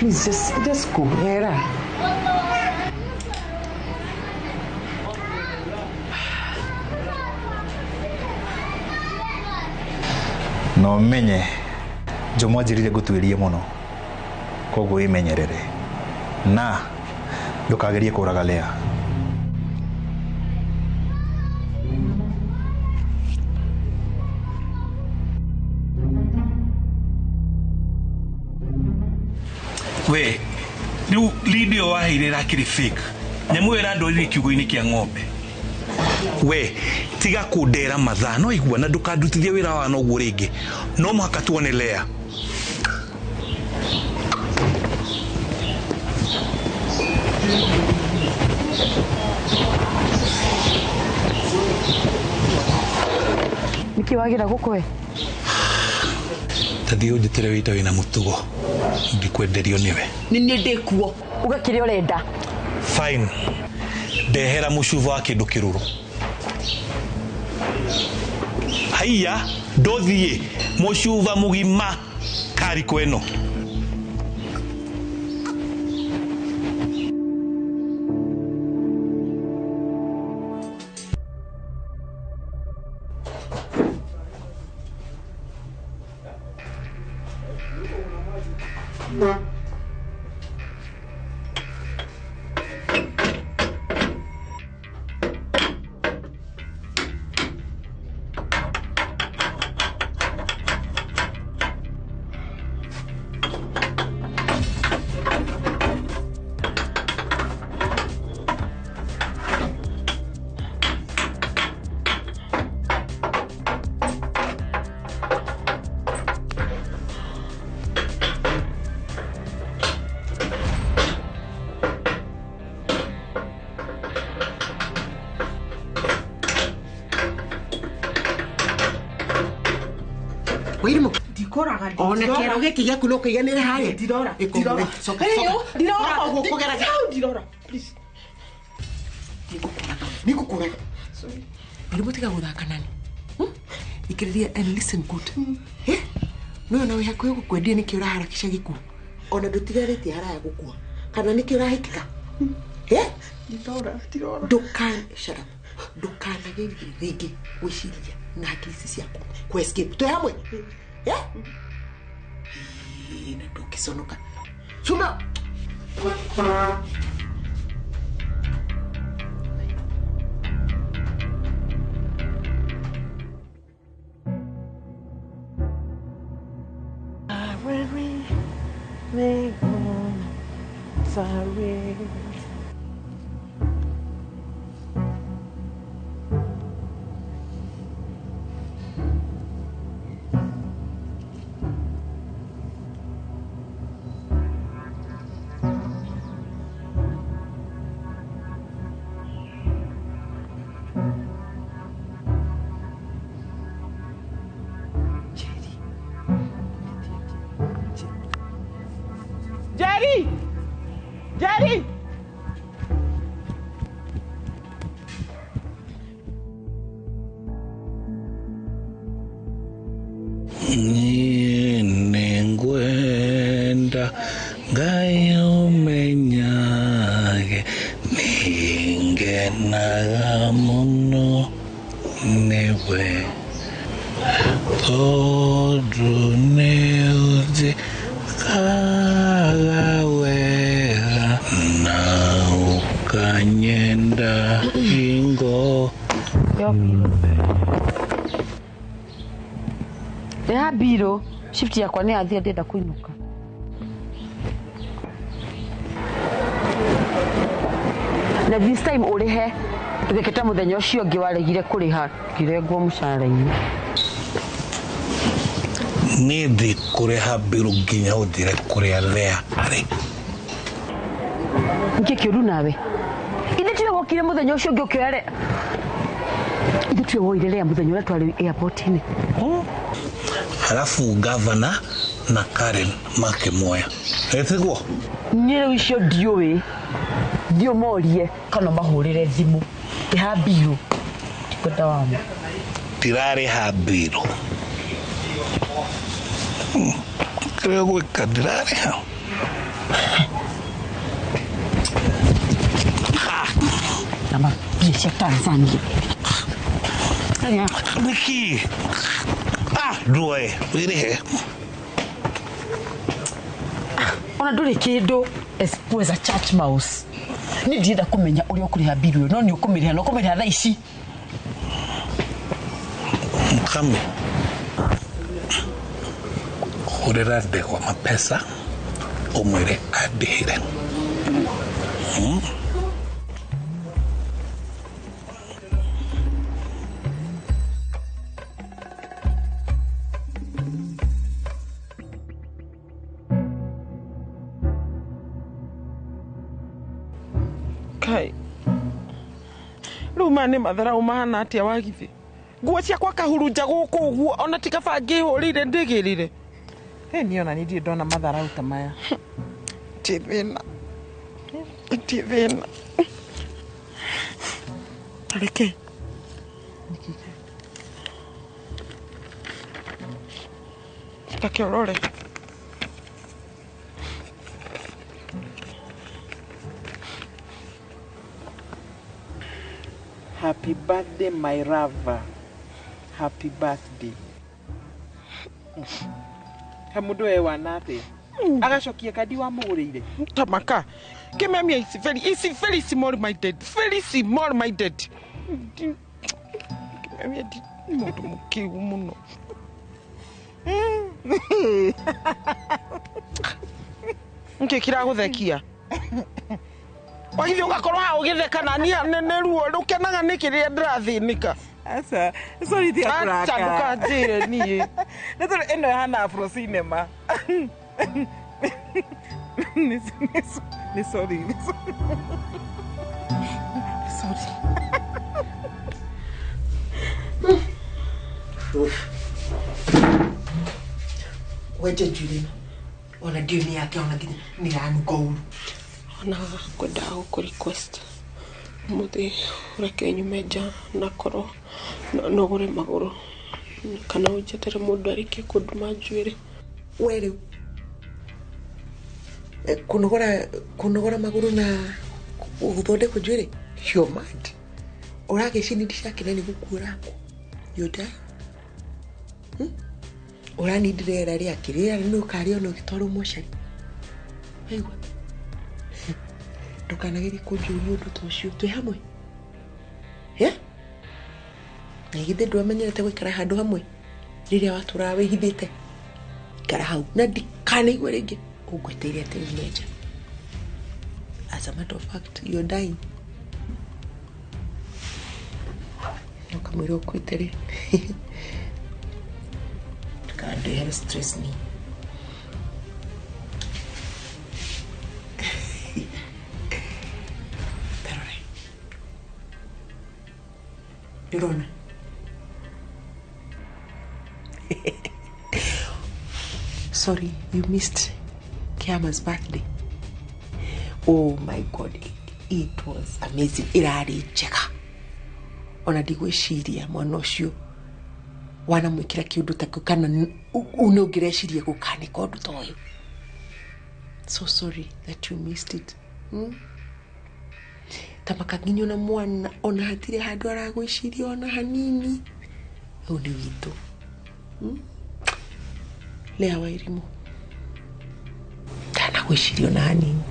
Please, just go. Era. No menye jomo jirire gutwirie muno koguo imenyerere na ndukagerie kuraga Lea. We riu lidio wahirira kiri fake nyamu era ndorire kiugo-ini kia ng'ombe. We tiga kundera mathaa no igua na ndukandutithie wira wa noguo ringi no muhaka tuone Lea. Niki wagira gukwe tathio njitire wita wina mutugo ndikwenderio niwe nini ndikuo ugakire urenda. Fine, ndehera mucuva wa kindu kiruru. Haiya ndothie mucuva mugima kari kweno. Wirimo dikoraga ona kero giki gyaku no kiganire haye dirora soka dirora dirora please nikukura sorry wirimo tiga guthaka nani ikiriria and listen good no na we hakwe gukwendia niki uraharakisha giku ona ndutigarite haraya gukua kana niki urahikika dirora dukan shut up dukana gigi wishiria na kisi siako kwa escape to hamwe ina tukisonoka chuma sorry Jerry! Nengwenda gayo menyage ningenaga muno newe Todru neuzi kagawera na ukanyenda ingo ya biro shift yakwa ni athia ndenda kuinuka na this time urihe tugeketa muthenya ucio ngi waregire kuriha kirengwo mucara-ini ni ndi kuriha biro nginya uthire kuria Lea ari nki kiuru nawe inde tiwe wokire muthenya ucio ngi ukioere inde tiwe woire Lea muthenya uria twari airport-ini halafu governor na Karen makemoya etiguo nyere icio ndiuwi dio morie kana mahurire thimu ya biro tikwenda wamo tirare ha biro creo que cadrare Nama please Tanzania. Aya. Niki. Due. Wiri. Ona nduri kindu as a church mouse. Ni ndienda kumenya uri okuriha bill no ni ukumiriha no kumiriha tha ici. Kame. Hurera ndegwa mapesa umwire andihire. Kai. Ruma ni mathara umahana atia wagithi. Nguo ciakwa kahurunja guku uguo ona tikaba ngihurire ndigirire. Niona ni ndona mathara uta maya. Tivena. Tareke. Nikike. Take urore. Happy birthday, my Rava. Happy birthday. Kamudo ewa nate. Agashokia kadi wa mugurire. Tamaka. Kememia is very small minded. Very small minded. Kememia di moto mukiu muno. Nkekira guthekia. Wagithio gakorwo ha ugitheka na ni nene ruo rukenaga nikiria ndirathinika. Asa, sorry dia kuraka. Chanduka njire nie. Nitoro eno hana afro cinema. Ni sorry. Weje Juliana. Ona dini yake ona ni anuka uru. Ona kwenda ku request. Muthi reke nyumeja nakoro no gore maguru. Kana ujetere mundu arike kunduma njwire. Were kunogora maguru na uthonde kujwire. You're mad. Orage shinidisha kinene gukurako. Yoda. Orani direra ria kirira no kari ono gitoro moshari. Heigwa. Ndukanageri kunjuri undu tocio twi hamwe. Na githe ndwamenyerete gwikara handu hamwe. Riria watura wihithite. Kara hau na ndikane igwe ringi. Ugweteire ati unyeja. As a matter of fact, you're dying. No kamwiro kwitere. God, they have stress me. Irona. Sorry, you missed Kiama's birthday. Oh my God, it was amazing. Irari cheka. Ona digweshiria mwana ucio. Wana mwikira kiundu ta kana unogireciria gukani kondu toyo. So sorry that you missed it. Tamakaginyo na mwana ona hatire handu aragwiciria ona hanini. Uni witu. Lea Wairimu. Tana gwiciria ona hanini.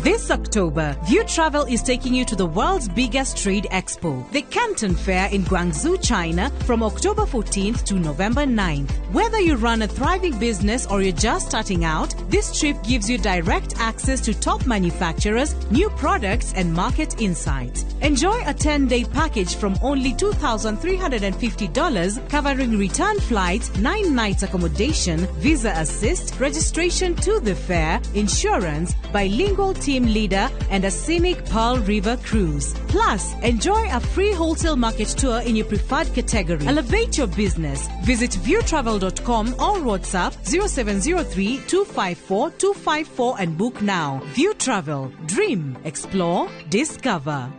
This October, View Travel is taking you to the world's biggest trade expo, the Canton Fair in Guangzhou, China, from October 14th to November 9th. Whether you run a thriving business or you're just starting out, this trip gives you direct access to top manufacturers, new products, and market insights. Enjoy a 10-day package from only $2,350, covering return flights, 9 nights accommodation, visa assist, registration to the fair, insurance, bilingual team team leader, and a scenic Pearl River cruise. Plus, enjoy a free wholesale market tour in your preferred category. Elevate your business. Visit viewtravel.com or WhatsApp 0703 254 254 and book now. View Travel. Dream. Explore. Discover.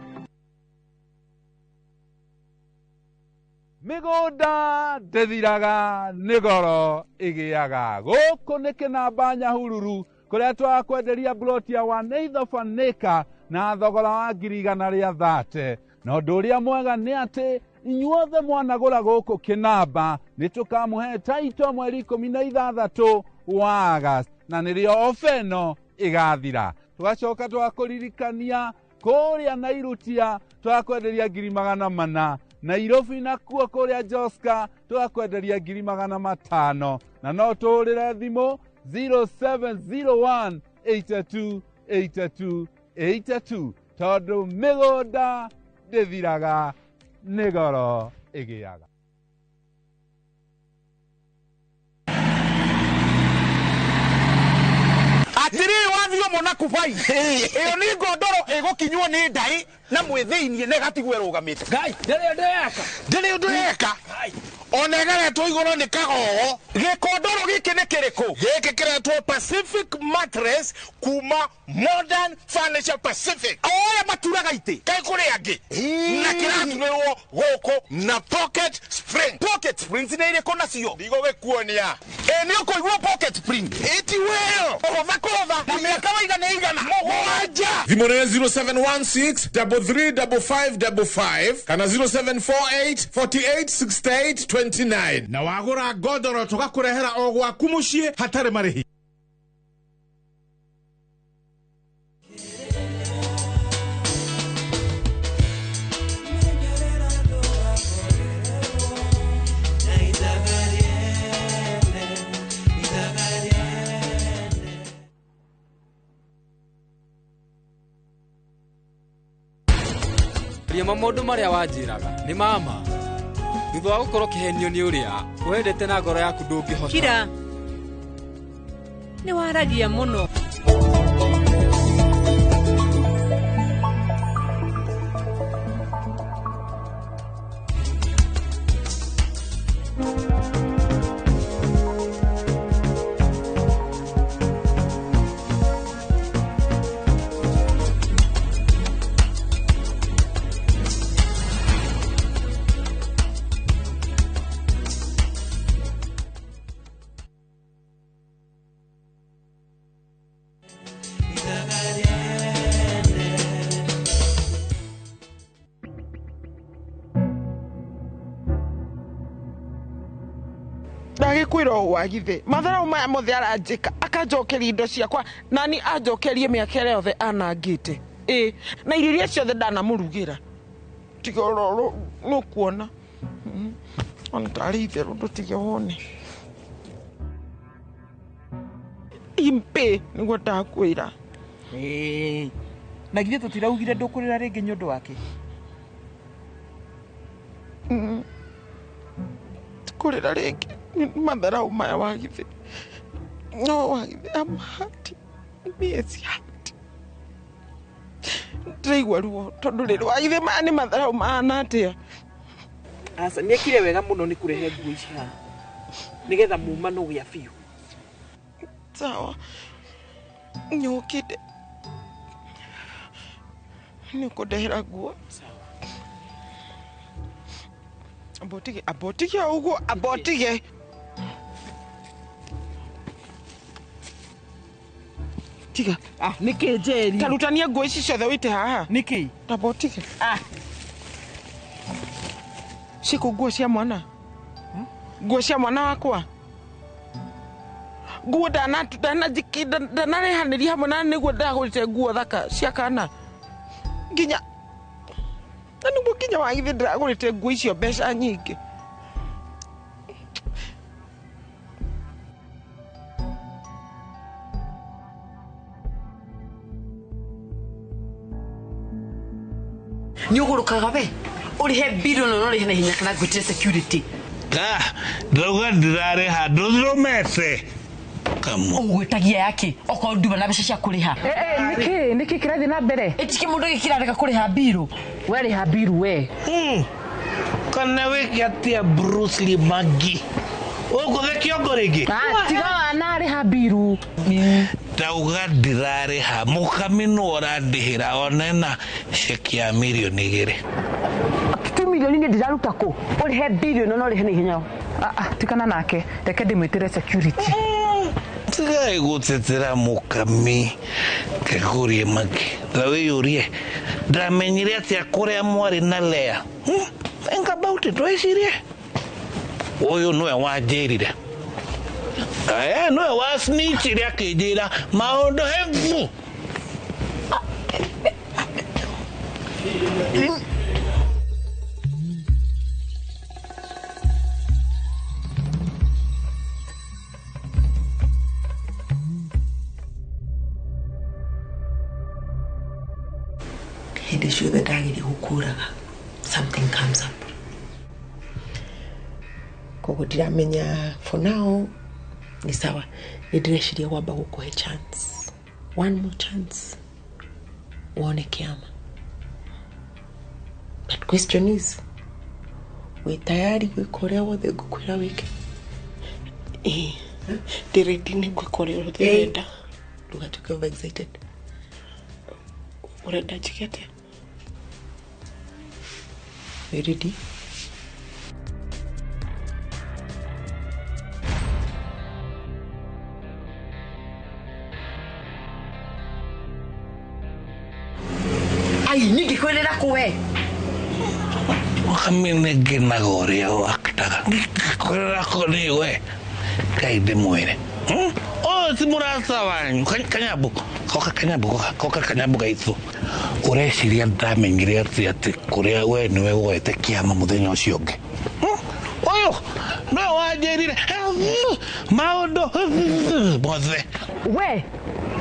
Migoda dediraga nigoro igiaga goko nikinamba Nyahururu kuria twakwenderia bloti ya 1/8 acre na thogora wa 130 na undu uria mwega ni ati inyuothe mwanagura goko kinamba nitukamuhe taito mweri 16 wa August na nirio ofeno igathira tugacoka twakuririkania kuria Nairutia twakwenderia 400 Nairobi nakuo kuria Joska twakwenderia 500 na no turire thimu 0701 82 82 82 tondu migunda ndithiraga nigoro igiaga. Atiri wathio mona kubai iyo ni ngondoro igukinywo ni ndai na mwithiinie negatigwe rugamite ngai ndere ndeka onegaretwo igoro ni kagogo gikondoro giki ni kiriku giki kiretwo Pacific Mattress kuma Modern Furniture Pacific oya maturaga ite kai kuri angi na kiratunirwo goko na pocket springs ni ire kona cio digo gikuonia ni ukoigwo pocket spring iti well ovakoza na miaka waigana igana mogwanja thimone 0716 335555 kana 0748 4868 29 na wagura godoro tugakurehera ogwa kumushie hatare marihi. Rĩama maũndũ marĩa wanjĩraga nĩ mama thutha wa gũkorwo kĩhenio nĩ ũrĩa wendete na ngoro yaku ndũngĩhota. Kira nĩ waragia mũno. Ndagikwira wagithe mathara maya mothe aranjika akanjokeria indo ciakwa nani anjokerie miakere yothe anangite na iriria ciothe ndanamurugira tigoro no kuona on tari itherũ ndutige wone impe niguo ndakwira na githĩ tutiraugire ndũkũrĩra rĩngĩ nĩ ũndũ wake kurira rĩngĩ mathara maya wagithe no wagithe I'm hurt miezi hurt ndĩraigua ruo tondũ rĩrĩ wagithe maya nĩ mathara mahana atĩa asa nĩekire wega mũno nĩ kũrehe nguo ici haha nĩgetha muma no gĩa biũ sawa nyũkĩte nĩũkũndehera nguo abotige ugo abotige tiga niki njeri tarutania nguo ici ciothe wite haha niki abotige siku nguo cia mwana nguo cia mwana wakwa nguo ndanarehanĩria hamwe na nĩguo ndagũrĩte nguo thaka cia kana nginya na nĩguo nginya wagithe ndagũrĩte nguo icio mbeca nyingĩ nyugurukaga we urihe biro no rihe na hinya kana gwitire security ndauga ndirare handũ thomete Kamu. Ugwetagia yake. Oko nduba na mbeca cia kuriha. Niki kirathi na mbere. Etike mundu gikirareka kuriha biru. We riha biru we. Kana wiki atia Bruce Lee Magi. Ugo the kiongo rigi. Tiga na riha biru. Tauga ndirare ha mukamino orandihira onena sheki ya milioni 2. 2 milioni ni ndiraruta ko. Urihe biru no rihe ni hinya. Tikana nake. Reke ndimwitire security. Tiga igutetera mukami kegurie Magi. Rawe yurie. Ndamenyire atia kuria mwari na Lea. Think about it, wecirie. Uyu nwe wanjirire. Nwe wasnichire akijira maundu hevu. Hindi ciothe ndagiri gukuraga, something comes up. Koguo ndiramenya for now ni sawa. Ndireciria wamba gukuhe chance, one more chance wone kiama. But question is, we tayari gwikorea wothe ngukwira wike? Ndiredi ni gwikorea wothe wenda. Ndugatuke over excited. Urenda njikete? You ready? Ai, niki kwelera kuwe. Wakamine gina goria waktaga. Kwelera koni we. Kaide mwere. Simurasa wanyu. Kanyabu. Koka kanyabu gaithu. Ureciria ndamenyire ati kuria we niwe gwete kiama muthenya ucio ungi. Oyo no wanjirire maundu mothe. We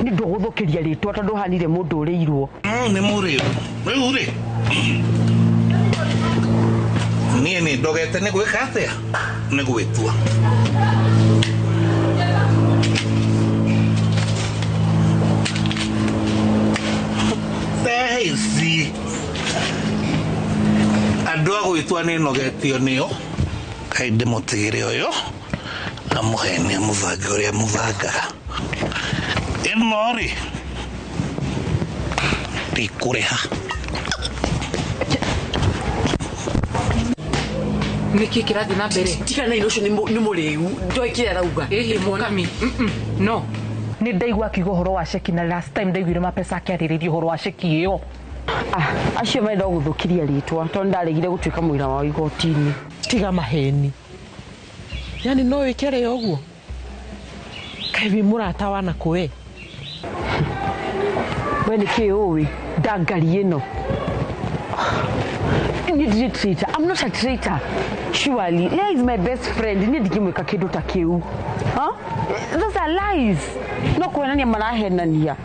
ni nduguthukiria ritwa tondu hanire mundu uriirwo. Ni muri. Uri. Ni ndogete ni gwika atia? Ni gwitua. Ezi andu agwitwa ni nogetio nio kainde mutigire uyo amuhene muvanga uria muvangaga inori ndikureha Niki kirathi na mbere. Tika na irocio ni muriu. Ndoi kire rauga. Mukami. No. Ni ndaigua kigo horo wa sheki na last time ndaiguire mapesa akiariririo horo wa sheki iyo. Acio maenda guthukiria ritwa tondu ndaregire gutuika muira wa igotini. Tiga maheni. Yani no wikere uguo. Kabi murata wana kwe. We ni kiuwi ndangari ino. Ni traitor. I'm not a traitor. Surely, Leah is my best friend. Ni ndikimweka kindu ta kiu. Those are lies. No kuonania marahenania.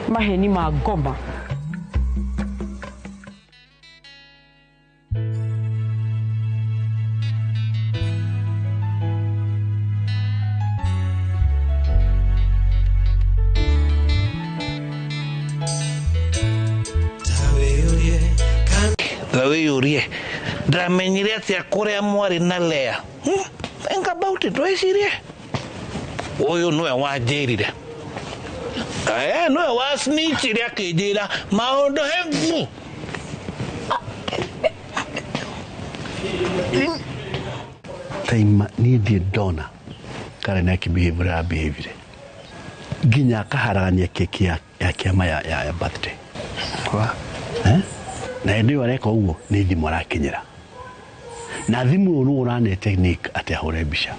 Maheni ma ngoma. Rawe yurie. Ndamenyire atia kuria mwari na Lea. Think about it, wecirie. Uyu nwe wanjirire. Nwe wasnichire akijira maundu hevu. Taima ni ndie ndona Karen akibehavior ya behavior. Ginya akaharagania keki ya kiama ya birthday. Kwa na ndio areka uguo ni thimu arakinyira. Na thimu no urane technique ati ahore bisha.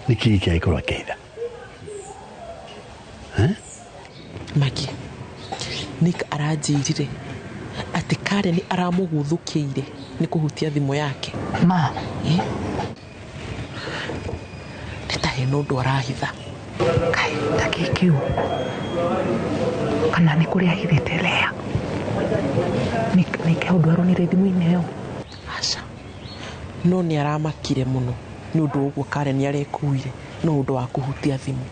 Niki kia ikorwa keitha. Magi. Nick arajirire ati Karen aramuguthukiire ni kuhutia thimu yake. Ma, Nitahe no ndo arahitha. Kai takikiu. Kana ni kuria hithite Lea. Nike undu aronire thimu-ini yo. Aca. No ni aramakire muno ni undu uguo Karen arekuire no undu wa kuhutia thimu.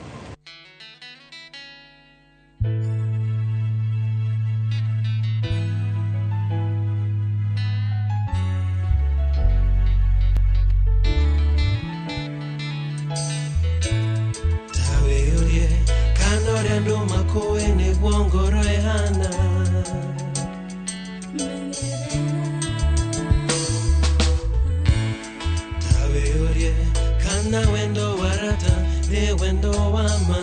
weorie kana wendo warata ne wendo wama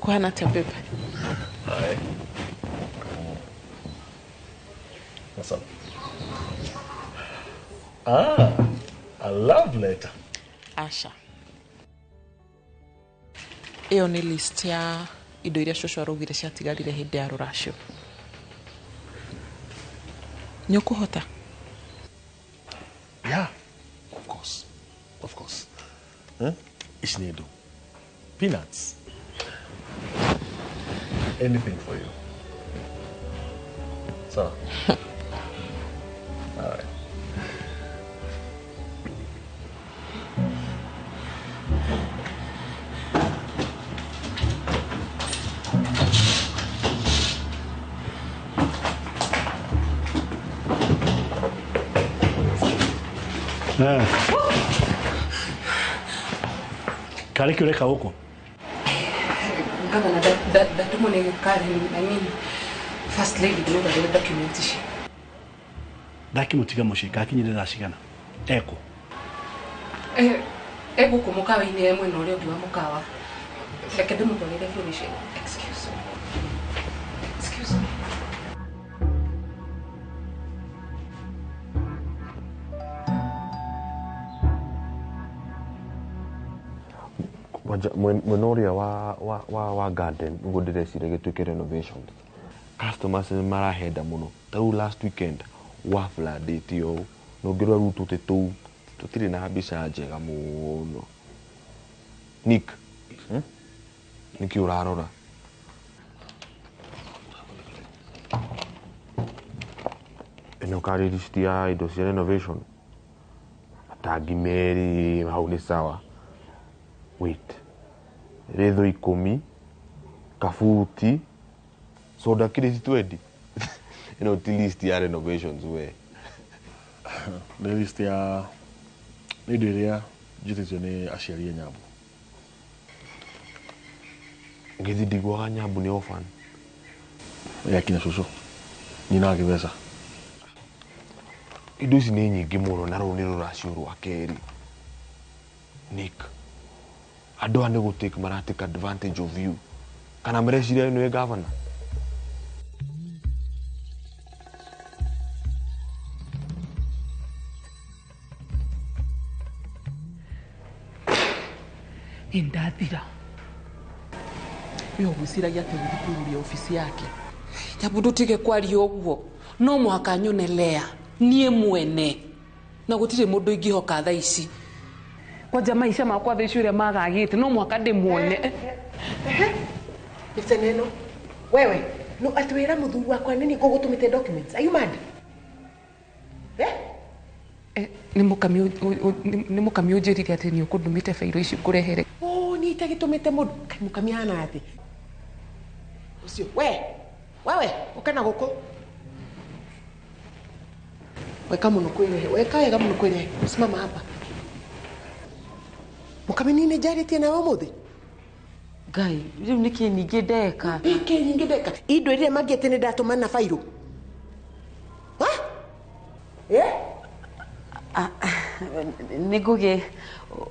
Kuhana tabebe. Hi. What's up? A love letter. Asha. Iyo ni list ya indo iria shosho arugire ciatigarire hindi ya ruracio. Nyokuhota? Yeah, of course. Of course. Huh? Ishnedo. Peanuts. Anything for you. So. All right. Kale kiureka huko. Gavana, that woman in Karen, I mean, first lady, you know that the document is. Document ga mushika kinyire rashigana. Eko. Ego kumukawa ini emwe no rio giwa mukawa. Reke ndimutwarire information. Excuse me. Excuse me. Mwenoria wa garden ugo ndirecire gituike renovation. Customers marahenda muno. Tau last weekend wa flooded yo no ngirwa rutu tetu tutiri na mbica njega muno. Nick. Niki urarora. Eno kari list ya indo cia renovation. Tagi Mary hau ni sawa. Wait. Redho 10, kafuti, soda kile zitwendi. Eno ti list ya renovations we. The list ya nido iria jititio ni aciari a Nyambu. Ngithi ndigwaga Nyambu ni orphan. Ya kina cucu. Nyina agibesa. Indo ici ni nyingi muno na rũni rũracio rwa keri. Nick. Ado ane go take take advantage of you. Kana mreciria ino e governor. Indathira. Yo gusiragia te guthuria ofisi yake. Jabudu tige kwari oguo. No mwaka nyonelea nie mwene. Na gutire mundu ingihoka tha ici. Kwa jamaa isha makwa tha ici ure magagite no mwaka ndimuone. Mseneno. Wewe, no atwira muthuru wakwa nini kugutumite documents. Are you mad? Ni mukami ujirire ati ni ukundumite fairo ici kurehere. Oh, ni itagitumite mundu. Mukami hana ati. Ucio, wewe, ukana guku. Weka muno kwire, weka muno kwire. Simama hapa. Mukami nini jaritie na wamuthi? Gai, riu niki ningi ndeka. Iki ningi ndeka. Indo iria magiete ni ndatuma na fairo. Ha? Niguge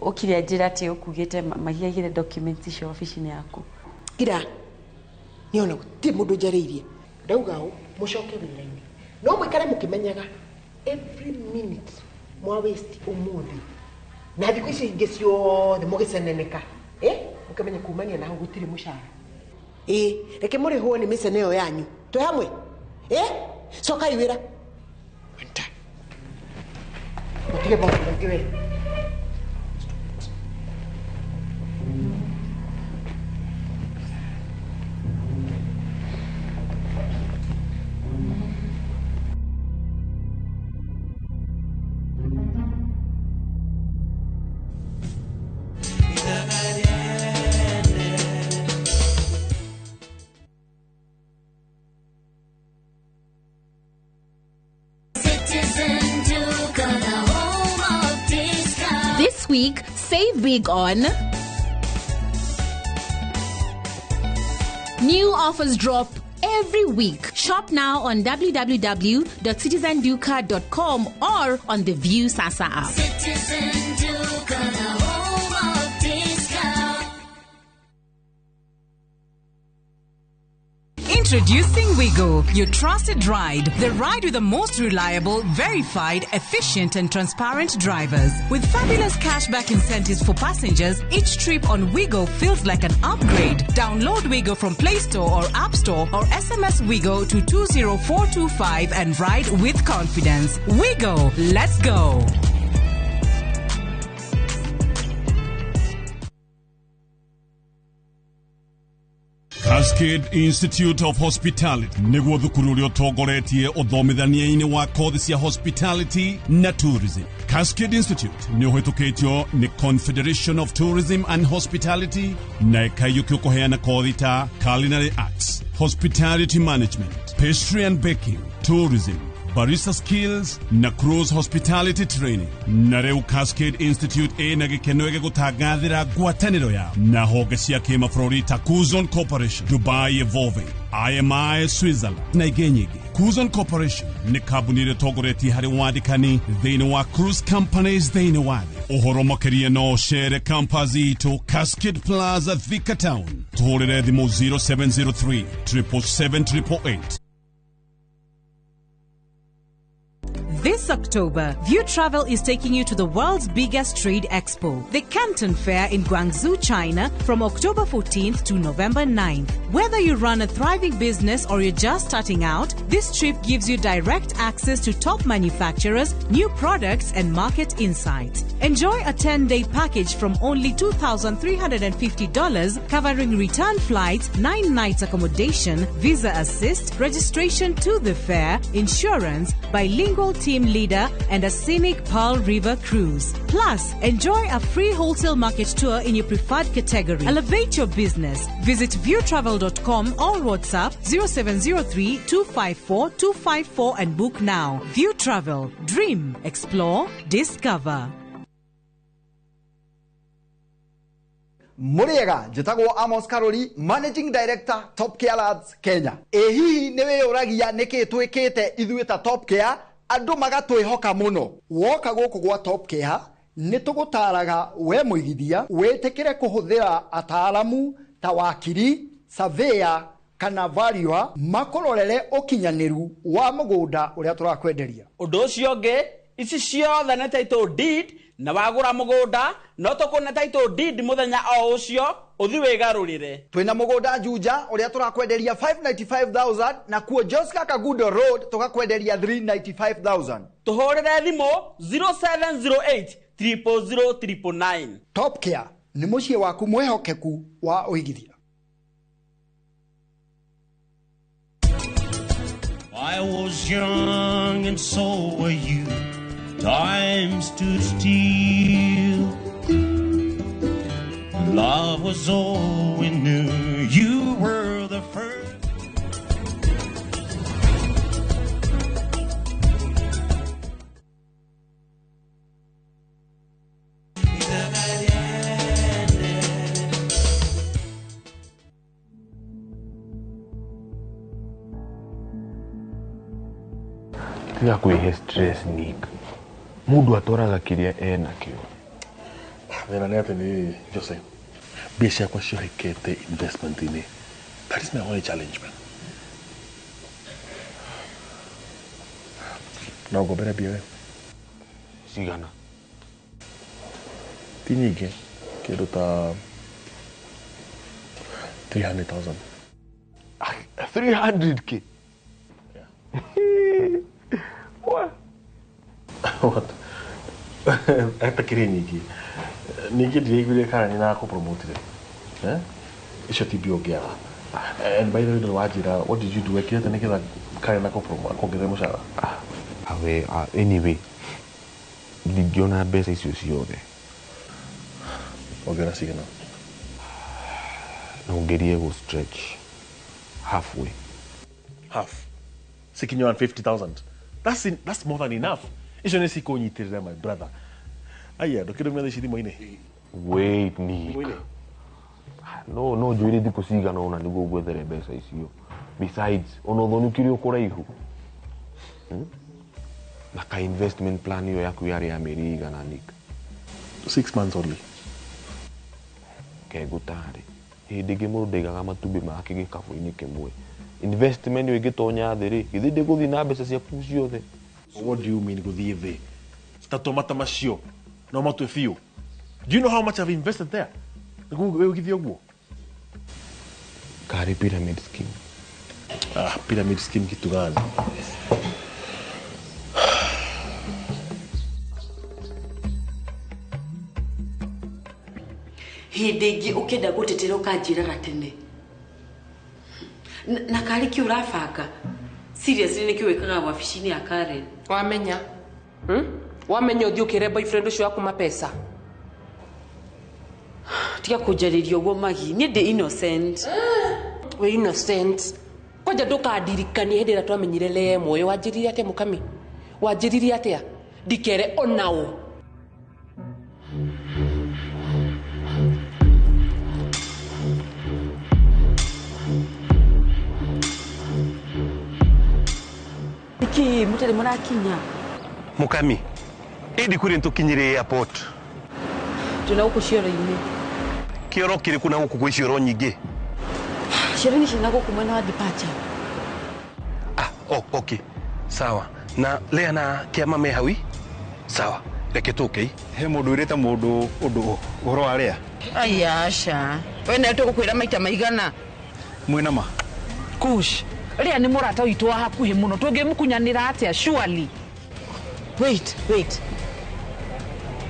ukiria njira ati ukugite mahiagire documents icio office-ini yaku. Ira. Niona guti mundu njariirie. Ndauga mucoke wira-ini. No mwikare mukimenyaga every minute mwa waste umuthi. Na thiku ici ingi ciothe mugiceneneka. Mukamenya kumania na gutiri mushara. Reke muri huo ni miceneo yanyu. Twe hamwe. Coka iwira. Mutige bongo ngiwe. This week, save big on new offers drop every week. Shop now on www.citizenduca.com or on the View Sasa app. Citizen Duca, the home of discount. Introducing Wigo, your trusted ride. The ride with the most reliable, verified, efficient and transparent drivers. With fabulous cashback incentives for passengers, each trip on Wigo feels like an upgrade. Download Wigo from Play Store or App Store or SMS Wigo to 20425 and ride with confidence. Wigo, let's go. Cascade Institute of Hospitality niguo thukuru uria utongoretie uthomithania-ini wa kothi cia hospitality na tourism. Cascade Institute ni uhitukitio ni Confederation of Tourism and Hospitality na ikayuki kuheana kothi ta culinary arts, hospitality management, pastry and baking, tourism, barista skills na cruise hospitality training. Na reu Cascade Institute na gikeno ege gutangathira ngwataniro ya na honge cia kimabũrũri ta Kuzon Corporation, Dubai Evolving, IMI Switzerland na ingĩ nyingĩ. Kuzon Corporation ni kambuni ĩrĩa ĩtongoretie harĩ wandĩkani thĩinĩ wa cruise companies thĩinĩ wa thĩ. Ũhoro makĩria no cere campus itũ Cascade Plaza Thika Town. Tũhũrĩre thimũ 0703 777 888. This October, View Travel is taking you to the world's biggest trade expo, the Canton Fair in Guangzhou, China, from October 14th to November 9th. Whether you run a thriving business or you're just starting out, this trip gives you direct access to top manufacturers, new products, and market insights. Enjoy a 10-day package from only $2,350, covering return flights, 9 nights accommodation, visa assist, registration to the fair, insurance, bilingual team leader, and a scenic Pearl River cruise. Plus, enjoy a free wholesale market tour in your preferred category. Elevate your business. Visit viewtravel.com or WhatsApp 0703 254 254 and book now. View Travel. Dream, explore, discover. Muriega, njitagwo Amos Karori, Managing Director, Top Care Lads, Kenya. Hihi niwe uragia niki twikite ithuĩ ta Top Care, andu magatwihoka muno. Woka guku gwa Top Care, nitugutaraga we muigithia, wetekere kuhuthira ataalamu ta wakiri, surveyor, kana valuer makororere ukinyaniru wa mugunda uria turakwenderia. Undu ucio ngi ici ciothe nĩ title deed na wagũra mũgũnda no tũkũne title deed mũthenya o ũcio ũthi wĩgarũrĩre. Twĩna mũgũnda Juja ũrĩa tũrakwenderia 595,000 na kuo Joska Kagundo Road tũgakwenderia 395,000. Tũhũrĩre thimũ 0708 000 Top Care nĩ mũciĩ waku mwĩhokeku wa ũigithia. I was young and so were you. Time stood still. Love was all we knew. You were the first. Tiga kwĩhe stress Nick. Mũndũ atoraga kĩrĩa enakĩo. Thĩna nĩ atĩ nĩ Jose. Mbia ciakwa ciohekete investment-inĩ. That is my only challenge, man. No ngombere mbia we. Cigana? Ti nyingĩ. Kĩndũ ta 300,000. 300k? What? Atakĩrĩ nyingĩ. Ningĩ ndireiguire kana nĩ nakũpromotire. Icio ti mbia ũngĩaga. And by the way, wajira, what did you do? Ekirete nĩgetha kana nakũongerera mũcara. Anyway, ndingĩona mbeca icio ciothe. Ongerera cigana? No ngerie gũ stretch halfway. Half? Seeking you 50,000. That's more than enough. Icio nĩ cikũnyitirĩra my brother. Aya, ndũkĩrũmia ici thimũ-inĩ. Wait, Nick. No njũĩre thikũ cigana ona nĩguo gwethere mbeca icio. Besides, ona ũthoni kĩrĩ ũkũraihu. Na ka investment plan hiyo yaku yarĩ ya mĩeri igana Nick? 6 months only. Kegũtarĩ. Hĩndĩ ĩngĩ mũndũ ndaigaga matumbĩ make gĩkabũ-inĩ kĩmwe. Investment ĩyo ĩngĩtonya thĩ-rĩ, githĩ ndĩgũthiĩ na mbeca ciaku ciothe? What do you mean gũthiĩ thĩ? Citatũmata macio no matue biũ. Do you know how much I've invested there? Nĩguo wĩigithie ũguo? Karĩ pyramid scheme. Pyramid scheme kitu gani? Hĩndĩ ĩngĩ ũkĩenda gũtetera ũkanjĩraga tene. Na karĩ kĩ ũrabanga? Seriously nĩ kĩ wĩkaga wabici-inĩ ya Karen? Wamenya? Wamenya ũthiĩ ũkĩre boyfriend ũcio waku mapesa? Tiga kũnjarĩria ũguo Magi, niĩ ndĩ innocent. We innocent? Kwanja ndũkandirikanie hĩndĩ ĩrĩa twamenyire Lea muoyo wanjĩrire atĩa Mũkami? Wanjĩrire atĩa? Ndikere onaũ. Niki mũtarĩ mũrakinya. Mũkami, ĩndĩ kũrĩ tũkinyire airport. Tuna gũkũ cioro-inĩ. Kĩoro kĩrĩkũ na gũkũ gwĩ cioro nyingĩ? Cioro-inĩ ciĩna gũkũ mwena wa departure. Okay. Sawa. Na Lea na Kĩama me hawi? Sawa. Reke tũke. He mũndũ wĩrĩte mũndũ ũndũ ũhoro wa Lea. Aca. We nĩ tũgũkwĩra maita maigana. Mwĩna ma. Kush. Lea nĩ mũrata witũ wa hakuhĩ mũno. Tũngĩmũkunyanĩra atĩa surely. Wait.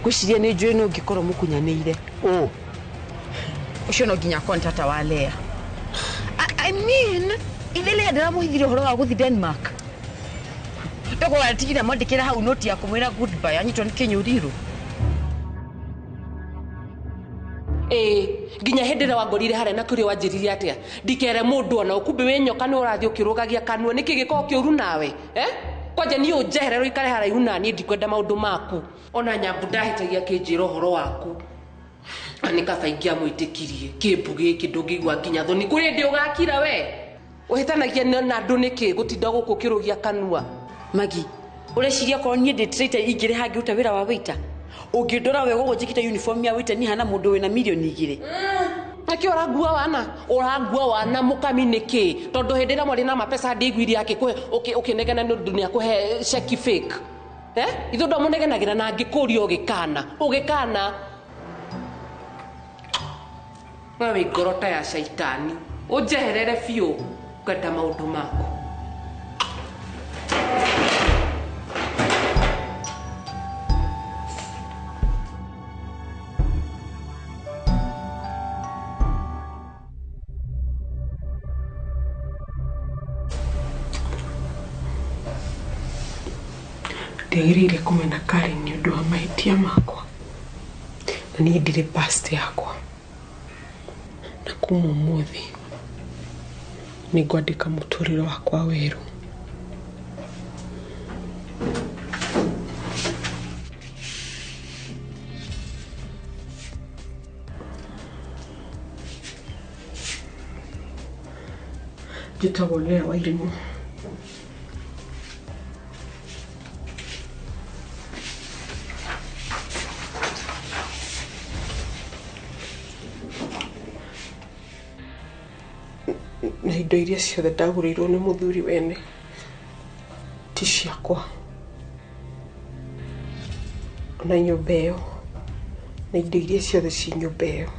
Gwĩciria nĩ njũĩ nĩ ũngĩkorwo mũkunyanĩire. Ũcio no nginya contact wa Lea. I mean, ithe Lea ndĩramũhithire ũhoro wa gũthiĩ Denmark. Tũgwatigire mwandĩkĩra hau noti ya kũmwĩra goodbye anyitwo nĩ kĩnyũrirũ. Nginya hĩndĩ ĩrĩa wangorire harĩa na kũrĩa wanjĩrire atĩa? Ndikere mũndũ ona ũkumbe wĩ nyoka nĩ ũrathiĩ ũkĩrũgagia kanua nĩkĩ gĩkorwo kĩũru nawe? Kwanja niĩ ũnjeherero ikare haraihu na niĩ ndikwenda maũndũ maku. Ona Nyambu ndahĩtagia kĩnjĩra ũhoro waku. Nĩ kaba ingĩ amwĩtĩkirie kĩmbu gĩkĩ ndũngĩigua nginya thoni kũrĩ ndĩ ũgakira we. Ũhĩtanagia na andũ nĩkĩ gũtinda gũkũ ũkĩrũgia kanua? Magi, ũreciria korwo niĩ ndĩ traitor ingĩrĩ hangĩruta wĩra wa waiter? Ũngĩndora wega ũguo njĩkĩte uniform ya waiter ni hana mũndũ wĩna milioni 2. Nakĩ ũrangua wana Mũkami nĩkĩ? Tondũ hĩndĩ ĩrĩa mwarĩ na mapesa ndĩiguire akĩkũhe ũkĩnegena nĩ ũndũ nĩ akũhe check fake. ithu ndamunegenagira na ngikuria ugikana wewe ngorota ya shaitani ujeherere fiu kwenda maundu mako ndiagirire kumena Karen ni undu wa mahitia makwa na ni ndire past yakwa na kuma umuthi ni ngwandika muturire wakwa weru jitawolea wairimu na indo iria ciothe ndagurirwo nĩ mũthuri wene ti ciakwa ona nyũmba ĩyo na indo iria ciothe ci nyũmba ĩyo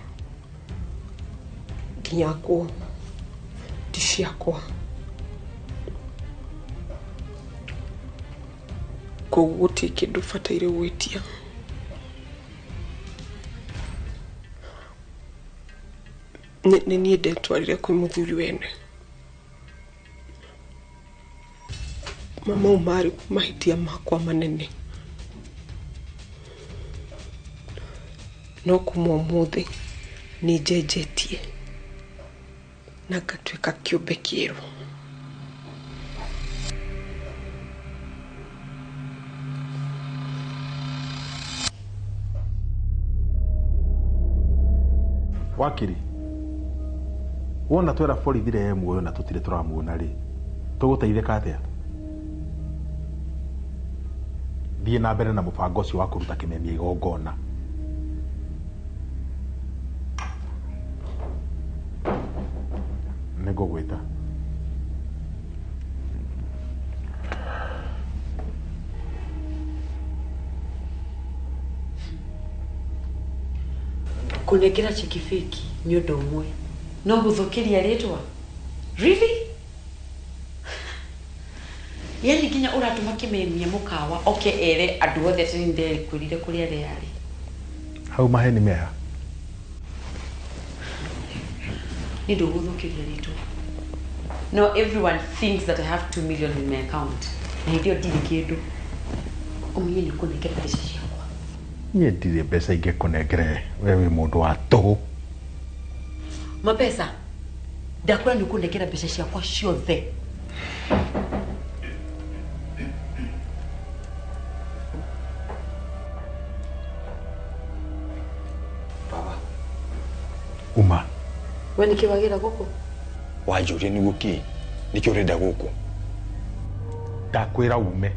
nginya nguo ti ciakwa koguo gũtirĩ kĩndũ bataire gwĩtia nĩ niĩ ndetwarire kwĩ mũthuri wene mau marĩ mahitia makwa manene no kuma ũmũthĩ nĩ njenjetie na ngatuĩka kĩũmbe kĩerũ wakiri wona twera borithi re muoyo na tutire turamuona ri tuguteithika atia thie na mbere na mubango ucio wa kuruta kimemia igongona nigugwita kunengera cheki feki ni undu umwe no guthukiria ritwa really yeli ginya uratuma kimemia mukawa ere andu othe tinde kurire kuria riari hau maheni meha ni ndu guthukiria ritwa no everyone thinks that I have 2 million in my account na ndio ndiri kindu umenye ni kunengera pesa ciakwa nie ndire mbeca ingikunengere wewe mundu wa tugu mapesa ndakura ni kunengera mbeca ciakwa ciothe baba uma we ni kiwagira guku wanjurie ni guki nikio renda guku ndakwira ume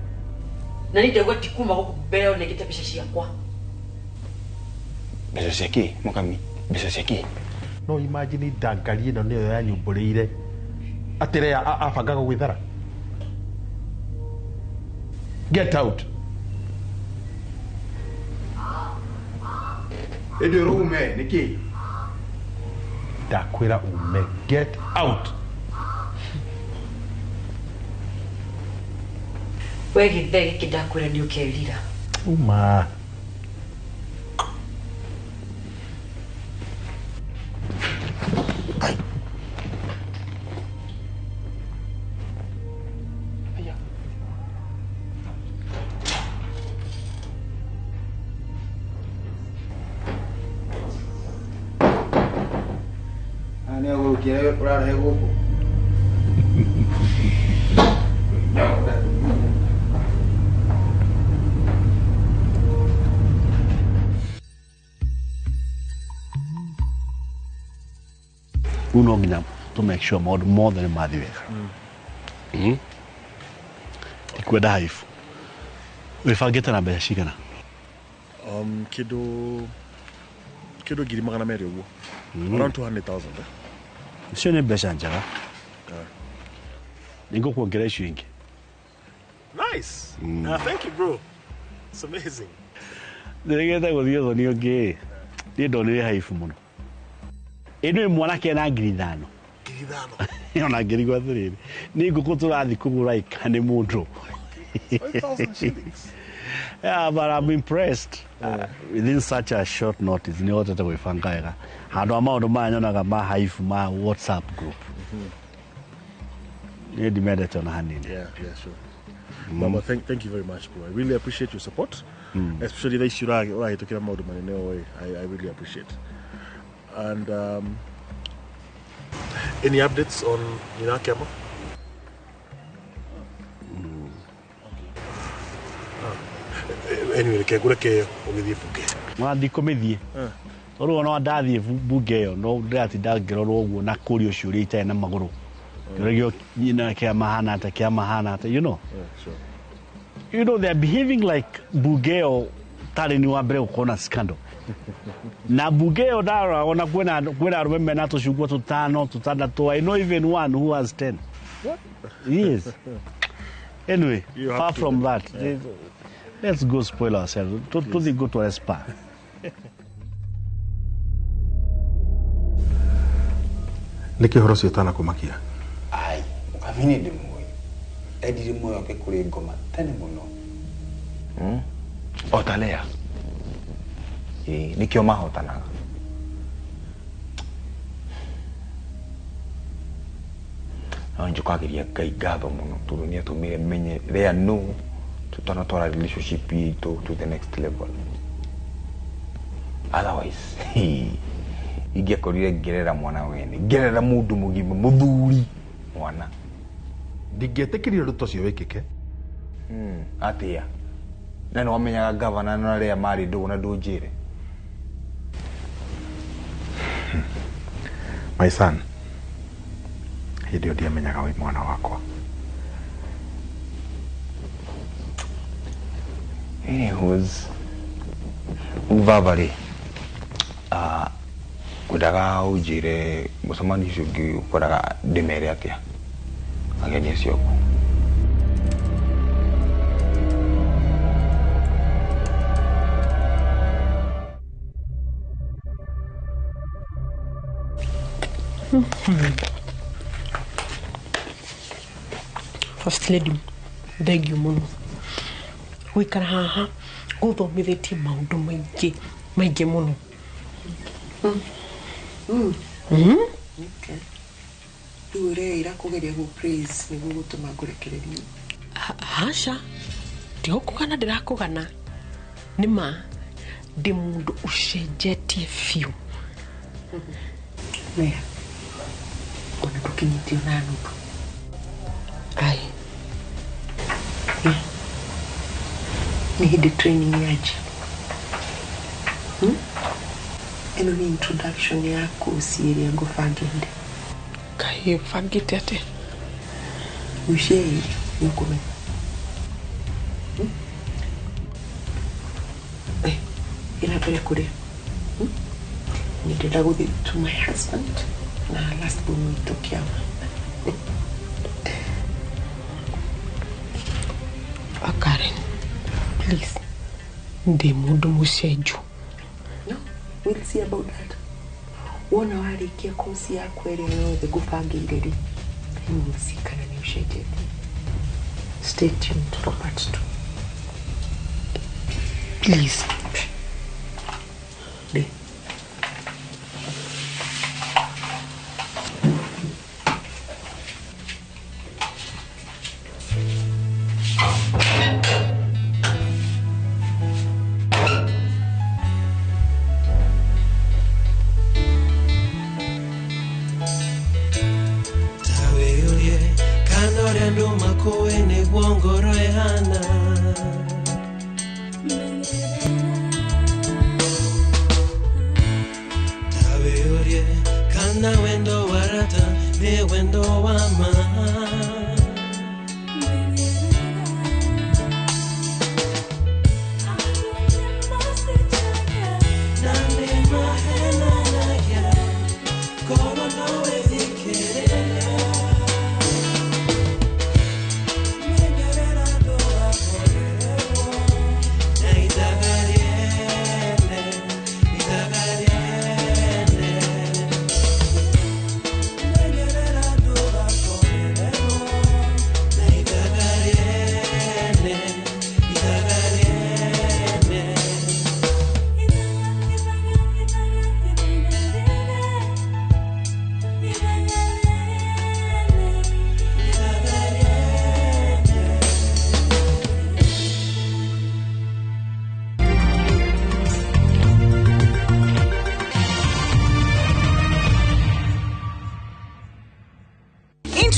na ni ndegwa tikuma guku beo negete mbeca ciakwa mbeca ciaki mukami mbeca ciaki no imagine dankari ino niyo yanyumbũrĩire atire abangaga gwĩthara get out ndio rume niki ndakwĩra ume get out we githege kidakwĩra ni ukerira uma quiere orar de grupo. Uno nginya to make sure more than mathi wega. Ikwenda haifu. Wifangite na mbeca cigana? Kido 200,000 uguo. Around 200,000. Icio nĩ mbeca njega. Nĩngũkuongerera icio ingĩ. Nice. Thank you, bro. It's amazing. Ndirigete guthio thoni ungi. Ni ndonire haifu muno. Ino mwanake na ngiri 5. Ona ngirigwa thiriri. Ni nguku turathi kugura ikane mundu. 5,000 shillings. Yeah, but I'm impressed. Within such a short notice, ni otete gwibangaiga. Handu amaundu manyonaga ma haifu ma WhatsApp group. Ni ndimendete ona hanini. Yeah, sure. Mama, thank you very much, bro. I really appreciate your support. Especially the issue I took care of my I really appreciate. And any updates on Minakema? Anyway, ke ogithie bunge. Mwathi komithie. Oro ona ndathie bunge yo no ndatinda ngirorwo uguo na kuri ucio ri ite na maguru. Ngirogio nyina kia mahana ata, you know. Yeah, sure. You know, they're behaving like Bugeo tari ni wambere ukona scandal. Na Bugeo dara ona kwena arume na tushugwa tutano tutandatu. I know even one who has 10. What? Yes. Anyway, far from that, yeah. Let's go spoil ourselves. To go to a spa. Niki horo sietana kumakia. Ai, ukamini ndimoi. Ediri moyo ke kuri ngoma tene muno. Otalea. Nikio mahotanaga. No njukagiria Ngai ngatho muno tondu ni atumire menye there no tutanatwara relationship to the next level. Otherwise, ingĩakorire ngerera mwana wene, ngerera mundu mugima muthuri mwana. Ndingĩetĩkĩrire ũndũ ũcio wĩkĩke. Atia. Na no amenyaga governor na ria mari ndugu na ndunjire. My son. Hĩndĩ ĩyo ndiamenyaga wĩ mwana wakwa. Anyways, uvavali. Kudaga ujire musamani shugi kudaga demere atia. Ageni asioku. First lady, thank you muno. Wikara haha uthomithetie maundu maingi muno. Okay. Ure ira kugeria gu praise niguo gutuma ngurekererio. Hasha. Ndio kugana ndirakugana. Nima ndi mundu ucenjetie fiu. Wea. Ona tukinyitio na nuthu. Ai. Ni hindi training yaje. Eno ni introduction yako usiyeria ngufanginde. Kai fangite ate. Ushei yukume. Ila pele kure. Nitenda guthi to my husband. Na last born witokia. Karen, please. Ndi mundu mucenju. No, we'll see about that. Wona warikia kosi yako ere yothe gubangire ri. Then we'll see kana ni ucenjetie. Stay tuned for part 2. Please. Di.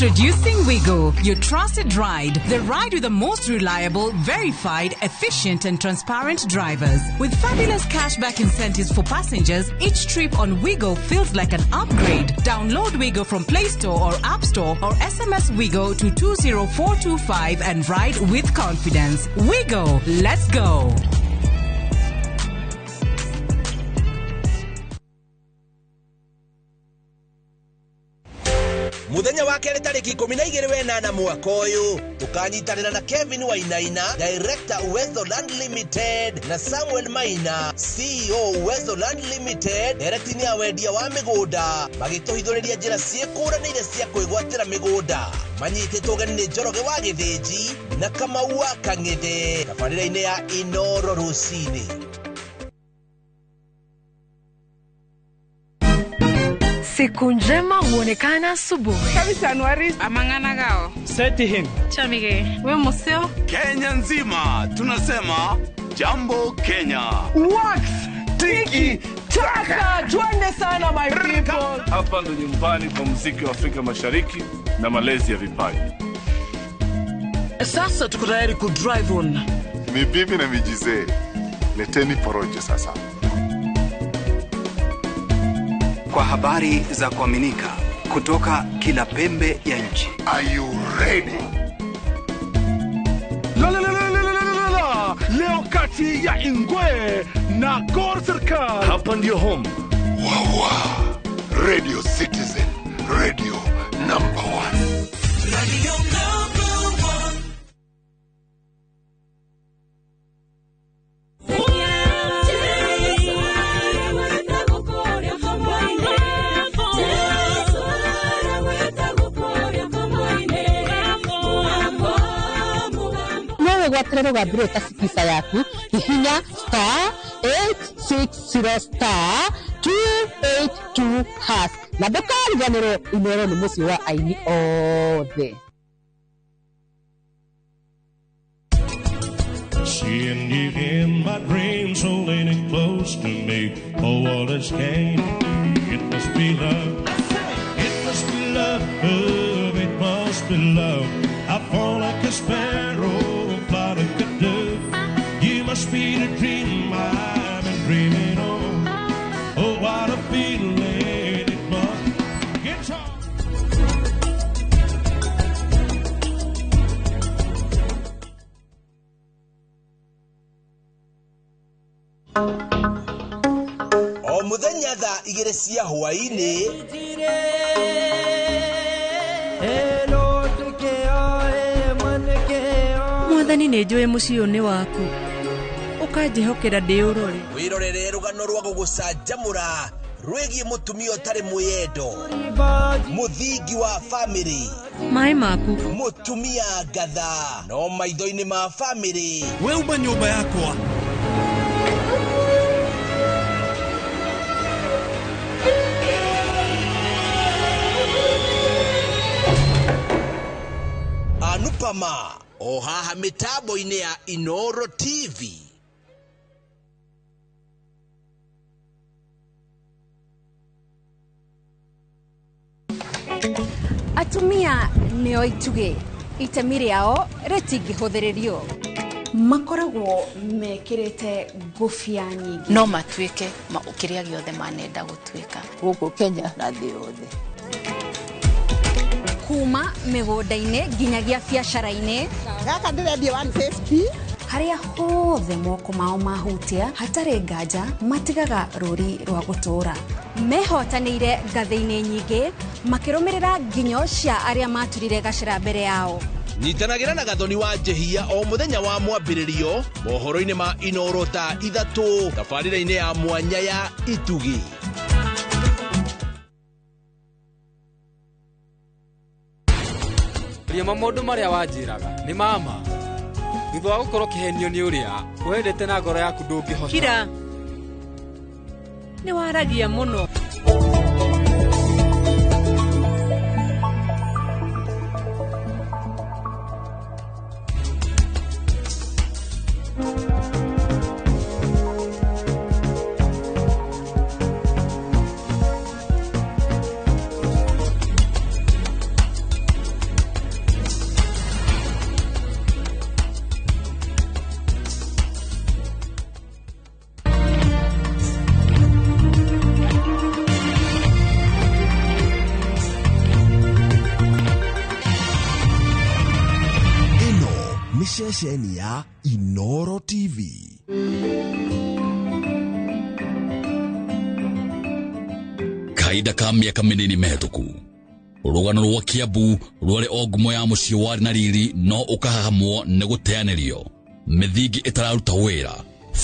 Introducing Wigo, your trusted ride. The ride with the most reliable, verified, efficient and transparent drivers. With fabulous cashback incentives for passengers, each trip on Wigo feels like an upgrade. Download Wigo from Play Store or App Store or SMS Wigo to 20425 and ride with confidence. Wigo, let's go. Muthenya wa kere tariki 18 mwaka uyu tukanyitanira na Kevin Wainaina, Director Weatherland Limited, na Samuel Maina, CEO Weatherland Limited, eretini ya wendia wa migunda magituhithuriria njira ciikuranire cia kwigwatira migunda. Manyititwo ũgeni nĩ Njoroge wa Gĩthĩnji na Kamau wa Kang'ethe tabarĩra-inĩ ya Inoro rũcinĩ. Siku njema huonekana asubuhi. Kabisa Anuari amangana gao. Seti him. Chamige, we museo. Kenya nzima tunasema jambo Kenya. Wax, tiki, taka. Twende sana my people. Hapa ndo nyumbani kwa muziki wa Afrika Mashariki na malezi ya vipaji. Sasa tuko tayari ku drive on. Mibibi na mijize. Leteni porojo sasa. Kwa habari za kuaminika kutoka kila pembe ya nchi. Are you ready? Leo kati ya Ingwe na Gor Serikali. Hapa ndio home. Wawa. Radio Citizen. Radio number 1. Radio number 1. Gwaterero gambiro ta sikisa yaku hihinya *860*282# na ndukariganirwo Inoro ni muci wa aini othe. Seeing you in my dreams, holding it close to me. Oh, what is gain? It must be love. It must be love. It must be love. I fall like a sparrow, fly like a dove. You must be the dream I've been dreaming of. Oh, what a feeling it must. Guitar. O muthenya thaa 2 cia hwaĩ-inĩ Mwathani nĩ njũĩ mũciĩ ũyũ nĩ waku. Ũkanjĩhokera ndĩ ũrore. Wĩrorere rũgano rwa gũgũcanjamũra rwĩgiĩ mũtumia ũtarĩ mwĩyendo, mũthingi wa bamĩrĩ, maĩ maku, mũtumia ngatha, no maitho-inĩ ma bamĩrĩ. Weuma nyũmba yakwa. Anupama o haha mitambo-inĩ ya Inoro TV. Atumia nĩo ituge itemi rĩao rĩtingĩhũthĩrĩrio. Makoragwo mekĩrĩte ngũbia nyingĩ no matuĩke kĩrĩa gĩothe manenda gũtuĩka gũkũ Kenya na thĩ yothe. Kuma mĩgũnda-inĩ nginyagia biacara-inĩ. Gaka ndĩrendia 150. Harĩa hothe moko mao mahutia hatarĩ nganja matigaga rũri rwa gũtũra. Mehotanĩire ngathĩ-inĩ nyingĩ makĩrũmĩrĩra nginyo cia arĩa maturire gacĩra mbere yao. Nyitanagĩra na Gathoni wa Njehia o mũthenya wa mwambĩrĩrio mohoro-inĩ ma Inoro ta 3 tabarĩra-inĩ ya mwanya ya Itugi. Maũndũ marĩa wanjĩraga nĩ mama. Thutha wa gũkorwo kĩhenio nĩ ũrĩa wendete na ngoro yaku ndũngĩhota. Kira nĩ waragia mũno. ceceni ya Inoro TV. Kaida ka miaka minini mehtuku rugano rwa Kiambu rwari o ngumo ya mucii wari na riri no ukahahamwo ni guteanirio mithingi itararuta wira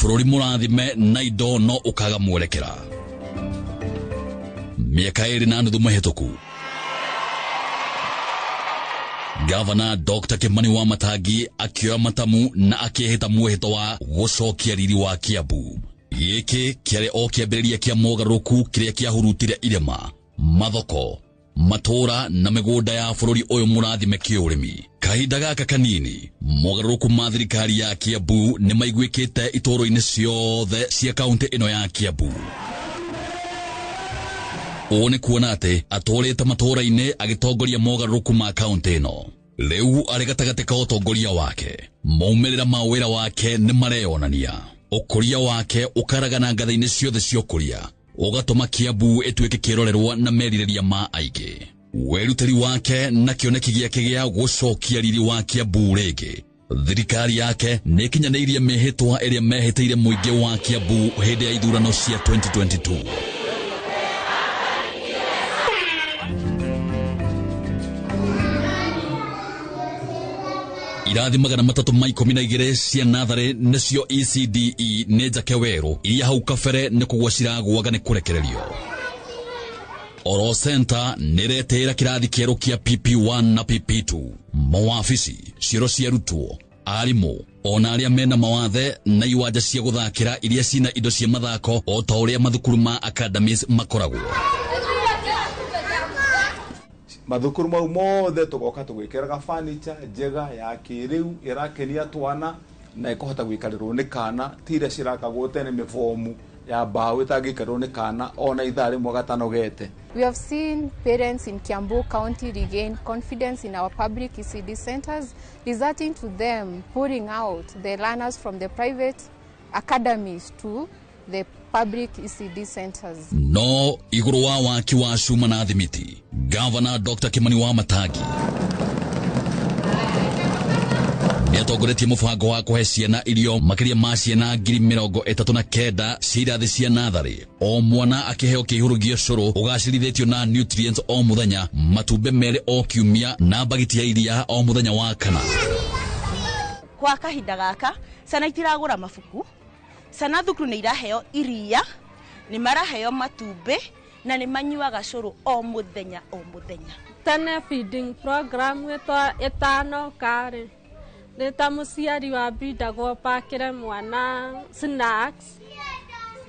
bururi murathime na indo no ukaga mwerekera. Miaka 2 na nuthu mehtuku Gavana Dr. Kimani wa Matangi akioya matamu na akihita mwihito wa gucokia riri wa Kiambu. Giki kiari o kiambiriria kia mogaruku kiria kiahurutire irema mathoko matura na migunda ya bururi uyu murathime kiurimi. Kahinda gaka kanini mogaruku ma thirikari ya Kiambu ni maiguikite itoro-ini ciothe cia kaunti ino ya Kiambu. One kuona ati atwarite matura-ini agitongoria mogaruku ma kaunti ino. Riu ari gatagati ka utongoria wake maumirira ma wira wake ni mareyonania. Ukuria wake ukaragana ngatha-ini ciothe cia ukuria ugatuma Kiambu ituike kirorerwa na merireria ma aingi. Weruteri wake na kioneki giake gia gucokia riri wa Kiambu ringi. Thirikari yake ni kinyaneirie mihitwa iria mehiteire muingi wa Kiambu hindi ya ithurano cia 2022. Irathi 312 cia nathari nicio ECDE ni njake weru iria hau kabere ni kugwa ciragwaga ni kurekererio. Oro Center niretera kirathi kieru kia PP1 na PP2. Mawafisi ciero cia rutwo arimu ona aria mena mawathe na iwanja cia guthakira iria cina indo cia mathako o ta uria mathukuru ma academies makoragwo. Mathukuru mau mothe tugoka tugwikiraga furniture njega ya kiriu irakenia twana na ikohota gwikarirwo ni kana tire cirakagwo tene mifomu ya bawe tagikarwo ni kana ona ithari mwagatano-gete. We have seen parents in Kiambu County regain confidence in our public ECD centers, resulting to them pulling out the learners from the private academies to the public ECD centers. No iguru wa waki wa cuma na thimiti Governor Dr. Kimani wa Matangi niatongoretie mubango wa kuhe ciana irio makiria ma ciana 39,000 cia irathi cia nathari o mwana akiheo kihurugio curu ugacirithitio na nutrients o muthenya matumbe mere o kiumia na bagiti ya iria o muthenya wa kana. Kwa kahinda gaka sana itiragura mafuku, sana thukuru ni iraheo iria, ni maraheo matumbe na ni manyuaga curu o muthenya o muthenya. Tene feeding program wetwa etano kare Neta muciari wa mbindagwo pakire mwana snacks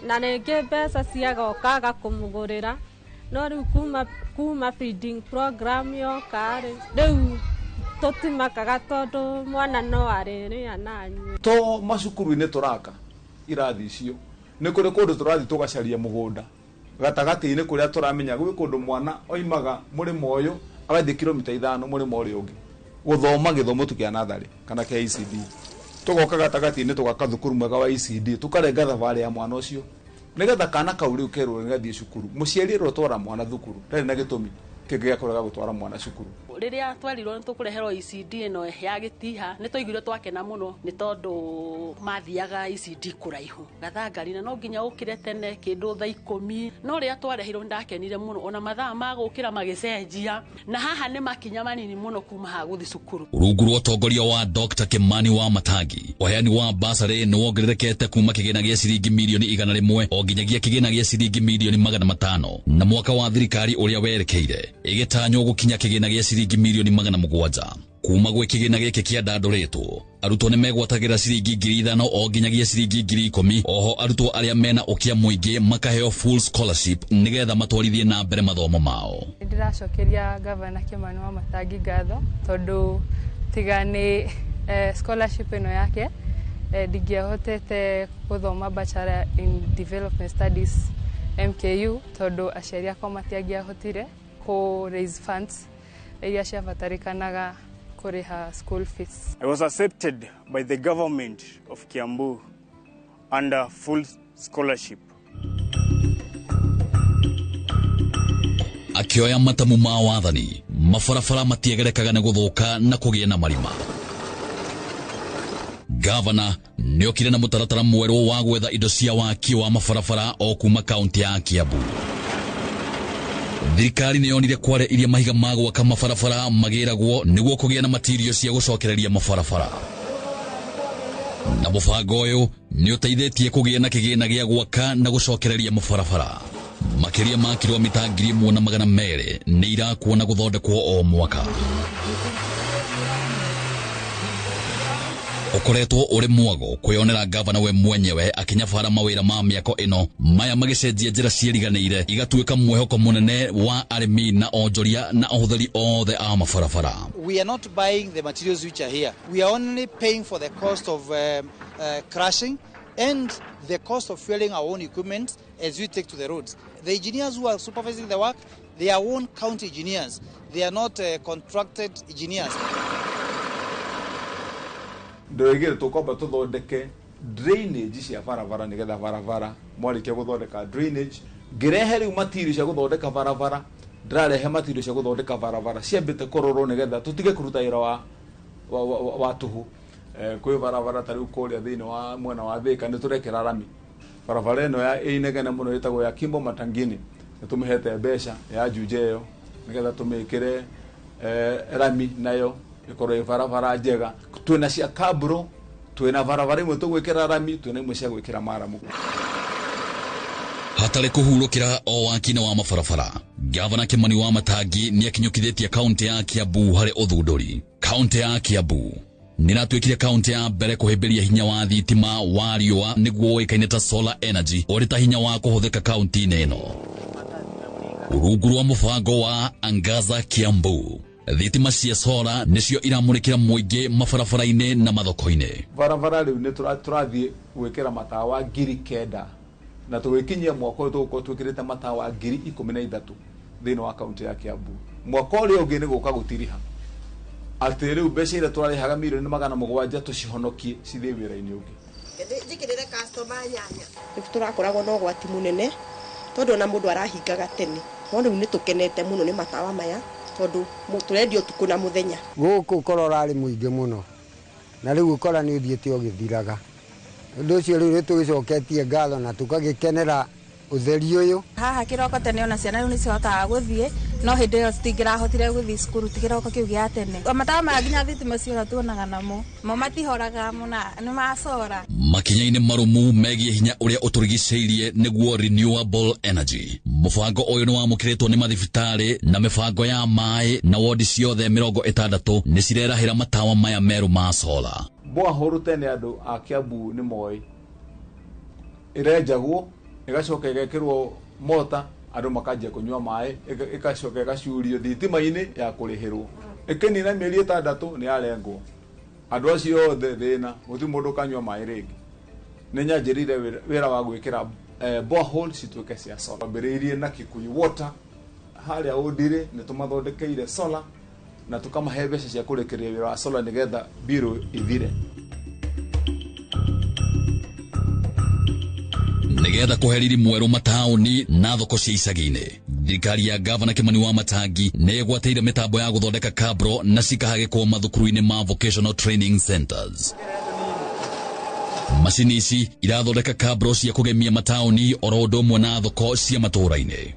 na nenge mbeca ciagokaga kumugurira no riu kuma feeding program yokare riu tutimakaga tondu mwana no ariria nanyu to macukuru-ini turaka irathi icio ni kuri kundu turathi tugacaria mugunda gatagati-ini kuria turamenya gwi kundu mwana oimaga murimo uyu agathie kilomita 5 murimo uria ungi guthoma githomo tu kia nathari kana kia ECD tugoka gatagati-ini tugaka thukuru mwega wa ECD tukarenga thabari ya mwana ucio nigetha kana kauri ukerwo ngathie cukuru muciari ro twara mwana thukuru ndari na gitumi kingi akoraga gutwara mwana cukuru. Riria twarirwo nitukureherwo ECD ino ya gitiha nitwaiguire twakena muno ni tondu mathiaga ECD kuraihu gathangari na no nginya ukire tene kindu thaa 10 no ria twarehirwo ndakenire muno ona mathaa magukira magicenjia na haha ni makinya manini muno kuma ha guthi cukuru. Rungu rwa utongoria wa Dr. Kimani wa Matangi uheani wa basari ni wongererekete kuma kigina gia ciringi milioni 100 o nginyagia kigina gia ciringi milioni 500 na mwaka wa thirikari uria werekeire igitanywo gukinya kigina gia ciringi milioni 700 kuma gwe kigina giki kia ndandoretwo arutwo ni megwatagira ciringi 5,000 o nginyagia ciringi 10,000 oho arutwo aria mena ukia muingi makaheo full scholarship nigetha matwarithie na mbere mathomo mao. Ndiracokeria Governor Kimani wa Matangi ngatho tondu tigani scholarship ino yake ndingiahotete guthoma Bachelor in Development Studies MKU tondu aciari akwa matiangiahotire ku raise funds iria ciabatarikanaga kuriha school fees. I was accepted by the government of Kiambu under full scholarship. Akioya matamu ma wathani mabarabara matiegerekaga ni guthuka na kugia na marima Gavana niokire na mutaratara mwerũ wa gwetha indo cia waki wa mabarabara o kuma kaunti ya Kiambu. Thirikari niyonire kware iria mahiga ma gwaka mabarabara magiragwo niguo kugĩa na material cia gucokereria mabarabara. Na mũbango ũyũ nĩ ũteithĩtie kũgĩa na kĩgĩna gĩa gwaka na gucokereria mabarabara. Makĩria ma kilomita 1,200 nĩ irakuo na gũthondekwo o mwaka. Ukoretwo uri mwago kwionera gavana we mwenyewe akinyabara mawira ma miako ino maya magicenjia njira cieriganĩire igatuĩka mwehoko munene wa arimi na onjoria na ũhũthĩri othe a mabarabara. We are not buying the materials which are here. We are only paying for the cost of crushing and the cost of fueling our own equipment as we take to the roads. The engineers who are supervising the work, they are own county engineers. They are not contracted engineers. Ndoigire tukomba tuthondeke drainage cia barabara nigetha barabara mwarikia guthondeka drainage ngirehe riu material cia guthondeka barabara ndirarehe material cia guthondeka barabara ciambite kororo nigetha tutige kuruta wira wa tuhu kwi barabara tariu kuria thiini wa mwena wa Thika ni turekera rami barabara ino ya inegene muno itagwo ya Kimbo Matangini nitumihete mbeca ya jujeyo nigetha tumikire rami nayo ikoro barabara njega twina cia kabro twina barabara imwe tugwikira rami twina imwe cia gwikira maramu. Hatari kuhurukira o wakina wa mabarabara, Gavana Kimani Wamatangi ni akinyukithitie kaunti ya Kiambu hari uthunduri. Kaunti ya Kiambu ninatuikire kaunti ya mbere kuhimbiria hinya wa thitima wa riũa niguo ikaine ta solar energy uri ta hinya wa kuhuthika kaunti-inĩ ĩno. Rungu rwa mũbango wa Angaza Kiambu, thitima cia solar nicio iramurikira muingi mabarabara-inĩ na mathoko-inĩ. Barabara riu ni turathie gwikira matawa 9,000 na tugikinyia mwaka uyu tuko twikirite matawa 13,000 thiini wa kaunti ya Kiambu. Mwaka uyu ungi ni guka gutiriha ati riu mbeca iria turarihaga milioni 700 tucihonokie cithi wira-ini ungi. Njikirire customer nyanya turakoragwo na ũgwati munene tondu na mundu arahingaga tene no riu ni tukenete muno ni matawa maya tondu turendio tuku na muthenya guku korora ari muingi muno na riu ukora ni uthiete ugithiraga undu ucio riu tugicoketie ngatho na tukagikenera utheri uyu haha kiroko tene ona ciana riu ni cihotaga guthie no hindi iyo citingirahotire guthie cukuru tikiroko kiu gia tene matawa maya nginya thitima ciona tuonaga namo matihoraga muna ni macora makinya-inĩ marumu megie hinya uria uturigicĩirie niguo renewable energy. Mũbango ũyũ nĩ wamũkĩrĩtwo nĩ mathibitarĩ na mĩbango ya maĩ na wodi ciothe 60 nĩ cirerahĩra matawa maya merũ ma solar. Borehole tene andu a Kiambu ni moi irenjagwo igacoka igekirwo mota andu makanjia kunywa maĩ igacoka igacurio thitima-inĩ ya kurihirwo ikinina mĩeri 6 ni arengwo andu acio othe thina guti mundu kanywa maĩ ringi ni nyanjirire wira wa gwikira borehole cituike cia solar mbiriirie na Kikuyu Water haria Udire ni tumathondekeire solar na tukamahe mbeca cia kurekereria wira wa solar nigetha biro ithire. Nigetha kuheriri mweru mataoni na thoko cia icagi-inĩ, thirikari ya Gavana Kimani Wamatangi nĩ ĩgwatĩire mĩtambo ya gũthondeka kabro na cikahagĩkwo mathukuru-inĩ ma vocational training centers. Macini ici irathondeka kabro cia kũgemia mataoni oro ũndũ ũmwe na thoko cia matũũra-inĩ.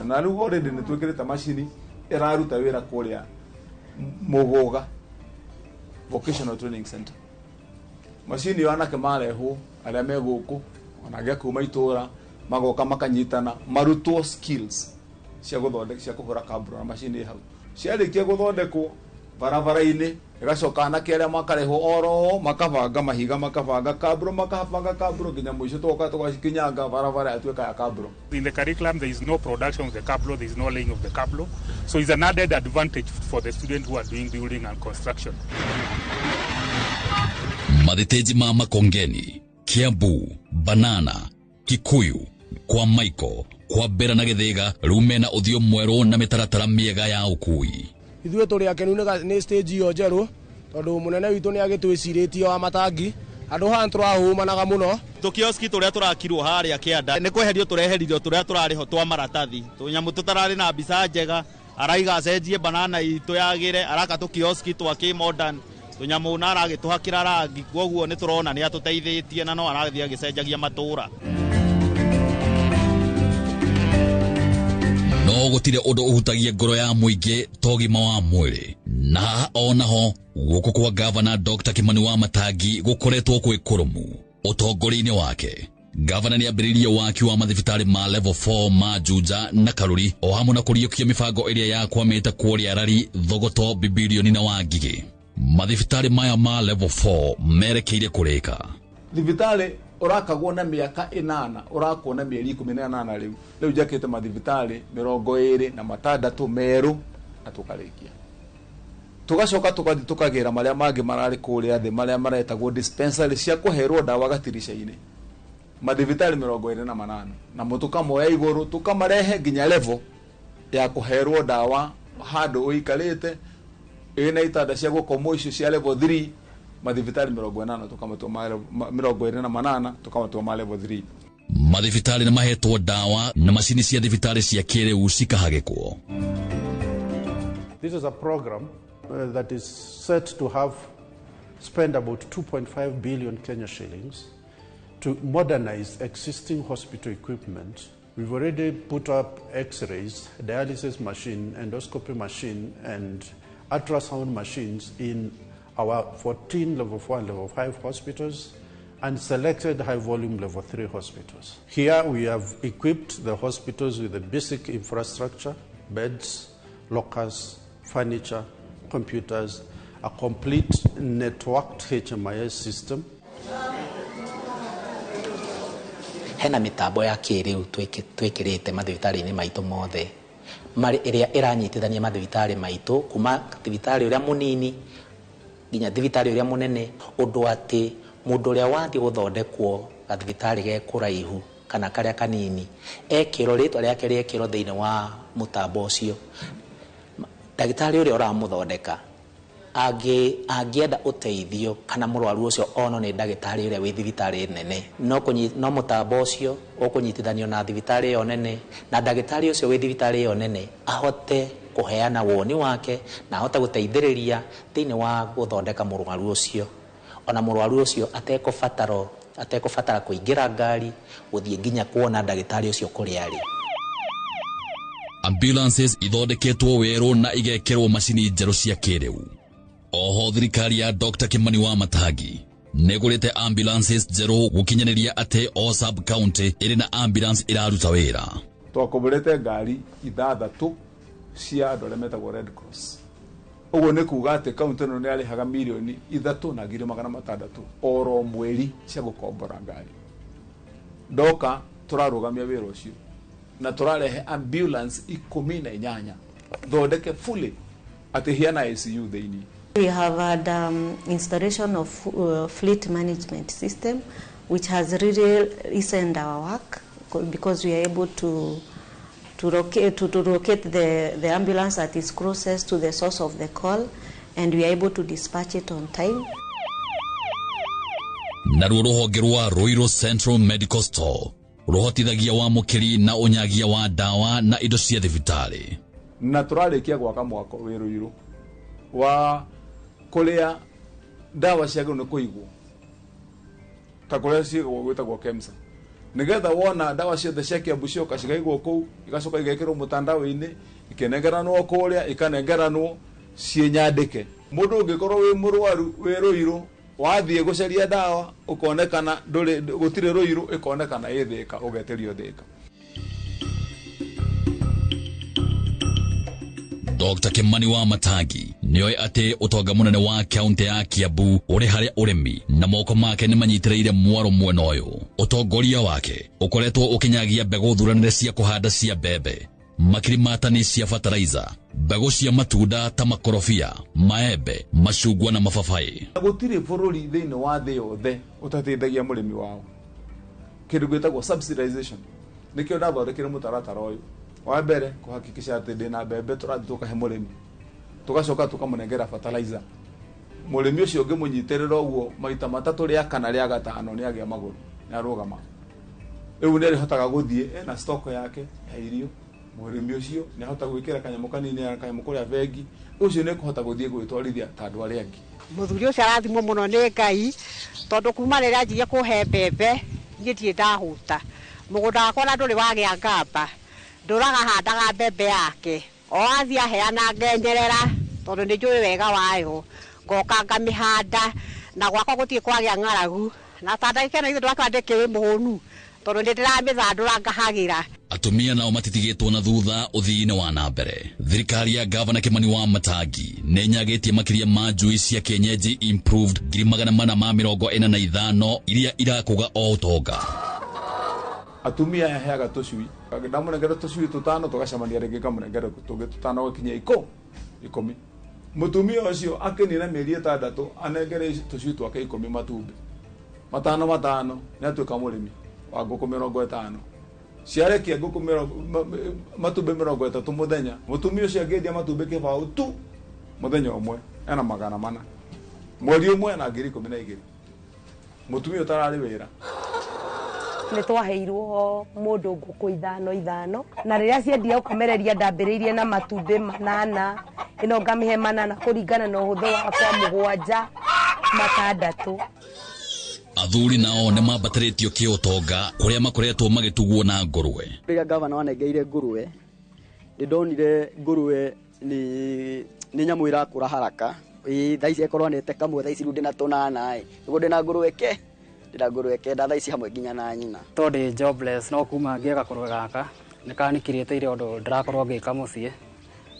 Na rĩu already nĩ twĩkĩrĩte macini iraruta wĩra kũrĩa Mũgũga vocational training center. Macini yo anake marehwo aria me guku ona gĩa kuma itũra magoka makanyitana marutwo skills cia guthondeka cia kuhura kabro na macini hau ciarĩkia guthondekwo barabara-inĩ igacoka anake aria makarehwo oro makabanga mahiga makabanga kabro nginya mũico twoka tugacikinyanga barabara yatuĩka ya kabro. In the curriculum there is no production of the kabro, there is no laying of the kabro, so it's an added advantage for the students who are doing building and construction. Mathiteji ma Makongeni, Kiambu, Banana, Kikuyu, kwa Maiko, kwa Bera na Githĩga rumena uthio mwerũ na mĩtaratara mĩega ya ũkui. Ithuĩ tũrĩ akenu nĩ stage iyo njerũ tondu munene witũ nĩ agĩtwĩcirĩtie wa Matangi andu haha tũrahũmanaga mũno tukioski tũrĩa tũrakirwo harĩa Kĩanda nĩ kweherio tũreheririo tũrĩa tũrarĩho twa maratathi tũnyamũ tũtararĩ na mbica njega araiga acenjie Banana itũ yagĩre araka tũkioski twa kĩ modern tunyamu na aragituhakira rangi koguo ni turona ni atuteithitie na no arathii agicenjagia matura no gutire undu uhutagia ngoro ya muingi togima wa mwiri na onaho guku kwa Governor Dr. Kimani wa Matangi gukoretwo kwi kurumu utongori-ini wake. Governor ni ambiririe waki wa mathibitari ma level 4 ma Juja na Karuri o hamwe na kuriukia mibango iria yakwamite kuria rari thogoto bibilioni na wangigi. Mathibitari maya ma level 4 merekeire kurika. Thibitari urakagwo na miaka 8 urakuona mieri 18 riu jakite mathibitari 26 meru na tukarikia tugacoka tugathi tukagira maria mangi marari kuria thi maria maretagwo dispensary cia kuherwo dawa gatirisha-ini mathibitari 28 na mutuka moya iguru tukamarehe nginya level ya kuherwo dawa handu uikarite ina itada cia gukomo icio cia level 3 mathibitari 80 tukamatwa 28 tukamatwa level 3. Mathibitari namahetwo dawa na macini cia thibitari cia kiriu cikahagikwo. This is a program that is set to have spend about 2.5 billion Kenya shillings to modernize existing hospital equipment. We've already put up x-rays, dialysis machine, endoscopy machine, and ultrasound machines in our 14 level 4 and level 5 hospitals and selected high volume level 3 hospitals. Here we have equipped the hospitals with the basic infrastructure, beds, lockers, furniture, computers, a complete networked HMIS system. Hena mitambo ya kiriu twikirite mathibitari-ini maitu mothe mari iria iranyitithania mathibitari maitu kuma thibitari uria munini nginya thibitari uria munene undu ati mundu uria wathi guthondekwo gathibitari ge kuraihu kana karia kanini ekiro ritwa riake riekiro thiini wa mutambo ucio dagitari uria uramuthondeka angienda uteithio kana murwaru ucio ono ni dagitari uria wi thibitari nene no mutambo ucio ukunyitithanio na thibitari yo nene na dagitari ucio wi thibitari yo nene ahote kuheana woni wake na ahote guteithiriria thiini wa guthondeka murwaru ucio ona murwaru ucio atekufatara kuingira ngari guthie nginya kuona dagitari ucio kuri ari. Ambulances ithondeketwo weru na igekirwo macini njeru cia kiriu. Oho thirikari ya Dr. Kimani wa Matangi negurite ambulances njeru gukinyaniria ate o sub county iri na ambulance iraruta wira. Twakomborete ngari 6 cia andu aria metagwo Red Cross. Uguo ni kuga ati county no ni arihaga milioni 3.6 oro mweri cia gukombora ngari. Doka turarugamia wira ucio na turarehe ambulance 18 thondeke fully ati hiana ICU theini. We have had installation of fleet management system which has really eased our work because we are able to locate the ambulance that is closest to the source of the call and we are able to dispatch it on time. Naruo ruhonge rwa Ruiru Central Medical Store ruhotithagia wa mukiri na unyagia wa dawa na indo cia thibitari. Na turarikia gwaka mwako wi Ruiru wa kuria dawa cia gano kuigwo ta kuria ciigwo gwitagwo KEMSA nigetha wona dawa ciothe cia Kiambu cioka cigaigwo kuu igacoka igekirwo mutandao-ini ikenengeranwo kuria ikanengeranwo cinyandike mundu ungikorwo wi murwaru wi Ruiru wathie gucaria dawa ukonekana nduri gutire Ruiru ikonekana ithika ugeterio thika. Dr. Kimani wa Matangi nioi ate utonga munene wa county ya Kiambu uri haria urimi na moko make ni manyitireire mwaro mwena uyu. Utongoria wake ukoretwo ukinyagia mbegu thuranire cia kuhanda cia mbembe, makirimata cia fertilizer, mbegu cia matunda ta makorofia, maembe, macungwa na mababai. Gutire bururi thiini wa thi yothe utateithagia murimi wao. Kindu gwitagwo subsidization nikio ndathondekire mutaratara uyu. Wa mbere kuhakikisha ati ndina mbembe turathi tukahe murimi tugacoka tukamunengera fertilizer murimi ucio ungimunyitirira uguo maita 3 ria kana ria gatano ni agia maguru ni arugama riu ni rihotaga guthie na stock yake ya irio murimi ucio ni ahota gwikira kanyamo kanini na kanyamo kuria vengi ucio ni kuhota guthie gwitwarithia ta andu aria angi. Muthuri ucio arathimwo muno ni Ngai tondu kuma riria anjirie kuhe mbembe ngitie ndahuta mugunda wakwa na nduri wagia ngamba nduraga handaga mbembe yake o athia heana ngenyerera tondu ni njui wega wayo ngoka ngamihanda na gwakwa gutie kwagia ng'aragu na tanda ikeno ithu ndwakandike muhunu tondu ndiramithandura ngahagira. Atumia nao matitigitwo na thutha uthiine wa na mbere. Thirikari ya Gavana Kimani wa Matangi nenyagitie makiria ma njui cia kienyeji improved 445 iria irakuga o utonga. Atumia yaheaga tucui ndamunengera tucui tutano tugacamania ringi kamunengera tungi tutano gakinya 10 mutumia ucio akinina mieri 6 anengere tucui twake 10 matumbi matano ni atuika murimi wa nguku 50 ciarekia nguku matumbi 30 muthenya mutumia ucio angedia matumbi kibao tu muthenya umwe ena 400 mweri umwe na 12,000 mutumia utarari wira. Ni twaheirwo mundu nguku 5 na riria ciendia ukamereria ndambiriirie na matumbi 8 ino ngamihe 8 kuringana na uhuthu wakwa 7 6. Athuri nao ne mabatiritio kiutonga kuria makoretwo magitugwo na ngurwe. Riga gavana wanengeire ngurwe ndonire ngurwe ni nyamu irakura haraka thaici ekorwo nete kamwe thaici runde na tunana niguo ndina ngurwe ke ndina ngurwe ke nda thaici hamwe nginya na nyina tondi jobless no kuma ngiega kurwe gaka nikanikirite ire undu ndirakorwo ngika mucie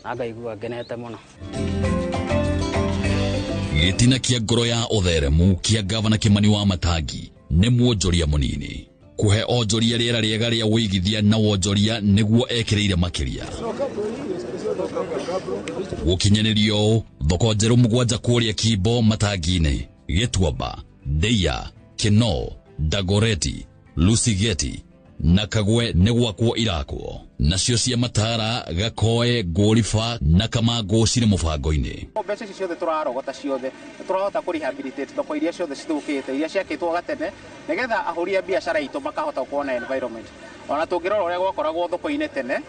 na ngaigua ngenete muno. Gitina kia ngoro ya utheremu kia Gavana Kimani wa Matangi ni mwonjoria munini kuhe onjoria riera riega ria wigithia na wonjoria niguo ekirire makiria gukinyanirio thoko njeru 7 kuria Kimbo Matangine Gituamba Deia Kino Dagoreti Lusigeti na Kagwe negwakwo irakwo nacio cia Matara Gakoe Ngorifa na Kamango cire mubango-ini. Mbeca ciothe turarogota ciothe turahota ku rehabilitate thoko iria ciothe cithukite iria ciakitwo gatene nigetha ahuri a biashara itu makahota kuona environment ona tungirora uria gwakoragwo thoko-ini tene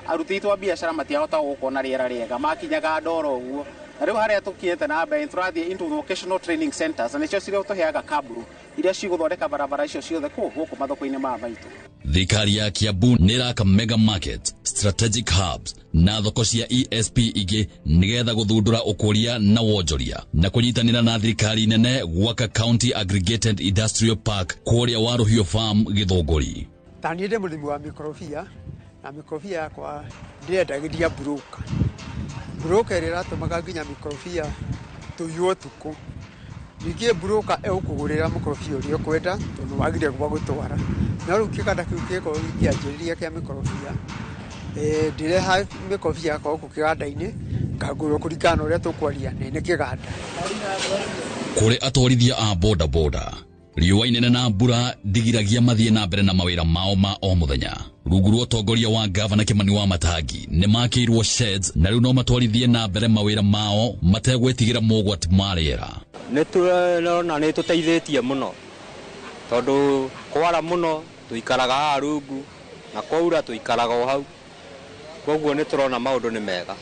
aruti itu a biashara matiahota gukona riera riega makinyaga ndoro uguo na riu haria tukiete na mbere turathie into vocational training centers na cio cirio tuheaga kaburu iria ciguthondeka barabara icio ciothe guku mathoko-ini ma maitu. Thirikari ya Kiambu niraka mega market strategic hubs na thoko cia ESP ingi nigetha guthundura ukuria na wonjoria na kunyitanira na thirikari nene gwaka county aggregated industrial park kuria Waruhio farm Githunguri. Tani ndi murimi wa mikrofia na mikrofia yakwa ndiendagiria broker iratumaga nginya mikrofia tuyuo tuku ningĩ broker egukugurira mikrofia uria kwenda tondu wagire gwa gutwara na riu kiganda kiu kiko kianjiriria kia mikrofia ndireha mikrofia yakwa ku kiganda-ini ngagurwo kurikana uria tukwaria nene kiganda kuri atwarithia a boda boda riũa inene na mbura ndigiragia mathie na mbere na mawira mao ma o muthenya. Rungu rwa utongoria wa Gavana Kimani wa Matangi ni makirwo sheds na riu no matwarithie na mbere mawira mao mategwetigira mogwati ma riera. Niturona ni tuteithitie muno tondu kwara muno tuikaraga ha rungu na kwaura tuikaraga o hau koguo niturona maundu ni mega.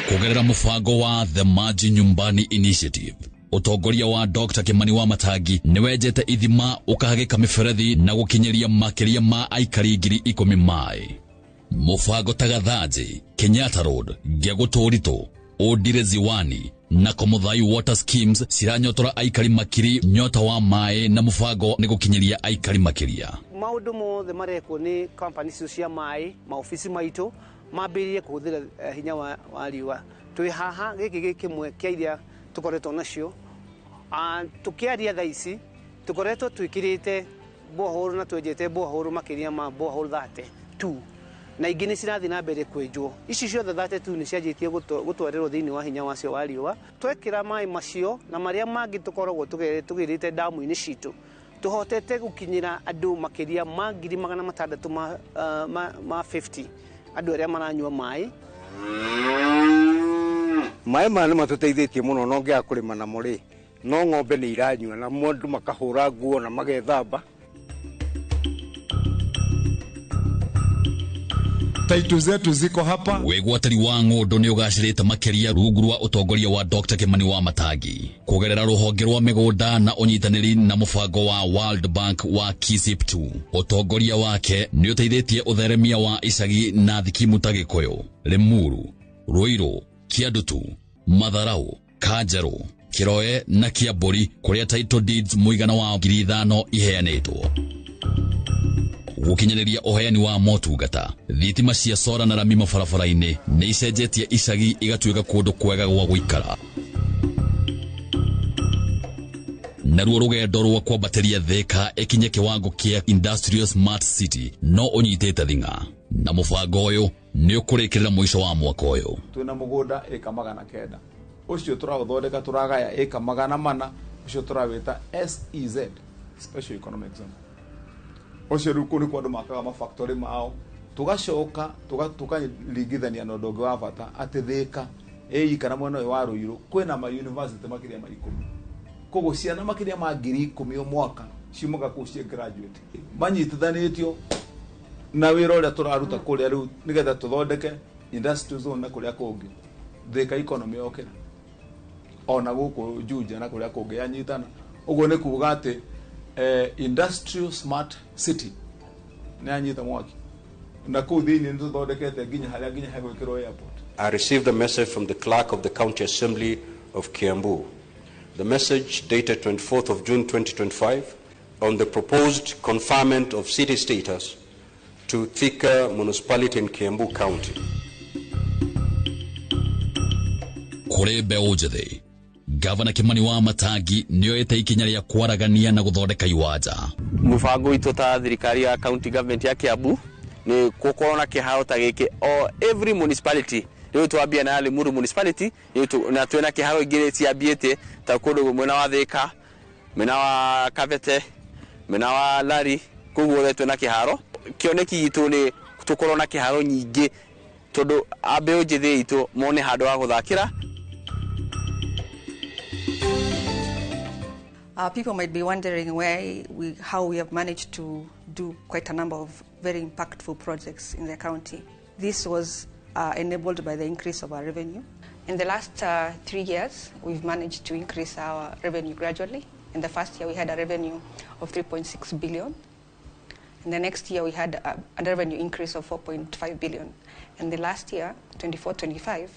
Kugerera mubango wa The Maji Nyumbani Initiative utongoria wa Dr. Kimani wa Matangi niwenjete ithima ukahagika miferethi na gukinyeria makiria ma aikari 10,000 mai. Mubango Tagathaji, Kenyatta Road, Gegutorito, Odire Ziwani na Komuthai water schemes ciranyotora aikari makiri nyota wa mai na mubango ni gukinyeria aikari makiria. Maundu mothe mareko ni companies cia mai maofisi maitu mambiririe kuhuthira hinya wa riua. Twi haha giki kimwe kia iria tukoretwo nacio tukiaria thaa ici tukoretwo twikirite borehole na twenjete borehole makiria ma borehole 32 na ingĩ nĩ cirathi na mbere kwenjwo. Ici ciothe 32 nĩ cianjĩtie gũtwarĩrwo thĩinĩ wa hinya wacio wa riũa. Twekĩra maĩ macio na marĩa mangĩ tũkoragwo tũgĩrĩte damu-inĩ citũ tuhotete gũkinyĩra andũ makĩria ma 600 ma 50 andũ arĩa maranyua maĩ. Maĩ maya nĩ matũteithĩtie mũno no ngĩa kũrĩma namo rĩ no ng'ombe nĩ iranyua na mũndũ makahũra nguo na magethamba. taitu zetu ziko hapa. Wegwatari wa ng'ondo nĩ ũgacĩrĩte makĩria rungu rwa ũtongoria wa Dr. Kimani Wamatangi kũgerera rũhonge rwa mĩgũnda na ũnyitanĩri na mũbango wa World Bank wa KISIP2. Ũtongoria wake nĩ ũteithĩtie ũtheremia wa icagi na thikimu ta Gĩkũyũ, Limuru, Ruiru, Kiadutu, Matharau, Kanjerũ, Kiroe na Kiambũri kũrĩa title deeds mũigana wa 5,000 iheanĩtwo. Gukinyanĩria ũheani wa motungata, thitima cia solar na rami mabarabara-inĩ nĩ icenjetie icagi igatuĩka kũndũ kwega gwa gũikara. Naruo rũgendo rwa kwambatĩria Thika ikinye kiwango kia Industrial Smart City no ũnyitĩte thing'a, na mũbango ũyũ nĩ ũkũrĩkĩrĩra mũico wa mwaka ũyũ. Twĩna mũgũnda ĩka 900 ũcio tũraũthondeka tũragaya ĩka 400 ũcio tũrawĩta SEZ, Special Economic Zone. Ũcio rĩu kũrĩ andũ makaga mafactory mao, tugacoka tukaringithania na ũndũ ũngĩ wa bata atĩ Thika ĩikara mwena ũyũ wa Ruiru kwĩna ma university makĩria ma 10. Koguo ciana makĩria ma 10,000 o mwaka ciumaga kũu cia graduate manyitithanĩtio na wĩra ũrĩa tũraruta kũrĩa rĩu nĩgetha tũthondeke industrial zone na kũrĩa kũngĩ Thika economy yokĩra ona gũkũ Juja na kũrĩa kũngĩ yanyitana. Ũguo nĩ kuuga atĩ industrial smart city nĩ anyita mwaki na kũu thĩinĩ nĩ tũthondekete nginya hagwĩkĩrwo airport. I received a message from the clerk of the County Assembly of Kiambu. The message dated 24th of June 2025 on the proposed conferment of city status to Thika municipality in Kiambu County. Kũrĩ mbeũ njĩthĩ, Gavana Kimani Wamatangi nĩoete ikinya rĩa kwaragania na gũthondeka iwanja. Mũbango witũ ta thirikari ya county government ya Kiambu nĩ gũkorwo na kĩharo ta gĩkĩ o every municipality. Rĩu twambia na Limuru municipality na twĩna kĩharo ingĩ ciambiĩte ta kũndũ mwena wa Thika, mwena wa Kabete, mwena wa Lari, koguo twĩna kĩharo. Kĩoneki gitũ nĩ tũkorwo na kĩharo nyingĩ tondũ mbeũ njĩthĩ itũ mone handũ ha gũthakĩra. People might be wondering how we have managed to do quite a number of very impactful projects in the county. This was enabled by the increase of our revenue. In the last 3 years, we've managed to increase our revenue gradually. In the first year, we had a revenue of 3.6 billion. In the next year, we had a revenue increase of 4.5 billion. And the last year, 24-25,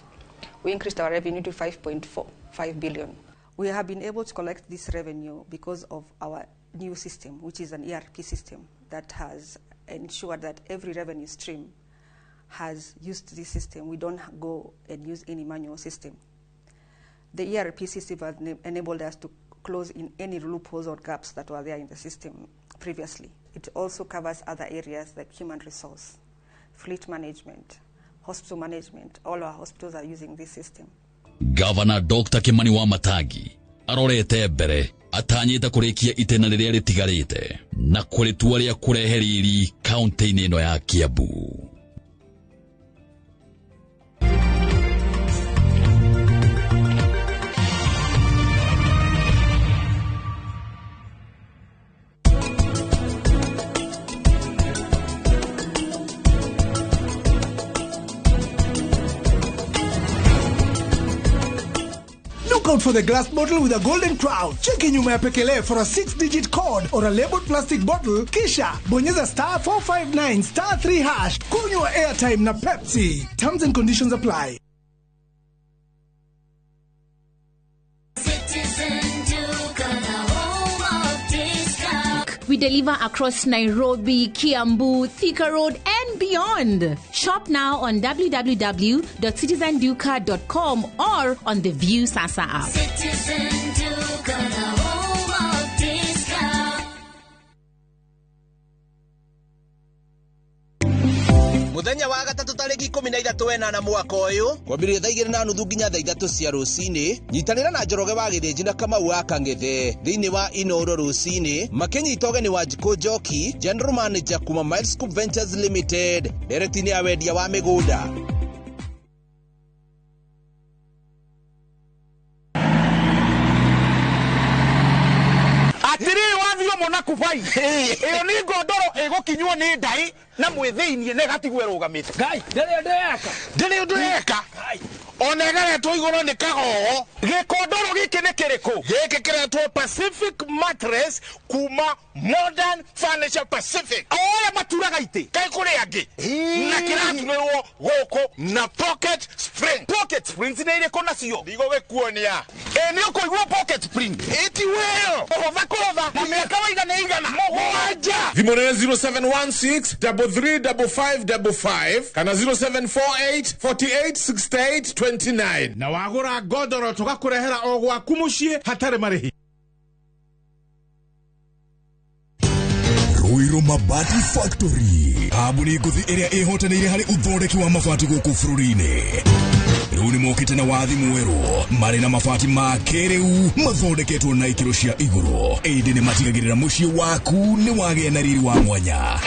we increased our revenue to 5.45 billion. We have been able to collect this revenue because of our new system, which is an ERP system that has ensured that every revenue stream has used this system. We don't go and use any manual system. The ERP system has enabled us to close in any loopholes or gaps that were there in the system previously. It also covers other areas like human resource, fleet management, hospital management. All our hospitals are using this system. Governor Dr. Kimani Wamatangi arorete mbere atanyĩte kũrĩkia itĩna rĩrĩa rĩtigarĩte na kũrĩtua rĩa kũrehe riri kaunti-inĩ ĩno ya Kiambu. Look out for the glass bottle with a golden crown. Cheki nyuma ya pekele for a 6-digit code or a labeled plastic bottle. Kisha bonyeza *459 *3#. Kunywa airtime na Pepsi. Terms and conditions apply. We deliver across Nairobi, Kiambu, Thika Road, and beyond. Shop now on www.citizenduka.com or on the View Sasa app. Citizen Duka, the home of discount. Muthenya wa gatatu tariki 13 mwaka uyu kwambĩrĩria thaa 2:30 nginya thaa 3 cia rũcinĩ. Nyitanĩra na Njoroge wa Gĩthĩnji na Kamau wa Kang'ethe thĩinĩ wa Inooro rũcinĩ makĩnyita ũgeni wa Njikũ Njoki, General Manager kuma Milescope Ventures Limited, director-inĩ ya wendia wa mĩgũnda. Atiri wathio na kubai iyo ni ngondoro igukinywo ni ndai na mwithiinie negatigwe rugamite ngai ndiri ndeka onegeretwo iguru ni kagogo gikondoro giki ni kiriku giki kiretwo Pacific Mattress kuma Modern Furniture Pacific oya maturaga ite kai kuri angi na kiraturwo goko na Pocket Springs ni ire kona cio digo gekuonia ni ukoigwa Pocket Spring eti weo ohova kova na miaka waigana igana moja thimore 0716 335555 kana 0748 4868 29 na wagura godoro tugakurehera ogwa kumushie hatare marehi Ruiru Mabati Factory abuni nguthi iria ihotanire hari uthondeki wa mabati guku bururi-ini riu ni mokite na wathi mweru mari na mabati ma kiriu mathondeketwo na ikiro cia iguru indi ni matigagirira mucii waku ni wagia na riri wa mwanya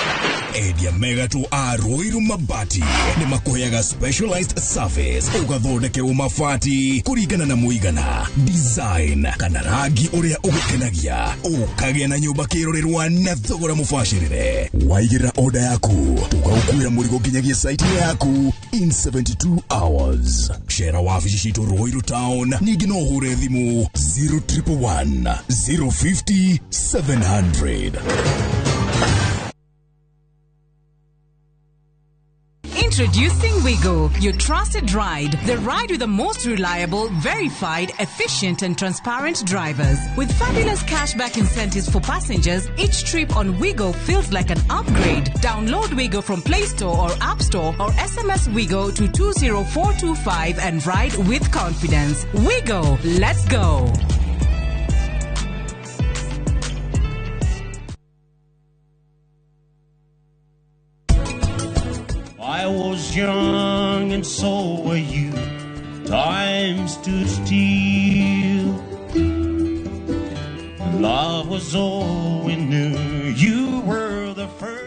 endia megatu a Ruiru Mabati ni makuheaga specialized service ugathondekerwo mabati kuringana na muigana design kana rangi uria ugukenagia ukagia na nyumba kirorerwa na thogora mubashirire waigirira order yaku tugagukwira murigo nginyagia site yaku in 72 hours share wabici citu Ruiru Town ningi no hure thimu 0111 050 700. Introducing Wigo, your trusted ride. The ride with the most reliable, verified, efficient and transparent drivers. With fabulous cashback incentives for passengers, each trip on Wigo feels like an upgrade. Download Wigo from Play Store or App Store or SMS Wigo to 20425 and ride with confidence. Wigo, let's go. I was young and so were you. Time stood still. Love was all we knew. You were the first.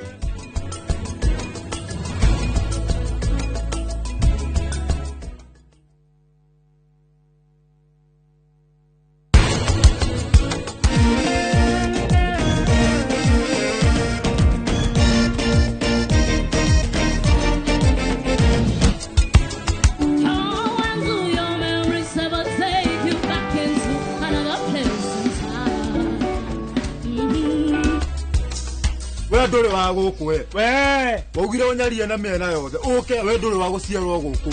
Nduri wa guku we waugire onyaria na mena yothe uke we nduri wa guciarwo guku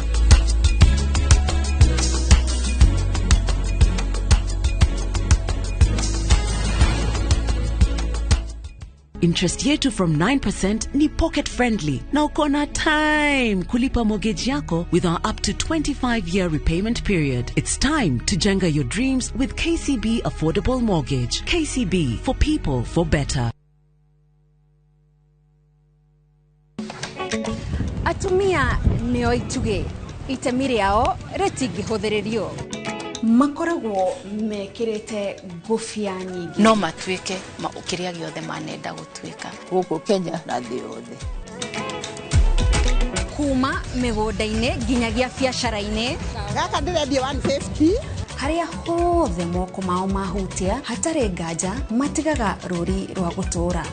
Interest yetu from 9% ni pocket friendly. Na uko na time kulipa mortgage yako with our up to 25-year repayment period. It's time to jenga your dreams with KCB Affordable Mortgage. KCB, for people, for better. Atumia nio ituge itemi riao ritingihuthirio makoragwo mekirite ngufia nyingi no matuike ukiria giothe manenda gutwika guku Kenya na thĩ yothe kuma migunda-ini nginyagia biacara-ini gaka ndirendia 150 haria hothe moko mao mahutia hatari nganja matigaga ruri rwa gutura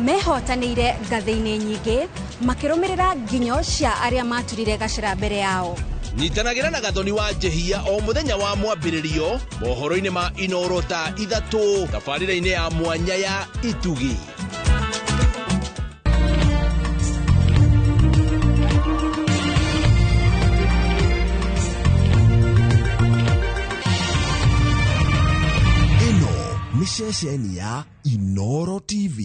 mehotanĩire ngathĩ-inĩ nyingĩ makirumirira nginyo cia aria maturire gacira mbere yao Nyitanagĩra na Gathoni wa Njehia o muthenya wa mwambĩrĩrio mohoro-inĩ ma Inooro ta 3 tabarĩra-inĩ ya mwanya ya Itugi. Ino ni ceceni ya Inooro TV.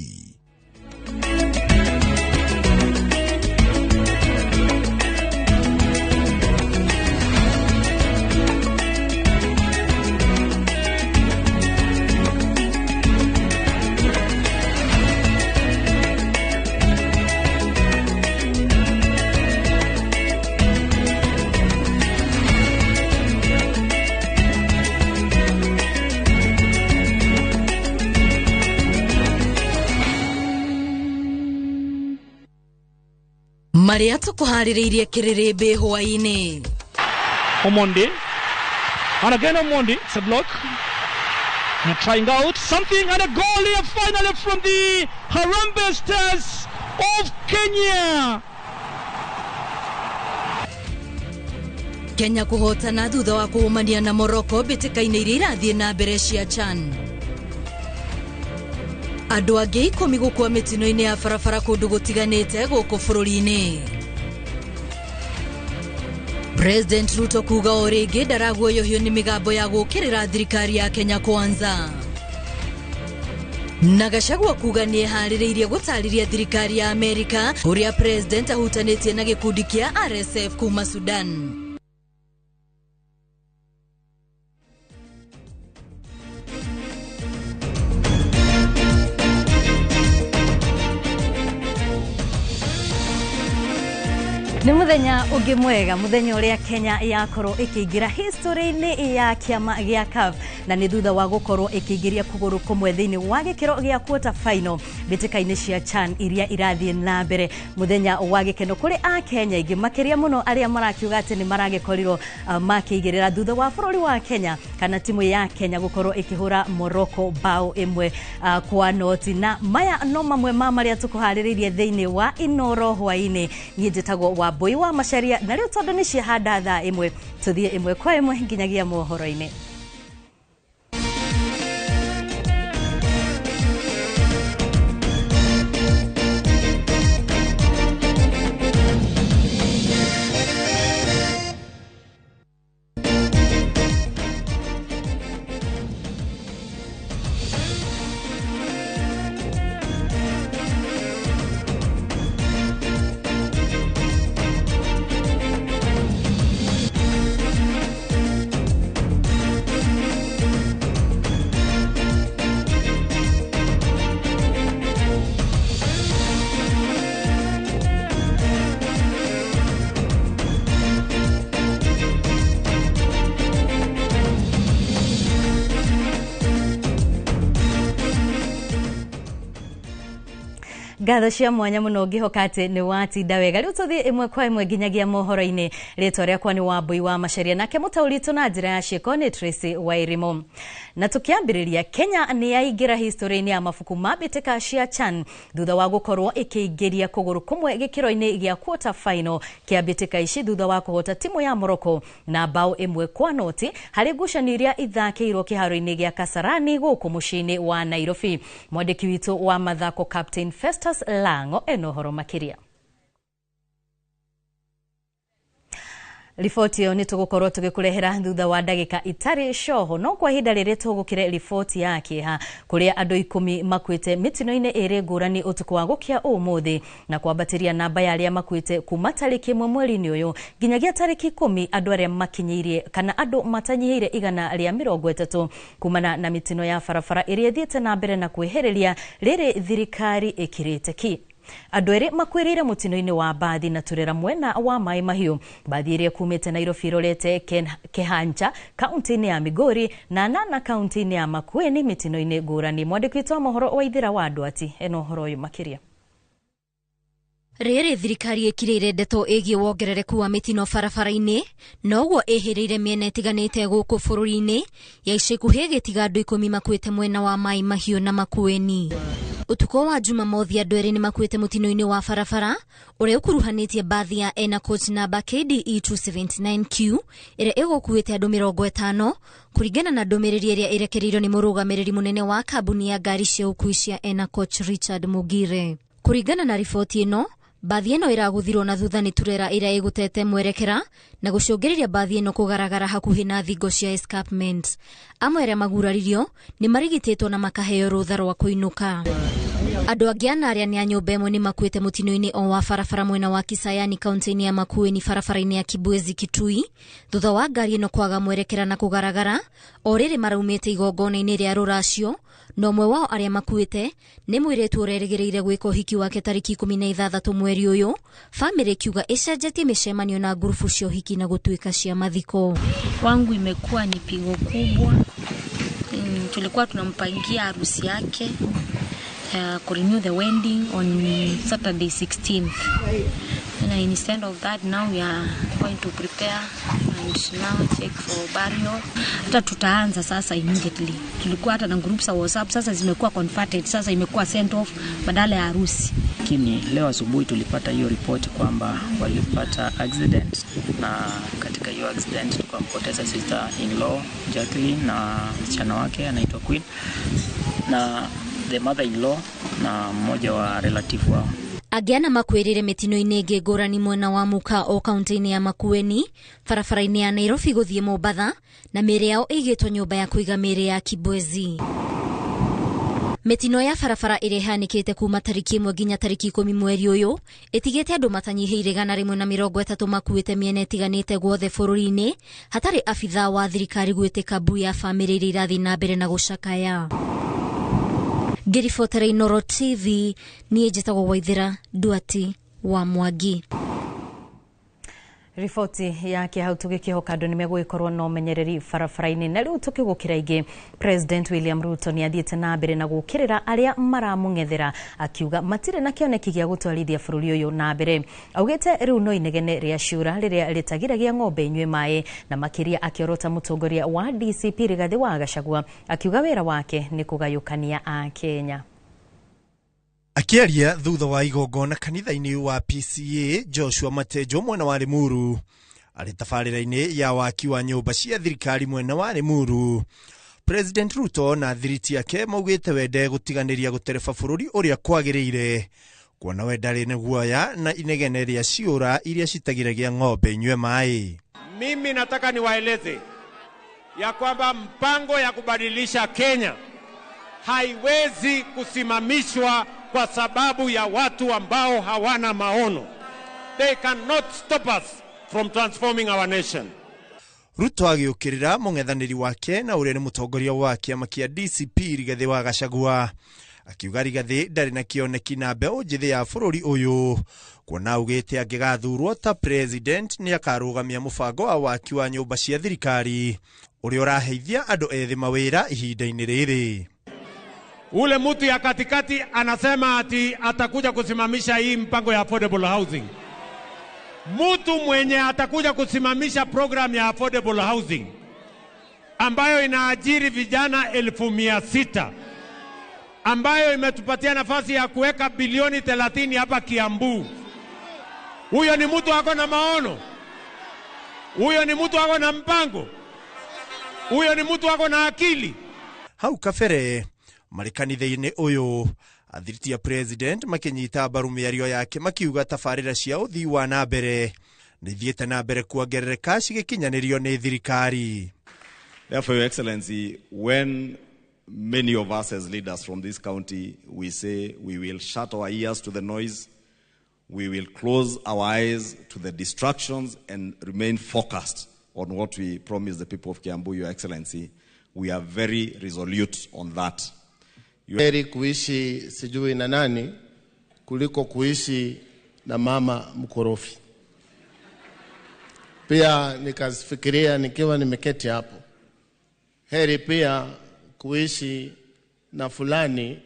Maria tukuhaririirie kiriribe hwaini Omondi and again Omondi, it's a block They're trying out something, and a goal here finally from the Harambee Stars of Kenya. Kenya kuhotana thutha wa kuumania na Morocco bitika-inĩ iria irathiĩ na mbere cia CHAN. Andũ angĩ 10 gũkua mĩtino-inĩ ya barabara kũndũ gũtiganĩte gũkũ bũrũri-inĩ. President Ruto kuga o rĩngĩ ndaraguoyohio nĩ mĩgambo ya gũkĩrĩra thirikari ya Kenya Kwanza. Na Gachagua kuga nĩ eharĩrĩirie gũtarĩria thirikari ya Amerika ũrĩa president ahutanĩtie na gĩkundi kĩa RSF kuma Sudan. Nĩ muthenya ũngĩ mwega, muthenya ũrĩa Kenya yakorwo ĩkĩingĩra history-inĩ ya kĩama gĩa CAF na nĩ thutha wa gũkorwo ĩkĩingĩria kũgũrũ kũmwe thĩinĩ wa gĩkĩro gĩa quarter final mbĩtĩka-inĩ cia CHAN iria irathiĩ na mbere. Muthenya wa gĩkeno kũrĩ a Kenya ingĩ makĩria mũno arĩa marakiuga atĩ nĩ maragĩkorirwo makĩigĩrĩra thutha wa bũrũri wa Kenya kana timu ya Kenya gũkorwo ĩkĩhũra Morocco bao ĩmwe kwa noti. Na maya no mamwe ma marĩa tũkũharĩrĩirie thĩinĩ wa Inoro hwainĩ. Niĩ njĩtagwo wa Boy wa Macharia, na rĩu tondũ nĩ ciahanda thaa ĩmwe tũthiĩ ĩmwe kwa ĩmwe nginyagia mohoro-inĩ. Ngatho cia mwanya muno ngihoka ati ni watinda wega. Riu tuthie imwe kwa imwe nginyagia mohoro-ini. Ritwa riakwa ni Wambui wa Macharia, nake mutauritu na njira ya cieko ni Tracy Wairimo. Na tukiambiriria, Kenya ni yaingira history-ini ya mafuku ma mbĩtĩka cia CHAN thutha wa gukorwo ikiingiria kũgũrũ kũmwe gĩkĩro-inĩ gĩa quarter final kĩa mbĩtĩka ici thutha wa kũhota timu ya Morocco na bao ĩmwe kwa noti harĩ ngucanio iria ithakĩirwo kĩharo-inĩ gĩa Kasarani gũkũ mũciĩ-inĩ wa Nairobi. Mwandĩki witũ wa mathako Captain Festus Lango enohoro makiria. Riboti yo nitugukorwo tugikurehera thutha wa ndagika itari shoho, no kwa ihinda rĩrĩ tugukire riboti ya kĩeha kuria andũ 10 makuĩte mitino-inĩ ĩrĩ ngũrani ũtukũ wa gũkia ũmũthĩ na kwambatiria namba ya arĩa makuĩte kuma tarĩki 1 mweri-inĩ ũyũ nginyagia tarĩki 10 andũ arĩa makinyirie kana andũ matanyihiire 130 kumana na mitino ya barabara ĩrĩa ĩthiĩte na mbere na kwĩhĩrĩria rĩrĩ thirikari ĩkĩrĩte ki. Andũ erĩ makwĩrĩire mutino-inĩ wa bathi na turera mwena wa Mai Mahiũ. Bathi ĩrĩa kumĩte Nairobi rorete Kehanja kaunti-inĩ ya Migori na Nana kaunti-inĩ ya Makueni mitino-inĩ ngũrani. Mwandĩki witũ wa mohoro Waithĩra wa Ndwati eno horo ũyũ makiria. Rĩrĩ thirikari ĩkirĩire ndeto ĩgiĩ wongerereku wa mitino barabara-inĩ, noguo ĩhĩrĩire mĩena ĩtiganĩte gũkũ bũrũri-inĩ, ya ica ikuhĩ gĩtiga andũ 10 makuĩte mwena wa Mai Mahiũ na Makueni. Utuko wa Jumamothi andũ erĩ nĩ makuĩte mutino-inĩ wa barabara ũrĩa ũkuruhanĩtie bathi ya ena coach namba KDE 279Q ĩrĩa ĩgũkuĩte andũ 50 kũringana na ndũmĩrĩri ĩrĩa ĩrekereirio nĩ mũrũgamĩrĩri mũnene wa kambuni ya ngari cia ũkui cia ena coach Richard Mugire. Kũringana na riboti ĩno, bathi ĩno ĩraguthirwo na thutha nĩ turera ĩrĩa ĩgũtete mwerekera na gũcũngĩrĩria bathi ĩno kũgaragara hakuhĩ na thingo cia escarpment. Amwe arĩa maguraririo nĩ marigitĩtwo na makaheo rũtha rwa kũinũka. Andũ angĩ ana arĩa nĩ a nyũmba ĩmwe nĩ makuĩte mutino-inĩ o wa barabara mwena wa Kisayani kaunti-inĩ ya Makueni barabara-inĩ ya Kibwezi Kitui thutha wa ngari ĩno kwaga mwerekera na kũgaragara o rĩrĩ maraumĩte igongona-inĩ rĩa rũracio. Na ũmwe wao arĩa makuĩte nĩ mũirĩtu ũrerĩgĩrĩire gwĩka ũhiki wake tarĩki 16 mweri ũyũ, famĩlĩ ikiuga ĩcenjetie mĩcemanio na ngurubu cia ũhiki na gũtuĩka cia mathiko. Wangu imekuwa ni pigo kubwa. Tulikuwa tunampangia harusi yake renew the wedding on Saturday 16th. And instead of that, now we are going to prepare and now check for burial. Hata tutaanza sasa immediately. Tulikuwa hata na groups za WhatsApp, sasa zimekuwa converted, sasa imekuwa sent off badala ya harusi. Lakini leo asubuhi tulipata hiyo report kwamba walipata accident, na katika hiyo accident tukampoteza sister-in-law Jacqueline na msichana wake anaitwa Queen na the mother-in-law na mmoja wa relative wao. Agiana makwirire mitino-ini ingi ngurani mwena wa muka o kaunti-ini ya Makueni, barabara-ini ya Nairobi guthie Mombatha, na mĩĩrĩ yao ĩigĩtwo nyũmba ya kũiga mĩĩrĩ ya Kibwezi. Mitino ya barabara ĩrĩa ĩhanĩkĩte kuma tariki 1 nginya tariki 10 mweri ũyũ ĩtigĩte andũ matanyihĩire 130 makuĩte mĩena ĩtiganĩte guothe bũrũri-inĩ, hatarĩ abitha wa thirikari gwĩtĩka mbu ya bamĩrĩ iria irathiĩ na mbere na gũcakaya. Ngĩribotera Inooro TV, niĩ njĩtagwo Waithĩra Nduati wa Mwangi. Riboti yake hau tugikihoka andu nimegwikorwo no menyereri barabara-ini, na riu tukigukira ingi President William Ruto ni athiete na mbere na gukirira aria maramung'ethera, akiuga matire na kioneki gia gutwarithia bururi uyu na mbere. Augite riu no inegene ria ciura riria ritagiragia ng'ombe inywe mai, na makiria akiorota mutongoria wa DCP Rigathi wa Gachagua, akiuga wira wake ni kugayukania a Kenya. Akiaria thutha wa igongona kanitha-ini wa PCA, Joshua Matejo mwena wa Limuru ari tabarĩra-inĩ ya waki wa nyũmba cia thirikari mwena wa Limuru, President Ruto na thiriti yake maugĩte wende gũtiganĩria gũtereba bũrũri ũrĩa kwagĩrĩire, kuona we ndarĩ na guoya na inegene rĩa ciũra iria citagiragia ng'ombe inywe mai. Mimi nataka niwaeleze ya kwamba mpango ya kubadilisha Kenya haiwezi kusimamishwa kwa sababu ya watu ambao hawana maono. They cannot stop us from transforming our nation. Ruto agiukirira mung'ethanĩri wake na ũrĩa nĩ mũtongoria wa kĩama kĩa DCP Rigathi wa Gachagua, akiuga Rigathi ndarĩ na kĩoneki na mbeũ njĩthĩ ya bũrũri ũyũ, kuona augĩte angĩgathurwo ta president nĩ akarũgamia mũbango wa waki wa nyũmba cia thirikari ũrĩa ũraheithia andũ ethĩ mawĩra ihinda-inĩ rĩrĩ. Ule mtu ya katikati anasema ati atakuja kusimamisha hii mpango ya affordable housing. Mtu mwenye atakuja kusimamisha program ya affordable housing ambayo inaajiri vijana 1,600, ambayo imetupatia nafasi ya kuweka bilioni 30 hapa Kiambu. Huyo ni mtu ako na maono? Huyo ni mtu ako na mpango? Huyo ni mtu ako na akili? Hau kabere marĩ kanitha-inĩ ũyũ, athiriti ya president makinyita mbaru mĩario yake makiuga tabarĩra cia ũthii wa na mbere nĩ ithiĩte na mbere kuongerereka cigĩkinyanĩrio nĩ thirikari. Therefore, Your Excellency, when many of us as leaders from this county, we say we will shut our ears to the noise, we will close our eyes to the distractions and remain focused on what we promise the people of Kiambu, Your Excellency, we are very resolute on that. Heri kuishi sijui na nani kuliko kuishi na mama mkorofi. Pia nikafikiria nikiwa nimeketi hapo, heri pia kuishi na fulani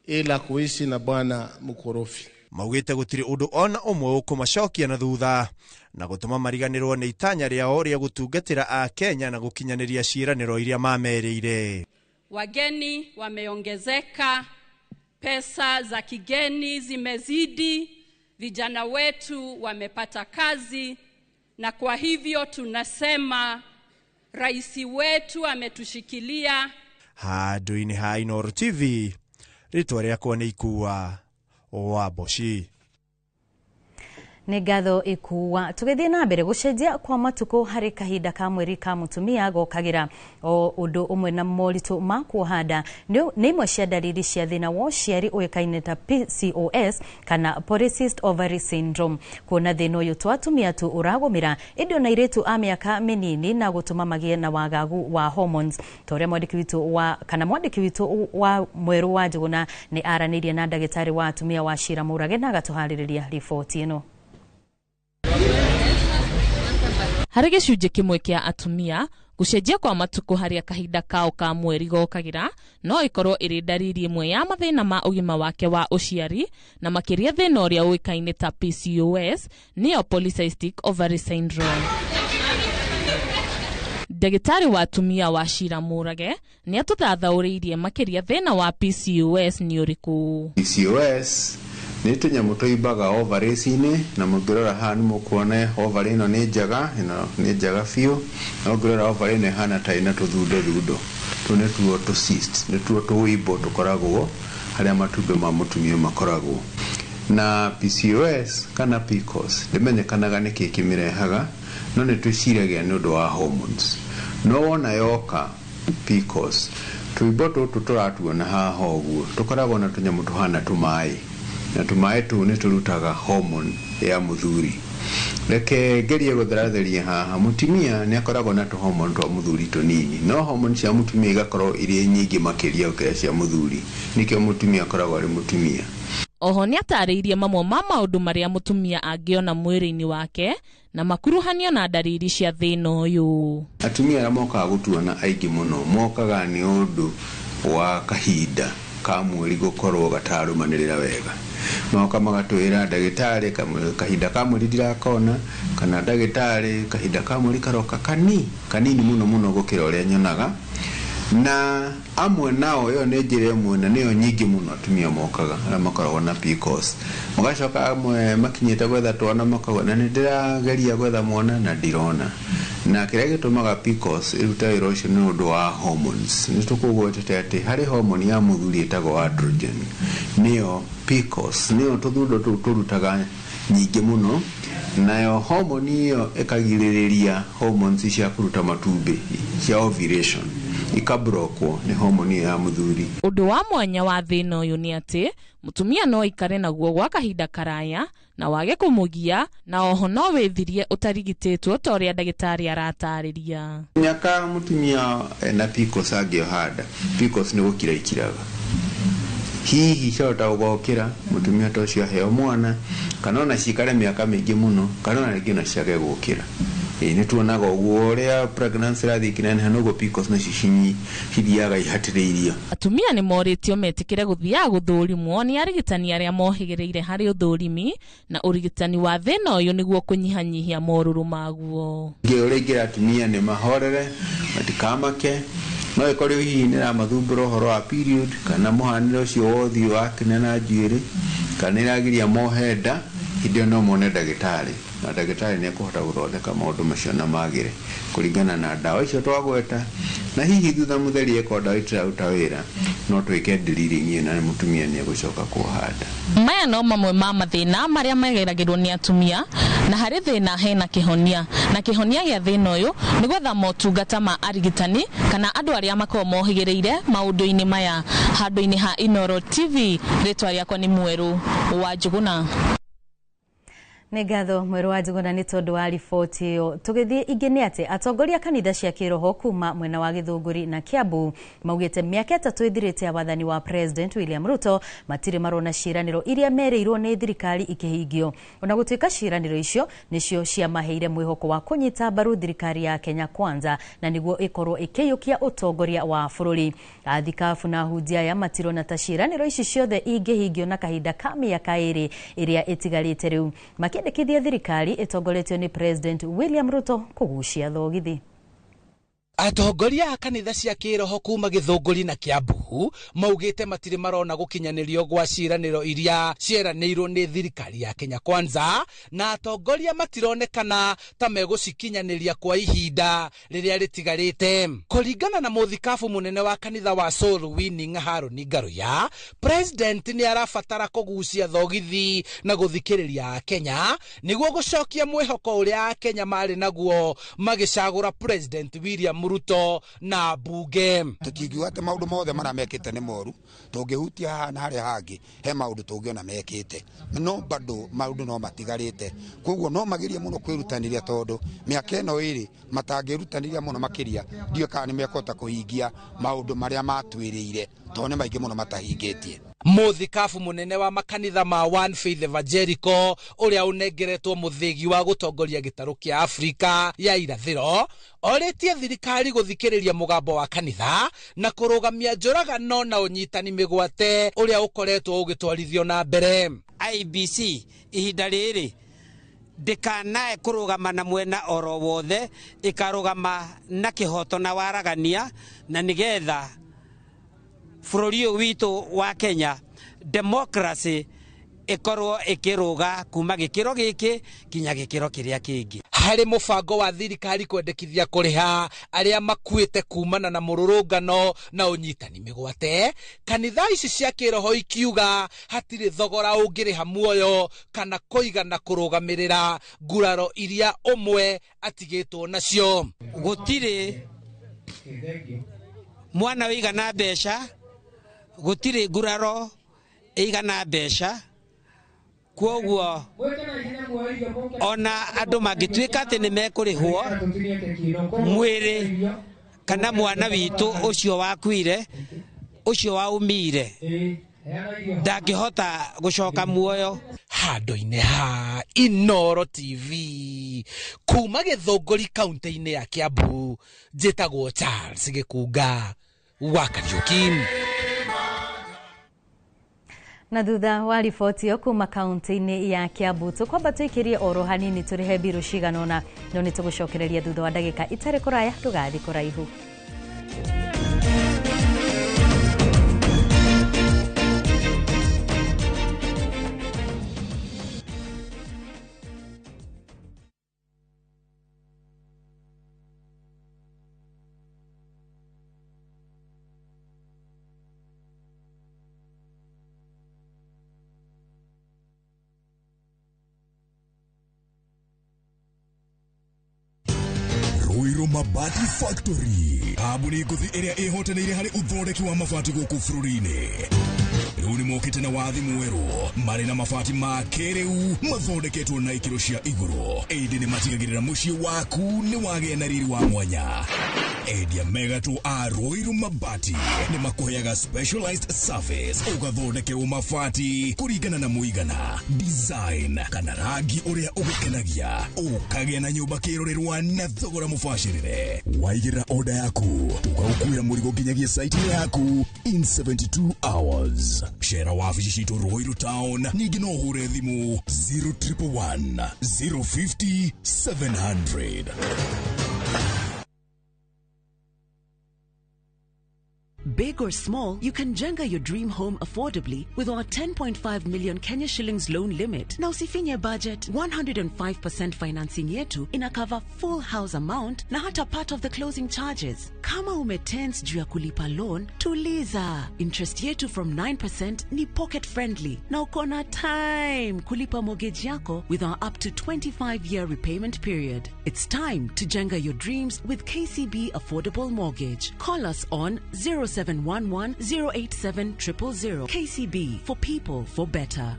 ila kuishi na bwana mkorofi. Maugĩte gũtirĩ ũndũ ona ũmwe ũkũmacokia na thutha na gũtũma mariganĩrwo nĩ itanya rĩao rĩa gũtungatĩra a Kenya na gũkinyanĩria ciĩranĩro iria mamerĩire. Wageni wameongezeka, pesa za kigeni zimezidi, vijana wetu wamepata kazi, na kwa hivyo tunasema rais wetu ametushikilia. Handũ-inĩ ha Inooro TV, rĩtwa rĩakwa nĩ Ikuwa wa Boshi. Nĩ ngatho Ikuwa. Tũgĩthiĩ na mbere gũcenjia kwa matukũ harĩ kahinda ka mweri ka mũtumia gokagira o ũndũ ũmwe na moritũ ma kuohanda nĩ imwe cia ndariri cia thĩna wa ũciari ũĩkaine ta PCOS kana polycystic ovary syndrome. Kuona thĩna ũyũ twa atumia tu ũragũmĩra ĩndĩ ona airĩtu a mĩaka mĩnini na gũtũma magĩe na wagagu wa hormones. Torĩa mwandĩki witũ wa mwerũ wa Njũgũna nĩ aranĩirie na ndagĩtarĩ wa atumia wa Shira Mũrage na agatũharĩrĩria riboti ĩno. Harĩ gĩcunjĩ kĩmwe kĩa atumia, gũcenjia kwa matukũ harĩ kahinda kao ka mweri gokagira no ikorwo ĩrĩ ndariri ĩmwe ya mathĩna ma ũgima wake wa ũciari, na makĩria thĩna ũrĩa ũĩkaine ta PCOS, nĩyo polycystic ovary syndrome. ndagĩtarĩ wa atumia wa Shira Murage nĩ atũthathaũrĩirie makĩria thĩna wa PCOS nĩ ũrĩkũ. PCOS nĩ tũnyamũ tũimbaga ovaries-inĩ, na mũngĩrora haha nĩ mũkuona ovari ĩno nĩ njaga biũ, na mũngĩrora ovari ĩno ĩhana ta ĩna tũthundo. Tũ nĩ tuo cysts, nĩ tuo tũimbo tũkoragwo harĩa matumbĩ ma mũtumia makoragwo. Na PCOS kana PCOS ndĩmenyekanaga nĩkĩ kĩmĩrehaga, no nĩ twĩciragia nĩ ũndũ wa hormones. No wona yoka PCOS, tũimbo tũtũ tũratuona haha ũguo tũkoragwo na tũnyamũ tũhana tũmaĩ, na tũmaĩ tũu nĩ tũrutaga hormone ya mũthuri. Reke ngerie gũtheratheria haha. Mũtumia nĩ akoragwo na tũhormone twa mũthuri tũnini, no hormone cia mũtumia igakorwo irĩ nyingĩ makĩria gũkĩra cia mũthuri, nĩkĩo mũtumia akoragwo arĩ mũtumia. Oho nĩ atarĩirie mamwe ma maũndũ marĩa mũtumia angĩona mwĩrĩ-inĩ wake na makuruhanio na ndariri cia thĩna ũyũ. Atumia arĩa mokaga gũtuona aingĩ mũno mokaga nĩ ũndũ wa kahinda ka mweri gũkorwo gatarũmanĩrĩra wega. Moka magatwĩra ndagĩtarĩ kahinda ka mweri ndirakona, kana ndagĩtarĩ kahinda ka mweri karoka kanini mũno gũkĩra ũrĩa nyonaga. Na amwe nao yo nĩ njĩra ĩmwe na nĩyo nyingĩ mũno atumia mokaga arĩa makoragwo na PCOS. Mũgacoka amwe makinyĩte gwetha twana makauga na nĩndĩrageria gwetha mwana na ndirona. Na kĩrĩa gĩtũmaga PCOS ĩrute wĩra ũcio nĩ ũndũ wa hormones. Nĩ tũkũgwetete atĩ harĩ hormone ya mũthuri ĩtagwo androgen, nĩyo PCOS, nĩyo tũthundo tũu tũrutaga nyingĩ mũno. Nayo hormone ĩyo ĩkagirĩrĩria hormones cia kũruta matumbĩ cia ovulation ikabrokwo nĩ hormone ya mũthuri. Ũndũ wa mwanya wa thĩna ũyũ nĩ atĩ mũtumia no aikare naguo gwa kahinda karaya na wage kũmũgia, na oho no wĩthirie ũtarigitĩtwo ta ũrĩa ndagĩtarĩ aratarĩria. Nyaka mũtumia na PCOS angĩohanda, PCOS nĩ gũkira ikiraga. Hihi cota ũgokĩra mũtumia ta ũcio aheo mwana, kana ona cikare mĩaka mĩingĩ mũno, kana ona rĩngĩ no ciage gũkĩra. Nĩ tuonaga ũguo ũrĩa pregnancy rathiĩ kĩneneha noguo PCOS nacio cithiaga ihatĩrĩirio. Atumia nĩ morĩtio metĩkĩre gũthiaga gũthũrimwo nĩ arigitani arĩa mohĩgĩrĩire harĩ ũthũrimi na ũrigitani wa thĩna ũyũ nĩguo kũnyihanyihia morũrũ maguo. Ũrĩa ingĩra atumia nĩ mahorere, matikamake. No ĩkorwo hihi nĩ ramathumbũra ũhoro wa period, kana mũhanĩre ũcio wa ũthiũ wa kĩne na njuĩrĩ, kana ĩragiria mohe nda, hĩndĩ ĩyo no mone ndagĩtarĩ. Na ndagĩtarĩ nĩ ekũhota gũthondeka maũndũ macio na magĩre kũringana na ndawa icio twagweta, na hihi thutha mũtheri eko ndawa itiraruta wĩra, no twĩke drilling na mũtumia nĩ egũcoka kuohanda. Maya no mamwe ma mathĩna marĩa mageragĩrwo nĩ atumia, na harĩ thĩna hena kĩhonia, na kĩhonia gĩa thĩna ũyũ nĩ gwetha motungata ma arigitani kana andũ arĩa makorwo mohĩgĩrĩire maũndũ-inĩ maya. Handũ-inĩ ha Inooro TV, rĩtwa rĩakwa nĩ Mwerũ wa Njuguna. Nĩ ngatho Mwerũ wa Njuguna nĩ tondũ wa riboti ĩyo. Tũgĩthiĩ ingĩ nĩ atĩ atongoria kanitha cia kĩroho kuma mwena wa Gĩthũngũri na Kiambu maugĩte mĩaka 3 ĩthirĩte ya wathani wa President William Ruto matirĩ marona ciĩranĩro iria merĩirwo nĩ thirikari ikĩhingio. Ona gũtuĩka ciĩranĩro icio nĩcio ciamaheire mwĩhoko wa kũnyita mbaru thirikari ya Kenya Kwanza na nĩguo ĩkorwo ĩkĩiyũkia ũtongoria wa bũrũri. Athikabu na ahunjia aya matirona ta ciĩranĩro ici ciothe ingĩhingio na kahinda ka mĩaka 2 ĩrĩa ĩtigarĩte rĩu. Makĩendekithia thirikari ĩtongoretio nĩ President William Ruto kũgucia thogithi. Atongoria a kanitha cia kĩroho kuma Gĩthũngũri na Kiambu maugĩte matirĩ marona gũkinyanĩrio gwa ciĩranĩro iria cieranĩirwo nĩ thirikari ya Kenya Kwanza, na atongoria matironekana ta megũcikinyanĩria kwa ihinda rĩrĩa rĩtigarĩte. Kũringana na mũthikabu mũnene wa kanitha wa Soul Winning Harũni Ngaruya, President nĩ arabatara kũgucia thogithi na gũthikĩrĩria Kenya nĩguo gũcokia mwĩhoko ũrĩa Kenya marĩ naguo magĩcagũra President William Ruto na bunge. Tũtingiuga atĩ maũndũ mothe maramekĩte nĩ moru, tũngĩhutia haha na harĩa hangĩ he maũndũ tũngĩona mekĩte, no bado maũndũ no matigarĩte. Koguo no magerie mũno kwĩrutanĩria tondũ mĩaka ĩno ĩrĩ matangĩrutanĩria mũno makĩria ndiũ kana nĩ mekũhota kũhingia maũndũ marĩa matwĩrĩire tondũ nĩ maingĩ mũno matahingĩtie. Mũthikabu mũnene wa makanitha ma One Faith Evangelical ũrĩa ũnengeretwo mũthĩgi wa gũtongoria gĩtarũ kĩa Afrika ya irathĩro orĩtie thirikari gũthikĩrĩria mũgambo wa kanitha na kũrũgamia njũragano na ũnyitani mĩgwate ũrĩa ũkoretwo ũgĩtwarithio na mbere. IBC ihinda rĩrĩ ndikanae kurugama na mwena oro wothe, ikarugama na kihoto na waragania, na nigetha bururi witu wa Kenya democracy ikorwo ikiruga kuma gikiro giki kinya gikiro kiria kingi. Hari mubango wa thirikari kwendekithia kuriha aria makuite kumana na mururungano na unyitani migwate, kanitha ici cia kiroho ikiuga hatire thogora ungiriha muoyo kana kuigana kurugamirira nguraro iria umwe atigitwo nacio. Gutire mwana wigana besha, gutire nguraro igana besha, kwoguo ona andu magituika ati nimekurihwo mwiri kana mwana witu ucio wakuire ucio waumire ndangihota gucoka muoyo. Handu-ini ha Inoro TV kuma Githunguri kaunti-ini ya Kiambu, njitagwo Charles Gikunga wa Kariuki. Na thutha wa riboti yo kuma kaunti-ini ya Kiambu, tukwamba tuikirie oro hanini turihe biru ciganona, no ni tugucokereria thutha wa ndagika itari kuraya, tugathi kuraihu. Ruiru Mabati Factory, kambuni nguthi iria ihotanĩire harĩ uthondeki wa mabati gũkũ bũrũri-inĩ. Rĩu nĩ mokĩte na wathi mwerũ marĩ na mabati ma kĩrĩu mathondeketwo na ikĩro cia igũrũ. Ĩndĩ nĩ matigagĩrĩra mũciĩ waku nĩ wagĩa na riri wa mwanya. Endia megatũ a Ruiru Mabati nĩ makũheaga specialized service ũgathondekerwo mabati kũringana na mũigana, design kana rangi ũrĩa ũgũkenagia, ũkagĩa na nyũmba kĩrorerwa na thogora mũbacĩrĩre. Waigĩrĩra order yaku tũgagũkuĩra mũrigo nginyagia site yaku in 72 hours. Cera wabici citũ Ruiru Town, ningĩ no ũhũre thimũ 0111 050 700. Big or small, you can jenga your dream home affordably with our 10.5 million Kenya shillings loan limit. Now usifinye budget, 105% financing yetu inakava full house amount na hata part of the closing charges. Kama umetense juu ya kulipa loan, tuliza. Interest yetu from 9% ni pocket friendly. Na ukona time kulipa mortgage yako with our up to 25-year repayment period. It's time to jenga your dreams with KCB Affordable Mortgage. Call us on 0711-087-000. KCB, for people, for better.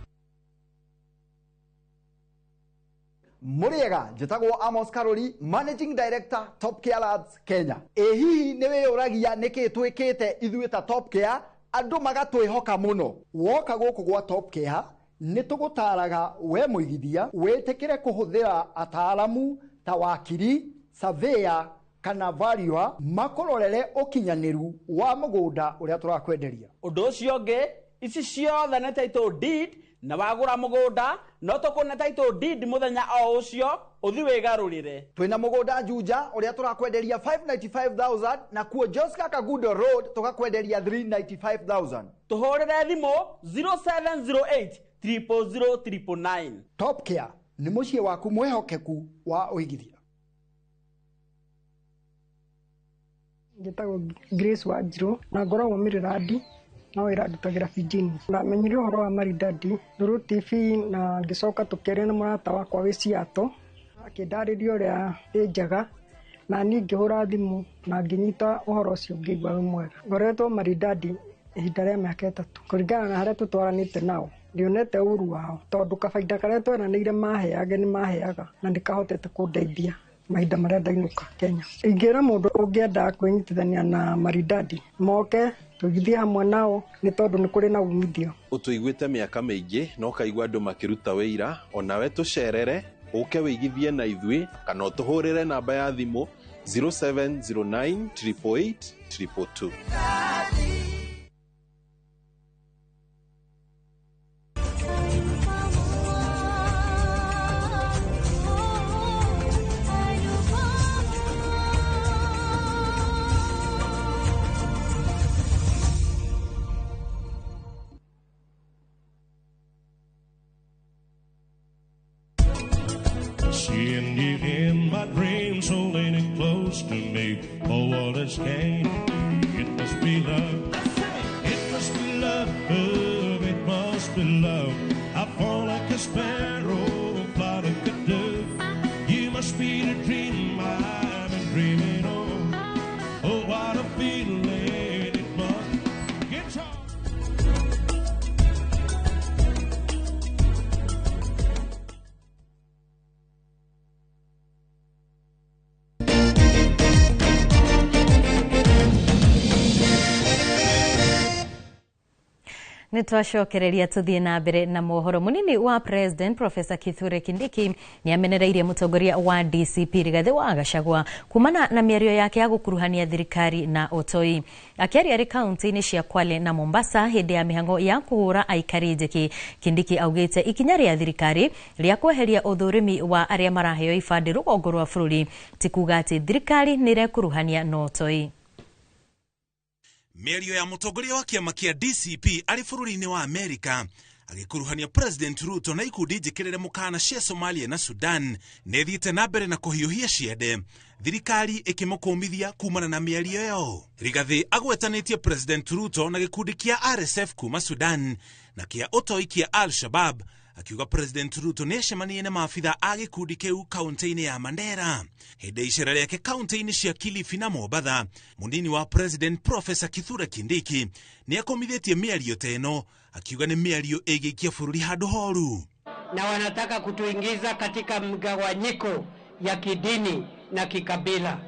Muriega, njitagwo Amos Karori, Managing Director, Top Care Labs, Kenya. Hihi niwe uragia niki twikite ithuĩ ta Top Care, andu magatwihoka muno. Woka guku gwa Top Care, nitugutaraga we muigithia, wetekere kuhuthira ataalamu ta wakiri, surveyor, kana valuer makororere ukinyaniru wa mugunda uria turakwenderia. Undu ucio ngi ici ciothe ne title deed na wagura mugunda no tukuna title deed muthenya o ucio uthi wigarurire. Twina mugunda Juja uria turakwenderia 595,000 na kuo Joska Kagudo Road tukakwenderia 395,000. Tuhorere thimo 0708 000 Top Care ni mucie waku mwehokeku wa uigithia. Njĩtagwo Grace Wanjiru na ngoragwo Miradi na wĩra ndutagira Fijini. Ndamenyire ũhoro wa Maridadi Ndũrũ TV na ngĩcoka tũkĩaria na mũrata wakwa wĩ Seattle, akĩndarĩria ũrĩa ĩ njega na niĩ ngĩhũra thimũ na ngĩnyita ũhoro ũcio ngĩigua wĩ mwega. Ngoretwo Maridadi ihinda rĩa mĩaka 3 kũringana na harĩa tũtwaranĩte nao. Ndionete ũru wao tondũ kabaida karĩa tweranĩire maheage nĩ maheaga na ndikahotete kũndeithia mahinda marĩa ndainuka Kenya. Ingĩra mũndũ ũngĩenda kwĩnyitithania na Maridadi moke tũgithie hamwe nao nĩ tondũ nĩ kũrĩ na umithio. Ũtũiguĩte mĩaka mĩingĩ no kaigua andũ makĩruta wĩira, onawe tũcerere ũke wĩigithie na ithuĩ kana ũtũhũrĩre namba ya thimũ 0709 888 222. seeing you in my dreams, holding it close to me. Oh, what is gain? It must be love. It must be love. It must be love. I fall like a sparrow, fly like a dove. You must be the dream I've been dreaming of. Oh, what a feeling it must. Guitar. Nitwacokereria tuthie na mbere na mohoro. Munini wa President Professor Kithure Kindiki ni amenereirie mutongoria wa DCP Rigathi wa Gachagua kumana na mĩario yake ya gukuruhania thirikari na Otoi. Akiaria ri kaunti-ini cia Kwale na Mombasa hindi ya mihango ya kuhura aikari njeki, Kindiki augite ikinya ria thirikari ria kweheria uthurimi wa aria maraheo ibandi rugongo rwa bururi ti kuga ati thirikari ni rekuruhania na Otoi. Mĩario ya mũtongoria wa kĩama kĩa DCP arĩ bũrũri-inĩ wa Amerika agĩkuruhania President Ruto na ikundi njĩkĩrĩre mũkana cia Somalia na Sudan nĩ thiĩte na mbere na kũhiũhia ciende, thirikari ĩkĩmũkũmithia kumana na mĩario ĩyo. Rigathi agwetanĩtie President Ruto na gĩkundi kĩa RSF kuma Sudan na kĩa Otoi kĩa Al-Shabaab, akiuga President Ruto nĩ acemanirie na maabitha a gĩkundi kĩu kaunti-inĩ ya Mandera. Hĩndĩ icera rĩake kaunti-inĩ cia Kilifi na Mombatha, munini wa President Professor Kithure Kindiki nĩ akomithĩtie mĩario ta ĩno, akiuga nĩ mĩario ĩgĩikia bũrũri handũ horu. Na wanataka kutuingiza katika mgawanyiko ya kidini na kikabila.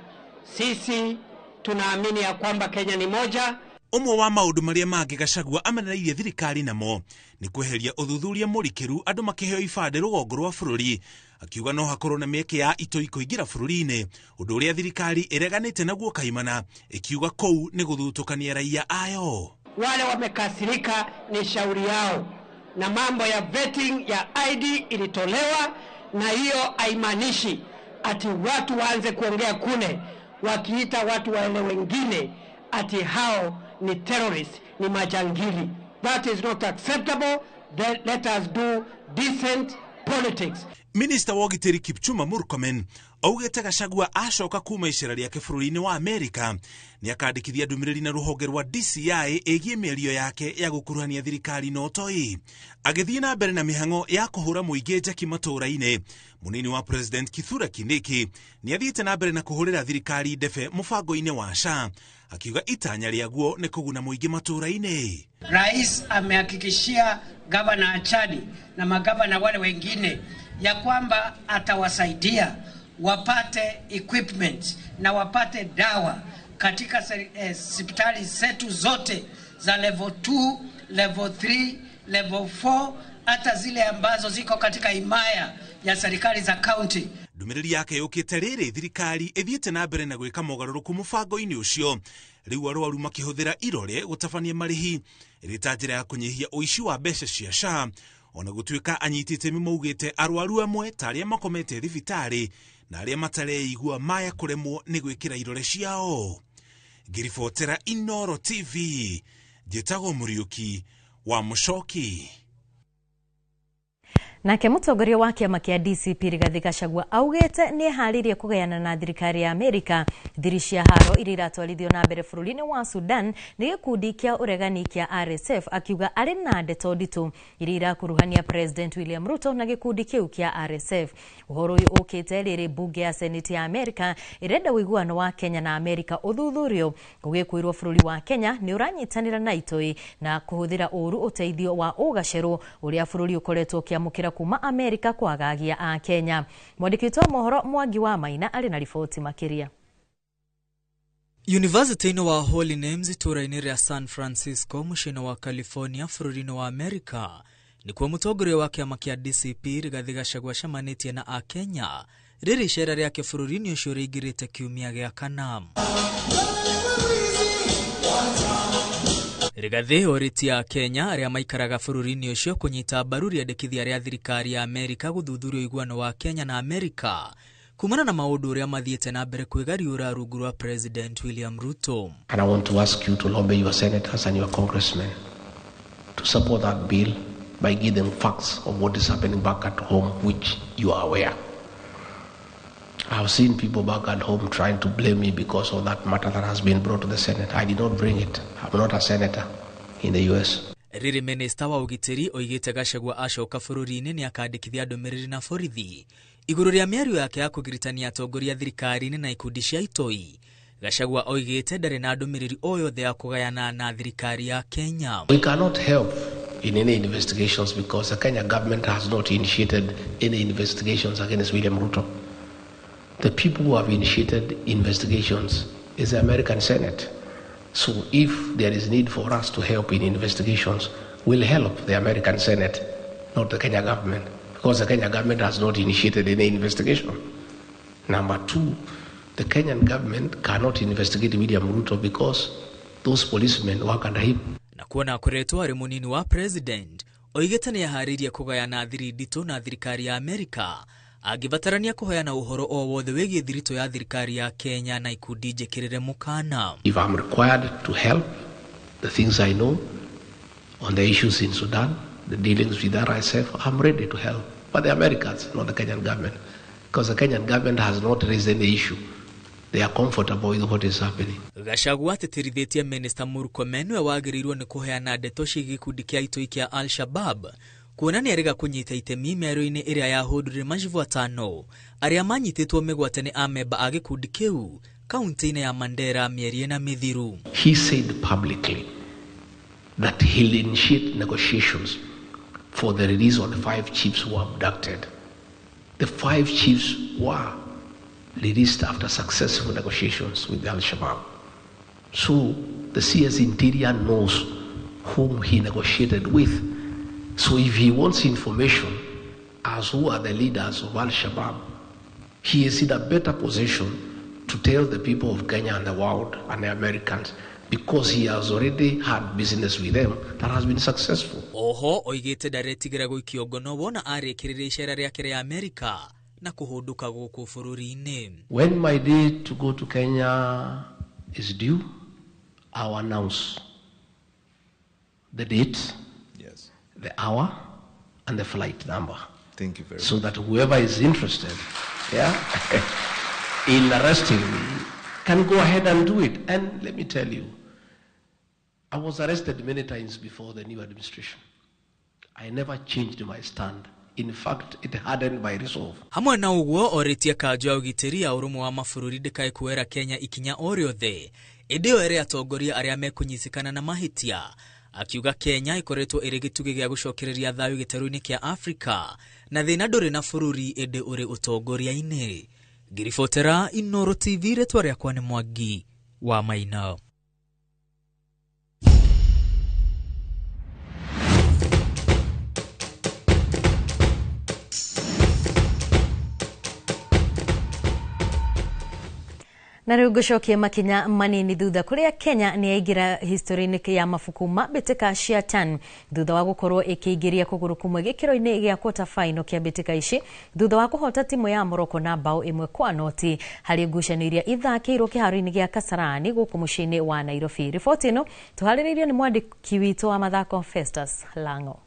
Sisi tunaamini ya kwamba Kenya ni moja. Umwe wa maundu maria mangĩ Gachagua amenereirie thirikari namo ni kweheria uthuthuria mũrikĩru andũ makĩheo ibande rũgongo rwa bũrũri, akiuga no hakorwo na mĩeke ya Itoi kũingĩra bũrũri-inĩ, ũndũ ũrĩa thirikari ĩreganĩte naguo kaimana, ikiuga kũu nĩ gũthutũkania raia ayo. Wale wamekasirika ni shauri yao, na mambo ya vetting ya ID ilitolewa, na hiyo haimaanishi ati watu waanze kuongea kule wakiita watu wale wengine ati hao ni terrorists, ni majangili. That is not acceptable. Let us do decent politics. Minister wa ũgitĩri Kipchumba Murkomen augĩte Gachagua acoka kuma icera rĩake bũrũri-inĩ wa Amerika nĩ akandĩkithia ndũmĩrĩri na rũhonge rwa DCI ĩgiĩ mĩario yake ya gũkuruhania thirikari na Otoi. Agĩthiĩ na mbere na mĩhang'o ya kũhũra mũingĩ njeki matũũra-inĩ, munini wa President Kithure Kindiki nĩ athiĩte na mbere na kũhũrĩra thirikari ndebe mũbango-inĩ wa SHA, akiuga itanya rĩaguo nĩ kũguna mũingĩ matũũra-inĩ. Rais amehakikishia gavana Achani na magavana wale wengine ya kwamba atawasaidia wapate equipment na wapate dawa katika hospitali zetu zote za level 2, level 3, level 4, hata zile ambazo ziko katika himaya ya serikali za county. Ndũmĩrĩri yake yũkĩte rĩrĩ thirikari ĩthiĩte na mbere na gwĩka mogarũrũku mũbango-inĩ ũcio, rĩu arũaru makĩhũthĩra irore gũtabania marĩhi ĩrĩ ta njĩra ya kũnyihia ũici wa mbeca cia SHA, ona gũtuĩka anyiti itemi maugĩte arũaru amwe ta arĩa makomete thibitarĩ na arĩa matareigua maya kũremwo nĩ gwĩkĩra irore ciao. Ngĩribotera Inooro TV, njĩtagwo Mũriũki wa Mũcoki. Nake mũtongoria wa kĩama kĩa DCP Rigathi Gachagua augĩte nĩ eharĩirie kũgayana na thirikari ya Amerika thiri cia haro iria iratwarithio na mbere bũrũri-inĩ wa Sudan nĩ gĩkundi kĩa ũregani kĩa RSF, akiuga arĩ na ndeto nditũ iria irakuruhania President William Ruto na gĩkundi kĩu kĩa RSF. Ũhoro ũyũ ũkĩte rĩrĩ bunge ya Senate ya Amerika ĩrenda ũiguano wa Kenya na Amerika ũthuthurio, gũgĩkwĩrwo bũrũri wa Kenya nĩ ũranyitanĩra na Itoi na kũhũthĩra ũru ũteithio wa ũgacerũ ũrĩa bũrũri ũkoretwo ũkĩamũkĩra kuma Amerika kwagagia a Kenya. Mwandĩki wa mohoro Mwangi wa Maina arĩ na riboti makĩria. University-inĩ wa Holy Names itũũra-inĩ rĩa San Francisco mũciĩ-inĩ wa California bũrũri-inĩ wa Amerika nĩkuo mũtongoria wa kĩama kĩa DCP Rigathi Gachagua acemanĩtie na a Kenya rĩrĩ icera rĩake bũrũri-inĩ ũcio rĩingĩrĩte kiumia gĩa kana. Rigathi oritie a Kenya arĩa maikaraga bũrũri-inĩ ũcio kũnyita mbaru rĩendekithia rĩa thirikari ya Amerika gũthuthuria ũiguano wa Kenya na Amerika kumana na maũndũ ũrĩa mathiĩte na mbere kwĩgariũra rungu rwa President William Ruto. And I want to ask you to lobby your senators and your congressmen to support that bill by giving them facts of what is happening back at home, which you are aware. I've seen people back at home trying to blame me because of that matter that has been brought to the Senate. I did not bring it. I'm not a senator in the US. Riri Minister wa ugitiri oigite Gachagua acoka bururi-ini ni akandikithia ndumiriri na borithi iguru ria miario yake ya kugiritania atongoria thirikari-ini na ikundi cia itoi. Gachagua oigite ndari na ndumiriri o yothe ya kugayana na thirikari ya Kenya. We cannot help in any investigations because the Kenya government has not initiated any investigations against William Ruto. The people who have initiated investigations is the American Senate. So if there is need for us to help in investigations, we'll help the American Senate, not the Kenya government, because the Kenya government has not initiated any investigation. Number two, the Kenyan government cannot investigate William Ruto because those policemen work under him. Na kuona kuretwo ari munini wa president, oigite ni aharirie kugayana thiri ndito na thirikari ya Amerika, agibatarania kuhoyana uhoro o wothe wigie thirito ya thirikari ya Kenya na ikundi njekirire mukana. If I'm required to help the things I know on the issues in Sudan, the dealings with RSF, I'm ready to help. But the Americans, not the Kenyan government, because the Kenyan government has not raised any issue. They are comfortable with what is happening. Gachagua atetirithitie Minister Murkomen we wagirirwo ni kuheana ndeto cia gikundi kia itoi kia Al-Shabaab kuona ni arega kunyita itemi miario-ini iria yahudurire majivu atano aria manyititwo migwate ni amemba a gikundi kiu kaunti-ini ya Mandera mieri na mithiru. He said publicly that he'll initiate negotiations for the release of the 5 chiefs who were abducted. The 5 chiefs were released after successful negotiations with the Al-Shabaab. So the CS Interior knows whom he negotiated with. So if he wants information as who are the leaders of Al-Shabaab, he is in a better position to tell the people of Kenya and the world and the Americans because he has already had business with them that has been successful. Oho oigite ndaretigira guikio ngono wona arikirire icera riake ria Amerika na kuhunduka guku bururi-ini. When my day to go to Kenya is due, I'll announce the date, yes, the hour, and the flight number. Thank you very much. So that whoever is interested, in arresting me can go ahead and do it. And let me tell you, I was arrested many times before the new administration. I never changed my stand. In fact, it hardened my resolve. Hamwe na uguo oritie kanjo ya ugitiri ya urumu wa mabũrũri ndikai kuera Kenya ikinya o riothe ĩndĩ ere atongoria aria mekunyisikana na mahitia akiuga Kenya ikoretwo ĩrĩ gĩtugĩ gĩa gũcokereria thayũ gĩtarũ-inĩ kĩa Afrika na thĩna ndũrĩ na bũrũri ĩndĩ ũrĩ ũtongoria-inĩ. Ngiribotera Inooro TV, rĩtwa rĩakwa nĩ Mwangi wa Maina. Na rĩu ngũcokia makinya manini thutha kũrĩa Kenya nĩ yaingĩra history-inĩ ya mabuku ma mbĩtĩka cia CHAN thutha wa gũkorwo ĩkĩingĩria kũgũrũ kumwe gĩkĩro-inĩ gĩa quarter final kĩa mbĩtĩka ici thutha wa kũhota timu ya Morocco na bao 1-0 harĩ ngucanio iria ithakĩirwo kĩharo-inĩ gĩa Kasarani gũkũ mũciĩ-inĩ wa Nairobi. Riboti ĩno tũharĩrĩirio nĩ mwandĩki witũ wa mathako Festus Lango.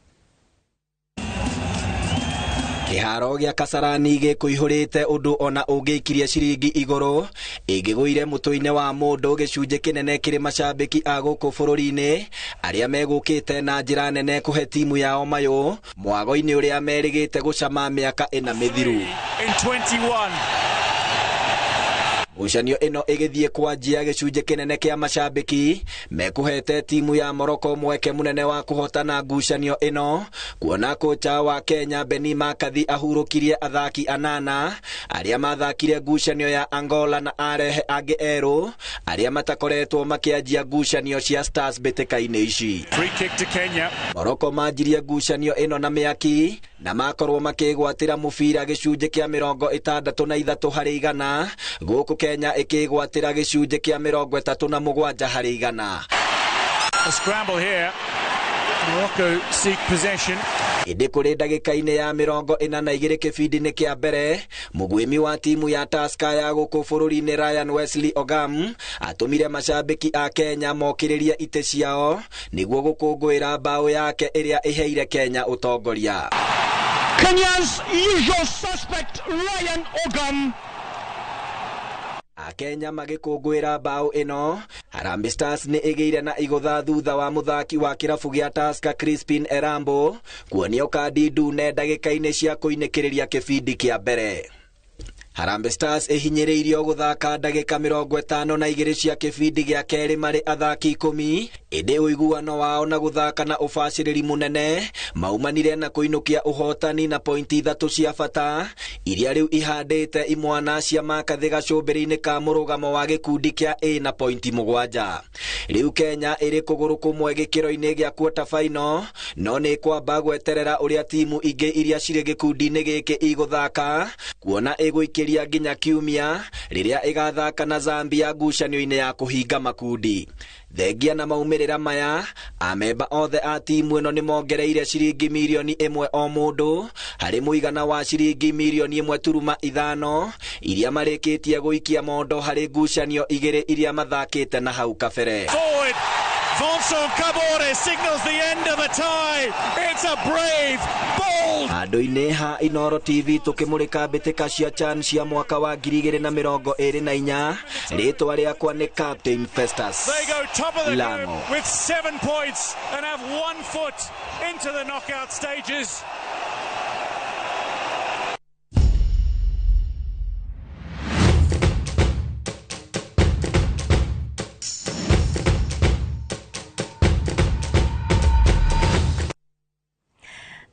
Kiharo gĩa Kasarani gĩkũihũrĩte ũndũ ona ũngĩikirie ciringi igũrũ ĩngĩgũire mũtũ-inĩ wa mũndũ gĩcunjĩ kĩnene kĩrĩ macambĩki a gũkũ bũrũri-inĩ arĩa megũkĩte na njĩra nene kũhe timu yao mayũ mwago-inĩ ũrĩa merĩgĩte gũcama mĩaka ĩna mĩthiru. Ngucanio ĩno ĩgĩthiĩ kwanjia gĩcunjĩ kĩnene kĩa macambĩki mekũhete timu ya Morocco mweke mũnene wa kũhotana ngucanio ĩno kuona kocha wa Kenya Beni Makathi ahurũkirie athaki anana arĩa mathakire ngucanio ya Angola na arehe angĩ erũ arĩa matakoretwo makĩanjia ngucanio cia Stars mbĩtĩka-inĩ ici. Free kick to Kenya. Morocco manjirie ngucanio ĩno na mĩaki na makorwo makĩgwatĩra mũbira gĩcunjĩ kĩa 63 harĩ 100 gũkũ Kenya ikigwatira gicunje kia 37 harĩ 100. A scramble here. Morocco seek possession. Indi kuri ndagika-inĩ ya 42 kĩbindi-inĩ kĩa mbere mũgwĩmi wa timu ya Tusker ya gũkũ bũrũri-inĩ Ryan Wesley Ogam atũmire macambĩki a Kenya mokĩrĩria itĩ ciao nĩguo gũkũngũĩra bao yake ĩrĩa ĩheire Kenya ũtongoria. Kenya's usual suspect Ryan Ogam Akenya magikungwira bao ino. Harambee Stars ni igeire na igutha thutha wa muthaki wa kirabu gia Tusker Crispin Erambo kuonio kadi ndune ndagika-ini cia kuinikiriria kibindi kia mbere. Harambee Stars ihinyiriirio guthaka ndagika 52 cia kibindi gia keri mari athaki 10 indi uiguano wao na guthaka na ubaciriri munene maumanire na kuinukia uhotani na pointi 3 cia bata iria riu ihandite imwana cia makathi gacumbiri-ini ka murugamo wa gikundi kia A na pointi 7. Riu Kenya iri kuguru kumwe gikiro-ini gia quarter final no ni kwamba gweterera uria timu ingi iria ciri gikundi-ini giki iguthaka kuona iguikiria nginya kiumia riria igathaka na Zambia ngucanio-ini ya kuhinga makundi. Thengia na maumirira maya amemba othe a timu ino ni mongereire ciringi milioni 1 o mundu hari muigana wa ciringi milioni 1.5 iria marikitie guikia mondo hari ngucanio igiri iria mathakite na hau kabere. Vincent Kabore signals the end of a tie. It's a brave, bold. Andu-ini ha Inoro TV tukimurika mbitika cia CHAN cia mwaka wa 2024 ritwa riakwa ni Captain Festus. They go top of the group with 7 points and have 1 foot into the knockout stages.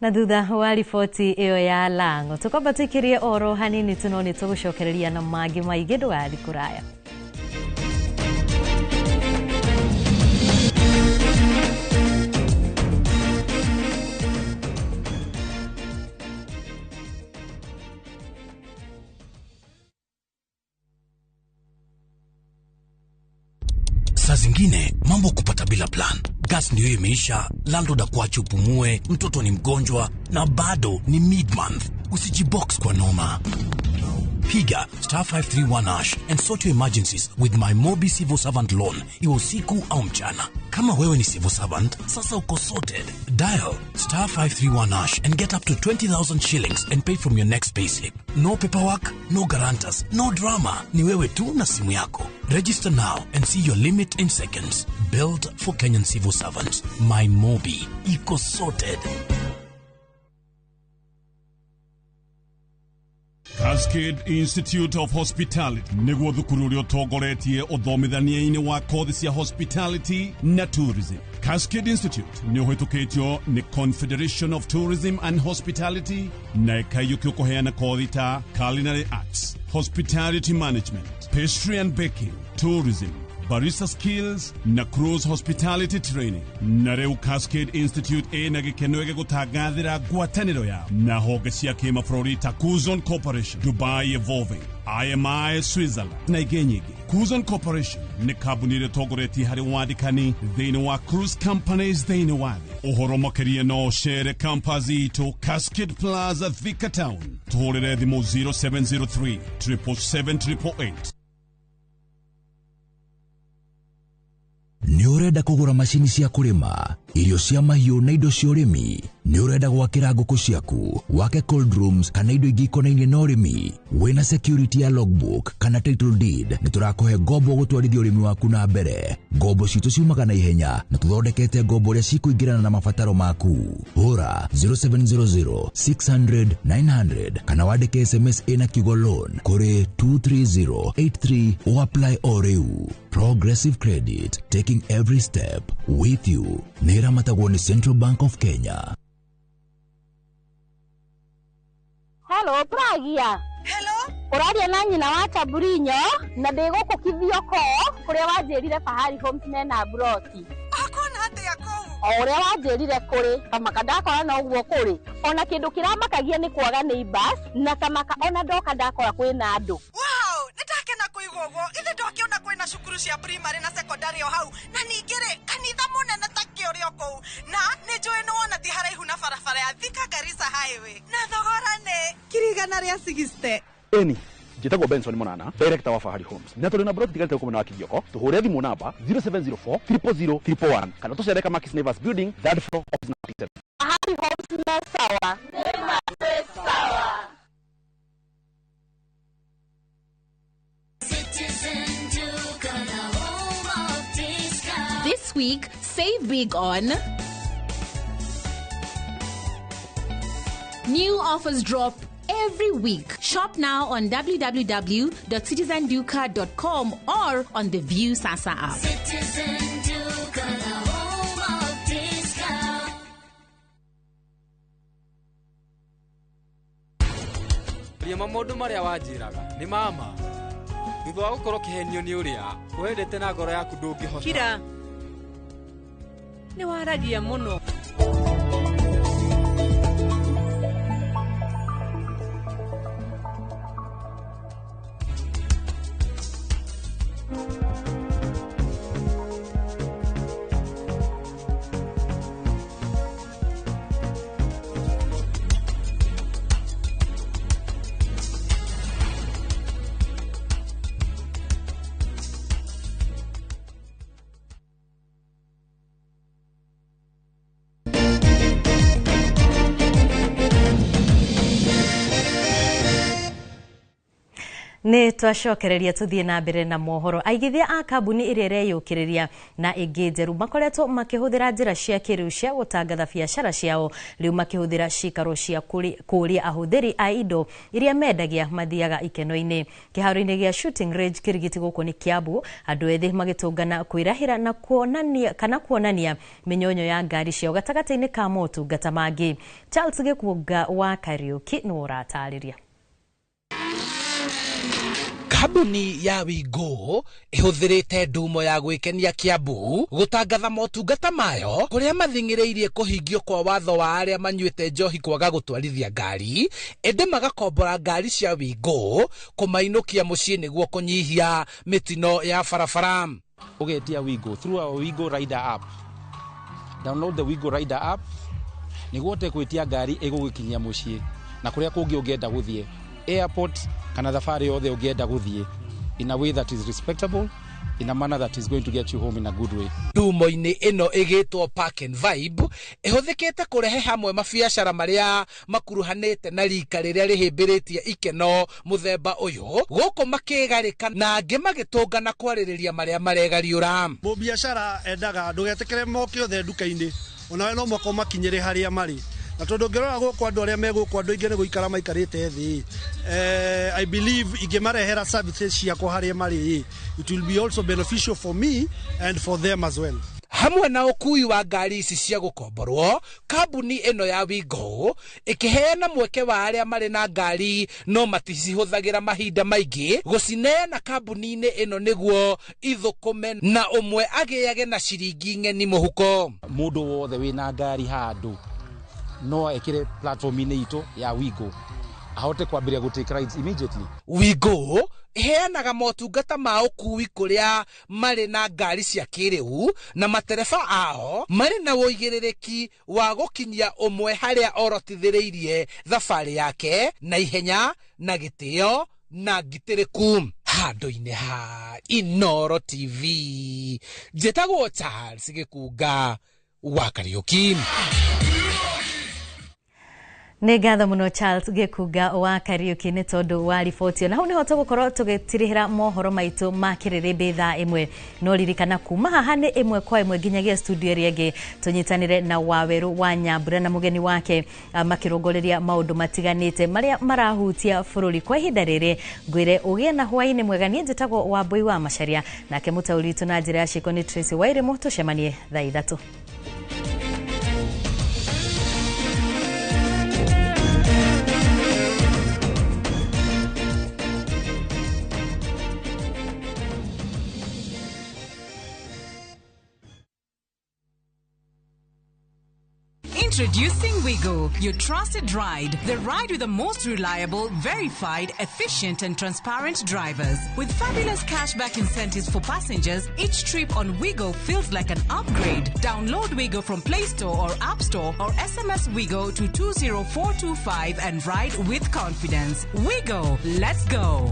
Na thutha wa riboti iyo ya Lango tukomba tukirie oro hanini tunoni tugucokereria na magi maigi ndũgathi kuraya. Saa zingine mambo kupata bila plan. Gas ndio imeisha, landlord akuache upumue, mtoto ni mgonjwa na bado ni mid-month. Usijibox kwa noma. Piga *531# and sort your emergencies with my Mobi Civil Servant Loan, iwe usiku au mchana. Kama wewe ni civil servant, sasa uko sorted. Dial *531# and get up to 20,000 shillings and pay from your next payslip. No paperwork, no guarantors, no drama. Ni wewe tu na simu yako. Register now and see your limit in seconds. Built for Kenyan civil servants. My Mobi. Iko sorted. Cascade Institute of Hospitality niguo thukuru uria utongoretie uthomithania-ini wa kothi cia hospitality na tourism. Cascade Institute ni uhitukitio ni Confederation of Tourism and Hospitality na ikaiyukio kuheana kothi ta culinary arts, hospitality management, pastry and baking, tourism, barista skills na cruise hospitality training. Na reu Cascade Institute na gikeno ege gutagathira ngwataniro ya na honge cia kimabũrũri ta Kuzon Corporation, Dubai Evolving, IMI Switzerland na ingĩ nyingĩ. Kuzon Corporation ni kambuni ĩrĩa ĩtongoretie harĩ wandĩkani thĩinĩ wa cruise companies thĩinĩ wa thĩ. Ũhoro makĩria no cere campus itũ Cascade Plaza Thika Town. Tũhũrĩre thimũ 0703 777 Nĩ ũrenda kũgũra macini cia kũrĩma, irio cia mahiũ na indo cia ũrĩmi? Nĩ ũrenda gwakĩra ngũkũ ciaku, wake cold rooms kana indo ingĩ ikonainie na ũrĩmi? Wĩna security ya logbook kana title deed, nĩ tũrakũhe ngombo gũtwarithia ũrĩmi waku na mbere. Ngombo citũ ciumaga na ihenya na tũthondekete ngombo ũrĩa cikũingĩrana na mabataro maku. Hũra 0700 600 900 kana wandĩke SMS ĩna kiugo loan kũrĩ 23083 o apply o rĩu. Progressive Credit, taking every step with you. Nera matagwo ni Central Bank of Kenya. Hello, Pragia. Hello. Uradia na nyina wa Taburinyo na ndiguku kithioko kuria wanjirire Fahari Homes mena broti. Akona atia ko? Uria wanjirire kuri kamaka ndakora na uguo kuri. Ona kindu kiramakagia ni kwaga neighbors na kamaka ona ndoka ndakora kwina andu. Wow, nitakena kuigwa uguo. Ithe ndokiona kwina cukuru cia primary na secondary o hau. Na ningire kanitha munene ta kiorio kou. Na nijue no wona ti haraihu na barabara ya Thika Garissa Highway. Na thogora ne kirigana ria 60. Eni njitagwo Benson Monana, director wa Fahari Homes. Na tuli na broti tigalite kumena wa Kivyoko. Tuhure thimu namba 0704 000 311 kana tucereka Maxis Nevers Building, third floor opposite 97. Fahari Homes na sawa. Nema sawa. week on new offers drop every week. Shop now on www.citizenduca.com or on the View Sasa app. Citizen Duca, the home of discount. Rĩma mũndũ marĩa wanjĩraga nĩ mama. Thutha wa gũkorwo kĩhenio nĩ ũrĩa wendete na ngoro yaku ndũngĩhota. Kira. Nĩ waragia mũno. Nĩ twacokereria tuthie na mbere na mohoro. Aigithia a kambuni iria reyũkĩrĩria na ingĩ njeru makoretwo makĩhũthĩra njĩra cia kĩrĩu cia gũtangatha biacara ciao, rĩu makĩhũthĩra cikaro cia kũũria ahũthĩri a indo iria mendagia mathiaga ikeno-inĩ. Kĩharo-inĩ gĩa Shooting Range Kĩrigiti gũkũ nĩ Kiambu, andũ ethĩ magĩtũngana kwĩrahĩra na kuonania mĩnyonyo ya ngari ciao gatagatĩ-inĩ ka motungata mangĩ. Charles Gĩkunga wa Kariuki nĩ ũratarĩria. Kambuni ya Wigo ihũthĩrĩte ndumo ya gwĩkenia Kiambu gũtangatha motungata mayo kũrĩa mathingĩrĩirie kũhingio kwa watho wa arĩa manyuĩte njohi kwaga gũtwarithia ngari, ĩndĩ magakombora ngari cia Wigo kũmainũkia mũciĩ nĩguo kũnyihia mĩtino ya barabara. Ũgetia Wigo through our Wigo Rider app. Download the Wigo Rider app nĩguo ũtegwĩtia ngari ĩgũgĩkinyia mũciĩ na kũrĩa kũngĩ ũngĩenda gũthiĩ, airport kana thabarĩ yothe ũngĩenda gũthiĩ, in a way that is respectable, in a manner that is going to get you home in a good way. Ndumo-inĩ ĩno ĩgĩtwo Park and Vibe ĩhũthĩkĩte kũrehe hamwe mabiacara marĩa makuruhanĩte na rika rĩrĩa rĩhĩmbĩrĩtie ikeno mũthemba ũyũ, gũkũ makĩgarĩka na angĩ magĩtũngana kwarĩrĩria marĩa maregariũra. Mũbiacara endaga ndũgetĩkĩre moke othe nduka-inĩ, onawe no mwako makinyĩre harĩa marĩ. Na tondu ngirora gũkũ andũ arĩa megũkũ andũ aingĩ nĩ gũikara maikarĩte thĩ. I believe ingĩmarehera services ciakwa harĩa marĩ, it will be also beneficial for me and for them as well. Hamwe na ũkui wa ngari ici cia gũkomborwo, kambuni ĩno ya Wigo ĩkĩheana mweke wa arĩa marĩ na ngari no maticihũthagĩra mahinda maingĩ gũcineana kambuni-inĩ ĩno nĩguo ithũkũme na ũmwe agĩage na ciringi ng'eni mũhuko. Mũndũ wothe wĩna ngari handũ no ekire platform-inĩ itũ ya Wigo ahote kwambĩrĩria gũtake rides immediately. Wigo iheanaga motungata ma ũkui kũrĩa marĩ na ngari cia kĩrĩu na matereba ao marĩ na ũigĩrĩrĩki wa gũkinyia ũmwe harĩa orotithĩrĩirie thabarĩ yake na ihenya na gĩtĩo na ngitĩrĩku. Handũ-inĩ ha Inooro TV, njĩtagwo Charles Gĩkunga wa Kariuki. Nĩ ngatho mũno Charles Gĩkunga wa Kariuki nĩ tondũ wa riboti. Na hau nĩho tũgũkorwo tũgĩtirĩhĩra mohoro maitũ ma kĩrĩrĩmbĩ thaa ĩmwe. No ririkana kuma haha nĩ ĩmwe kwa ĩmwe nginyagia studio ĩrĩa ĩngĩ tũnyitanĩre na Waweru wa Nyambura na mũgeni wake makĩrongoreria maũndũ matiganĩte marĩa marahutia bũrũri kwa ihinda rĩrĩ. Ngwĩre ũgĩe na hwaĩ-inĩ mwega. Niĩ njĩtagwo Wambui wa Macharia, nake mũtaũri witũ na njĩra ya ciĩko nĩ Tracy Wairimu. Tũcemanie thaa 3. Introducing Wigo, your trusted ride. The ride with the most reliable, verified, efficient and transparent drivers. With fabulous cashback incentives for passengers, each trip on Wigo feels like an upgrade. Download Wigo from Play Store or App Store or SMS Wigo to 20425 and ride with confidence. Wigo, let's go.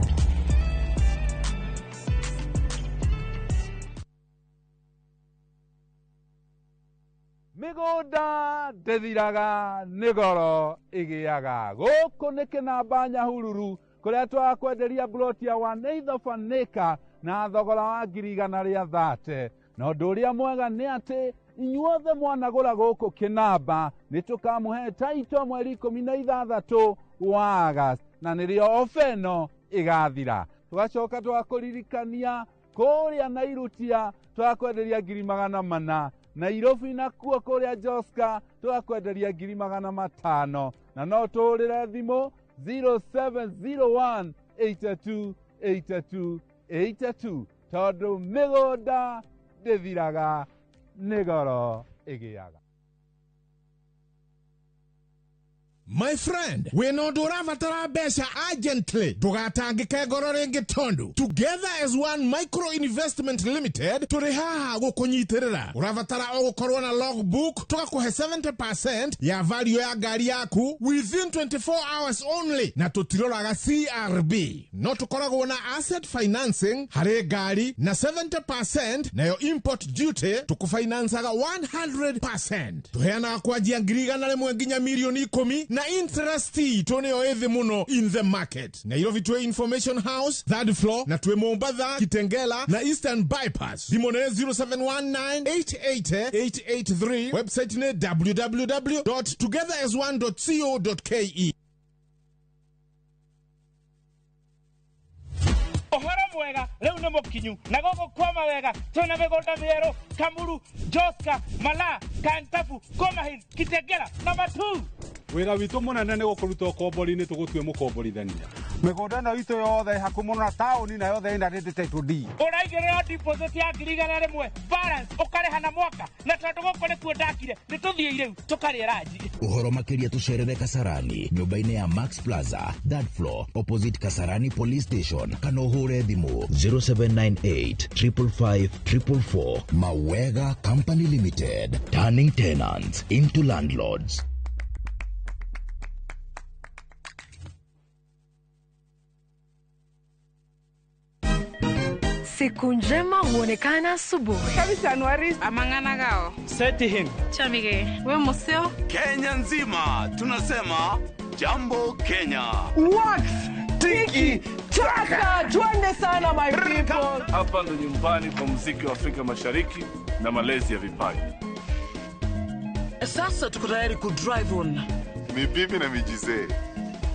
Mĩgũnda ndĩthiraga nĩ goro ĩgĩaga. Gũkũ nĩ Kĩnamba Nyahururu kũrĩa twakwenderia ploti ya 1/8 of an acre na thogora wa 130,000. Na ũndũ ũrĩa mwega nĩ atĩ inyuothe mwanagũra gũkũ Kĩnamba nĩtũkamũhe taito mweri 16 wa August na nĩrĩo ofa ĩno ĩgathira. Tũgacoka twakũririkania kũrĩa Nairutia twakwenderia 400,000, Nairobi nakuo kũrĩa Joska twakwenderia 500,000 na no tũrĩre thimũ 0701 82 82 82 tondũ mĩgũnda ndĩthiraga nĩ goro ĩgĩaga. My friend, we no ndũrabatara mbeca urgently ndũgatangĩke ngoro rĩngĩ tondu Together as One Micro Investment Limited tũrĩ haha gũkũnyitĩrĩra. Ũrabatara o gũkorwo na logbook tũgakũhe 70% ya value ya ngari yaku within 24 hours only na tũtiroraga CRB. No tũkoragwo na asset financing harĩ ngari na 70% nayo import duty tũkũfinansaga 100%. Tũheanaga kwanjia ngiri 100 nginya milioni 10 na interest toneo ethi muno in the market. Nairobi Tway Information House, 3rd floor, na Tway Mombasa, Kitengela, na Eastern Bypass. Dimone 0719-880-883. Website ne www.togetheras1.co.ke. Ohoro mwega leo nĩ mũkinyu na gũkũ kwa mawega tuna mĩgũnda mĩerũ Kamuru, Joska, Mala, Kantafu, Komahin, Kitengela na Matu. Wĩra witũ mũnene nĩ gũkũruta ũkombori-inĩ tũgũtue mũkomborithania. Mĩgũnda ĩno itũ yothe hakuhĩ mũno na taũni na yothe ĩna title deed. Ũraigĩrĩra deposit ya 100,000 balance ũkarĩha na mwaka na tondũ gũkũ nĩkuo ndakire nĩtũthiĩ irĩu tũkarĩe ranji. Ũhoro makĩria tũcerere Kasarani nyũmba-inĩ ya Max Plaza 3rd floor opposite Kasarani Police Station kana ũhũre thimũ 0798 555 444. Mawega Company Limited, turning tenants into landlords. Siku njema huonekana asubuhi. Kabisa Januari amangana gao. Seti hin. Chamige, we museo. Kenya nzima tunasema jambo Kenya. Wax, tiki, taka, twende sana my people. Hapa ndo nyumbani kwa muziki wa Afrika Mashariki na malezi ya vipaji. Sasa tuko tayari ku drive on. Mibibi na mijize.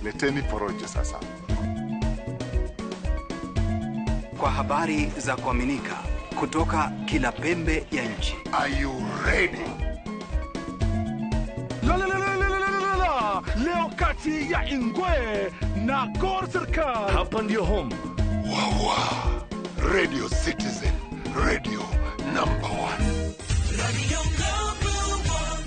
Leteni porojo sasa. Kwa habari za kuaminika kutoka kila pembe ya nchi. Are you ready? Leo kati ya Ingwe na Gor Serikali. Hapa ndio home. Wawa. Radio Citizen. Radio number 1. Radio number 1.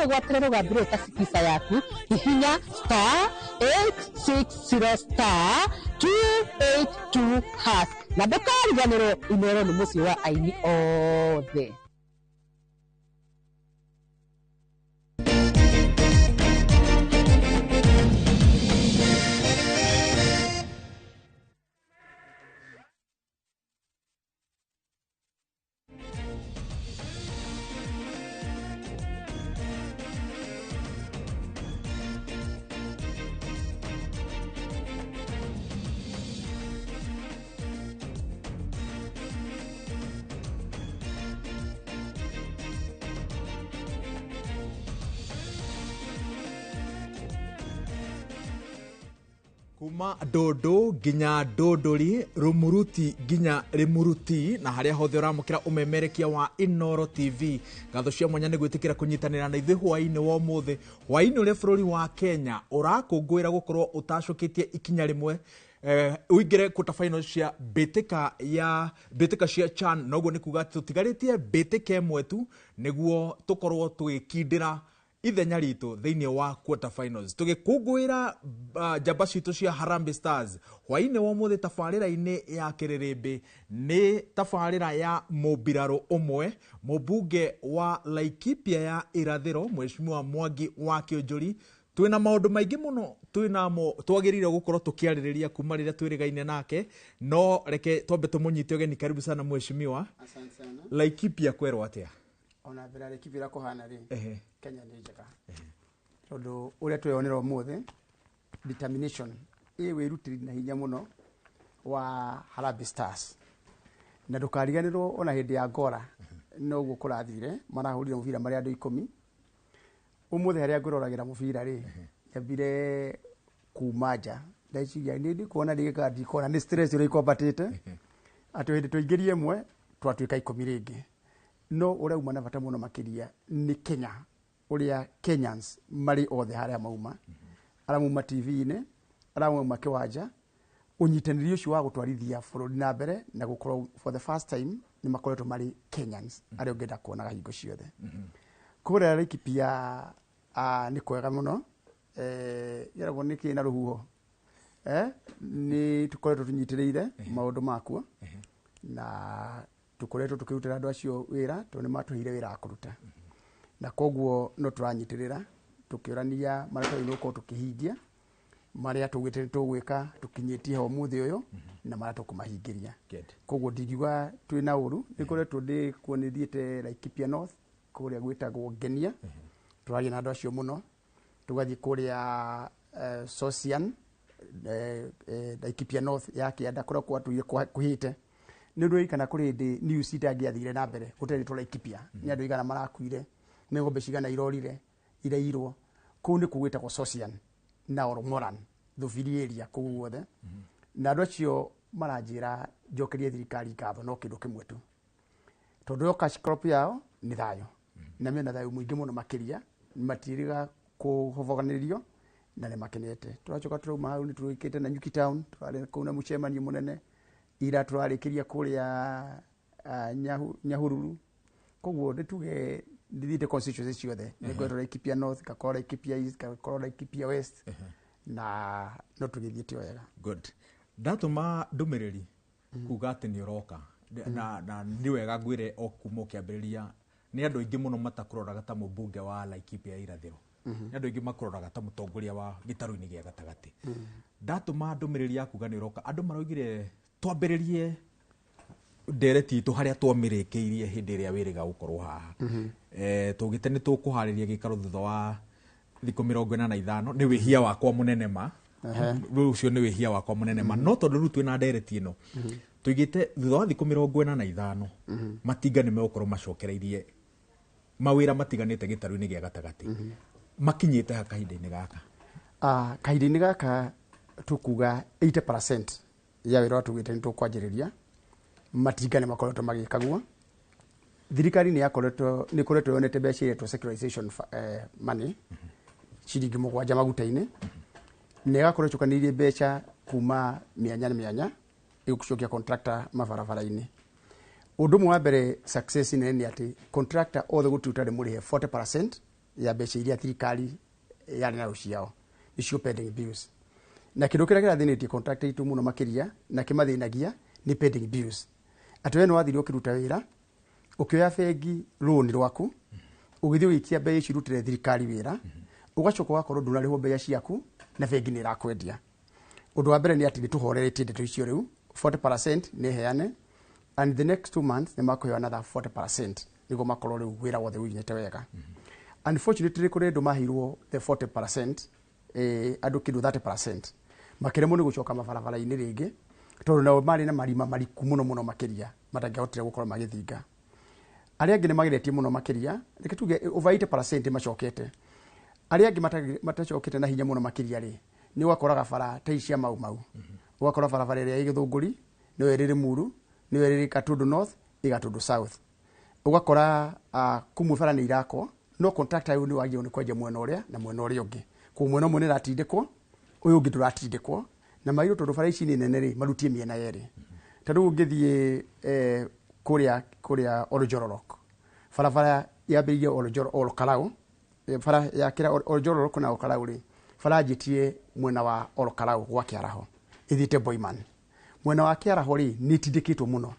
Gwaterero gabiro tasikisa yaku ihinya *860*282# na ndũkariganĩrwo imero nĩ mũciĩ wa aini othe. kuma dodo ginya dodori rumuruti ginya rimuruti na haria hothe uramukira umemerekia wa Inoro TV gatho cia mwanya ni gwitikira kunyitanira na ithe hwaini wa muthe hwaini ule bururi wa Kenya urakungwira gukorwo utacoketie ikinya rimwe uigire kuta final cia betika cia CHAN noguo ni kuga tutigaritie betika imwe tu niguo tukorwo twikindira ithenya ritu thiini wa quarter finals tugikungwira jamba citu cia Harambee Stars hwaini wa muthe tafarira-ini ya Kiririmbi ni tafarira ya mubiraro umwe mubunge wa Laikipia ya Irathiro Mheshimiwa Mwangi wa Kionjuri twina maundu maingi muno twinamo twagirire gukorwo tukiaririria kuma riria twirigaine nake no reke twambe tumunyite ugeni. Karibu sana Mheshimiwa. Asante sana. Laikipia kwerwo atia? ona mbere arä kibira kå hana rä Kenya nä njega tondå å rä a tweyonera å må thä determination ä wä rutiri na hinya må no wa Harambee Stars na ndå kariganä rwo ona hä ndä ya ngora noguo kå rathire marahå rire må bira marä andå 10 å må thä harä a ngå roragä ra må bira rä nyambire kuma nja ndeciria nä ndä kuona ndä gä ndikona nä stress å rä ikombatä te atä hä ndä twaingä rie mwe twatuä ka 10 rä ngä no å rä a uma na bata må no makä ria nä Kenya å rä a Kenyans marä othe harä a mauma aramuma TV-inä aramuma kä wanja å nyitanä å cio wa gå twarithia bå rå ri na mbere na gå korwo for the first time nä makoretwo marä Kenyans arä a å ngä enda kuonaga hingo ciothe kå rä a Laikipia nä kwega må no geragwo nä kä na rå huho nä tå koretwo tå nyitä rä ire maå ndå makuo na tå koretwo tå kä rutä ra andå acio wä ra tondå nä matå heire wä ra wa kå ruta na koguo no tå ranyitä rä ra tå kä å rania marä a twagä rwo tå kä hingia marä a tå gä te nä tå gwä ka tå kinyä tie ho må thä å yå na marä a tå kå mahingä ria koguo ndingiuga twä na å ru nä koretwo ndä kuo nä thiä te Laikipia North kå rä a gwä tagwo Ngenia tå raria na andå acio må no tå gathiä kå rä a Sosian Laikipia North ya kä anda kå rä a kwatå kå hä te nä å ndå ikana kå rä ndä news itangä athire na mbere gå terä two Laikipia nä andå igana marakuire nä ng'ombe cigana irorire irairwo kå u nä kå gwä tagwo Sosian na Oromoran thubiri area kå u guothe na andå acio maranjä ra njokerie thirikari ngatho no kä ndå kä mwe tu tondå yo cash crop yao nä thayå na mena thayå må ingä må no makä ria matirä kå hoboganä rio na nä makenete tå racoka tå rauma hau nä tå ikä te na Nyuki Town tå rarä kå u na må cemanio må nene ira tå rarä kä ria kå rä a Nyahururu koguo nä tuge ndä thiä te constituency ciothe nä ngwetwo Laikipia North ngakorwo Laikipia East ngakorwo Laikipia West na no tå gä thiä te o wega ndatå ma ndå mä rä ri kuga atä nä å roka na nä wega ngwä re o kuma å kä ambä rä ria nä andå aingä må no matakå roraga ta må mbunge wa Laikipia ya irathä ro nä andå aingä makå roraga ta må tongoria wa gä tarå-inä gä a gatagatä ndatå ma ndå mä rä ri ya kuga nä å roka andå maraugire twambä rä rie ndereti itå harä a twamä rä kä irie hä ndä ä rä a wä rä ga gå korwo haha tå gä te nä tå kå harä ria gä karo thutha wa thikå 45 nä wä hia wakwa må nene ma rä u cio nä wä hia wakwa må nene ma no tondå rä u twä na ndereti ä no tå igä te thutha wa thikå 45 matinga nä megåkorwo macokereirie mawä ra matiganä te gä tarå-inä gä a gatagatä makinyä te ha kahinda-inä gaka kahinda-inä gaka tå kuga 80% ya wä ra tå gä te nä tå kwanjä rä ria matinga nä makoretwo magä kaguo thirikari nä koretwo yonete mbeca iretwo secularization money ciringi 7 maguta-inä nä ĩgakorwo ĩcokanĩrĩirie mbeca kuma mĩanya nĩ mĩanya ĩgũcokia contractor mabarabara-inĩ ũndũ ũmwe wa mbere success nene nĩ atĩ contractor othe gũtuĩka nĩ mũrĩhe 40% ya mbeca iria thirikari yarĩ na ciao icio pending bills na kĩndũ kĩrĩa kĩrathĩnĩtie contractor itũ mũno makĩria na kĩmathĩnagia nĩ pending bills atĩ we nĩ wathire ũkĩruta wĩra ũkĩoya bengi loan rwaku ũgĩthiĩ ũgĩikia mbeca ici irutĩre thirikari wĩra ũgacoka ũgakorwo ndũnarĩhwo mbeca ciaku na bengi nĩ ĩrakwendia ũndũ wa mbere nĩ atĩ nĩ tũhoreretie ndeto icio rĩu 40% nĩ heane and the next 2 months nĩ makũheo another 40% nĩguo makorwo rĩu wĩra wothe ũinyĩte wega unfortunately kũrĩ andũ maheirwo the 40% andũ kĩndũ 30% makĩremwo nĩ gũcoka mabarabara-inĩ rĩngĩ tondũ nao marĩ na marima mariku mũno mũno makĩria matangĩahotire gũkorwo magĩthinga arĩa angĩ nĩ mageretie mũno makĩria reke tuge over 80% macokete arĩa angĩ matacokete na hinya mũno makĩria rĩ nĩ ũgakoraga bara ta ici cia mau ũgakora barabara ĩrĩa ĩ Gĩthũngũri nĩyo ĩrĩ Limuru nĩyo ĩrĩ Gatundu North Gatundu South ũgakora kumwe bara nĩ irakwo no contractor ũyũ nĩ wagĩrĩirwo nĩ kwenja mwena ũrĩa na mwena ũrĩa ũngĩ kwa mwena ũmwe nĩ ratindĩkwo ũyũ ũngĩ ndũratindĩkwo na mairũ tondũ bara ici nĩ nene rĩ marutie mĩena yerĩ tondũ ũngĩthiĩ kũrĩa Oljororok barabara yambĩrĩirie Olkarau bara ya kira Oljororok na Olkarau rĩ bara njitie mwena wa Olkarau gwa Kĩaraho ĩthiĩte Boiman mwena wa Kĩaraho rĩ nĩ tindĩkĩtwo mũno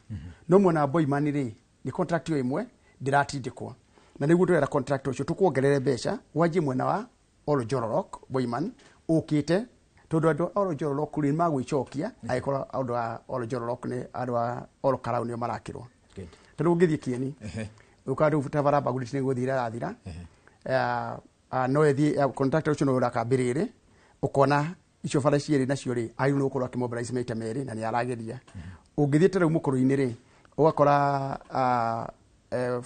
no mwena wa Boiman rĩ nĩ contract ĩmwe ndĩratindĩkwo na nĩguo twera contract ũcio tũkuongerere mbeca wanjie mwena wa Oljororok Boiman ũkĩte tondũ andũ a Oljororok rĩ magwĩcokia agĩkorwo andũ a Oljororok nĩ andũ a Olkarau nĩo marakĩrwo tondũ ũngĩthiĩ Kieni ukari tabara baguri tine guthira rathira no ethi contractor ucio no urakambirire ukona icio bara cieri nacio ri ai no ukorwo akimobilize maita meri na ni arageria ungithiete rau mukuru-ini ri ugakora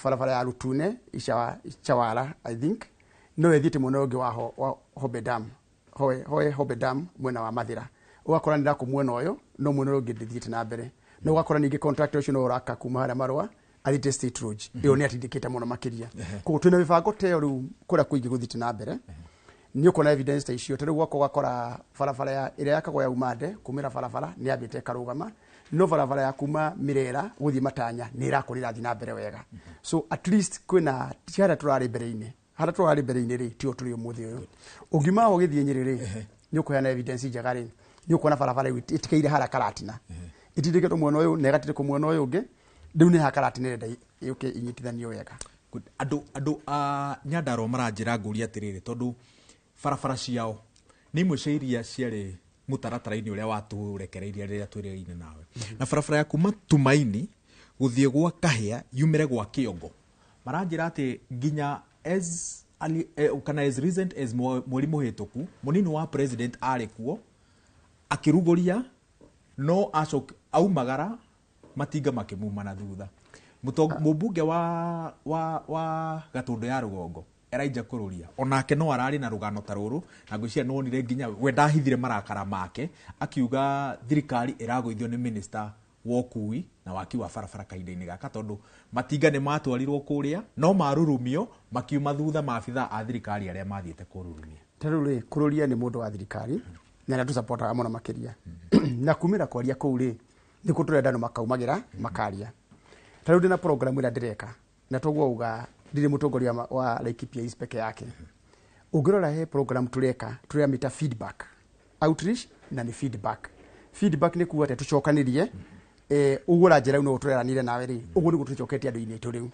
barabara ya Rutune Chawara I think no ethiete muno ungi wa Hobedam Hobedam mwena wa Mathira ugakora ndira ku mwena uyu no mwena ungi ndithiete na mbere no ugakora ningi contractor ucio no uraka kuma haria marwa Alite State Road iyo ni atindikite muno makiria ko twina bibango teo ru kura kuingi guthite na mbere ni ukona evidence ta icio tere gwako gakora barabara ya ire yakagwa ya Umande kumira barabara ni abite karugama no barabara ya kuma Mirera guthi Matanya ni irakurira thina mbere wega so at least kwina tiara turari mbere-ini hara turari mbere-ini ri ti oturi umuthi uyu ugima ho githie Nyeri ni ukuhana evidence njega ri ni ukona barabara itikeire hara Karatina itindikite mwena uyu na igatire ku mwena uyu ungi riu ni Karatina nenda yuke inyitithanio wega andu a Nyandaro maranjira nguri atiriri tondu barabara ciao ni imwe cia iria ciarĩ mũtaratara-inĩ ũrĩa waturekereirie rĩrĩa twĩrĩire nawe na barabara ya kuma Tumaini gũthiĩ gwa Kahĩa yumĩre gwa Kĩongo maranjĩra atĩ nginya as recent as mweri mũhĩtũku mũnini wa president arĩ kuo akĩrugũria no aumagara matinga makĩmuma na thutha mũmbunge wa Gatũndũ ya Rũgongo Elijah Kururia onake no arari na rugano taruru na ngwĩciria no onire nginya we ndahithire marakara make akiuga thirikari ĩragũithio nĩ minister wa ũkui na waki wa barabara kahinda-inĩ gaka tondu matinga nĩ matwarirwo kũrĩa no marurumio makiuma thutha maabitha a thirikari arĩa mathiĩte kũrurumia taruri Kururia nĩ mũndũ wa thirikari na nĩ tũsupportaga mũno makiria na kumira kwaria kũu ri nĩ kũtũrenda no makaumagira makaria taruri na program ĩrĩa ndĩreka na tũgwauga ndire mutongoria wa Laikipia East peke yake ungirora he program tureka turamita feedback outreach na ni feedback ni kuwa tucokanirie ugura njira uno tureranire nawe ri ugu ni gutucoketie andu-ini itu riu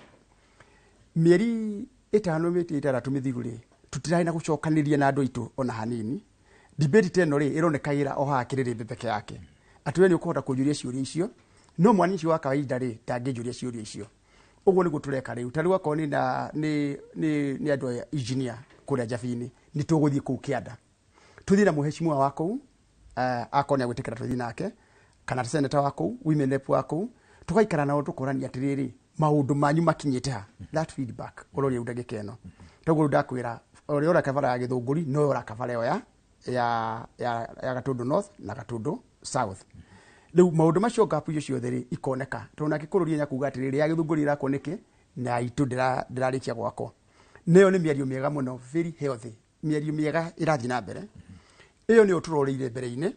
mieri 5 miti 6 mithiru ri tutirahi na gucokanirie na andu itu ona hanini debate teno ri ironekaira o hakiriri peke yake atuwe ni ukuhota kujuria ciuria icio no mwanici wa kawaida ri tangijuria ciuria icio ugu ni gutureka riu tari wako ni andu ya engineer kuria Jabini ni tuguthie ku Kianda tuthie na muheshimiwa wako akoni agwitikira tuthie nake kana senator wako women rep wako tugaikara nao tukorani atiriri maundu manyu makinyite ha that feedback urori udagike eno togu ndakwira ori ora kavara ya Githunguri no ora kavara ya Gatundu North na Gatundu South riu maundu macio gapu icio ciothe ri ikoneka tona Kikururia nyakuga atiriri ya Githunguri irakoneke na itu ndirarikia gwako neyo ni miario miega muno very healthy miario miega irathi na mbere iyo ni uturoreire mbere-ini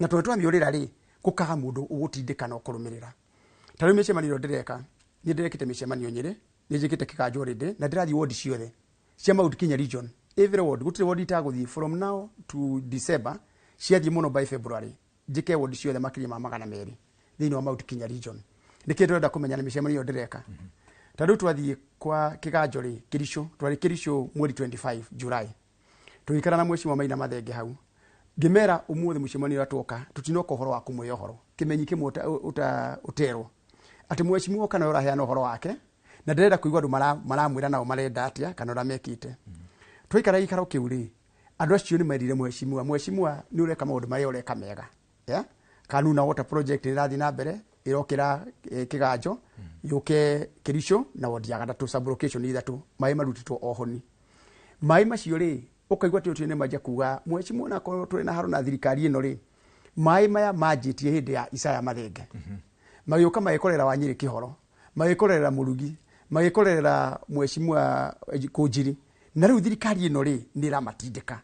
na twetwa miorira ri kukaga mundu ugutindika na ukurumirira tari micemanio ndireka ni ndirekite micemanio Nyeri ni njikite Kiganjo rinde na ndirathi ward ciothe cia Mount Kenya region every ward gutire ward itaguthi from now to December ciathi muno by February njike ward ciothe makiri ma 200 thini wa Mount Kenya region nikito ndenda kumenya na micemanio ndireka tadu twathi kwa Kiganjo ri Kirisho twari Kirisho mweri 25 July tuikara na mheshimiwa Maina Mathenge hau ngimera umuthi mucemanio atoka tutinoka uhoro wa kumwe uhoro kimenyi kimwe uterwo ati mheshimiwa kana ora heana uhoro wake na ndirenda kuigwa andu maramwira nao marenda atia kana ora mekite twikara ikaro kiuri andu acio ni merire mheshimiwa ni ureka maundu maria ureka mega ya kanuna water project irathi na mbere irokira Kiganjo yuke Kirisho na wodi ya gatatu sub location ithatu mai marutitwo ohoni mai macio ri ukaigwa ti utine maja kuga mheshimiwa na ko turi na haruna thirikari ino ri mai maya majitie hindi ya Isaya Mathenge magioka magikorera wa Nyeri Kihoro magikorera Murugi magikorera mheshimiwa Kujiri na riu thirikari ino ri ni ramatindika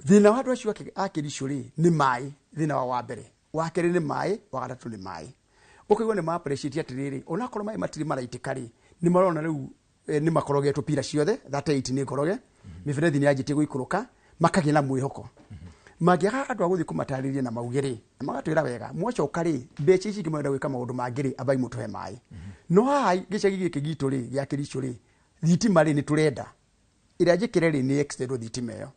thina watu acio Kirisho ri ni mai thina wa mbere wa keri ni mai wa gatatu ni mai ukaigwa ni ma appreciate atiriri ona korwo mai matiri maraitika ri ni marona riu ni makorogetwo pira ciothe that 8 ni koroge miberethi ni ajitie guikuruka makagia na mwihoko magiaga andu aguthi kumatariria na maugiri magatwira wega mwacoka ri mbeca ici ngimwenda gwika maundu mangiri abai mutuhe mai no ha gicagi giki gitu ri ya Kirisho ri thitima ri ni turenda ira njikire ri ni extend thitima iyo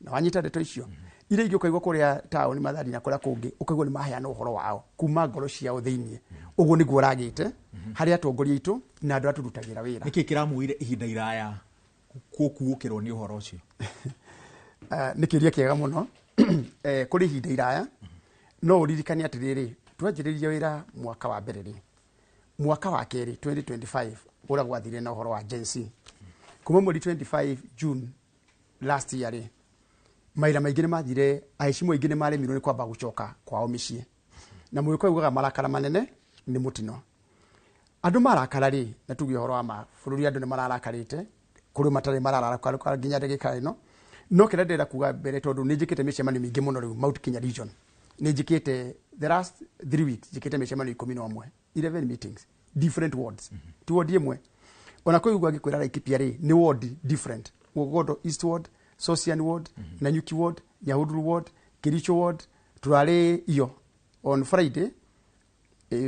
na wanyita ndeto icio ire ingĩ ũkaigua kũrĩa taũni Mathari na kũrĩa kũngĩ ũkaigua nĩ maheana ũhoro wao kuma ngoro ciao thĩinĩ. Ũguo nĩguo ũragĩte harĩ atongoria aitũ na andũ aturutagĩra wĩra. Nĩkĩ kĩramuire ihinda iraya kuũkĩrwo nĩ ũhoro ũcio? Nĩ kĩũria kĩega mũno. Kũrĩ ihinda iraya no ũririkane atĩrĩrĩ, twanjĩrĩirie wĩra mwaka wa mbere rĩ, mwaka wa kerĩ 2025 ũrĩa gwathire na ũhoro wa Gen Z. Kuma mweri 25 June last year rĩ, maira maingĩ nĩ mathire, ahecimu aingĩ nĩ maremirwo nĩ kwamba gũcoka kwao mĩciĩ. Na mũgĩkũyũ ugaga marakara manene nĩ mũtino. Andũ marakara rĩ, na tuge ũhoro wa bũrũri andũ nĩ mararakarĩte, kũrĩ matarĩ mararakara nginya ndagĩka ĩno. No kĩrĩa ndĩrenda kuga mbere tondũ nĩ njĩkĩte mĩcemanio mĩingĩ mũno rĩu Mount Kenya region. Nĩ njĩkĩte the last 3 weeks njĩkĩte mĩcemanio 11, 11 meetings, different wards. Ti ward ĩmwe. Ona kũi ugwa gĩkwĩra Laikipia rĩ, nĩ ward different. Mugondo East Ward, Sosian Ward, Nanyuki Ward, Nyahururu Ward, Kericho Ward, turarĩ iyo on Friday.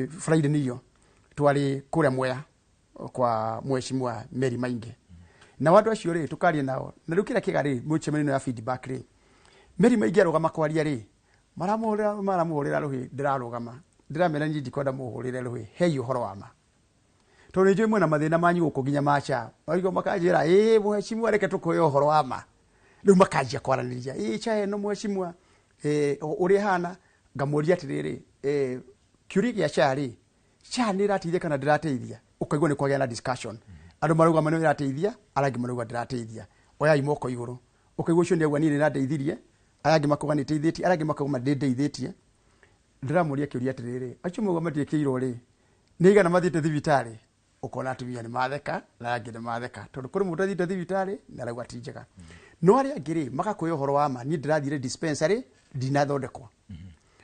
Friday niyo twarĩ kũrĩa Mwea kwa Mheshimiwa Mary Maingi. Na watu acio rĩ tukaria nao. Na rĩu kĩrĩa kĩga rĩ mũcemanio ya feedback rĩ. Mary Maingi arũgama kwaria rĩ. Maramuhũrĩra rũhĩ ndĩrarũgama. Ndĩramera nyinji kwenda muhũrĩre rũhĩ. Hei ũhoro wa ma. Tondũ nĩnjũĩ mwena mathĩna manyu gũkũ nginya macha. Oigo makanjĩra Mheshimiwa reke tũkũhe ũhoro wa ma. Rĩu makanjia kwaranĩria. Cha no Mheshimiwa ũrĩa hana ngamũria atĩrĩrĩ kĩũria gĩa Cha rĩ. Cha nĩ ĩrateithia kana ndĩrateithia? Ũkaigua nĩ kwagĩa na discussion. Andũ marauga manũ ĩrateithia, arangĩ marauga ndĩrateithia. Oyai moko igũrũ. Ũkaigua ũcio nĩ agwa niĩ nĩndateithirie, arangĩ makuga nĩteithĩtie, arangĩ makuga ndĩndeithĩtie. Ndĩramũria kĩũria atĩrĩrĩ, acio mauga matiĩkĩirwo rĩ, nĩ igana mathiĩte thibitarĩ? Ũkona atumia nĩ matheka, na angĩ nĩ matheka. Tondũ kũrĩ mũndũ athiĩte thibitarĩ, na arauga ti njega. No arĩa angĩ rĩ, magakwĩra ũhoro wa ma, niĩ ndĩrathire dispensary, ndinathondekwo.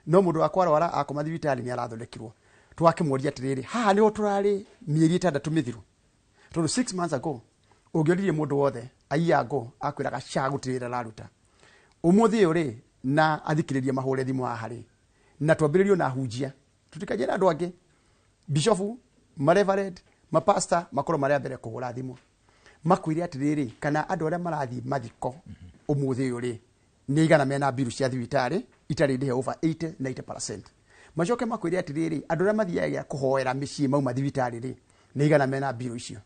No mũndũ wakwa arwara akoma thibitarĩ nĩ arathondekirwo. Twakĩmũria atĩrĩrĩ, haha nĩho tũrarĩ mĩeri 6 mĩthiru. Tondũ 6 months ago, ũngĩoririe mũndũ wothe, aiyago akwĩraga Cha gũtirĩra raruta. Ũmũthĩ ũyũ rĩ, na athikĩrĩria mahũre thimũ haha rĩ, na twambĩrĩrio na hunjia. Tũtikagĩe na andũ angĩ. Bishofu, mareverend, mapasta, makorwo marĩa mbere kũhũra thimũ. Makwĩre atĩrĩrĩ, kana andũ arĩa marathiĩ mathiko ũmũthĩ ũyũ rĩ, nĩ igana mena biru cia thibitarĩ, itarĩ ndĩhe over 80-90%. Macoke makwĩre atĩrĩrĩ, andũ arĩa mathiaga kũhoera mĩciĩ mauma thibitarĩ rĩ, nĩ igana mena biru icio.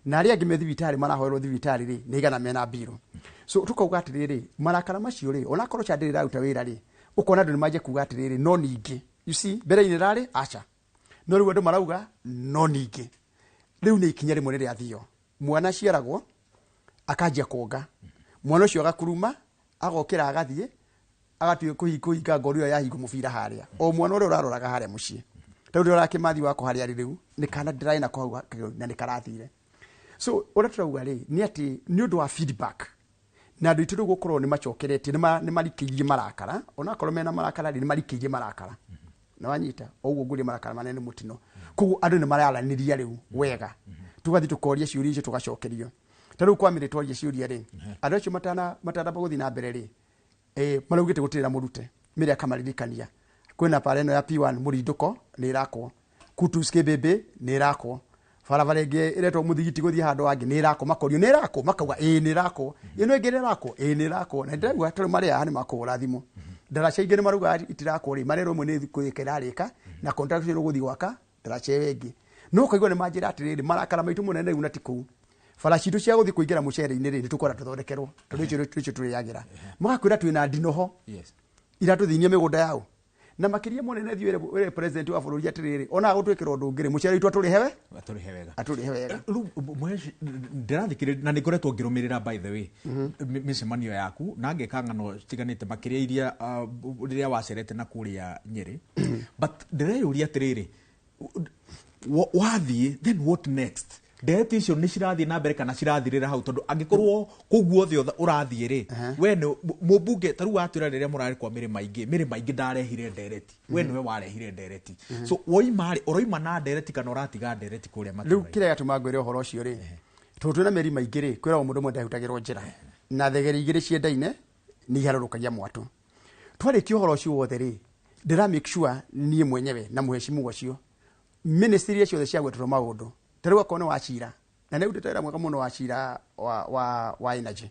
Na arĩa angĩ me thibitarĩ marahoerwo thibitarĩ rĩ, nĩ igana mena biru. So tukauga atĩrĩrĩ, marakara macio rĩ, ona korwo Cha ndĩrĩ raruta wĩra rĩ, ũkona andũ nĩ manjie kuga atĩrĩrĩ, no ningĩ. You see, mbere-inĩ rarĩ acha. No rĩu andũ marauga no ningĩ. Rĩu nĩ ikinya rĩmwe rĩrĩa thio. Mwana ciaragwo akanjia kuonga. Mwana ũcio agakuruma, agokĩra agathiĩ, agatuĩka kũhinga ngoro ĩyo yahinga mũbira harĩa. O mwana ũrĩa ũraroraga harĩa mũciĩ. Tondũ ũrakĩmathi wako harĩa rĩu, nĩ kana ndĩraĩ na kwa na nĩ karathire. So ũrĩa tũrauga rĩ, nĩ atĩ nĩ ũndũ wa feedback. Na andũ itũ gũkorwo nĩ macokeretie, nĩ marikĩirie marakara, ona korwo mena marakara nĩ marikĩirie marakara. Na wanyita, ũguo ngũrĩ marakara manene mũtino. Koguo andũ nĩ mararanĩria rĩu wega. Tugathi tukoria ciũria icio tugacokerio. Ta rĩu kwamĩrĩ twaria ciũria rĩ, andũ acio matana gũthiĩ na mbere rĩ, maraugĩte gũtirĩra mũrute, mĩrĩ akamaririkania. Kwĩna para ĩno ya P1 Mũrindũko nĩ irakwo, Kutus Kĩbĩbĩ nĩ irakwo, barabara ĩngĩ ĩretwo Mũthigiti gũthiĩ handũ hangĩ nĩ irakwo, makorio nĩ irakwo, makauga nĩ irakwo, ĩno ĩngĩ nĩ irakwo, nĩ irakwo. Na ndĩrauga tondũ marĩa haha nĩ makũhũra thimũ. Ndaraca ingĩ nĩ marauga itirakwo rĩ, marerwo ĩmwe nĩ thikũ ĩrarĩka na contract ĩno gũthiĩ gwaka ndaraca ĩyo ĩngĩ. No kaigua nĩ manjĩra atĩrĩrĩ, marakara maitũ mũnene rĩu na ti kũu. Faraci tu cia gũthiĩ kũingĩra mũcere-inĩ rĩ, nĩtũkwenda tũthondekerwo, tondũ icio tũrĩagĩra. Magakwĩra twĩna ndinoho iratũthinia mĩgũnda yao. Na makĩria mũnene thiĩ president wa bũrũri atĩrĩrĩ, ona gũtwĩkĩra ũndũ ũngĩ mũcere witũ atũrĩhe wega. Ndĩrathikĩrĩria na nĩngoretwo ngĩrũmĩrĩra by the way mĩcemanio yaku na ngeka ng'ano citiganĩte makĩria iria rĩrĩa wacerete na kũrĩa Nyeri. But ndĩreyũria atĩrĩrĩ, wathiĩ then what next? Ndereti icio nĩ cirathiĩ na mbere kana cirathirĩra hau, tondũ angĩkorwo kũu guothe ũrathiĩ rĩ, we nĩ mũmbunge ta rĩu watwĩra rĩrĩa mũrarĩ kwa Mary Maingi ndarehire ndereti, we nĩwe warehire ndereti. So woima rĩ, ũroima na ndereti kana ũratiga ndereti kũrĩa matũra? Rĩu kĩrĩa gĩatũma ngwĩre ũhoro ũcio rĩ, tondũ twĩna Mary Maingi rĩ, kwĩragwo mũndũ ũmwe ndahutagĩrwo njĩra, na thegeri igĩrĩ ciendaine nĩ iharũrũkagia mwatũ. Twarĩkia ũhoro ũcio wothe rĩ, ndĩra make sure niĩ mwenyewe na mũhecimu ũcio ministry icio ciothe ciagwetwo maũndũ. Tarĩu akorwo nĩ wa Cira, na nĩ ũndĩtera mwega mũno wa Cira wa energy.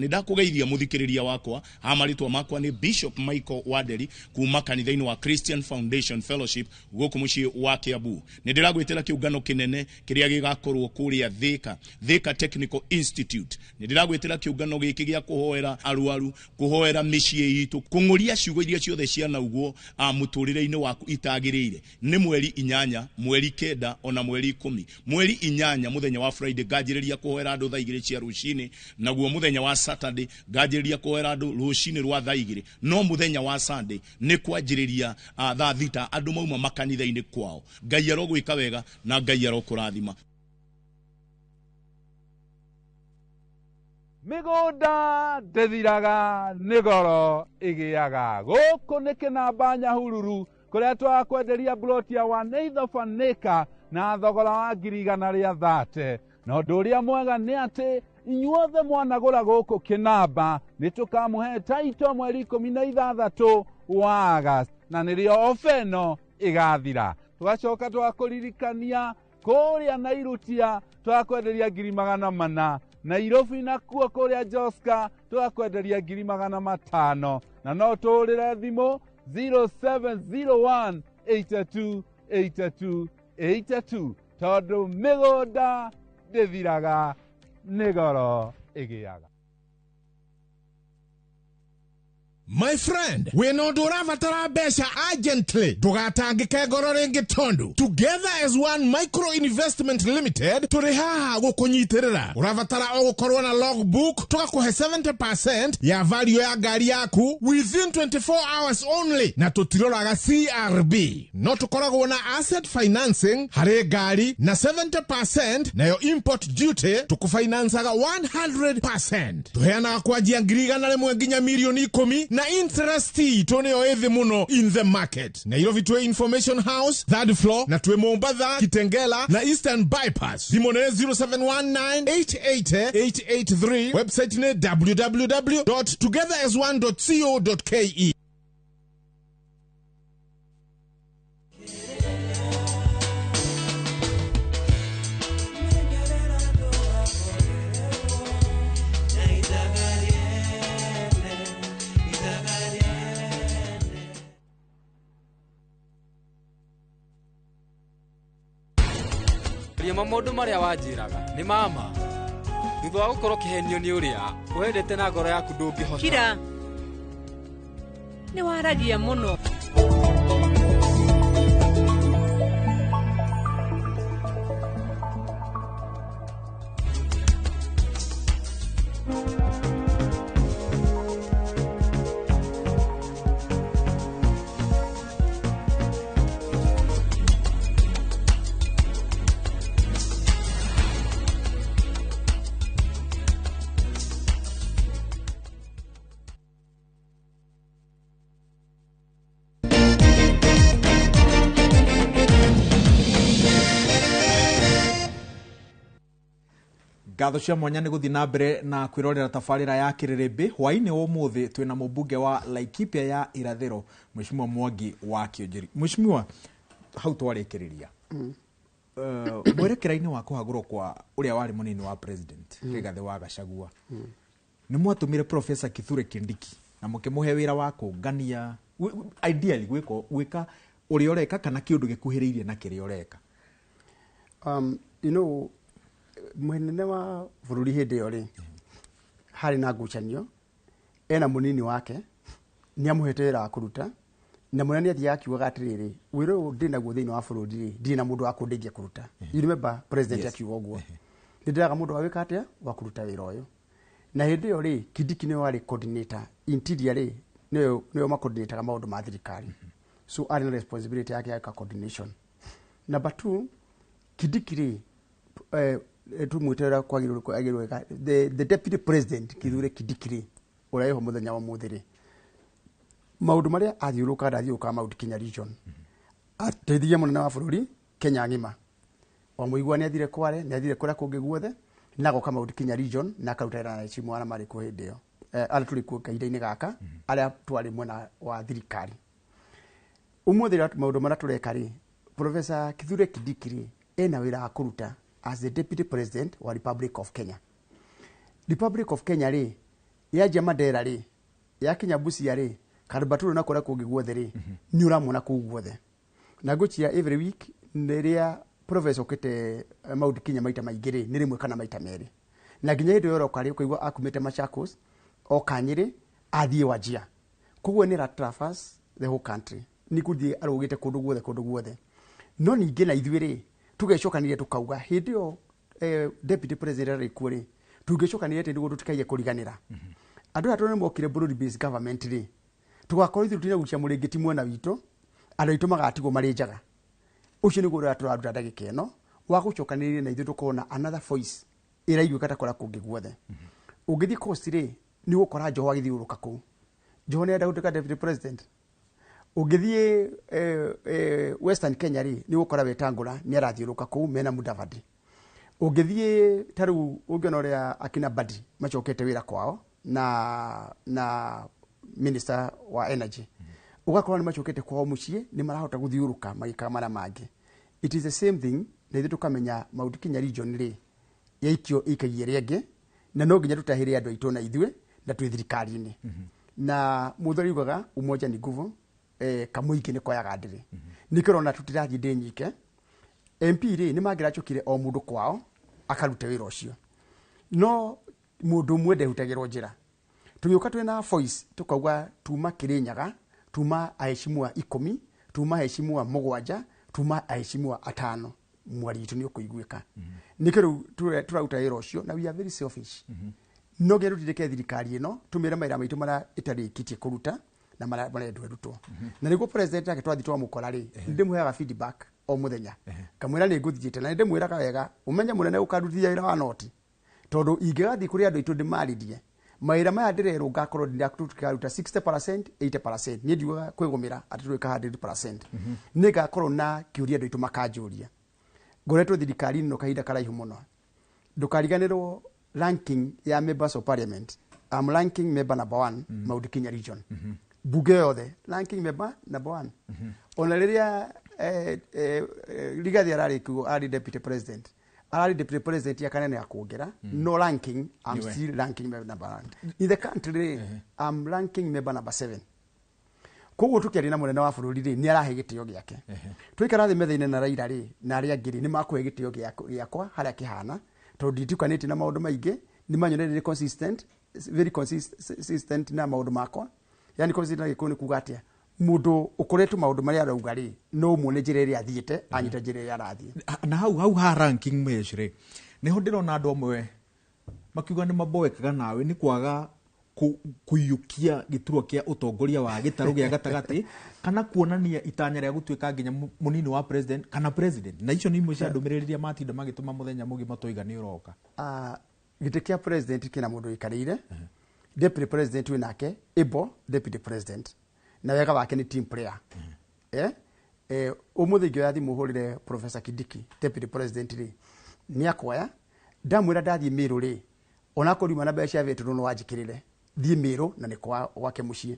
Nidakugeithia muthikiriria wakwa amaritwa makwa ni Bishop Michael Waderi kuma kanitha-ini wa Christian Foundation Fellowship guku mucii wa Kiambu. Nidiragwitira kiungano kinene kiria gigakorwo kuria Thika Technical Institute. Nidiragwitira kiungano giki gia kuhoera arwaru, kuhoera micii itu, kunguria ciugo iria ciothe ciana uguo muturire-ini waku itagirire. Ni mweri 8, mweri 9 ona mweri 10. Mweri 8 muthenya wa Friday gajiriria kuhoera andu thaa 2 cia rucini, naguo muthenya wa Saturday gajiriria kuhoera andu rucini rwa thaa 2. No muthenya wa Sunday ni kwanjiriria thaa 6 andu mauma makanitha-ini kwao. Ngai arogwika wega na Ngai arokurathima. Migunda ndethiraga nigoro igiaga guku ni Kinamba Nyahururu kuria twakwenderia bloti ya 1/8 acre na thogora wa 130. Na undu uria mwega ni ati inyuothe mwanagura guku Kinamba ni tukamuhe taito mweri 16 wa August na nirio ofeno igathira. Tugacoka twakuririkania kuria Nairutia twakwenderia 400,000, Nairobi nakuo kuria Joska twakwenderia 500,000, na no turire thimu 0701 82 82 82 tondu migunda ndithiraga nigoro igiaga. My friend, we no duravatara besha urgently. Tugatangike ngoro ringi tondu. Together as one micro investment limited, turihaha gukunyitirira. Uravatara ogukorwo na logbook, tugakuhe 70% ya value ya gari yaku within 24 hours only. Na tutiroraga CRB. No tukoragwo na asset financing hari gari na 70% na yo import duty tukufinansaga 100%. Tuheanaga kwanjia ngiriga na rimwe nginya milioni 10 na interest toneo ethi muno in the market. Nairobi tuwe Information House, 3rd floor, na tuwe Mombasa, Kitengela, na Eastern Bypass. Dimone 0719-880-883. Website ne www.togetheras1.co.ke. Maundu maria wanjiraga ni mama thutha wa gukorwo kihenio ni uria wendete na ngoro yaku ndungihota. Kira ni waragia muno. Ngatho cia mwanya ni guthi na mbere na kwirorera tafarira ya Kiririmbi. Hwaini wa umuthi twina mubunge wa Laikipia ya Irathiro, Mheshimiwa Mwangi wa Kionjeri. Mheshimiwa, hau twarikiriria mwerekera-ini wa kuhagurwo kwa uria wari munini wa president Rigathi wa Gachagua ni mwatumire Professor Kithure Kindiki na mukimuhe wira wa kungania ideally gwika uria ureka kana kiundu gikuhiriirie na kiria ureka. You know, mwenene wa bururi hindi yo ri hari na ngucanio ena munini wake ni amuhete wira kuruta na munene athi akiuga atiriri wira ndina guo thiini wa bururi ndina mundu wa kundeithia kuruta. You remember president akiuga uguo ndiraga mundu wa wika atia wa kuruta wira uyu na hindi yo ri Kindiki ni wari coordinator interior ri niyo ma coordinator maundu ma thirikari, so ari na responsibility yake ya coordination. Number 2, Kindiki ri tumwitera kwagirwe the deputy president Kithure Kindiki uria ho muthenya wa muthiri maundu maria athiuruka ndathiuruka Mount Kenya region ateithia munene wa bururi Kenya ngima wa muigua ni athire Kware ni athire kuria kungi guothe na goka Mount Kenya region na karutera na chimu ana mari ku hindi yo ala tuli ku kahinda-ini gaka aria twari mwena wa thirikari umuthira maundu maria tureka ri Professor Kithure Kindiki ena wira akuruta as the deputy president wa Republic of Kenya. Republic of Kenya ri yaje Mandera ri yakinya Busia ri Karbaturu na kora kungi guothe ri ni uramona ku guothe na guchia every week neria professor kete Mount Kenya maita maingĩ rĩ nĩ rĩmwe kana maita merĩ na nginya hĩndĩ yoro kari kuigwa akumĩte Machakos o Kanyĩrĩ athiĩ Wajir koguo nĩ traverse the whole country ni kuthie arugite kundu guothe no ningĩ na ithuĩ rĩ tugecokanire tukauga hĩndĩ yo deputy president rĩ kũrĩ tungecokanire tĩ nĩguo tũtikaige kũriganĩra andũ atũ nĩ mokire broad based government rĩ tugakorwo ithuĩ tũnagucia mũrĩngĩti mwena witũ andũ aitũ magatigwo marĩ njaga ucio nĩguo tũraruta ndagĩka ĩno wa gũcokanĩrĩria na ithuĩ tũkona another voice ĩraiguĩka ta kora kũngĩ guothe ũngĩthiĩ coast rĩ nĩ gũkora Njoho agĩthiũrũka kũu Njoho nĩ enda gũtuĩka deputy president ũngĩthiĩ Western Kenya rĩ nĩ gũkora Wetangula nĩ arathiũrũka kũu mena Mudavadi ũngĩthiĩ tarĩu ũngĩona ũrĩa akina Badi macokete wĩra kwao na minister wa energy ugakorwo ni macokete kwao muciĩ ni marahota guthiuruka magika mara mangĩ it is the same thing na ithu tukamenya Mount Kenya region ri yaikio ikagie rĩngĩ na no nginya tutahĩre andũ aitũ na ithuĩ na twĩ thirikari-inĩ na muthori ugaga umoja ni nguvu kamuingi ni koyaga ndĩrĩ nikĩrona tutirathi ndĩ nyike MP ri ni mangĩracukire o mũndũ kwao akarute wĩra ũcio no mũndũ ũmwe ndehutagĩrwo njĩra tũgĩũka twĩna voice tukauga tuma Kĩrĩnyaga tuma aheshimiwa 10 tuma aheshimiwa 7 tuma aheshimiwa 5 mwari itu ni ukuiguika nikiru turauta wĩra ũcio na we are very selfish no geru ndike thirikari ĩno tumira maira maitu mara itarĩkitie kũruta na marendwo rutwo na nĩguo president ake twathi twamũkora rĩ ndĩmũheaga feedback o mũthenya kamwĩra nĩ ngũthiĩte na ndĩmwĩraga wega ũmenye mũnene ũkaruthia wĩra wa noti tondũ ingĩgathi kũrĩ andũ aitũ ndĩmarithie maira maya ndirerwo ngakorwo ndiraruta 60% 80% ni ndiuga kwigumira atitwika 100% ni ngakorwo na kiuria andũ aitũ makanjũria ngoretwo thirikari no kahinda karaihu mũno ndukariganirwo ranking ya members of parliament I'm ranking member number 1 Mount Kenya region bunge yothe ranking member number 1 ona rĩrĩa Rigathi ararĩkuo ari deputy president already deputy president ya kanene ya kuongera no ranking I'm still ranking member number 1 in the country I'm ranking member number 7 koguo tukiari na munene wa bururi ri ni arahe gitio giake twikara thi metha-inĩ na Raila ri na aria ngiri ni makuhe gitio giakwa haria kihana tondu nditukanĩtie na maundu maingĩ ni manyonereire consistent very consistent na maundu makwa yani consistent na gikoni kuga atia mundu ukoretwo maundu maria arauga ri no muone njĩra ĩrĩa athiĩte anyita njĩra ĩrĩa arathiĩ na hau ha ranking measure niho ndirona andu amwe makiuga ni maboekaga nawe ni kwaga kuyukia gĩturwa kĩa utongoria wa gĩtarũ gĩa gatagati kana kuonania itanya rĩa gũtuĩka nginya munini wa president kana president na icio ni imwe cia ndũmĩrĩri matinda magĩtũma mũthenya mũgima toiga ni ũroka gĩtĩ kĩa president kina mũndũ ikarĩire deputy president we nake ebo deputy president na wega wake ni team player umuthi ngĩoya thimũ hũrĩre Professor Kidiki deputy president ri ni akoya ndamwĩra ndathiĩ Mĩrũ ri ona kũrima na mbeca vetu no wanjikirire thiĩ Mĩrũ na nĩ gwake mũciĩ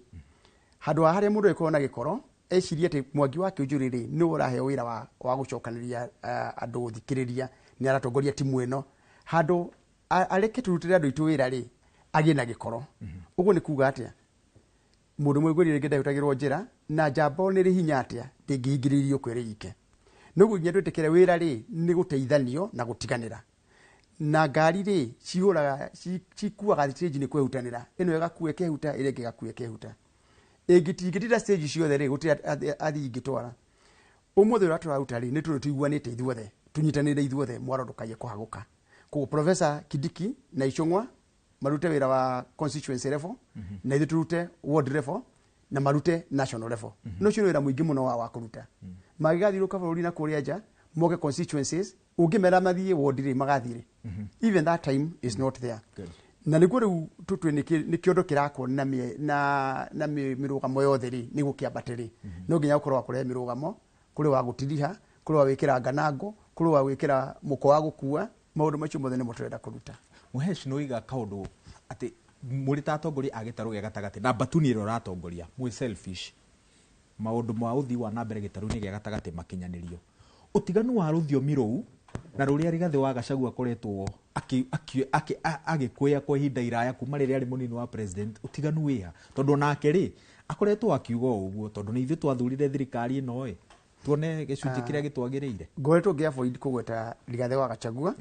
handũ harĩa mũndũ ĩkorwo na gĩkoro ecirie atĩ Mwangi wa Kĩũnjũrĩ rĩ nĩ ũraheo wĩra wa gũcokanĩrĩria andũ thikĩrĩria nĩ aratongoria timu ĩno handũ areke tũrutĩre andũ aitũ wĩra rĩ agĩe na gĩkoro ũguo nĩ kuga atĩa mũndũ mwĩgwĩrire rĩngĩ ndahutagĩrwo njĩra na njamba nĩ rĩ hinya atĩa ndĩngĩhingĩrĩirio kwĩrĩ ike noguo nginya twĩtĩkĩre wĩra rĩ nĩ gũteithanio na gũtiganĩra na ngari rĩ cihũraga cikuaga stage nĩ kwehutanĩra ĩno ĩgakua ĩkehuta ĩrĩa ĩngĩ ĩgakua ĩkehuta ĩngĩtingĩtira stage ciothe rĩ gũtirĩ athi ingĩtwara ũmũthĩ ũrĩa tũraruta rĩ nĩ tũiguanĩte ithuothe tunyitanĩre ithuothe mwaro ndũkaie kũhagũka koguo Professor Kidiki na Icũng'wa marute wĩra wa constituency level na ithuĩ turute ward level na marute national level no cio wĩra mũingĩ mũno wa kũruta magĩgathiũrũka bũrũri na kũrĩa nja moke constituencies ũngĩmera mathiĩ ward rĩ magathire even that time is not there na nĩguo rĩu tũtwe nĩ kĩondo kĩrakwo na mĩrũgamo yothe rĩ nĩ gũkĩambate rĩ no nginya ũkorwo wa kũrehe mĩrũgamo kũrĩ wa gũtiriha kũrĩ wa gwĩkĩra nganango kũrĩ wa gwĩkĩra mũko wa gũkua maũndũ macio mothe nĩ mũtũrenda kũruta Muhesh no iga kaundu ati muri ta atongoria a gĩtarũ gĩa gatagati na batuni ĩrĩa ũratongoria mwĩ selfish maũndũ ma ũthii wa na mbere gĩtarũ-inĩ gĩa gatagati makinyanĩrio utiganu wa rũthiomi rũu na rũrĩa Rigathi wa Gachagua akoretwo agĩkwĩa kwa ihinda iraya kuma rĩrĩa arĩ mũnini wa president ũtiganu wĩha tondũ nake rĩ akoretwo akiuga ũguo tondũ nĩ ithuĩ twathurire thirikari ĩno ĩ tuone gĩcunjĩ kĩrĩa gĩtwagĩrĩire ngoretwo ngĩavoid kũgweta Rigathĩ wa Gachagua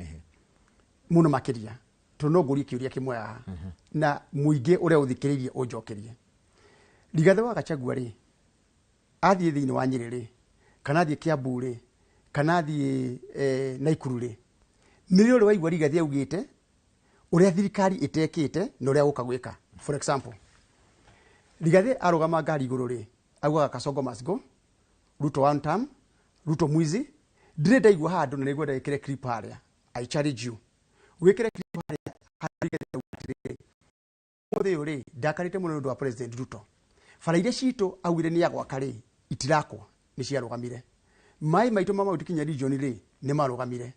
mũno makĩria tondũ no ngũrie kĩũria kĩmwe haha na mũingĩ ũrĩa ũthikĩrĩirie ũnjokerie. Rigathĩ wa Gachagua rĩ athiĩ thĩinĩ wa Nyĩrĩ rĩ kana athiĩ Kiambu rĩ kana athiĩ Naikuru rĩ nĩ rĩo waigua Rigathĩ augĩte ũrĩa thirikari ĩtekĩte na ũrĩa gũka gwĩka. For example, Rigathĩ arũgama ngari igũrũ rĩ augaga Kasongo must go, Ruto one term, Ruto mwizi. Ndire ndaigua handũ na nĩguo ndekĩre clip harĩa. I challenge you wĩkĩre clip harĩa mũthĩ ũrĩ ndakarĩte mũno nĩ ũndũ wa President Ruto. Bara iria citũ augire nĩ agwaka rĩ itirakwo nĩ ciarũgamire. Maĩ maitũ ma Mount Kenya region rĩ nĩ marũgamire.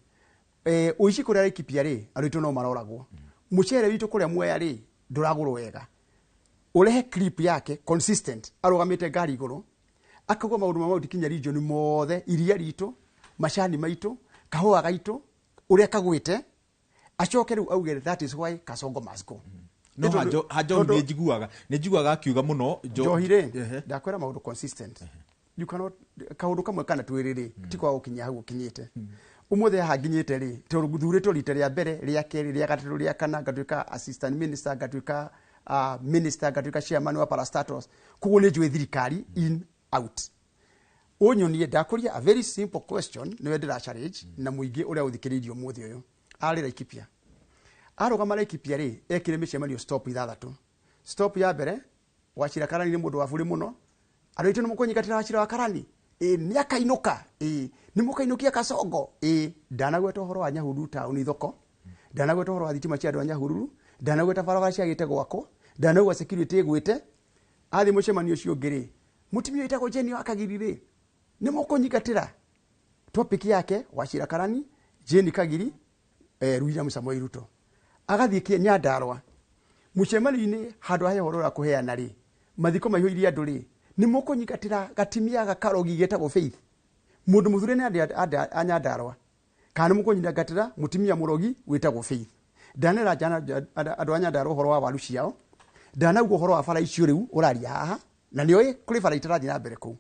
Ũici kũrĩa Laikipia rĩ andũ aitũ no maroragwo. Mũcere witũ kũrĩa Mwea rĩ ndũragũrwo wega. Ũrehe clip yake consistent arũgamĩte ngari igũrũ akauga maũndũ ma Mount Kenya region mothe iria ritũ macani maitũ kahũa gaitũ ũrĩa kagwĩte acoke rĩu auge that is why Kasongo must go. No hajo nĩ njiguaga akiuga mũno Njohi rĩ ndakwĩra maũndũ consistent. You cannot kaũndũ kamwe kana twĩrĩ ti kwa gũkinya hau ũkinyĩte. Ũmũthĩ haha nginyĩte rĩ tũthurĩtwo rita rĩa mbere rĩa kerĩ rĩa gatatũ rĩa kana ngatuĩka assistant minister ngatuĩka minister ngatuĩka chairman wa parastatus koguo nĩ njũĩ thirikari in out. Ũnyonie ndakũria a very simple question nĩwe ndĩra challenge na mũingĩ ũrĩa ũthikĩrĩirio ũmũthĩ ũyũ arĩ Laikipia. Arũgama Laikipia rĩ ekire mĩcemanio stop ithathatũ. Stop ya mbere Wachira Karani nĩ mũndũ wa bũrĩ mũno andũ aitũ nĩ mũkũnyigatĩra Wachira wa Karani nĩ akainuka nĩ mũkainukia Kasongo ndanagweta ũhoro wa Nyahururu taũni thoko ndanagweta ũhoro wa thitima cia andũ a Nyahururu ndanagweta barabara ciagĩte gwakwo ndanauga security ĩgwĩte athi mũcemanio ũcio ũngĩ rĩ mũtumia wĩtagwo Jane wa Kagiri rĩ nĩ mũkũnyigatĩra. Topic yake Wachira Karani Jane Kagiri William Samoei Ruto agathiĩ Nyandarua mũcemanio-inĩ handũ ha ũhoro wa kũheana rĩ mathiko maihũirie andũ rĩ nĩ mũkũnyigatĩra gatimia gakarogi getagwo Faith mũndũ mũthure nĩ a Nyandarua kana mũkũnyigatĩra mũtimia mũrogi wĩtagwo Faith. Ndanera andũ a Nyandarua ũhoro wa waru ciao ndanauga ũhoro wa bara icio rĩu ũraria haha na nĩoĩ kũrĩ bara itarathiĩ na mbere kũu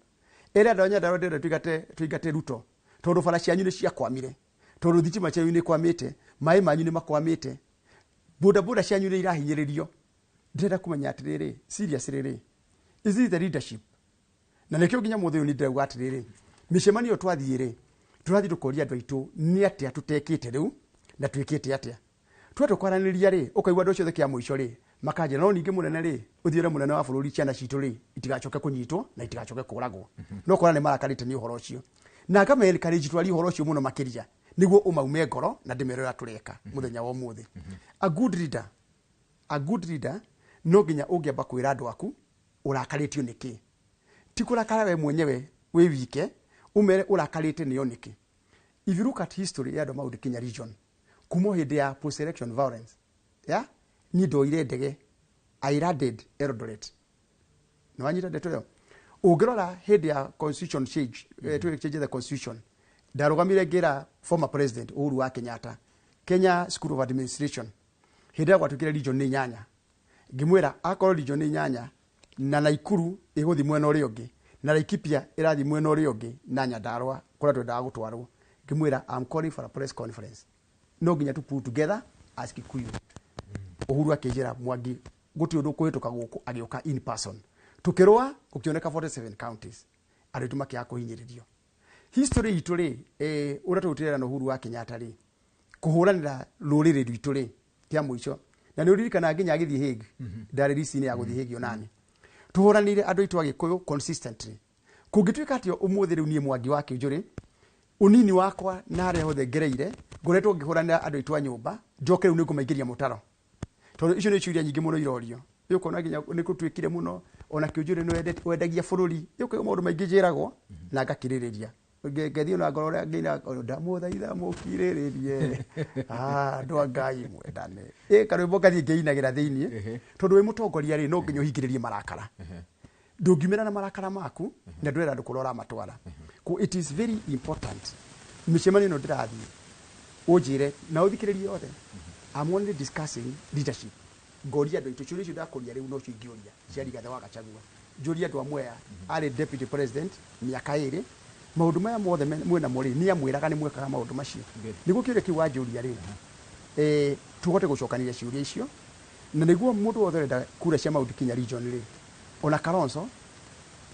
ĩrĩa andũ a Nyandarua ndĩrenda tuingate Ruto tondũ bara cianyu nĩ ciakwamire tondũ thitima cianyu nĩ kwamĩte maĩ manyu nĩ makwamĩte bodaboda cianyu nĩ irahinyĩrĩrio. Ndĩrenda kũmenya atĩrĩrĩ serious rĩrĩ is it the leadership na nĩkĩo nginya mũthĩ ũyũ nĩ ndĩrauga atĩrĩrĩ mĩcemanio twathiĩ rĩ tũrathiĩ tũkoria andũ aitũ nĩ atĩa tũtekĩte rĩu na twĩkĩte atĩa twatũkwaranĩria rĩ ũkaigua andũ acio kĩa mũico rĩ makanjĩra no ningĩ mũnene rĩ ũthiĩre mũnene wa bũrũri ciana citũ rĩ itigacoke kũnyitwo na itigacoke kũragwo no kora nĩ marakarĩte nĩ ũhoro ũcio na ngamerĩkanĩji twari ũhoro ũcio mũno makĩria nĩguo ũmaume ngoro na ndĩmerera tũreka mũthenya wa ũmũthĩ. A good leader no nginya ũngĩamba kwĩra andũ aku ũrakarĩtio nĩkĩ ti kũrakara we mwenyewe wĩ wike umere ũrakarĩte nĩyo nĩkĩ. If you look at history ya andũ Mount Kenya region kuma hĩndĩ ya post election violence ni ndoire ndege I landed Eldoret no anyita ndeto yo ũngĩrora hĩndĩ ya constitution change change the constitution ndarũgamire ngira former president Uhuru wa Kenyatta Kenya School of Administration hĩndĩ ya gwatũkire region nĩ 8 ngĩmwĩra akorwo region nĩ 8 na Naikuru ĩgũthi mwena ũrĩa ũngĩ na Laikipia ĩrathi mwena ũrĩa ũngĩ na Nyandarua kũrĩa twendaga gũtwarwo ngĩmwĩra I'm calling for a press conference no nginya to put together as Kikuyu. Uhuru akĩnjĩra Mwangi gũtirĩ ũndũ kũhĩtũka gũkũ agĩũka in person tukĩrũa gũkĩoneka 47 counties andũ aitũ makĩaga kũhinyĩrĩrio. History itũ rĩ ũrĩa tũgũtĩrĩra na Uhuru wa Kenyatta rĩ kũhũranĩra rũrĩrĩ rwitũ rĩ kĩa mũico na nĩ ũririkana nginya agĩthiĩ Hague ndarĩ risi-inĩ ya gũthiĩ Hague onani tũhũranĩire andũ aitũ Agĩkũyũ consistently kũngĩtuĩka atĩ ũmũthĩ rĩu niĩ Mwangi wa Kĩnjũ rĩ unini wakwa narĩa hothe ngereire ngoretwo ngĩhũranĩra andũ aitũ a nyũmba njoke rĩu nĩ ngũmaingĩria mũtaro tondũ icio nĩ ciũria nyingĩ mũno irorio yũkona nginya nĩ gũtuĩkire mũno ona Kĩnjũ nĩ wendagia bũrũri yũkĩga maũndũ maingĩ njĩragwo na ngakĩrĩrĩria ngethio na ngoro ũrĩa nginya ndamũthaitha mũkirĩrĩrie andũ a Ngai mwendane karwĩmbo ngathiĩ ngĩinagĩra thĩiniĩ tondũ wĩ mũtongoria rĩ no nginya ũhingĩrĩrie marakara ndũngiumĩra na marakara maku na ndwĩra andũ kũrĩa ũramatwara. It is very important mĩcemanio ĩno ndĩrathiĩ ũnjĩre na ũthikĩrĩrie othe I'm only discussing leadership. Ngoria ndo ito ciuria ndakuria riu no cio ingioria cia Rigathi wa Gachagua. Njuria ndo amwea ari deputy president miaka 2 maundu maya mothe mwena muri ni amwiraga ni mwekaga maundu macio. Niguo kiuria kiu wanjuria ri tugote gucokania ciuria icio na niguo mundu wothe renda kura cia Mount Kenya region ri ona Kalonzo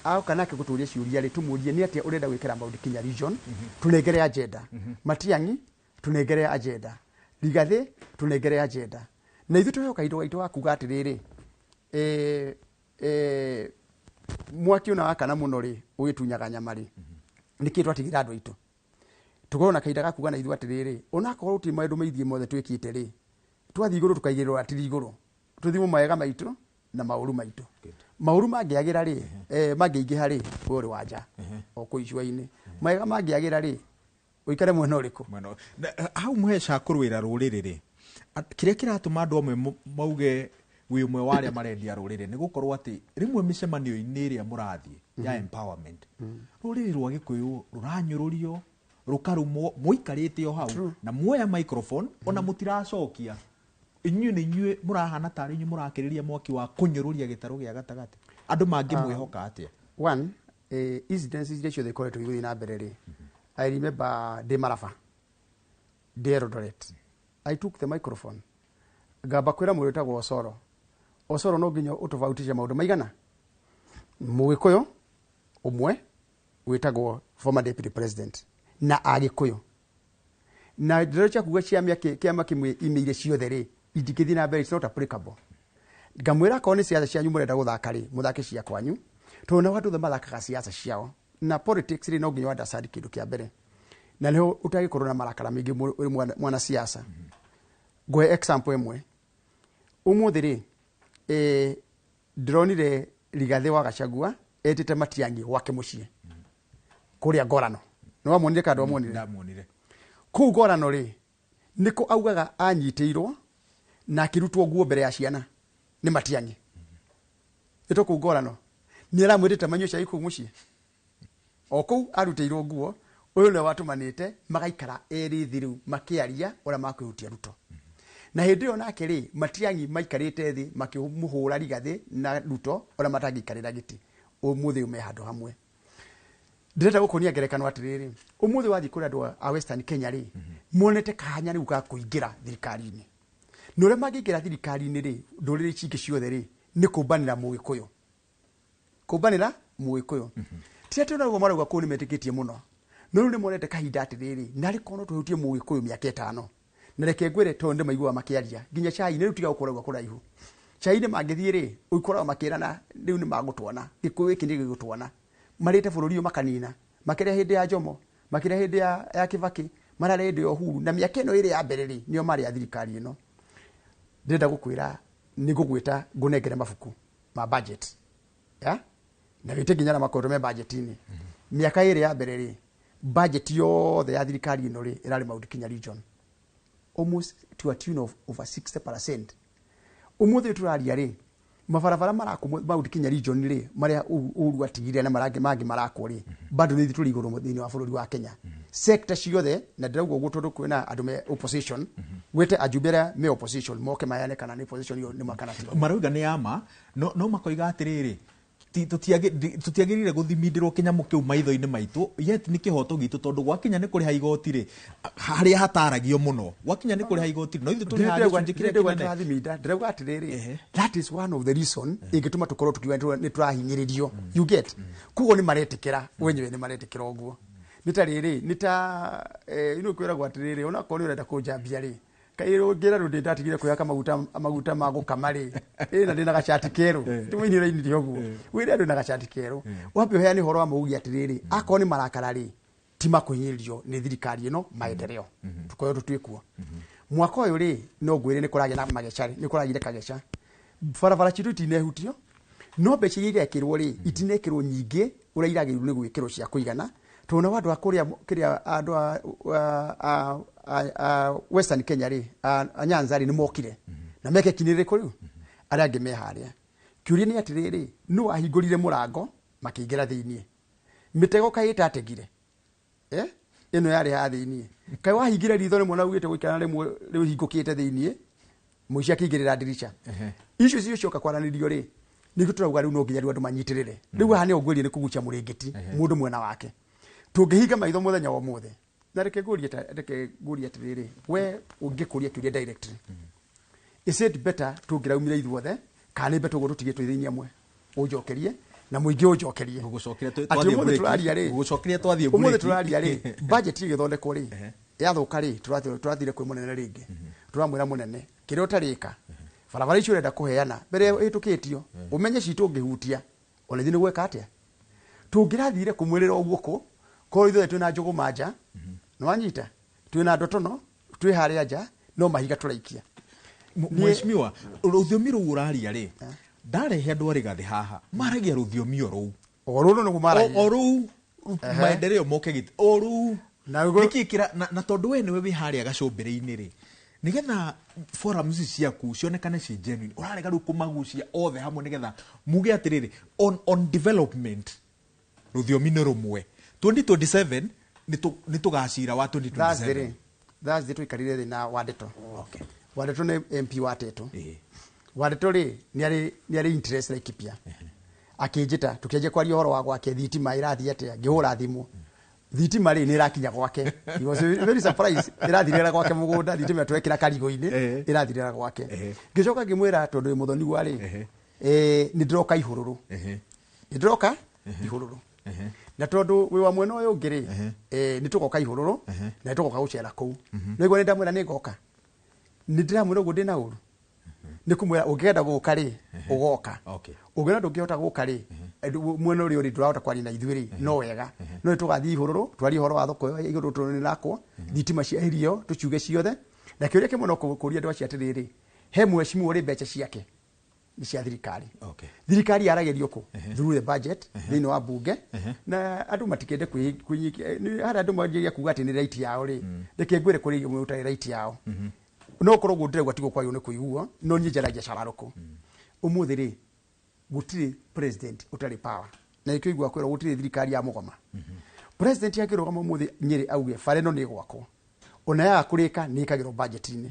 au kana ke guturia ciuria ri tumurie ni atia urenda gwikira Mount Kenya region tunengere agenda Matiang'i tunengere agenda Rigathi tunengere agenda na ithu tuheoka indo waitu akuga atiriri mwaki una wakana muno ri ugitunyaga nyamari niki twatigira andu aitu tukorwo na kaida gakuga na ithu atiriri ona korwo ti maundu meithie mothe twikite ri twathi iguru tukaigirwo atiri iguru tuthimo maega maitu na mauru maitu mauru mangiagira ri mangiingiha ri uri wanja o kuicua-ini maega mangiagira ri uikare mwena uriku hau muheca kurwira ruriri ri kiria kiratuma andu amwe mauge wi umwe wa aria marendia ruriri ni gukorwo ati rimwe micemanio-ini iria murathie ya empowerment ruriri rwa Gikuyu ruranyururio rukarumwo muikarite o hau na muoya microphone ona mutiracokia inyuĩ nĩ inyuĩ mũrahana tarĩ inyuĩ mũrakĩrĩria mwaki wa kunyururia gĩtarũ gĩa gatagatĩ andũ mangĩmwĩhoka atĩa? One, incidences iria ciothe ikoretwo igũthiĩ na mbere rĩ, I remember ndĩ Maraba, ndĩ Eldoret, I took the microphone ngamba kwĩra mũndũ wĩtagwo Osoro, Osoro no nginya ũtũbautishe maũndũ maigana, Mũgĩkũyũ ũmwe wĩtagwo former deputy president na Agĩkũyũ na ndĩrecha kuga ciama kĩmwe ime ciothe rĩ itingĩthiĩ na mbere, it's not applicable. Ngamwĩra korwo nĩ ciaca cianyu mũrenda gũthaka rĩ mũthake cia kwanyu tondũ na watu mathakaga ciaca ciao na politics rĩ no nginya wandasadi kĩndũ kĩa mbere na nĩho ũtagĩkorwo na marakara maingĩ ũrĩ mwana ciaca. Ngwe example ĩmwe ũmũthĩ rĩ ndĩronire Rigathi wa Gachagua etĩte Matiang'i gwake mũciĩ kũrĩa Ngorano. Nĩ wamuonire kana ndwamuonire? Ndamuonire. Kuu Ngorano rĩ nĩko augaga anyitĩirwo na akĩrutwo nguo mbere ya ciana nĩ Matiang'i. Ĩto kuu Ngorano nĩ aramwĩrĩte manyue cai kuu mũciĩ o kuu arutĩirwo nguo ũyũ nĩ watũmanĩte magaikara erĩ thiru makĩaria ũrĩa makwĩhutia Ruto na hĩndĩ ĩyo nake rĩ Matiang'i maikarĩte thĩ makĩmũhũra Rigathi na Ruto ũrĩa matangĩikarĩra gĩtĩ ũmũthĩ ume handũ hamwe. Ndĩrenda gũkũnia ngerekano atĩrĩrĩ ũmũthĩ wathiĩ kũrĩ andũ a Western Kenya rĩ muonete kanya rĩu ga kũingĩra thirikari-inĩ na ũrĩa mangĩingĩra thirikari-inĩ rĩ ndũrĩrĩ ici ingĩ ciothe rĩ nĩ kũmbanĩra Mũgĩkũyũ, kũmbanĩra Mũgĩkũyũ. Ti atĩ ũnaruo marauga kũu nĩ metĩkĩtie mũno no rĩu nĩ monete kahinda atĩrĩrĩ narĩ korwo tũhutie Mũgĩkũyũ mĩaka 5 na reke ngwĩre tondũ nĩ maiguaga makĩaria nginya cai nĩ rĩu tiga gũkoragwo kũraihu cai-inĩ mangĩthiĩ rĩ ũikoraga makĩrana rĩu nĩ magũtwana Gĩkũyũ gĩkĩ nĩ gĩgũtwana marĩte bũrũri ũyũ makanina makĩrĩa hĩndĩ ya Jomo makĩrĩa hĩndĩ ya Kibaki mararĩ hĩndĩ ya Uhuru na mĩaka ĩno ĩrĩ ya mbere rĩ nĩo marĩ a thirikari ĩno. Ndĩrenda gũkwĩra nĩ ngũgwĩta ngũnengere mabuku ma budget ya na gĩte nginya na makondo me budget-inĩ mĩaka ĩrĩ ya mbere rĩ budget yothe ya thirikari ĩno rĩ ĩrarĩ Mount Kenya region almost to a tune of over 60%. Ũmũthĩ tũraria rĩ mabarabara marakwo Mount Kenya region rĩ marĩa Uhuru atigire na marangi mangĩ marakwo rĩ bado nĩ tũrĩ igũrũ thĩinĩ wa bũrũri wa Kenya sector ciothe na ndĩrauga ũguo tondũ kwĩna andũ me opposition gwĩte ajumbera me opposition moke mayane kana nĩ opposition yo nĩ makana ti marauga nĩ ama no makoiga atĩrĩrĩ tutiagĩrĩire gũthimindĩrwo kĩnyamũ kĩu maitho-inĩ maitũ yet nĩ kĩhoto gitũ tondũ gwakinya nĩ kũrĩha igoti rĩ harĩa hataragio mũno gwakinya nĩ kũrĩha igoti no ithuĩ tũrĩ harĩa gĩcunjĩ kĩrĩa kĩnene. Ndĩrauga atĩrĩrĩ that is one of the reason ĩngĩtũma tũkorwo tukiuga nĩ tũrahinyĩrĩrio you get kuguo nĩ maretĩkĩra wenyewe nĩ maretĩkĩra ũguo nĩ ta rĩrĩ nĩ ta ino kwĩragwo atĩrĩrĩ ona korwo nĩ ũrenda kũnjambia rĩ kairwo ngira rũndĩ ndatigire kwĩaka maguta ma gũkama rĩ na ndĩna gacati kerũ tũmũinĩra inĩ ũguo wĩrĩ andũ na gacati kerũ wambe ũheane ũhoro wa mũgi atĩrĩrĩ akorwo nĩ marakara rĩ ti makũhinyĩrĩrio nĩ thirikari ĩno maendeleo tũkoyo tũtuĩkuo mwaka ũyũ rĩ no ngwĩre nĩ kũragĩa na mageca nĩ kũragire kageca barabara citu itinehutio no mbeca iria irekĩrwo rĩ itinekĩrwo nyingĩ ũrĩa iragĩrĩirwo nĩ gwĩkĩrwo cia kũigana tondũ na andũ a kũrĩa andũ a Western Kenya rĩ a Nyanza rĩ nĩ mokire na meke kinĩrĩkũ rĩu arĩa angĩ me harĩa kĩũria nĩ atĩrĩrĩ nũ ahingũrire mũrango makĩingĩra thĩinĩ mĩtego kaĩ ĩtategire ĩno yarĩ ha thĩinĩ kaĩ wahingire ritho rĩmwe na ugĩte gũikara rĩmwe rĩu hingũkĩte thĩinĩ muici akigirira dirisha icio cio cioka kwaranirio ri niguo turauga riu no nginya riu andu manyitirire riu ha ni ogwiri ni kugucia muringiti mundu mwena wake tungihinga maitho muthenya wa muthe na reke guria atiriri we ungikuria kiuria directly is it better tungiraumira ithuothe kana better guo tutige twithiini amwe ujokerie na muingi ujokerie gugucokeria twathie umuthe turaria ri budget igithondekwo ri yathuka ri turathire kwi munene ringi turamwira munene kiria utarika barabara icio urenda kuheana mbere itukitio umenye citu ungihutia ona thini gweka atia tungirathire kumwirira uguo ko ithuothe twina njugu manja nwanyita twina ndotono twi haria nja no mahiga turaikia mweshimiwa ruthiomi ru uraria ri ndarehe andu ari gathi haha maragia ruthiomi ru oru no kumaragia oru maendeleo moke git oru nikikira na tondu we niwe wi haria gacumbire-ini ri nigetha forums ciaku cionekane ci genuine urarega ru kumagucia othe hamwe nigetha muge atiriri on development ruthiomi ni rumwe 2027 ni tugacira wa 2027 that's the twikarire ri na Wandeto Wandeto ni MP wa Teto Wandeto ri ni ari interest like pia akijita tukiaje kwa horo wa gwake thitima irathi atia ngihura thimu thitima ri ni irakinya gwake he was very surprised irathirira gwake mugunda thitima twekira karigo-ini irathirira gwake ngicoka ngimwira tondu muthoni wa ri ni ndiroka ihururu ni ndiroka ihururu na tondu wi wa mwena uyu ngiri ni tugoka ihururu na tugoka gucera kuu niguo ni ndamwira ni ngoka ni ndiramwira guo ndina uru ni kumwira ungenda guka ri ugoka ungena ndungihota guka ri mwena uri uri ndurahota kwari na ithuiri no wega no tugathii ihururu twari horo wa thoko iguru tunini nakwo thitima cia irio tuciuge ciothe na kiuria kimwe no kuria andu acio atiriri he mweshimiwa uri mbeca ciake ni cia thirikari thirikari yaragerio ku through the budget thini wa bunge na andu matikende kwinyikia ni hara andu manjiria kuga ati ni right yao ri reke ngwire kuri mutai right yao no korwo gundire gwatigo kwayo ni kuiguo no nyijaragia cararuku umuthi ri gutiri president utari power na ikyo igwa kwira gutiri thirikari ya mugoma president yakirugama umuthi nyiri auge fare no ni gwako ona ya kurika ni ikagiro budget-ini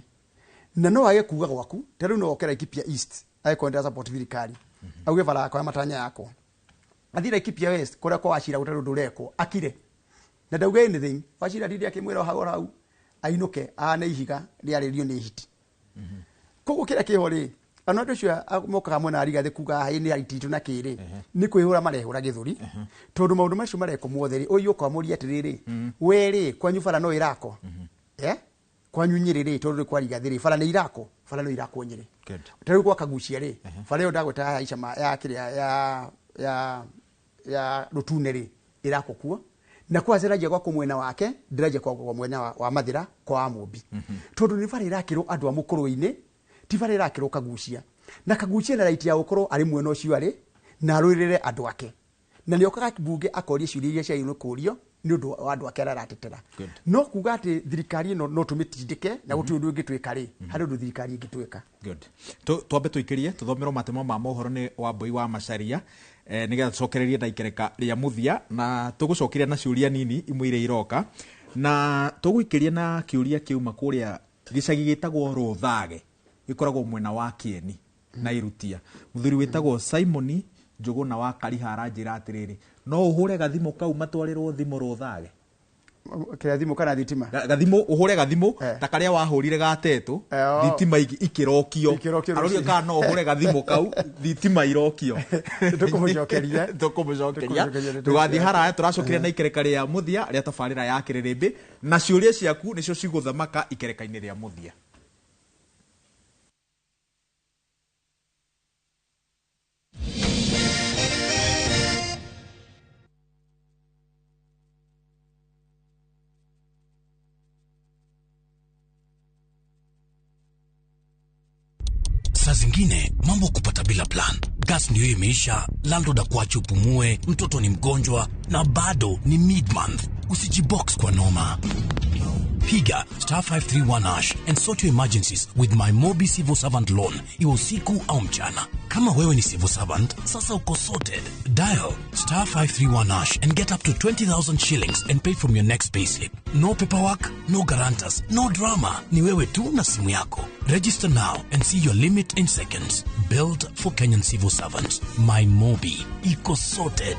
na no age kuga gwaku teru no okera Ikipia East aikwenda support thirikari auge bara kwa matanya yako athira Ikipia West kuria kwa washira utaru ndureko akire na ndauge anything washira ndidi akimwira hau ainuke ana ihiga riaririo ni hiti kogo kira kihori andu cio mokaga mwena arigathe kuga hai ni aititu na kiri ni kwihura marehura githuri tondu maundu macio mareko muotheri uyu kwa muri atiriri weri kwanyu bara no irako kwanyu nyiriri tondu kwa arigathiri bara ni irako bara no irako nyiri tari kwa kagucia ri bara yo ndagweta Aisha ya kiria ya rutuneri irako kuo na kwa zeraje kwa kumwena wake ndiraje kwa mwena wa mathira kwa amumbi tondu ni bara irakiro andu amukuru-ini ti bara irakiro kagucia na kagucia na right ya ukoro ari mwena ucio ari na arwirire andu ake na ni okaga bunge akoria ciuria iria cia ino kurio ni undu wa andu ake aratetera no kuga ati thirikari no tumitindike na guti undu ngitwika ri hari undu thirikari ngitwika good twambe tuikirie tuthomerwo matemo ma mohoro ni Wambui wa Macharia nigetha tucokererie ndaikereka ria muthia na tugucokeria na ciuria nini imwire iroka na tuguikiria na kiuria kiuma kuria gicagi gitagwo Ruthage ikoragwo mwena wa Kieni na Irutia muthuri witagwo Simon Njuguna wa Kariha aranjira atiriri no uhure gathimo kau matwarirwo thimo Ruthage kira thimo kana thitima gathimo uhure gathimo ta karia wahurire gatetu thitima ikirokio aroria kana no uhure gathimo kau thitima irokio tukumucokeria tugathi haraya turacokeria na ikereka ria muthia ria tabarira ya Kiririmbi na ciuria ciaku nicio ciguthamaka ikereka-ini ria muthia. Saa zingine mambo kupata bila plan. Gas ndio imeisha, landlord akuache upumue, mtoto ni mgonjwa na bado ni mid-month. Usijibox kwa noma. Piga *531# and sort your emergencies with my Mobi Civil Servant Loan. Iwe usiku au mchana. Kama wewe ni civil servant, sasa uko sorted. Dial *531# and get up to 20,000 shillings and pay from your next payslip. No paperwork, no guarantors, no drama. Ni wewe tu na simu yako. Register now and see your limit in seconds. Built for Kenyan civil servants. My Mobi. Iko sorted.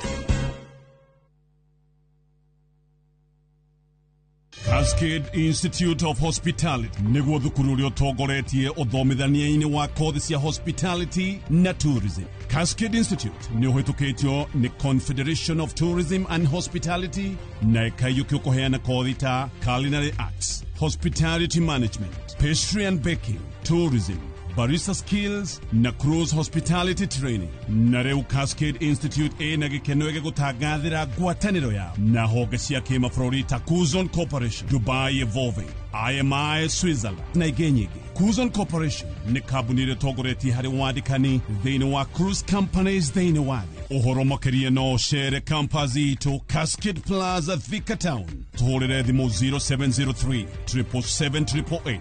Cascade Institute of Hospitality niguo thukuru uria utongoretie uthomithania-ini wa kothi cia hospitality na tourism. Cascade Institute ni uhitukitio ni Confederation of Tourism and Hospitality na ikayuki kuheana kothi ta culinary arts, hospitality management, pastry and baking, tourism, barista skills na cruise hospitality training. Na reu Cascade Institute na gikeno ege gutangathira ngwataniro ya na honge cia kimabũrũri ta Kuzon Corporation, Dubai Evolving, IMI Switzerland na ingĩ nyingĩ. Kuzon Corporation ni kambuni ĩrĩa ĩtongoretie harĩ wandĩkani thĩinĩ wa cruise companies thĩinĩ wa thĩ. Ũhoro makĩria no cere campus itũ Cascade Plaza Thika Town. Tũhũrĩre thimũ 0703 777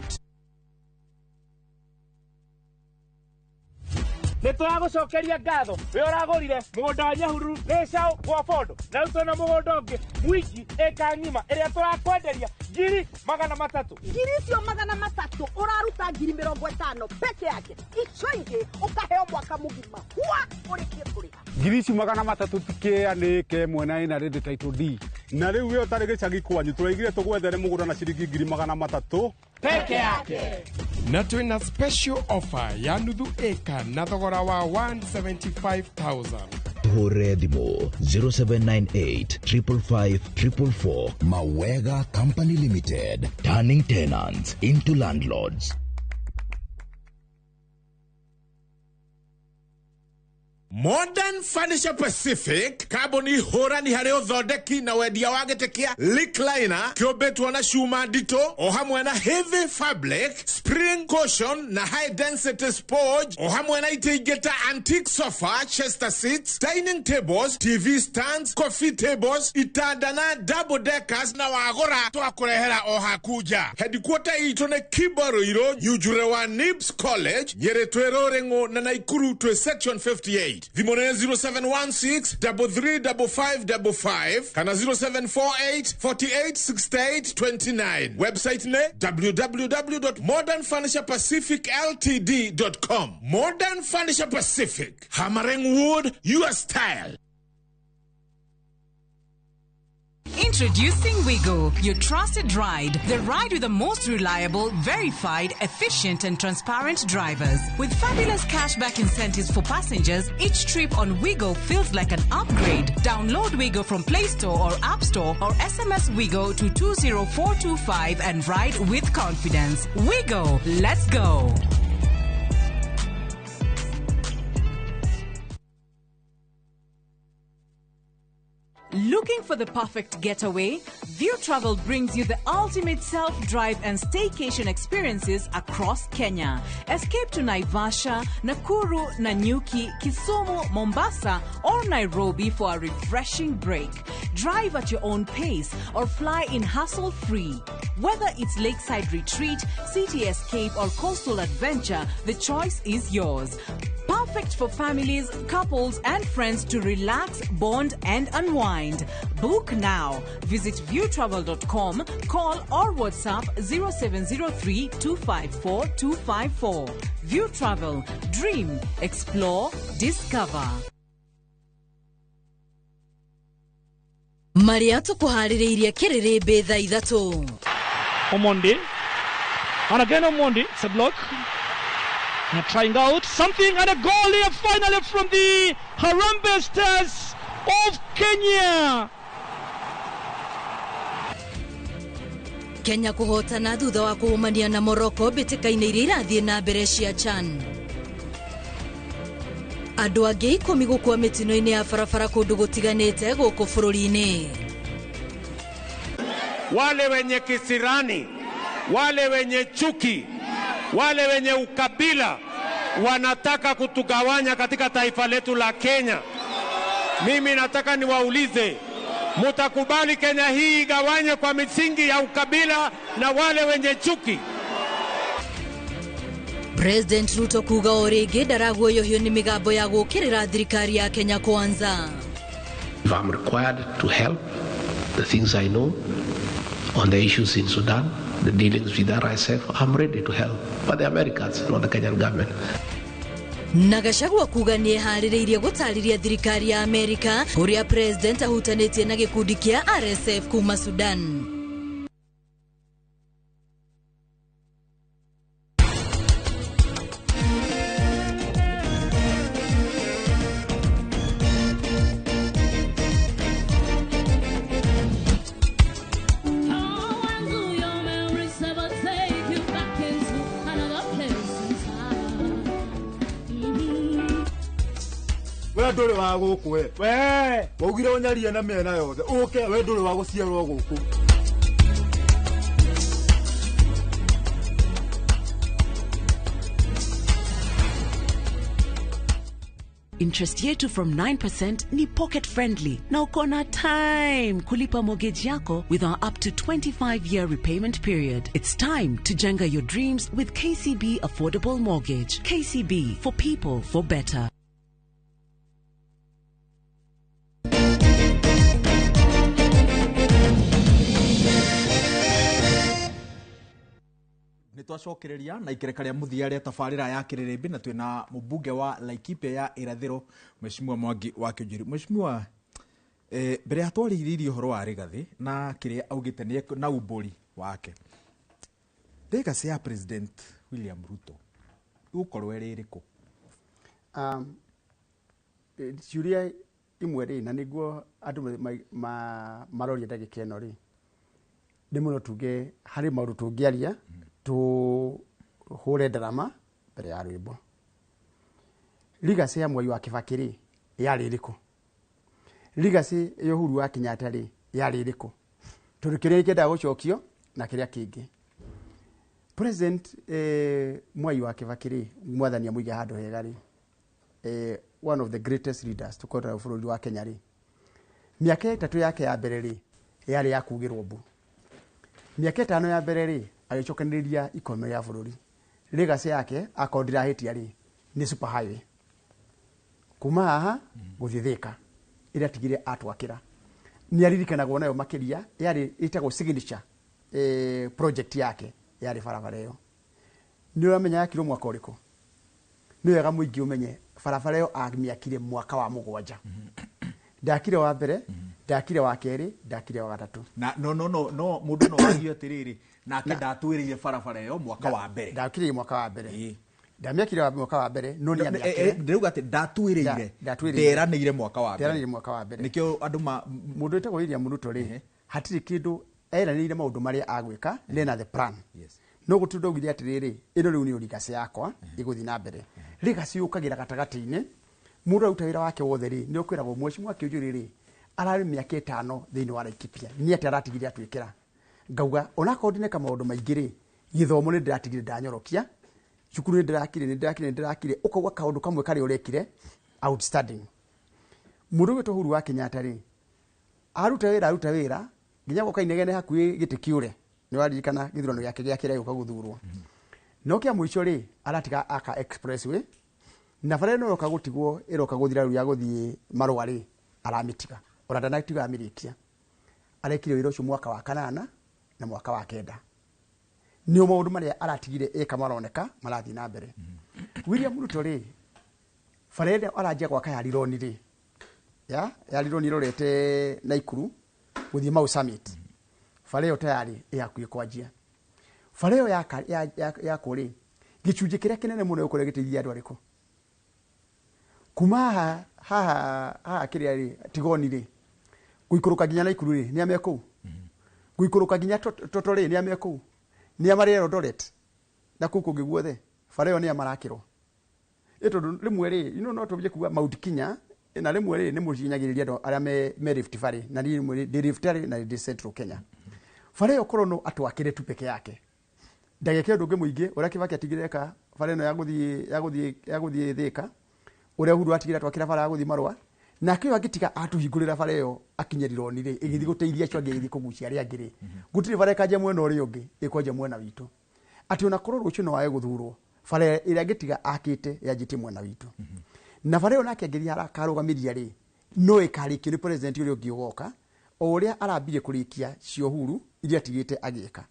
Nituragucokeria ngatho we uragurire mugunda wa Nyahururu Resao kwa Fondo na utona mugunda ungi mwiki eka ngima iria turakwenderia ngiri 300. Ngiri cio 300 uraruta 50,000 peke yake. Ico ingi ukaheo mwaka mugima. Kwa urikie kuriha. Ngiri cio 300 tikianike mwena ina ready title D. Na riu we utari gicagi kwanyu turaigire tugwethere mugunda na ciringi 300 peke yake. Na twina special offer ya nuthu eka na thogora wa 175,000. Hore thimo 0798 555 444. Mawega Company Limited, turning tenants into landlords. Modern Furniture Pacific kaboni hora ni hareo thodeki na wendia wa gĩtĩ Lickliner kĩũmbĩtwo na cuma nditũ o hamwe na heavy fabric, spring cushion na high density sponge o hamwe na itĩ ingĩ ta antique sofa, chester seats, dining tables, TV stands, coffee tables, itanda na double deckers na wagũra twakũrehera o hakuja. Headquarter itũ nĩ Kibaroiro, Nyujure wa Nibs College, Nyeri twĩrũrĩng'ũ na Naikuru twĩ section 58. Vimone 0716 335555 kana 0748 4868 29. Website ne www.modernfurniturepacificltd.com. Modern Furniture Pacific, hammering wood, your style. Introducing Wigo, your trusted ride. The ride with the most reliable, verified, efficient and transparent drivers. With fabulous cashback incentives for passengers, each trip on Wigo feels like an upgrade. Download Wigo from Play Store or App Store or SMS Wigo to 20425 and ride with confidence. Wigo, let's go. Looking for the perfect getaway? View Travel brings you the ultimate self-drive and staycation experiences across Kenya. Escape to Naivasha, Nakuru, Nanyuki, Kisumu, Mombasa, or Nairobi for a refreshing break. Drive at your own pace or fly in hassle-free. Whether it's lakeside retreat, city escape, or coastal adventure, the choice is yours. Perfect for families, couples, and friends to relax, bond, and unwind. Book now. Visit viewtravel.com, call or WhatsApp 0703 254 254. View Travel. Dream, explore, discover. Maria tukuhaririirie kiriribe thaa 3. Omondi. And again Omondi. It's a block. And trying out something and a goal here finally from the Harambee Stars of Kenya. Kenya kuhotana thutha wa kuumania na Morocco mbĩtĩka-inĩ iria irathiĩ na mbere cia CHAN. Andũ angĩ 10 gũkua mĩtino-inĩ ya barabara kũndũ gũtiganĩte gũkũ bũrũri-inĩ. Wale wenye kisirani, wale wenye chuki, wale wenye ukabila wanataka kutugawanya katika taifa letu la Kenya. Mimi nataka niwaulize, Mutakubali Kenya hii igawanye kwa misingi ya ukabila na wale wenye chuki? President Ruto kuga orege daraguoyohio ni migambo ya gukirira thirikari ya Kenya Kwanza. If I'm required to help, the things I know on the issues in Sudan, the dealings with RSF, I'm ready to help. But the Americans, not the Kenyan government. Nagashagwa kuga ni haririirie gutariria thirikari ya Amerika uria president ahutanetie na gikundi kia RSF kuma Sudan. Nduri wa guku we waugire unyaria na mena yothe uke we nduri wa guciarwo guku. Interest yetu from 9% ni pocket friendly. Na uko na time kulipa mortgage yako with our up to 25-year repayment period. It's time to jenga your dreams with KCB Affordable Mortgage. KCB, for people, for better. Nitwacokereria na ikereka ria muthia ria tabarira ya Kiririmbi na twina mubunge wa Laikipia ya Irathiro Mheshimiwa Mwangi wa Kinjiri. Mheshimiwa mbere ya twariririe uhoro wa Rigathi na kiria augite ni na umburi wake. Legacy ya President William Ruto ukorwo ririko ciuria imwe ri na niguo andu maroria ndagika ino ri ndi muno tuge hari maundu tungiaria tu hure drama mbere ya rwimbo. Legacy ya Mwai wa Kibaki ri yari iriko? Legacy ya Uhuru wa Kenyatta ri yari iriko? Turikire kenda gucokio na kiria kingi. President Mwai wa Kibaki ri mwathani amuiga handu hega ri one of the greatest leaders tukora bururi wa Kenya ri miaka 3 yake ya mbere ri yari ya kugirwo mbu. Miaka 5 ya mbere ri agicokaniriria ikonomi ya bururi. Legacy yake akondira hitia ri ni super highway kuma haha guthithika ira tigire atwakira ni aririkanagwo nayo makiria yari itagwo signature project yake yari barabara yo. Ni uramenya yakirwo mwaka uriko? Ni wega muingi umenye barabara yo amiakire mwaka wa 7. Ndakire wa mbere, ndakire wa keri, ndakire wa gatatu. Na no mundu no wagio atiriri nake ndatwirire barabara yo mwaka wa mbere. Ndakire mwaka wa mbere. Ndamiakire wa mwaka wa mbere no ni amiakire. Ndiruga ati ndatwirire. Nderanire mwaka wa mbere. Nderanire mwaka wa mbere. Nikio andu mundu etagwo William Ruto ri hatiri kindu eranire maundu maria agwika lena the plan. Yes. No gutundo githia atiriri ino riu ni legacy yakwa iguthi na mbere. Legacy ukagira gatagati-ini mundu auta wira wake wothe ri ni ukwiragwo Mheshimiwa Kinjuri ri arari miaka 5 thiini wa Laikipia ni ati aratigire atwikira ngauga ona kodine kama maundu maingi ri githomo ni ndiratigire ndanyorokia cukuru ni ndirakire ukauga kaundu kamwe kari urekire outstanding. Mundu wito Uhuru wa Kenyatta ri aruta wira nginya goka inegene hakui giti kiure ni waririkana githurano yake gya kira yuka guthurwo. No kia mwicho ri aratiga aka expressway na bara no yoka gutigwo iroka guthira ru ya guthie Marua ri aramitiga oranda na tiga amirikia arekire wira ucio mwaka wa 8 na mwaka wa 9 ni maundu maria aratigire eka maroneka marathi na mbere. William Ruto ri farede arajia kwa kaya rironi ri ya rironi rorete Naikuru guthie Mau Summit fareo tayari yakui kwanjia fareo ya kuri gicunje kiria kinene muno ukore gitithia andu ariko kuma ha kiria ri tigoni ri guikuruka ginya Naikuru ri ni ameko guikuruka ginya toto ri ni ameko ni amarero Eldoret na kuku giguothe fareo ni amarakiro ito rimwe ri no tubije kuga Mount Kenya na rimwe ri ni mucinyagiriria ndo aria me Rift Valley na rimwe di Rift Valley na di Central Kenya fareo korono atwakire tu peke yake ndageke ndunge muingi uria Kibaki atigireka fareo ya guthie Thika uria Uhuru atigire atwakira bara guthie Marua na kä agitiga atuhingå rä ra bara ä yo akinyärirwo nä rä ä gä thiä gå teithia acio angä gä thiä kå gucia arä angä rä gutirä bara ĩkanja mwena å rä å ngä ä kwenja mwena witå atä ona korwo rå cio no wage gå thurwo bara ä rä a angä tiga akä te yanjä tie mwena witå na bara ä yo nake angä thiä arakarå gamä ria rä no ä karä kä nä president å rä å ngä å goka o å rä a arambirie kå rä kia ciohuru iria atigä te agä ka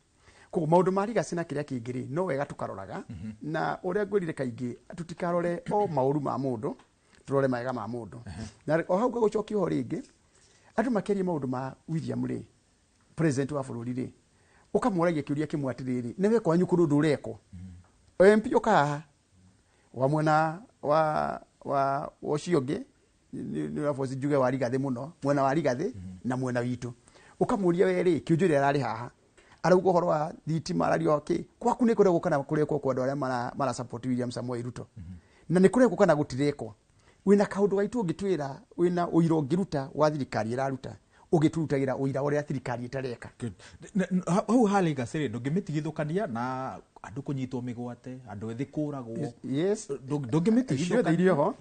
koguo maå ndå ma rigaci na kä rä a kä ngä rä no wega tå karoraga na å rä a ngwä rire kaingä tå tikarore o maå ru ma må ndå tå rore mawega ma må ndå na o hau gagå cokia ho rä ngä andå makärie maå ndå ma William rä president wa bå rå ri rä å kamoragia kä å ria kä mwe atä rä rä nä wekwa nyå kå rå ndå å rekwo MP å kaha wa mwena wa ũcio ũngĩ nä raboci njuge wa rigathä må no mwena wa rigathä na mwena witå å kamå ria werä kä å njå rä ararä haha arauga å horo wa thitima arario kä kwaku nä kå regwo kana kå rekwo kwa andå arä a mara support William Samoei Ruto na nä kå regwo kana gå tirekwo wina kaundu gaitu ngitwira wina uira ungiruta wa thirikari iraruta ugiturutagĩra uira uria thirikari itareka hau hali gasiri ndungimitithukania na andu kunyitwo migwate andu ethi kuragwo yes ndungimitithukania irio ho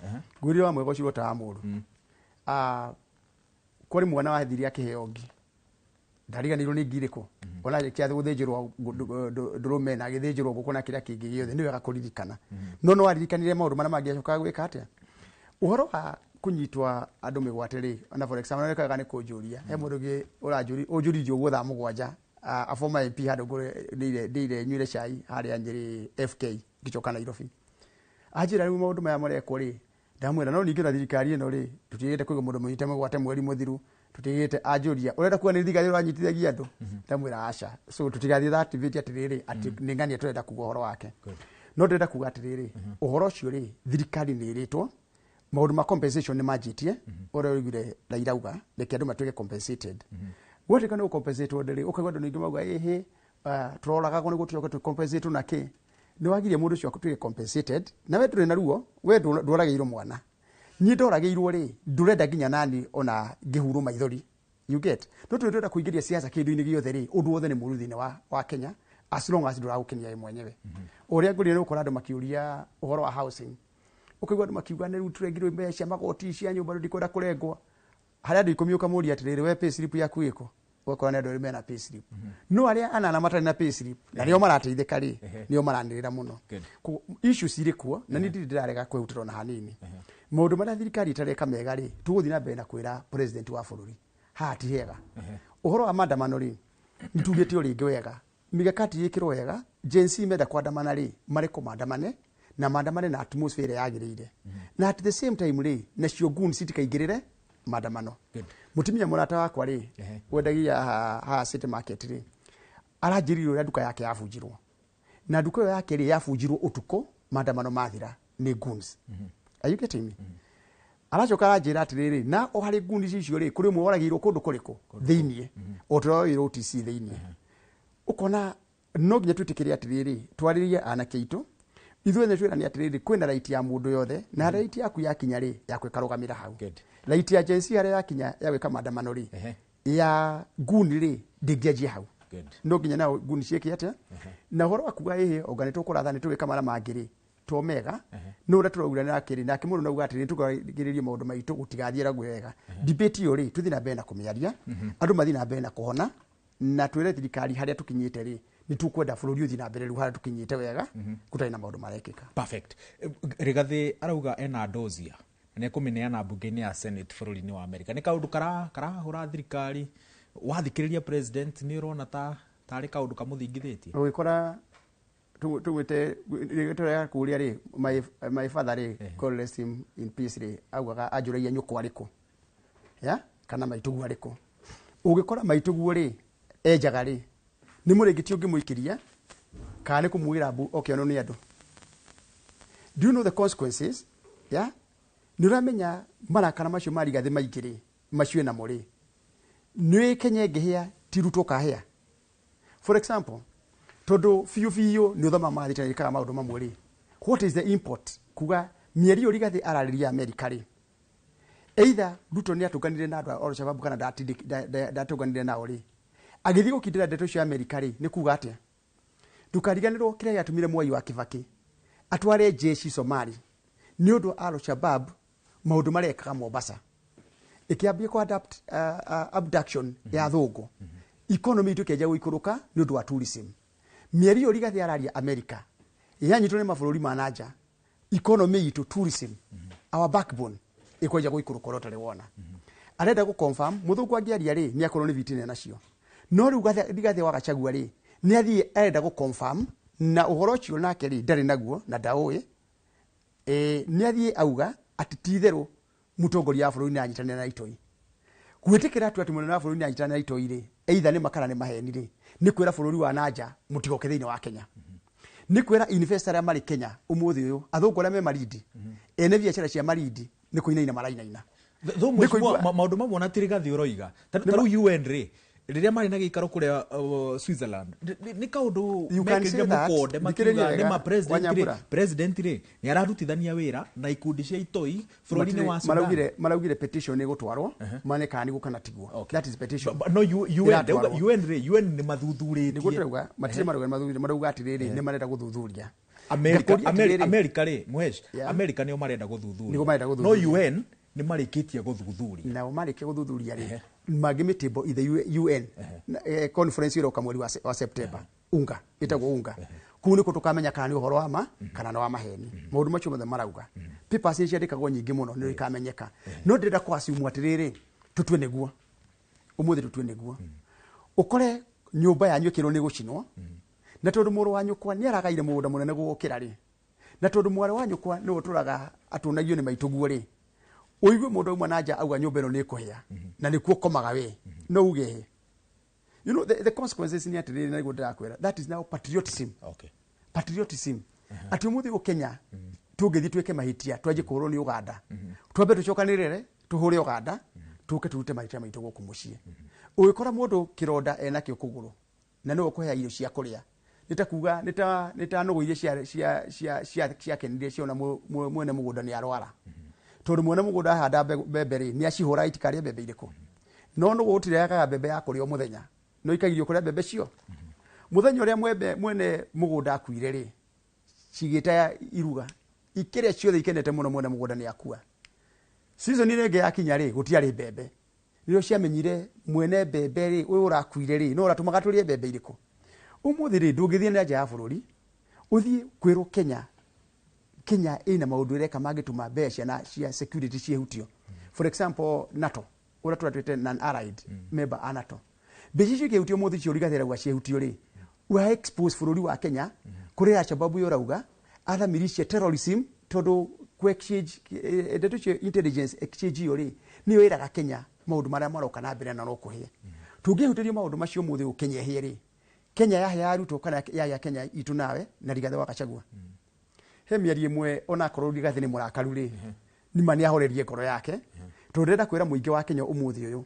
ngwiri wa mwego ciro ta muru kuri mwana wa thiria kiheyongi ndariganirwo ni ngiriko ona kiathe guthinjirwo ndurume na githinjirwo gukuna kiria kingi giothe ni wega kuririkana no aririkanire maundu maria mangiacoka gwika atia uhoro wa kunyitwa andu migwate ri ona for example nekaga ni kunjuria he mundu gi uranjuri unjuririo guotha mugwanja a former MP handu ndire nywire cai haria Nyeri FK gicoka Nairobi ajira riu maundu maya marekwo ri ndamwira no ningira thirikari ino ri tutigite kuiga mundu munyite mugwate mweri muthiru tutigite anjuria urenda kuona thirikari uranyitithagia andu ndamwira aca so tutigathie that activity atiriri ati ningania turenda kuga uhoro wake no ndenda kuga atiriri uhoro ucio ri thirikari ni iritwo maundu ma compensation ni majitie ore urigire rairauga reke andu matuike compensated wote kana compensate ndiri ukagwa andu ningi mauga ehe turoraga ko ni gutuoka tu compensate na ki ni wagirie mundu cio tuike compensated na we nduri na ruo we ndurageirwo mwana ni ndorageirwo ri ndurenda ginya nani ona ngihuru maithori you get no turenda kuingiria siasa kindu-ini giothe ri undu wothe ni muruthi-ini wa Kenya as long as nduragukenia ye mwenyewe uria ngurire ni ukora andu makiuria uhoro wa housing ukigwa andu makiuga ni ruturengirwo mbeca magoti cia nyumba ndikwenda kurengwo haria andu ikumi ukamuria atiriri we pay slip yaku iko ukora ni andu ri mena pay slip no aria anana matari na pay slip na rio marateithika ri nio maranirira muno issues iri kuo na ni ndirarega kwehutira na hanini maundu maria thirikari itareka mega ri tuguthi na mbere na kwira president wa bururi hati hega uhoro wa maandamano ri nitugite uri ngi wega migakati yikirwo wega jensi meda kwandamana ri mariko maandamane na maandamane na atmosphere yagirire na at the same time ri na cio gun city kaigirire maandamano mutimia murata wakwa ri wendagia ha city market ri aranjirirwo ria duka yake yabunjirwo na duka yake ri yabunjirwo utuko maandamano mathira ni guns are you getting me aracoka aranjira atiriri na o hari guns icio ri kuri mwe waragirwo kundu kuriko thiini otoro OTC thiini ukona no ginya twitikiria atiriri twaririe anake itu ithuĩ nĩ twĩrani atĩrĩrĩ kwĩna right ya mũndũ yothe na right yaku yakinya rĩ ya kwĩkarũgamĩra hau right ya agency harĩa yakinya ya gwĩka maandamano rĩ ya nguni rĩ ndĩngĩanjia hau no nginya na nguni ciĩke atĩa na ũhoro wa kuga ĩhĩ onga nĩ tũkũratha nĩ tũgĩka marĩa mangĩ rĩ to mega no ũrĩa tũrauga nakĩrĩ nake mũndũ nauga atĩrĩ tũkagĩrĩrie maũndũ maitũ gũtigathiĩ ragu wega debate iyo rĩ tũthiĩ na mbere na kũmĩaria andũ mathiĩ na mbere na kũhona na twĩre thirikari harĩa tũkinyĩte rĩ ni tukwenda bururi uthi na mbere ru haria tukinyite wega kutai na maundu marekika perfect Rigathi arauga ena dozia ne kumineana bunge-ini ya Senate bururi-ini wa America ni kaundu karahura thirikari wathikiriria president ni urona tari kaundu kamuthingithitie ugikora tugwite rigetora kuria ri my father ri call him in peace ri augaga ajuraia nyuko ariku ya kana maitugu ariku ugikora maitugu ri ejaga ri ni muregiti ungimuikiria kana kumwira bu okiono ni andu do you know the consequences yeah ni uramenya marakana macio marigathe maingiri macio na muri ni Kenya ngihia tiruto kahia for example todo fiu ni uthoma mathita ikaga maundu mamwe ri what is the import kuga mieri uri gathi arariria America ri either Ruto ni atuganire na andu a Al-Shabaab kana datuganire na ori agithi gukindira ndeto cia America ri ni kuga atia ndukariganirwo kiria yatumire Mwai wa Kibaki atware jeshi Somali ni undu Al-Shabaab maundu marekaga Mombasa ikiambia kwa abduction ya thungu economy itu keja guikuruka ni undu wa tourism mieri yo Rigathi araria America yanyitwo ni mabũrũri ma nanja economy itu tourism our backbone ikweja guikuruka rotare wona arenda gu confirm muthungu angiaria ri ni akorwo ni vitine nacio no riu Rigathi wa Gachagua ri ni athie arenda gu confirm na uhoro ucio nake ri ndari naguo na ndaoe ni athie auga ati titheru mutongoria wa bũrũri ni anyitanira na itoi gwitikira atu ati munene wa bũrũri ni anyitanira na itoi ri either ni makara ni maheni ri ni kwira bũrũri wa nanja mutigoke thiini wa Kenya ni kwira investor ya mari Kenya umuthi uyu athungu aria me maridi ene biacara cia maridi ni kuinaina marainaina maundu mamwe na Rigathi uroiga taru UN ri riria mari na gikaro kuria Switzerland ni kaundu mekirire mukonde makiuga ni ma president ri ni ararutithania wira na ikundi cia itoi bũrũri-inĩ wa Sudan maraugire petition igutwarwo mane kana gukana tiguo that is petition no UN ni mathuthurĩtie ni gutrauga matire marauga atiriri ni marenda guthuthuria America ri mwesh America ni marenda guthuthuria no UN ni marikitie guthuthuria na marikitie guthuthuria ri magimitibo ithe UN conference iroka mweri wa September unga itagwo unga kuni kutukamenya kana ni uhoro wa ma kana no wa maheni maundu macio mothe marauga papers icio ndikagwo nyingi muno ni ikamenyeka no ndenda kwa asimu atiriri tutwe neguo umuthi tutwe neguo ukore nyumba yanyu kiro ni gucinwo na tondu muru wa nyukwa ni aragaire mugunda munene gukira ri na tondu mwari wa nyukwa ni uturaga atunagio ni maituguo ri uigue mundu umwe nanja auga nyumba ino ni kuhia na nikuo komaga we no uge you know the consequences ni atiriri na igunda akwira that is now patriotism patriotism ati umuthi u Kenya tungithi tweke mahitia twaje kurwo ni Uganda twambe tucokanirire tuhure Uganda tuke turute mahitia maitu guku mucii ugikora mundu kironda ena kio kuguru na no kuhea irio cia kuria nitakuga nita nugu iria cia kenire ciona mwene mugunda ni arwara tondu mwene mugunda handa mbembe ri ni acihura itikaria mbembe iriku no nugu utireaga mbembe ya kuria muthenya no ikagirio kuria mbembe cio muthenya uria mwene mugunda akuire ri cigita iruga ikiria ciothe ikenete muno mwene mugunda ni akua season ile nge yakinya ri gutiari mbembe niyo ciamenyire mwene mbembe ri uyu urakuire ri no uratumaga turie mbembe iriku umuthi ri ndungithie na nja ya bururi uthie kwiro Kenya ina maundu ireka magituma mbeca na cia security ciehutio for example NATO ura turatwete non allied member a NATO mbeca cio kiehutio muthi cio Rigathi rauga ciehutio ri wa expose bururi wa Kenya kuri Al-Shabaab yorauga other militia terrorism tondu ku exchange ndeto cio intelligence exchange yori niyo iraga Kenya maundu maria maroka na mbere na no kuhia tungihutirio maundu macio muthi ukenyehie ri Kenya ya aruto kana ya Kenya itu nawe na Rigathi wa Gachagua he mieri imwe ona korwo Rigathi ni murakaru ri ni mani ahorerie ngoro yake turenda kwira muingi wa Kenya umuthi uyu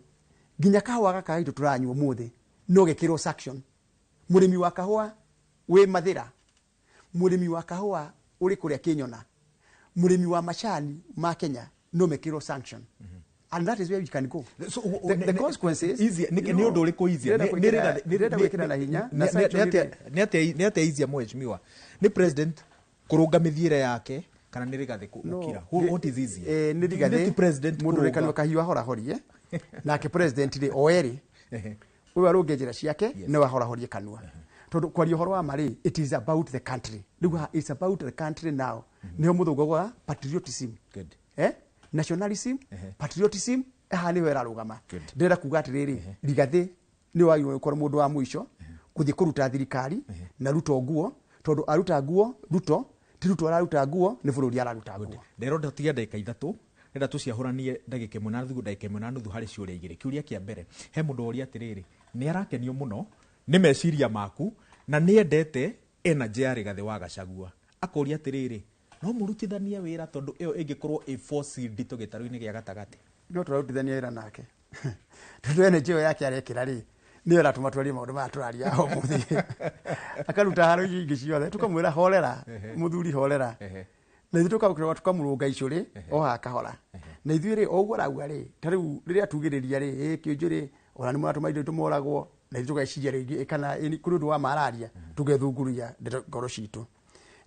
nginya kahwa gaka itu turanywa umuthi no gekiro sanction murimi wa kahwa we mathira murimi wa kahwa uri kuria Kinyona murimi wa machani ma Kenya no mekiro sanction and that is where we can go so the consequences easy ni undu uriku easy nirenda gwikira na hinya ni ate easy mheshimiwa ni president kurunga mithiire yake kana ni Rigathi kukira what is easy ni Rigathi president mundu rekano kahiwa hora horie nake president ri oeri uyu arunge njira ciake ni wahora horie kanua tondu kwario horo wa mari it is about the country it's about the country now niho muthungu gwa patriotism good nationalism patriotism ni wera rugama ndira kuga atiriri Rigathi ni wa kwa mundu wa mwisho kuthi kuruta thirikari na Ruto nguo tondu aruta nguo Ruto ti Ruto araruta nguo ni bururi araruta nguo ndero ndotiga ndagika ithatu renda tuciahuranie ndagika imwe na thuthu ndagika imwe na nuthu hari ciuria igiri kiuria kia mbere he mundu uri atiriri ni arakenio muno ni meciria maku na ni endete energy ya Rigathi wa Gachagua akoria atiriri no murutithania wira tondu iyo ingikorwo a force ndito gitaru-ini gia gatagati no turarutithania wira nake tondu energy yake arekira ri ni ora tumatwari maundu ma turaria ho muthi akaruta haro ingi ciothe tukamwira horera muthuri horera na ithu tukamurunga icuri o hakahora na ithu ri oguo rauga ri tariu riria tugiriria ri kiunju ri ona ni muratuma indo tumoragwo na ithu tugeciria ringi kana kuri undu wa mararia tugethunguria ngoro citu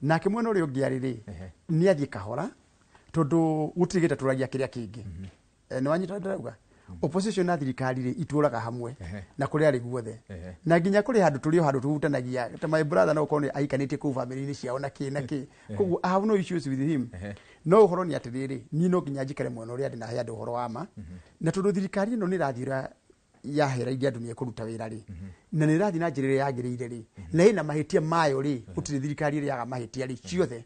nake mwena uri ungiari ri ni athie kahora tondu gutirigita turagia kiria kingi ni wanyita ndirauga opposition na thirikari ri ituraga hamwe na kuri ari guothe na nginya kuri handu turi handu tuhutanagia ta my brother no kone aikanitie ku family ni ciao na ki koguo I have no issues with him no uhoro ni atiriri ni no nginya njikare mwono ri andi na handu uhoro wa ma na tundu thirikari no ni rathira ya hera idia dunia kuruta wira ri na ni rathi na njirire yagirire ri na ina mahitia mayo ri utiri thirikari ri yaga mahitia ri ciothe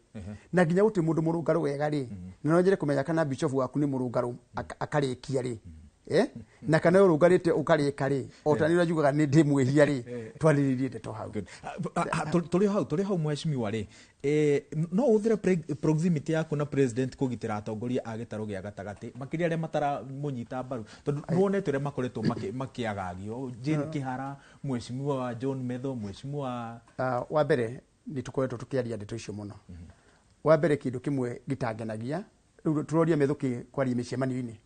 na nginya uti mundu murungaru wega ri na no njire kumenya kana bishop waku ni murungaru akarikia ri na kana urungarite ukarika ri otani urajugaga ni ndimwehia ri twaliririe ndeto hau tuli hau mheshimiwa ri no uthire proximity yaku na president kugitira atongoria a gitaro gia gatagati makiria ria matara munyita mbaru tondu nuonete ria makoretwo makiagagio Jane Kihara mheshimiwa John Medho mheshimiwa wa mbere ni tukoretwo tukiaria ndeto icio muno wa mbere kindu kimwe gitangenagia riu turoria Methuki kwaria micemani-ini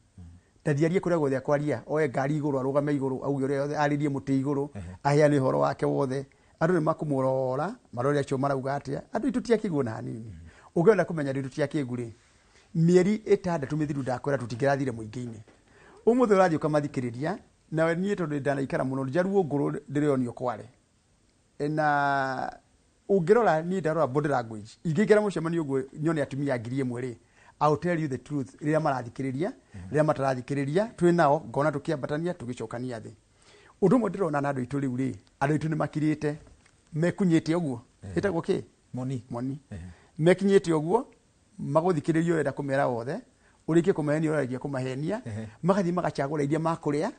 tathiarie kuria gothe akwaria oe ngari iguru arugame iguru auge uria yothe aririe muti iguru aheane horo wake wothe andu ni makumurora marori acio marauga atia andu itutiakiguo na hanini ugiona kumenya itutiakiguri mieri 6 mithiru ndakwera tutingirathire muingi-ini umuthe urathio kamathikiriria na nie tondu ndanaikara muno njaruo nguru ndironio kware na ungirora ni ndarora body language ingikira mucemanio guo nyone atumia ngiri imwe ri I'll tell you the truth riria marathikiriria riria matarathikiriria twi nao ngona tukiambatania tugicokania thi undu mwe ndirona na andu itu riu ri andu itu ni makirite mekunyite uguo itagwo ki moni mekinyite uguo maguthikiririo wenda kumera wothe urikie kumehenia uragia kumahenia magathi magachagura iria makuria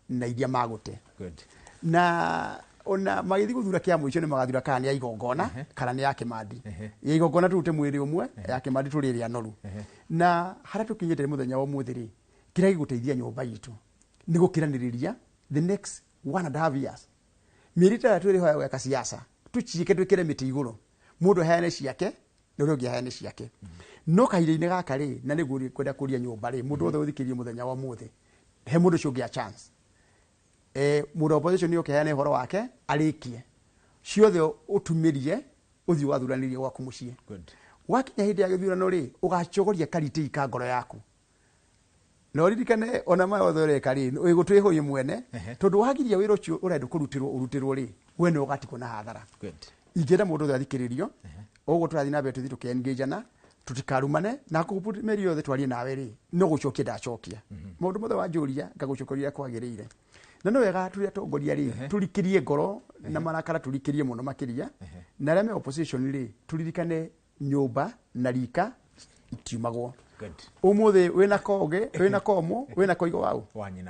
na iria magute na ona magithi guthura kia muico ni magathura kana ni igongona kana ni ya Kimandi ya igongona turute mwiri umwe ya Kimandi turiri anoru na hara tukinyite muthenya wa muthiri kira giguteithia nyumba yitu ni gukiraniriria the next 1.5 years mirita twiri hoya weka siasa tuchike twikire miti iguru mundu hayane ciake no rugi hayane ciake no kaire-ini gaka ri na niguo kwenda kuria nyumba ri mundu othe uthikirie muthenya wa muthi he mundu cio gia chance mundu opposition ni ukihane horo wake arikie ciothe utumirie uthi wathuranirie gwaku mucie wakinya hindi ya githurano ri ugacogoria karite ka ngoro yaku no ririkane ona ma othe kari igutwihoye mwene tondu wagiria wira ucio urenda urutirwo ri we no ugatiko na hathara ingenda mundu athikiririo uguo turathi na betu thitu engagena tutikarumane na kupumerio yothe twarie nawe ri no gucokia ndacokia mundu mothe wanjuria ngagucokoria kwagirire na no wega turi atongoria ri turikirie ngoro na marakara turikirie muno makiria na reme opposition ri turirikane nyumba na rika itiumagwo umuthi wina koge wina komo wina koigo wau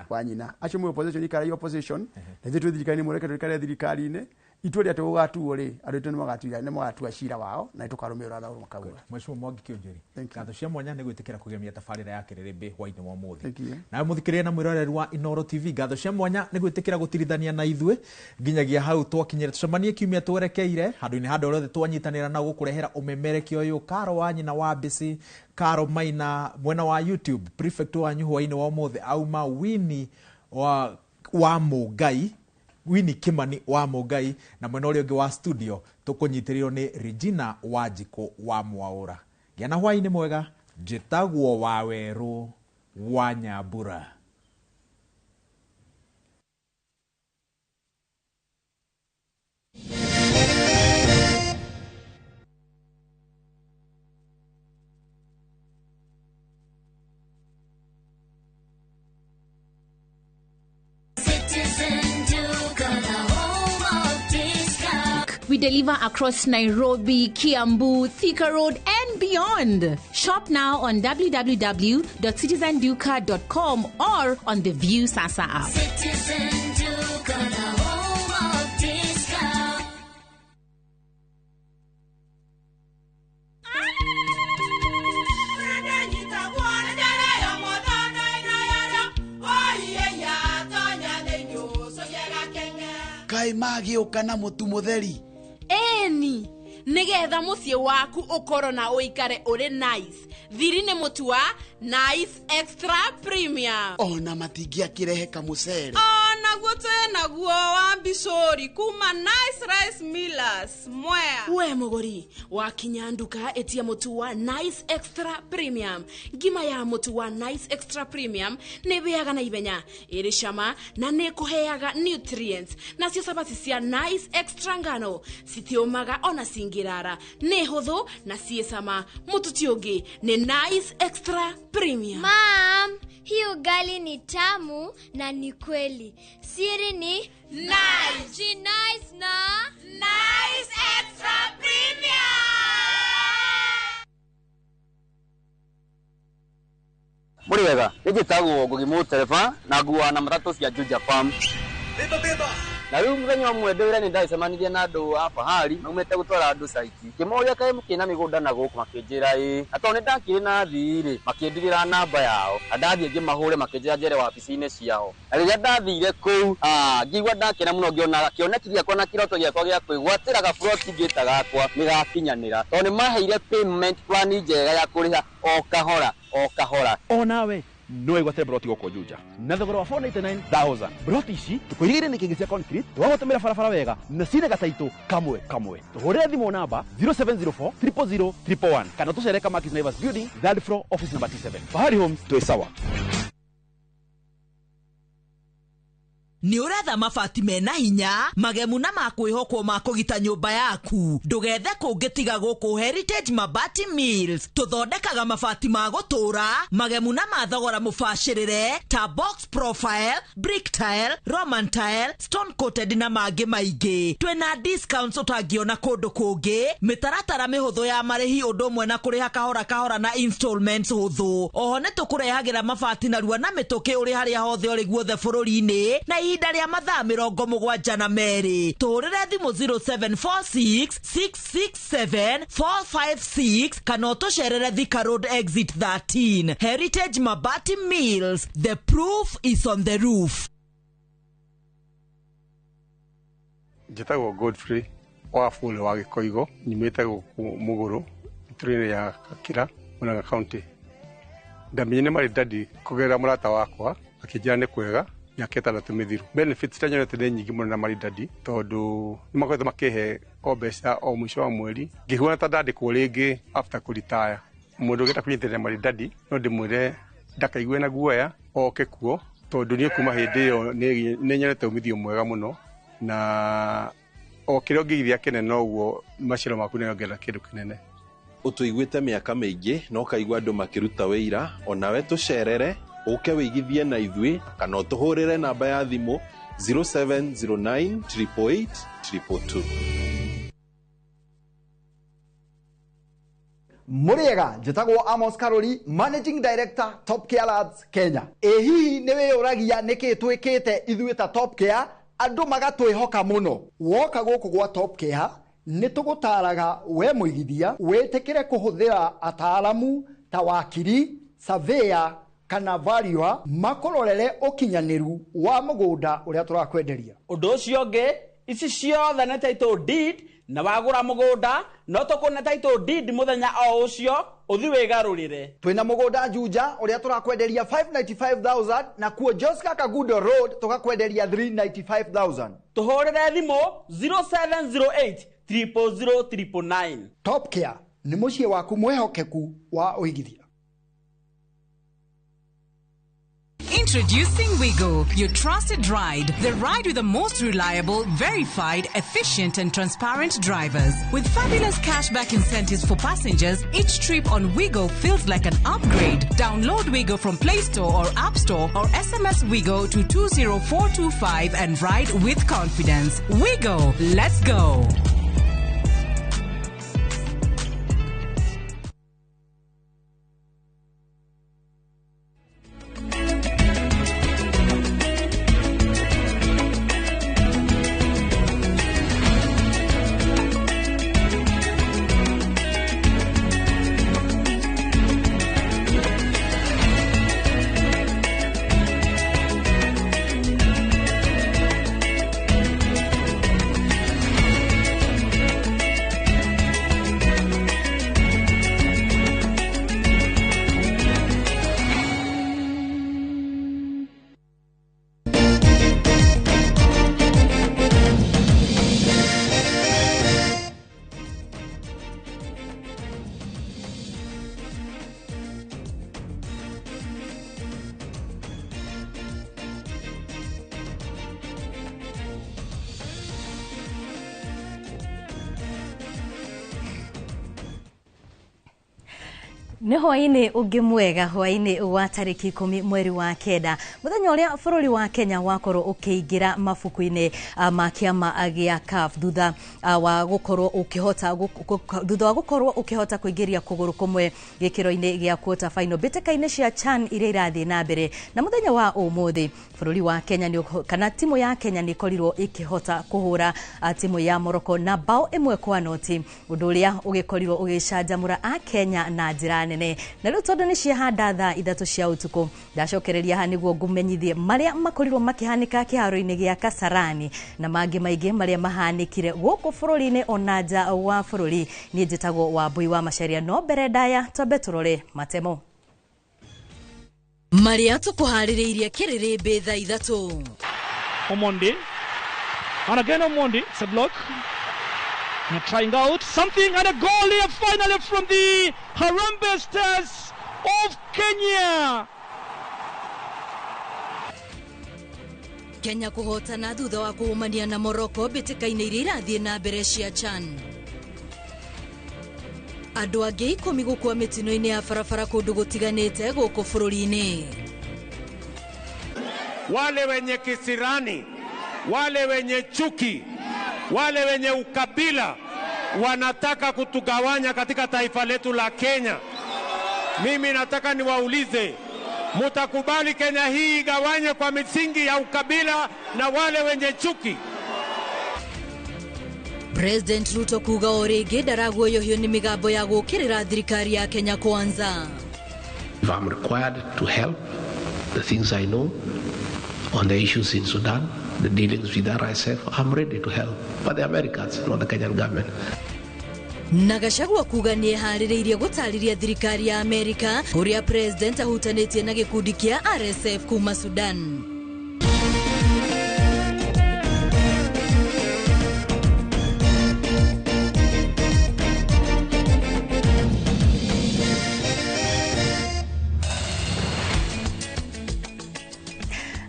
wanyina acio mu opposition ikara opposition na thitu thirikari mureke turikare thirikari-ini itwari atu ugatuo ri andu itu ni magatua cira wao na itukarumira na makagura mheshimiwa Mwangi Kionjeri ngatho cia mwanya ni gwitikira kugemia tabarira ya kiriribi hwaini wa muthi na muthikirie na mwiroreri wa Inoro TV ngatho cia mwanya ni gwitikira gutirithania na ithue nginyagia hau twakinyira tucemanie kiumia twerekeire handu-ini handu rothe twanyitanira na gukurehera umemerekia uyu Karo Wanyina wa Bisi Karo Maina mwena wa YouTube prefect wa hwaini wa muthi auma Winnie wa Mugai Winnie Kimani wa Mugai na mwena uria ungi wa studio tukunyitirirwo ni Regina Wanjiko wa Mwaura giana hwaini mwega njitagwo wa Weru wa Nyambura. We deliver across Nairobi, Kiambu, Thika Road, and beyond. Shop now on www.citizenduka.com or on the View Sasa app. Citizen Duka, the home of discount. Kai magi ukana mutu mutheri eni nigetha mucie waku ukoro na uikare uri nice thiri ni mutua nice extra premium ona matingia kirehe kamucere ona naguo wa Bishori kuma Nice Rice Millers Mwea. We muguri wa kinyanduka etia mutu wa Nice Extra Premium. Ngima ya mutu wa Nice Extra Premium ne beaga na ibenya iri shama na ne kuheaga nutrients na cio sabati cia Nice Extra ngano sitiomaga ona singirara ne hotho na ciesama mutu tiongi ne Nice Extra Premium. Mom, hii ugali ni tamu na ni kweli. Siri ni nice. Ji nice na Nice Extra Premium. Muri wega, nigitagwo Ngugimu Tereba na nguwa na matatu cia Juja Farm. Beba. Na riu muthenya umwe ndwira ni ndaicemanirie na andu hapa hali numete gutwara andu saiti kimoria kae mukina migunda na guku makinjira atone ndakire na thiri makindirira namba yao andathie ngimahure makinjira njere wabici-ini ciao na riria ndathire kuu ngigwa ndakena muno ngiona kionekithia kwa na kiroto giakwa gia kwigwatira ga froti ngita gakwa nigakinyanira tone maheire payment plan njega ya kuriha o kahora nawe no igwate broti goko Juja na thogora wa 499,000 broti ici tukuirigire ni kingi cia concrete twagotomera barabara wega na cine gataito kamwe tuhurire thimo namba 0704 000 111 kana tucereka Markis Naivas Building 3rd floor office number 27 Bahari Homes twesawa. Ni uretha mabati mena hinya magemu na makwihokwo makugita nyumba yaku ndugethe kungitiga guku Heritage Mabati Mills tuthondekaga mabati ma gutura magemu na mathogora mubashirire ta box profile, brick tile, roman tile, stone coated na mangi maingi twina discounts utangiona kundu kungi mitaratara mihuthu ya marihi undu mwe na kuriha kahora na installments huthu oho ne tukurehagira mabati na ruwa na mituki uri haria hothe uri guothe bururi-ini na ihinda ria mathaa 72 na meri tuhurire thimu 0746 667 456 kana utucerere Thika Road exit 13 Heritage Mabati Mills, the proof is on the roof. Njitagwo Godfrey wa Fule wa Gikoigo nyimite guku Muguru train ya Kakira Murang'a County ndamenye mari dadi kugera murata wakwa akijana ni kwega yaketa na tumithiru benefits tanyonete ni nyingi muno na mari dadi tondu nimakwetha makihe o mbeca o mwisho wa mweri ngihuna ta dadi kuringi after kuretire mundu geta kunyitira mari dadi no ndimwire ndakaigwe na guoya oke kuo tondu ni kuma hindi yo ni nyonete umithio mwega muno na o kiro ngithia kinene noguo maciro maku ni ongerera kindu kinene utuiguite miaka mingi no kaigwa andu makiruta wira onawe tucerere uke wigithie na ithui kana utuhurire namba ya thimu 0709 888 222. Muriega njitagwo Amos Karoli, Managing Director Top Care Labs Kenya. Hihi niwe uragia niki twikite ithuĩ ta Top Care andu magatwihoka muno. Woka guku gwa Top Care ni tugutaraga we muigithia witikire kuhuthira ataalamu ta wakiri, surveyor kana valuer makororere ukinyaniru wa mugunda uria turakwenderia. Undu ucio ngi ici ciothe na title deed na wagura mugunda no tukune title deed muthenya o ucio uthi wigarurire. Twina mugunda Juja uria turakwenderia 595,000 na kuo Joska Kagudo Road tukakwenderia 395,000. Tuhurire thimo 0708 000 Top Care ni mucie waku mwehokeku wa uigithia. Introducing Wigo, your trusted ride. The ride with the most reliable, verified, efficient and transparent drivers. With fabulous cashback incentives for passengers, each trip on Wigo feels like an upgrade. Download Wigo from Play Store or App Store or SMS Wigo to 20425 and ride with confidence. Wigo, let's go. Nĩ hwainĩ ũngĩ mwega hwainĩ wa tarĩki 10 mweri wa kenda mũthenya ũrĩa bũrũri wa Kenya wakorwo ũkĩingĩra mabuku-inĩ ma kĩama gĩa CAF thutha wa gũkorwo ũkĩhota kũingĩria kũgũrũ kũmwe gĩkĩro-inĩ gĩa quarter final mbĩtĩka-inĩ cia CHAN iria irathiĩ na mbere na mũthenya wa ũmũthĩ bũrũri wa Kenya kana timu ya Kenya nĩ ĩkorirwo ĩkĩhota kũhũra timu ya Morocco na bao 1-0 ũndũ ũrĩa ũgĩkorirwo ũgĩcanjamũra a Kenya na njĩra nene na rĩu tondũ nĩ ciahanda thaa 3 cia ũtukũ ndacokereria ha nĩguo ngũmenyithie marĩa makorirwo makĩhanĩka kĩharo-inĩ gĩa Kasarani na mangĩ maingĩ marĩa mahanĩkire gũkũ bũrũri-inĩ ona nja wa bũrũri niĩ njĩtagwo Wambui wa Macharia no mbere ndaya twambe tũrore matemo marĩa tũkũharĩrĩirie kĩrĩrĩmbĩ thaa 3 Omondi and again Omondi it's a block. They're trying out something and a goal here finally from the Harambee Stars of Kenya. Kenya kũhotana thutha wa kũũmania na Morocco mbĩtĩka-inĩ iria irathiĩ na mbere cia CHAN. Andũ angĩ 10 gũkua mĩtino-inĩ ya barabara kũndũ gũtiganĩte gũkũ bũrũri-inĩ. Wale wenye kisirani, wale wenye chuki, wale wenye ukabila wanataka kutugawanya katika taifa letu la Kenya. Mimi nataka niwaulize, mutakubali Kenya hii igawanywe kwa misingi ya ukabila na wale wenye chuki? President Ruto kuga o rĩngĩ ndaraguoyohio nĩ mĩgambo ya gũkĩrĩra thirikari ya Kenya Kwanza. If I'm required to help the things I know on the issues in Sudan, the dealings with RSF, I'm ready to help. But the Americans, not the Kenyan government. Na Gachagua kuga nĩ eharĩrĩirie gũtarĩria thirikari ya Amerika ũrĩa president ahutanĩtie na gĩkundi kĩa RSF kuma Sudan.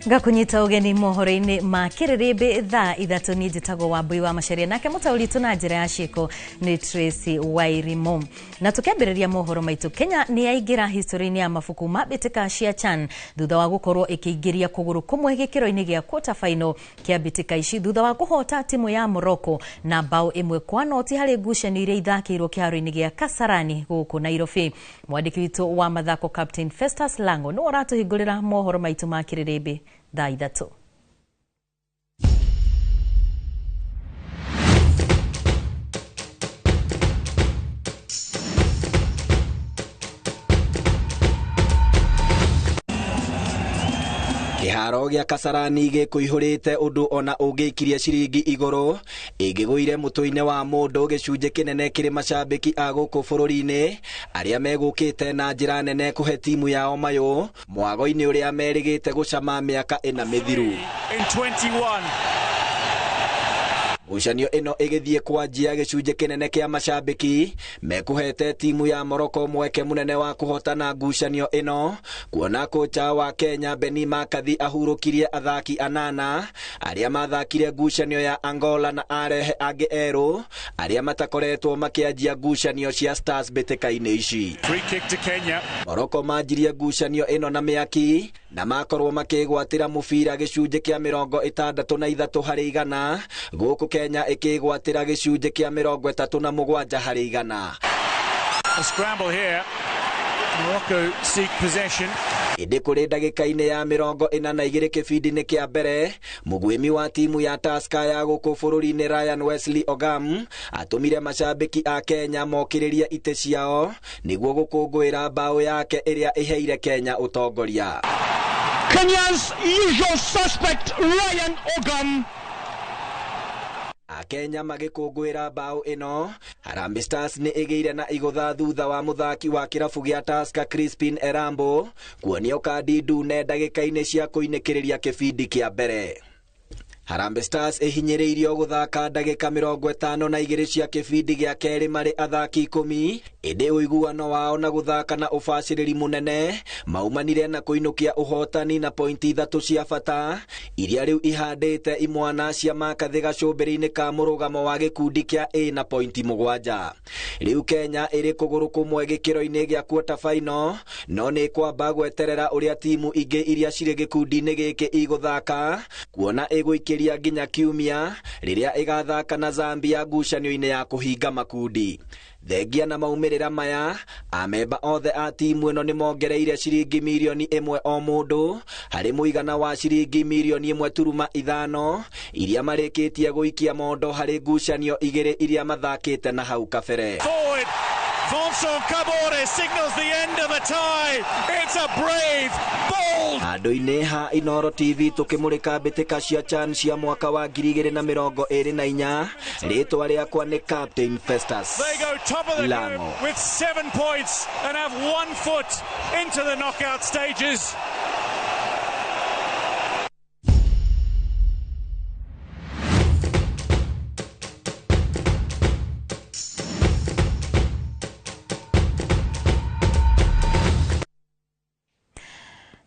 Gakunyita ugeni mohoro-inĩ ma kĩrĩrĩmbĩ thaa 3 nĩ njĩtagwo Wambui wa Macharia nake mũtaũri na njĩra ya ciĩko nĩ Tracy Wairimu na tũkĩambĩrĩria mohoro maitũ. Kenya nĩ yaingĩra history-inĩ ya mabuku ma mbĩtĩka cia CHAN thutha wa gũkorwo ĩkĩingĩria kũgũrũ kũmwe gĩkĩro-inĩ gĩa quarter final kĩa mbĩtĩka ici thutha wa kũhota timu ya Morocco na bao 1-0 harĩ ngucanio iria ithakĩirwo kĩharo-inĩ gĩa Kasarani gũkũ Nairobi. Mwandĩki witũ wa mathako Captain Festus Lango nĩ ũratũhingũrĩra mohoro maitũ ma kĩrĩrĩmbĩ thaa 3. Kĩharo gĩa Kasarani gĩkũihũrĩte ũndũ ona ũngĩkirie ciringi igũrũ ĩngĩgũire mũtũ-inĩ wa mũndũ gĩcunjĩ kĩnene kĩrĩ macambĩki a gũkũ bũrũri-inĩ arĩa megũkĩte na njĩra nene kũhe timu yao mayũ mwago-inĩ ũrĩa merĩgĩte gũcama mĩaka ĩna mĩthiru. Ngucanio ĩno ĩgĩthiĩ kwanjia gĩcunjĩ kĩnene kĩa macambĩki mekũhete timu ya Morocco mweke mũnene wa kũhotana ngucanio ĩno kuona kocha wa Kenya Beni Makathi ahurũkirie athaki 8 arĩa mathakire ngucanio ya Angola na arehe angĩ erũ arĩa matakoretwo makĩanjia ngucanio cia Stars mbĩtĩka-inĩ ici. Morocco manjirie ngucanio ĩno na mĩaki na makorwo makĩgwatĩra mũbira gĩcunjĩ kĩa 63 harĩ 100 gũkũ Kenya ĩkĩgwatĩra gĩcunjĩ kĩa 37 harĩ 100. A scramble here. Morocco seek possession. Ĩndĩ kũrĩ ndagĩka-inĩ ya 42 kĩbindi-inĩ kĩa mbere mũgwĩmi wa timu ya Tusker ya gũkũ bũrũri-inĩ Ryan Wesley Ogam atũmire macambĩki a Kenya mokĩrĩria itĩ ciao nĩguo gũkũngũĩra bao yake ĩrĩa ĩheire Kenya ũtongoria. Kenya's usual suspect Ryan Ogam. Kenya magĩkũngũĩra bao ĩno. Harambee Stars nĩ ĩgĩire na igũtha thutha wa mũthaki wa kĩrabu gĩa Tusker Crispin Erambo kuonio kandi ndune ndagĩka-inĩ cia kũinĩkĩrĩria kĩbindi kĩa mbere. Harambee Stars ihinyireirio guthaka ndagika 52 cia kibindi gia keri mari athaki 10 indi uiguano wao na guthaka na ubaciriri munene maumanire na kuinukia uhotani na pointi 3 cia bata iria riu ihandite imwana cia makathi gacumbiri-ini ka murugamo wa gikundi kia A na pointi 7. Riu Kenya iri kuguru kumwe gikiro-ini gia quarter final no ni kwamba gweterera uria timu ingi iria ciri gikundi-ini giki iguthaka kuona iguikiria nginya kiumia riria igathaka na Zambia ngucanio-ini ya kuhinga makundi. Thengia na maumirira maya amemba othe a timu ino ni mongereire ciringi milioni 1 o mundu hari muigana wa ciringi milioni 1.5 iria marikitie guikia mondo hari ngucanio igiri iria mathakite na hau kabere. Vincent Kabore signals the end of a tie. It's a brave, bold. Andu-ini ha Inoro TV tukimurika mbitika cia CHAN cia mwaka wa 2024 ritwa riakwa ni Captain Festus. They go top of the group with 7 points and have 1 foot into the knockout stages.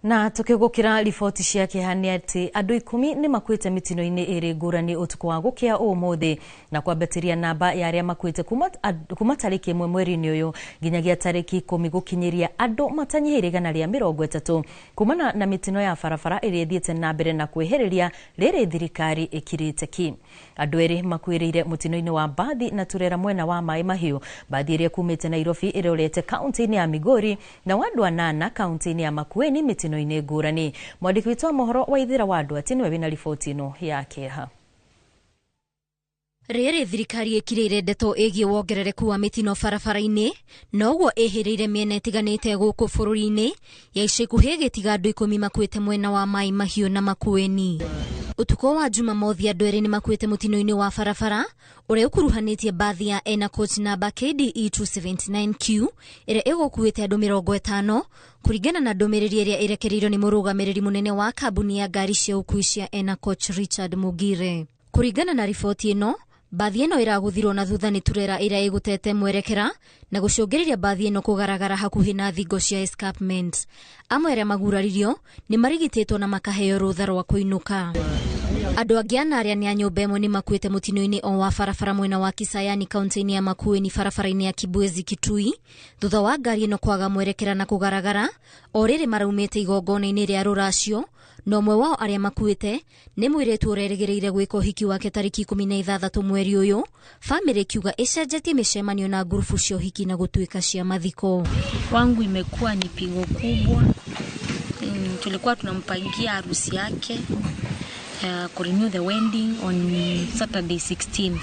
Na tukigukira riboti cia kihani ati andu 10 ni makwite mitino-ini iri ngurani utuku wa gukia umuthi na kwambatiria namba ya aria makwite kuma tariki 1 mweri-ini uyu nginyagia tariki 10 gukinyiria andu matanyihire gana ria 30 kumana na mitino ya farafara iri thiete na mbere na kweheriria riri thirikari ikirite ki. Andu eri makwirire mutino-ini wa Bathi na Turera mwena wa Mai Mahiu. Bathi iri kumite Nairobi irorete kaunti-ini ya Migori na wandu anana kaunti-ini ya Makueni mitino-ini ngurani. Mwandiki witu wa mohoro wa Ithira Wandu atini we bina riboti ino yake ha. Rere thirikari ikirire ndeto igie wongerereku wa mitino barabara-ini noguo ihirire miena itiganite guku bururi-ini ya ica gitiga andu 10 makwite mwena wa Mai Mahiu na Makueni. Utuko wa Jumamothi andu eri ni makwite mutino-ini wa barabara uria ukuruhanitie bathi ya ena coach namba KDE 279Q ira igukuite andu 50 kuringana na ndumiriri iria irekereirio ni murugamiriri munene wa kambuni ya ngari cia ukui cia ena coach Richard Mugire. Kuringana na riboti ino bathi ino iraguthirwo na thutha ni Turera ira igutete mwerekera na gucungiriria bathi ino kugaragara hakuhi na thingo cia escarpment. Amwe aria maguraririo ni marigititwo na makaheo rutha rwa kuinuka. Andu angi aria ni a nyumba imwe ni makwite mutino-ini o wa barabara mwena wa Kisayani kaunti-ini ya Makueni barabara-ini ya Kibwezi Kitui thutha wa ngari ino kwaga mwerekera na kugaragara o riri maraumite igongona-ini ria ruracio. No mwe wao aria makuite ni mwiretu urerigereire gwika uhiki wake tariki 16 mweri uyu. Family kiuga icenjetie micemanio na grupu cia uhiki na gutuika cia mathiko. Wangu imekuwa ni pigo kubwa. Tulikuwa tunampangia harusi yake renew the wedding on Saturday 16th.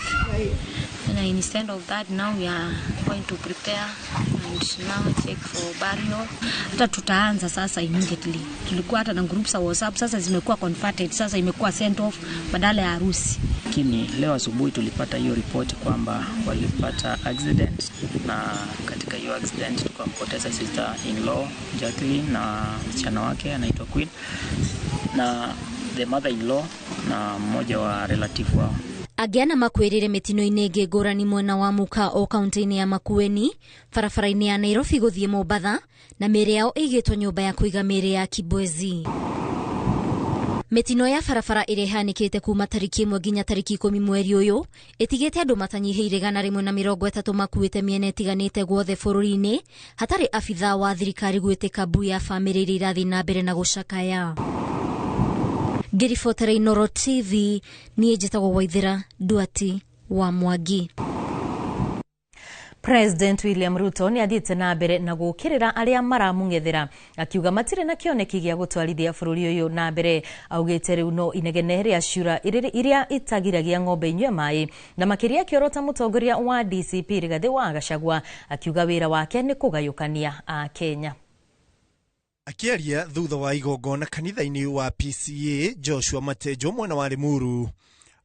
And instead of that, now we are going to prepare and now check for burial. Hata tutaanza sasa immediately. Tulikuwa hata na groups za WhatsApp sasa zimekuwa converted, sasa imekuwa sent off badala ya harusi. Lakini leo asubuhi tulipata hiyo report kwamba walipata accident, na katika hiyo accident tukampoteza sister in law Jacqueline na msichana wake anaitwa Queen na the mother-in-law na mmoja wa relative wao. Agiana makwirire mitino-ini ingi ngurani mwena wa Muka o kaunti-ini ya Makueni barabara-ini ya Nairobi guthie Mombatha na miri yao igitwo nyumba ya kuiga miri ya Kibwezi. Mitino ya barabara irehanikite kuma tariki 1 nginya tariki 10 mweri uyu itigite andu matanyihiire gana 130 makuite miena itiganite guothe bururi-ini hatari afitha wa thirikari gwitika mbu ya family iria irathi na mbere na gucakaya. Ngiribotera Inoro TV ni njitagwo Waithira Duati wa Mwangi. President William Ruto ni athiite na mbere na gukirira aria maramungethera akiuga matire na kioneki gia gutwarithia bururi uyu na mbere. Augite riu no inegene ria ciura iria itagiragia ng'ombe inywe mai na makiria kiorota mutongoria wa DCP Rigathi wa Gachagua akiuga wira wake ni kugayukania a Kenya. Akiaria thutha wa igongona kanitha-ini wa PCA Joshua Matejo mwena wa Limuru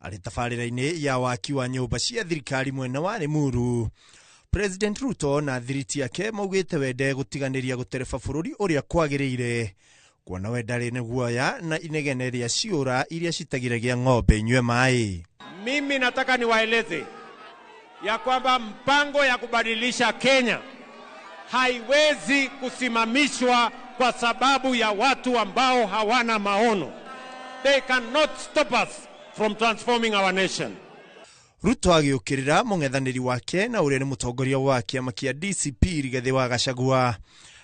ari tabarĩra-inĩ ya waki wa nyũmba cia thirikari mwena wa Limuru. President Ruto na thiriti yake maugĩte wende gũtiganĩria gũtereba bũrũri ũrĩa kwagĩrĩire kuona we ndarĩ nĩ guoya na inegene rĩa ciũra iria citagiragia ng'ombe inywe maĩ. Mimi nataka niwaeleze ya kwamba mpango ya kubadilisha Kenya haiwezi kusimamishwa kwa sababu ya watu ambao hawana maono. They cannot stop us from transforming our nation. Ruto agiukirira mũng'ethanĩri wake na ũrĩa nĩ mũtongoria wa kĩama kĩa DCP Rigathĩ wa Gachagua,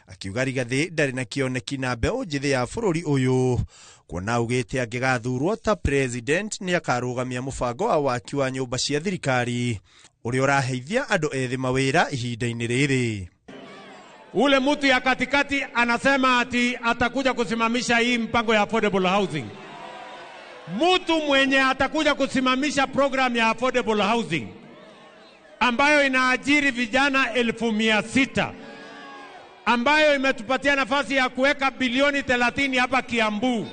akiuga Rigathĩ ndarĩ na kĩoneki na mbeũ njĩthĩ ya bũrũri ũyũ, kuona augĩte angĩgathurwo ta president nĩ akarũgamia mũbango wa waki wa nyũmba cia thirikari ũrĩa ũraheithia andũ ethĩ mawĩra ihinda-inĩ rĩrĩ. Ule mtu ya katikati anasema ati atakuja kusimamisha hii mpango ya affordable housing. Mtu mwenye atakuja kusimamisha program ya affordable housing ambayo inaajiri vijana 1,600, ambayo imetupatia nafasi ya kuweka bilioni 30 hapa Kiambu.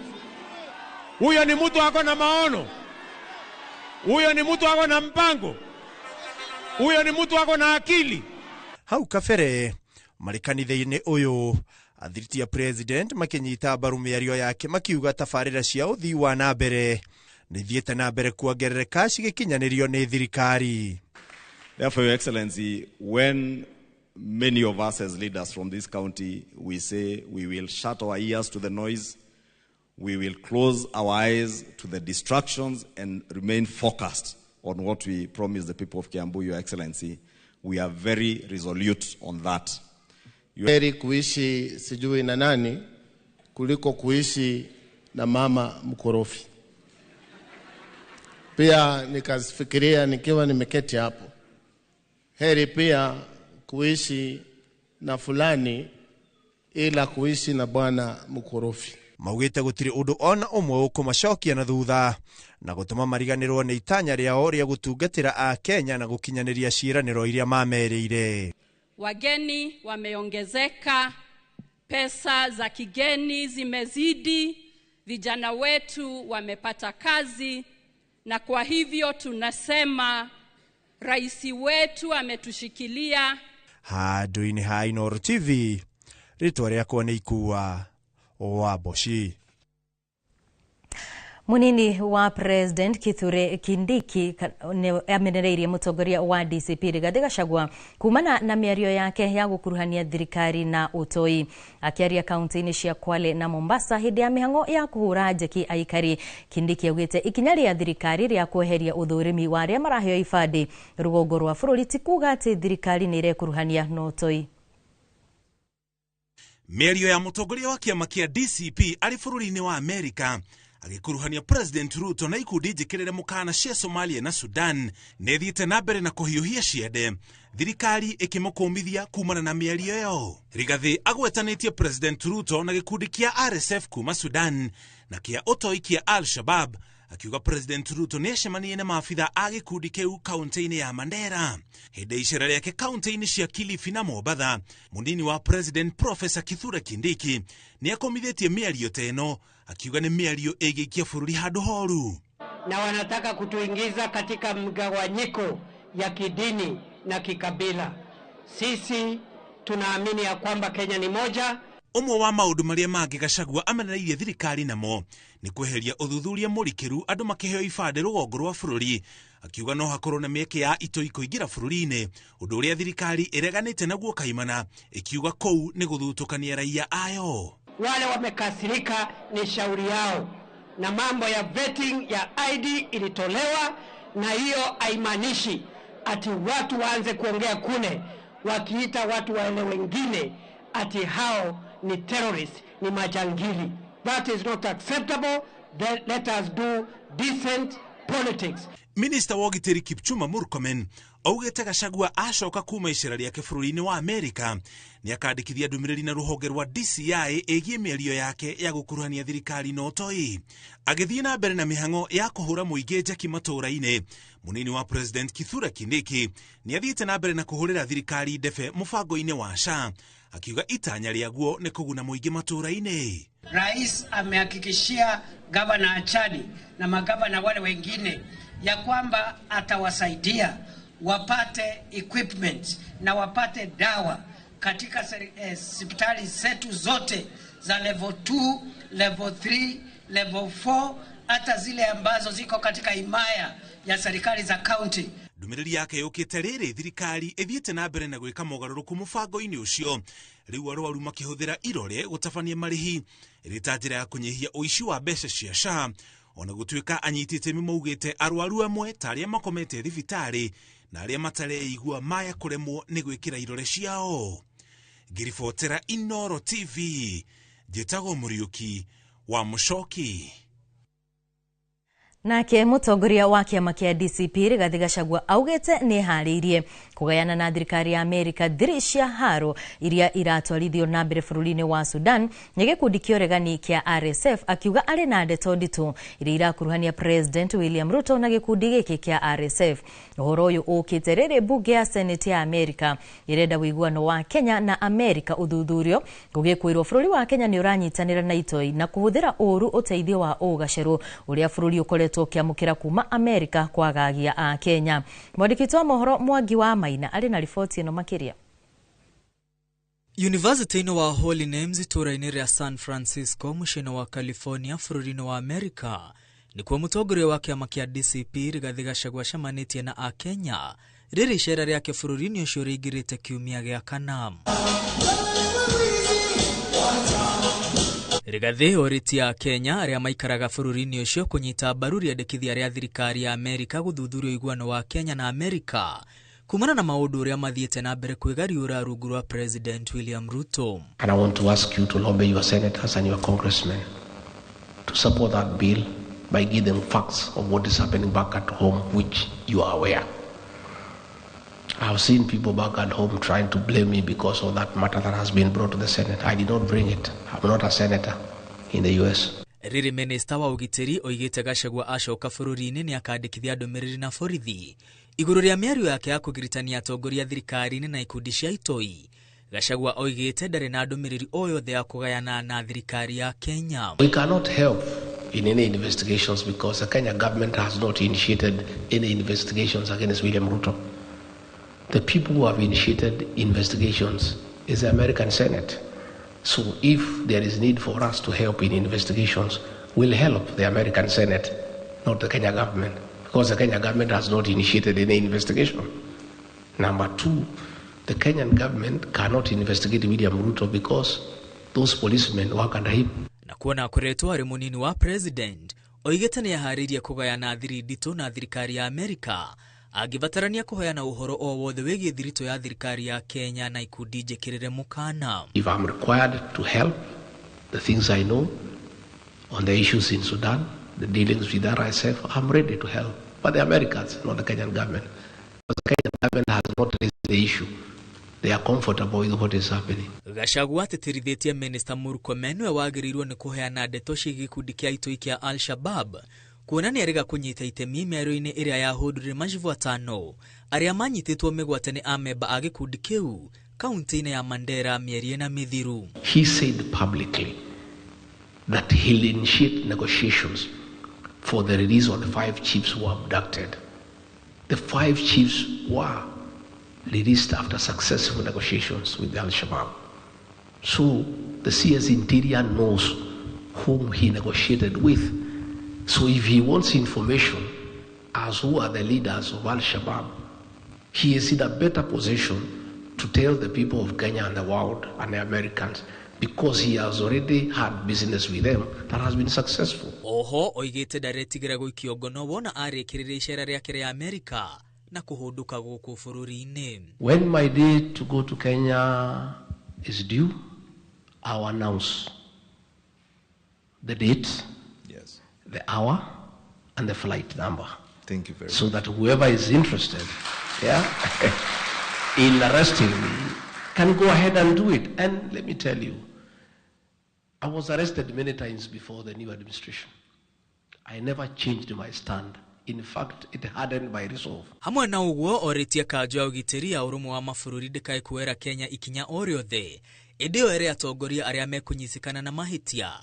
Huyo ni mtu ako na maono? Huyo ni mtu ako na mpango? Huyo ni mtu ako na akili? Hau kabere marĩ kanitha-inĩ ũyũ athiriti ya president makinyita mbaru mĩario yake makiuga tabarĩra cia ũthii wa na mbere nĩ ithiĩte na mbere kuongerereka cigĩkinyanĩrio nĩ thirikari. Therefore, Your Excellency, when many of us as leaders from this county, we say we will shut our ears to the noise, we will close our eyes to the distractions and remain focused on what we promise the people of Kiambu, Your Excellency, we are very resolute on that. Heri kuishi sijui na nani kuliko kuishi na mama mkorofi. Pia nikafikiria nikiwa nimeketi hapo, heri pia kuishi na fulani ila kuishi na bwana mkorofi. Maugĩte gũtirĩ ũndũ ona ũmwe ũkũmacokia na thutha na gũtũma mariganĩrwo nĩ itanya rĩao rĩa gũtungatĩra a Kenya na gũkinyanĩria ciĩranĩro iria mamerĩire. Wageni wameongezeka, pesa za kigeni zimezidi, vijana wetu wamepata kazi, na kwa hivyo tunasema rais wetu ametushikilia. Handũ-inĩ ha Inooro TV, rĩtwa rĩakwa nĩ Ikua wa Boshi. Munini wa President Kithure Kindiki amenereirie mũtongoria wa DCP Rigathĩ Gachagua kumana na mĩario yake ya gũkuruhania thirikari na ũtoi. Akiaria kaunti-inĩ cia Kwale na Mombasa hĩndĩ ya mĩhang'o ya kũhũra njeki aikari, Kindiki augĩte ikinya rĩa thirikari rĩa kweheria ũthũrimi wa arĩa maraheo ibandĩ rũgongo rwa bũrũri ti kuuga atĩ thirikari nĩ ĩrekuruhania na ũtoi. Mĩario ya mũtongoria wa kĩama kĩa DCP arĩ bũrũri-inĩ wa Amerika agĩkuruhania President Ruto na ikundi njĩkĩrĩre mũkana cia Somalia na Sudan nĩ thiĩte na mbere na kũhiũhia ciende, thirikari ĩkĩmũkũmithia kumana na mĩario ĩyo. Rigathĩ agwetanĩtie President Ruto na gĩkundi kĩa RSF kuma Sudan na kĩa ũtoi kĩa Al-Shabaab, akiuga President Ruto nĩ acemanirie na maabitha a gĩkundi kĩu kaunti-inĩ ya Mandera. Hĩndĩ icera rĩake kaunti-inĩ cia Kilifi na Mombatha, mũnini wa President Professor Kithure Kindiki nĩ akomithĩtie mĩario ta ĩno, akiuga ni mĩario ĩgĩikia bũrũri handũ horu. Na wanataka kutuingiza katika mgawanyiko ya kidini na kikabila. Sisi tunaamini ya kwamba Kenya ni moja. Ũmwe wa maũndũ marĩa mangĩ Gachagua amenereirie thirikari namo nĩ kweheria ũthuthuria mũrikĩru andũ makĩheo ibandĩ rũgongo rwa bũrũri, akiuga no hakorwo na mĩeke ya itoi kũingĩra bũrũri-inĩ, ũndũ ũrĩa thirikari ĩreganĩte naguo kaimana, ikiuga kũu nĩ gũthutũkania raia ayo. Wale wamekasirika ni shauri yao, na mambo ya vetting ya ID ilitolewa, na hiyo haimaanishi ati watu waanze kuongea kule wakiita watu wale wengine ati hao ni terrorists, ni majangili. That is not acceptable. Let us do decent politics. Minister wa ũgitĩri Kipchumba Murkomen augĩte Gachagua acoka kuma icera rĩake bũrũri-inĩ wa Amerika nĩ akandĩkithia ndũmĩrĩri na rũhonge rwa DCI ĩgiĩ mĩario yake ya gũkuruhania thirikari na ũtoi. Agĩthiĩ na mbere na mĩhang'o ya kũhũra mũingĩ njeki matũũra-inĩ, mũnini wa President Kithure Kindiki nĩ athiĩte na mbere na kũhũrĩra thirikari ndebe mũbango-inĩ wa SHA, akiuga itanya rĩaguo nĩ kũguna mũingĩ matũũra-inĩ. Rais amehakikishia gavana Achani na magavana wale wengine ya kwamba atawasaidia wapate equipment na wapate dawa katika hospitali zetu zote za level 2, level 3, level 4, hata zile ambazo ziko katika himaya ya serikali za county. Ndumiriri yake yukite riri thirikari ithiite na mbere na gwika mogaruruku mubango-ini ucio riu arwaru makihuthira irore gutabania marihi irita njira ya kunyihia uici wa mbeca cia SHA ona gutuika anyitite mimaugite arwaru amwe taria makomete thibitari na aria matareigua maya kuremwo ni gwikira irore ciao. Ngiribotera Inooro TV, Njĩtagwo Mũriũki wa Mũchoki. Nake mutongoria wa kiama kia DCP Rigathi Gachagua augete ni hariirie kugayana na thirikari ya Amerika thiri cia haro iria iratwarithio na mbere bururi-ini wa Sudan ni gikundi kia uregani kia RSF, akiuga ari na ndeto nditu iria irakuruhania President William Ruto na gikundi giki kia RSF. Uhoro uyu ukite riri bunge ya Senate ya Amerika irenda wiguano wa Kenya na Amerika uthuthurio gugikwirwo bururi wa Kenya ni uranyitanira na itoi na kuhuthira uru uteithio wa ugaceru uria bururi ukoretwo kiamukira kuma Amerika kwagagia a Kenya. Mwandiki wa mohoro Mwangi wa Maina ari na ripoti ino makiria. University ino wa Holy Names itura-ini ria San Francisco mushino wa California bururi-ini wa Amerika ni kwa mutongoria wa kiama kia DCP Rigathi Gachagua camanitie na a Kenya riri icera riake bururi-ini ucio rigirite kiumia gia kana. Rigathi oritia Kenya aria maikaraga bururi-ini ucio kunyita mbaru riendekithia ria thirikari ya Amerika guthuthuria iguano wa Kenya na Amerika kumana na maundu uria mathiete na mbere kwigariura rungu rwa President William Ruto. And I want to ask you to lobby your senators and your congressmen to support that bill by giving them facts of what is happening back at home, which you are aware. I've seen people back at home trying to blame me because of that matter that has been brought to the Senate. I did not bring it. I'm not a senator in the US. Riri minister wa ugitiri oigite Gachagua acoka bururi-ini ni akandikithia ndumiriri na borithi iguru ria miario yake ya kugiritania atongoria thirikari-ini na ikundi cia itoi. Gachagua oigite ndari na ndumiriri o yothe ya kugayana na thirikari ya Kenya. We cannot help in any investigations because the Kenya government has not initiated any investigations against William Ruto. The people who have initiated investigations is the American Senate. So if there is need for us to help in investigations, we'll help the American Senate, not the Kenya government, because the Kenya government has not initiated any investigation. Number two, the Kenyan government cannot investigate William Ruto because those policemen work under him. Na kuona kuretwo ari munini wa president, oigete ni yaharirie kugayana thiri nditu na thirikari ya Amerika, agibatarania kuhoyana uhoro o wothe wigie thirito ya thirikari ya Kenya na ikundi njekirire mukana. If I'm required to help the things I know on the issues in Sudan, the dealings with RSF, I'm ready to help. But the Americans, not the Kenyan government. Because the Kenyan government has not raised the issue. They are comfortable with what is happening. Gachagua tetirithitie Minister Murkomen we wagirirwo ni kuheana ndeto cia gikundi kia itoi kia Al-Shabaab kuona ni arega kunyita itemi miario-ini iria yahudurire majivu atano aria manyititwo migwate ameba a gikundi kiu kaunti-ini ya Mandera mieri na mithiru. He said publicly that he'll initiate negotiations for the release of the 5 chiefs who were abducted. The 5 chiefs were released after successful negotiations with the Al-Shabaab. So the CS Interior knows whom he negotiated with. So if he wants information as who are the leaders of Al-Shabaab, he is in a better position to tell the people of Kenya and the world and the Americans because he has already had business with them that has been successful. Oho oigite daretigira guikio ngono wona arikirire icera riake ria Amerika na kuhunduka guku bururi-ini. When my day to go to Kenya is due, I'll announce the date, yes, the hour, and the flight number. Thank you very much. So that whoever is interested, in arresting me can go ahead and do it. And let me tell you, I was arrested many times before the new administration. I never changed my stand. In fact, it hardened my resolve. Hamwe na uguo oritie kanjo ya ugitiri ya urumu wa mabũrũri ndikai kuera Kenya ikinya oriothe indio ere atongoria aria mekunyisikana na mahitia,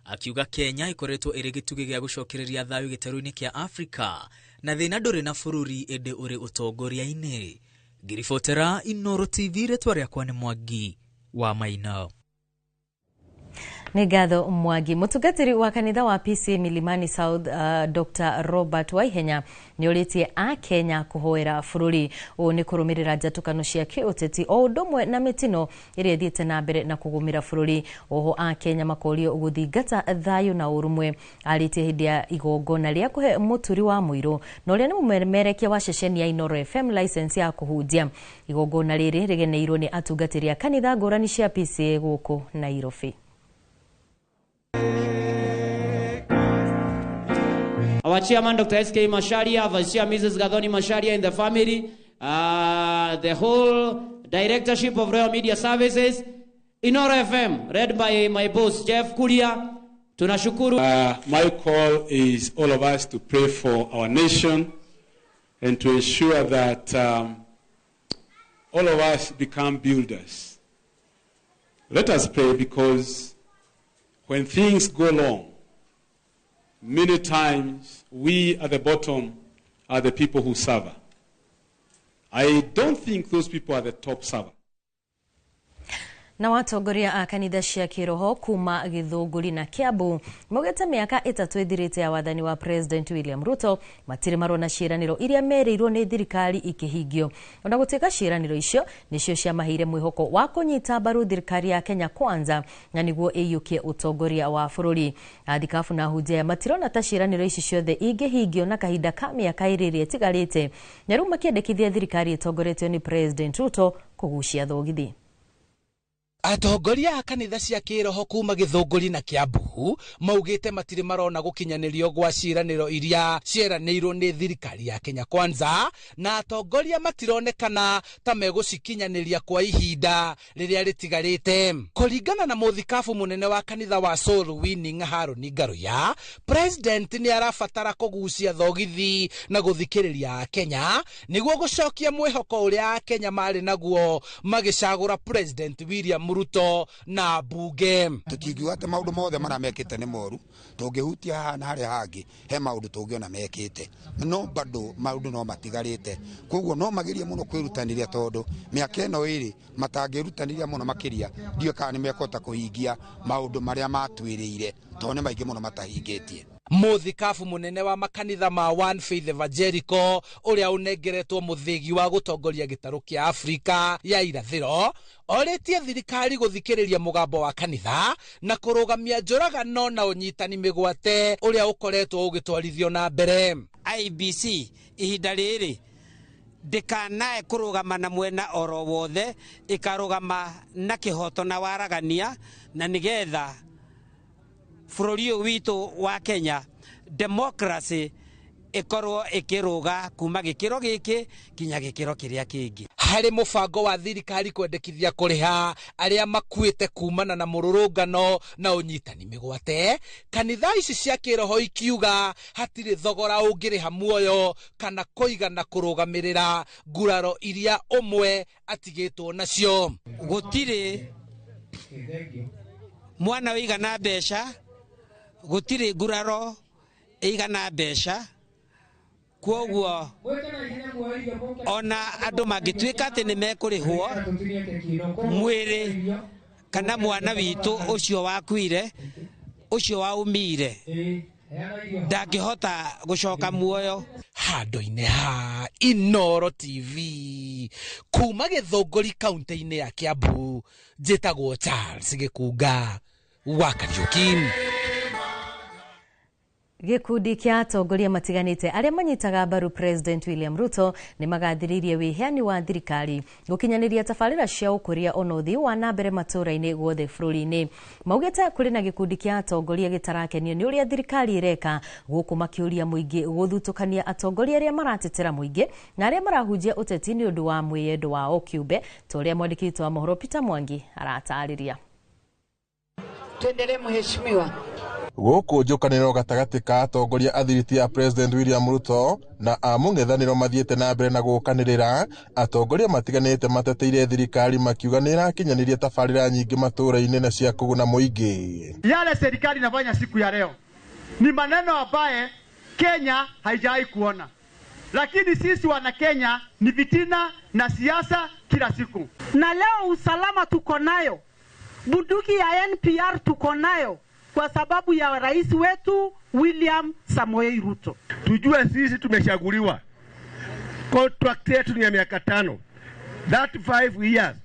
akiuga Kenya ikoretwo iri gitugi gia gucokereria thayu gitaru-ini kia Afrika na thina nduri na bũrũri indi uri utongoria-ini. Ngiribotera Inooro TV, retwa riakwa ni Mwangi wa Maina. Nĩ ngatho Mwangi. Mũtungatĩri wa kanitha wa PCA Milimani South Dr. Robert Waihenya nĩ ũrĩtie a Kenya kũhoera bũrũri. Ũũ nĩ kũrũmĩrĩra njatũkano cia kĩũteti o ũndũ ũmwe na mĩtino ĩrĩa ĩthiĩte na mbere na kũgũmĩra bũrũri. Oho a Kenya makorio gũthingata thayũ na ũrũmwe. Arĩtie hĩndĩ ya igongona rĩa kũhe mũturi wa mũirũ na ũrĩa nĩ mũmemerekia wa ceceni ya Inooro FM license ya kũhunjia. Igongona rĩrĩ rĩgeneirwo nĩ atungatĩri a kanitha ngũrani cia PCA gũkũ Nairobi. Our chairman, Dr. S.K. Masharia, Vice Chair Mrs. Gadoni Masharia and the family, the whole directorship of Royal Media Services, Inooro FM, led by my boss, Jeff Kuria. Tunashukuru. My call is all of us to pray for our nation and to ensure that all of us become builders. Let us pray, because when things go wrong, many times we at the bottom are the people who suffer. I don't think those people are the top server. Na watongoria a kanitha cia kiroho kuma Githunguri na Kiambu maugĩte mĩaka 3 ĩthirĩte ya wathani wa President William Ruto matirĩ marona ciĩranĩro iria merĩirwo nĩ thirikari ikĩhingio. Ona gũtuĩka ciĩranĩro icio nĩcio ciamaheire mwĩhoko wa kũnyita mbaru thirikari ya Kenya Kwanza na nĩguo ĩiyũkie ũtongoria wa bũrũri. Athikabu na ahunjia matirona ta ciĩranĩro ici ciothe ingĩhingio na kahinda ka mĩaka 2 ĩrĩa ĩtigarĩte, na rĩu makĩendekithia thirikari ĩtongoretio nĩ President Ruto kũgucia thogithi. Atongoria a kanitha cia kiroho kuma Githunguri na Kiambu maugĩte matirĩ marona gũkinyanĩrio gwa ciĩranĩro iria cieranĩirwo nĩ thirikari ya Kenya Kwanza, na atongoria matironekana ta megũcikinyanĩria kwa ihinda rĩrĩa rĩtigarĩte. Kũringana na mũthikabu mũnene wa kanitha wa Soul Winning Haruni Ngaruya, President nĩ arabatara kũgucia thogithi na gũthikĩrĩria Kenya nĩguo gũcokia mwĩhoko ũrĩa a Kenya marĩ naguo magĩcagũra President William Ruto na bunge. Tũtingiuga atĩ maũndũ mothe maramekĩte nĩ moru, tũngĩhutia haha na harĩa hangĩ he maũndũ tũngĩona mekĩte, no bado maũndũ no matigarĩte. Koguo no magerie mũno kwĩrutanĩria, tondũ mĩaka ĩno ĩrĩ matangĩrutanĩria mũno makĩria ndiũ kana nĩ mekũhota kũhingia maũndũ marĩa matwĩrĩire, tondũ nĩ maingĩ mũno matahingĩtie. Mũthikabu mũnene wa makanitha ma One Faith Evangelical ũrĩa ũnengeretwo mũthĩgi wa gũtongoria gĩtarũ kĩa Afrika ya irathĩro orĩtie thirikari gũthikĩrĩria mũgambo wa kanitha na kũrũgamia njũragano na ũnyitani mĩgwate ũrĩa ũkoretwo ũgĩtwarithio na mbere. IBC ihinda rĩrĩ ndĩkanae kũrũgama na mwena oro wothe, ĩkarũgama na kĩhoto na waragania, na nĩgetha bũrũri ũyũ witũ wa Kenya democracy ikorwo ikiruga kuma gĩkĩro gĩkĩ kinya gĩkĩro kĩrĩa kĩngĩ. Harĩ mũbango wa thirikari kwendekithia kũrĩha arĩa makuĩte kumana na mũrũrũngano na ũnyitani mĩgwate, kanitha ici cia kĩroho ikiuga hatirĩ thogora ũngĩrĩha muoyo kana kũigana kũrũgamĩrĩra nguraro iria ũmwe atigĩtwo nacio. Gũtirĩ mwana wĩigana mbeca, gũtirĩ nguraro ĩigana mbeca, kwoguo ona andũ mangĩtuĩka atĩ nĩ mekũrĩhwo mwĩrĩ kana mwana witũ ũcio wakuire, ũcio waumire, ndangĩhota gũcoka muoyo. Handũ-inĩ ha Inooro TV kuma Githunguri kaunti-inĩ ya Kiambu, njĩtagwo Charles Gĩkunga wa Kariũki. Gĩkundi kĩa atongoria matiganĩte arĩa manyitaga mbaru President William Ruto nĩ magathĩrĩirie wĩheani wa thirikari gũkinyanĩria tabarĩra cia ũkũria ona ũthii wa na mbere matũũra-inĩ guothe bũrũri-inĩ. Maugĩte kũrĩ na gĩkundi kĩa atongoria gĩtarakenio nĩ ũrĩa thirikari ĩreka, gũkũ makĩũria mũingĩ gũthutũkania atongoria arĩa maratetera mũingĩ na arĩa marahunjia ũteti nĩ ũndũ wa mwĩyendo wao kĩũmbe, ta ũrĩa mwandĩki wa mohoro Peter Mwangi aratarĩria. Tuendelee mheshimiwa. Gũkũ njũkanĩro gatagatĩ ka atongoria athiriti a President William Ruto na a mũng'ethanĩro mathiĩte na mbere na gũkanĩrĩra, atongoria matiganĩte mateteire thirikari makiuga nĩ ĩrakinyanĩria tabarĩra nyingĩ matũũra-inĩ na cia kũguna mũingĩ. Yale serikali inafanya siku ya leo ni maneno ambaye Kenya haijawahi kuona, lakini sisi wana Kenya ni vitina na siasa kila siku. Na leo usalama tuko nayo, Bunduki ya NPR tuko nayo kwa sababu ya rais wetu William Samoei Ruto. Tujue sisi tumeshaguliwa. Contract yetu ni ya miaka 5. That 5 years.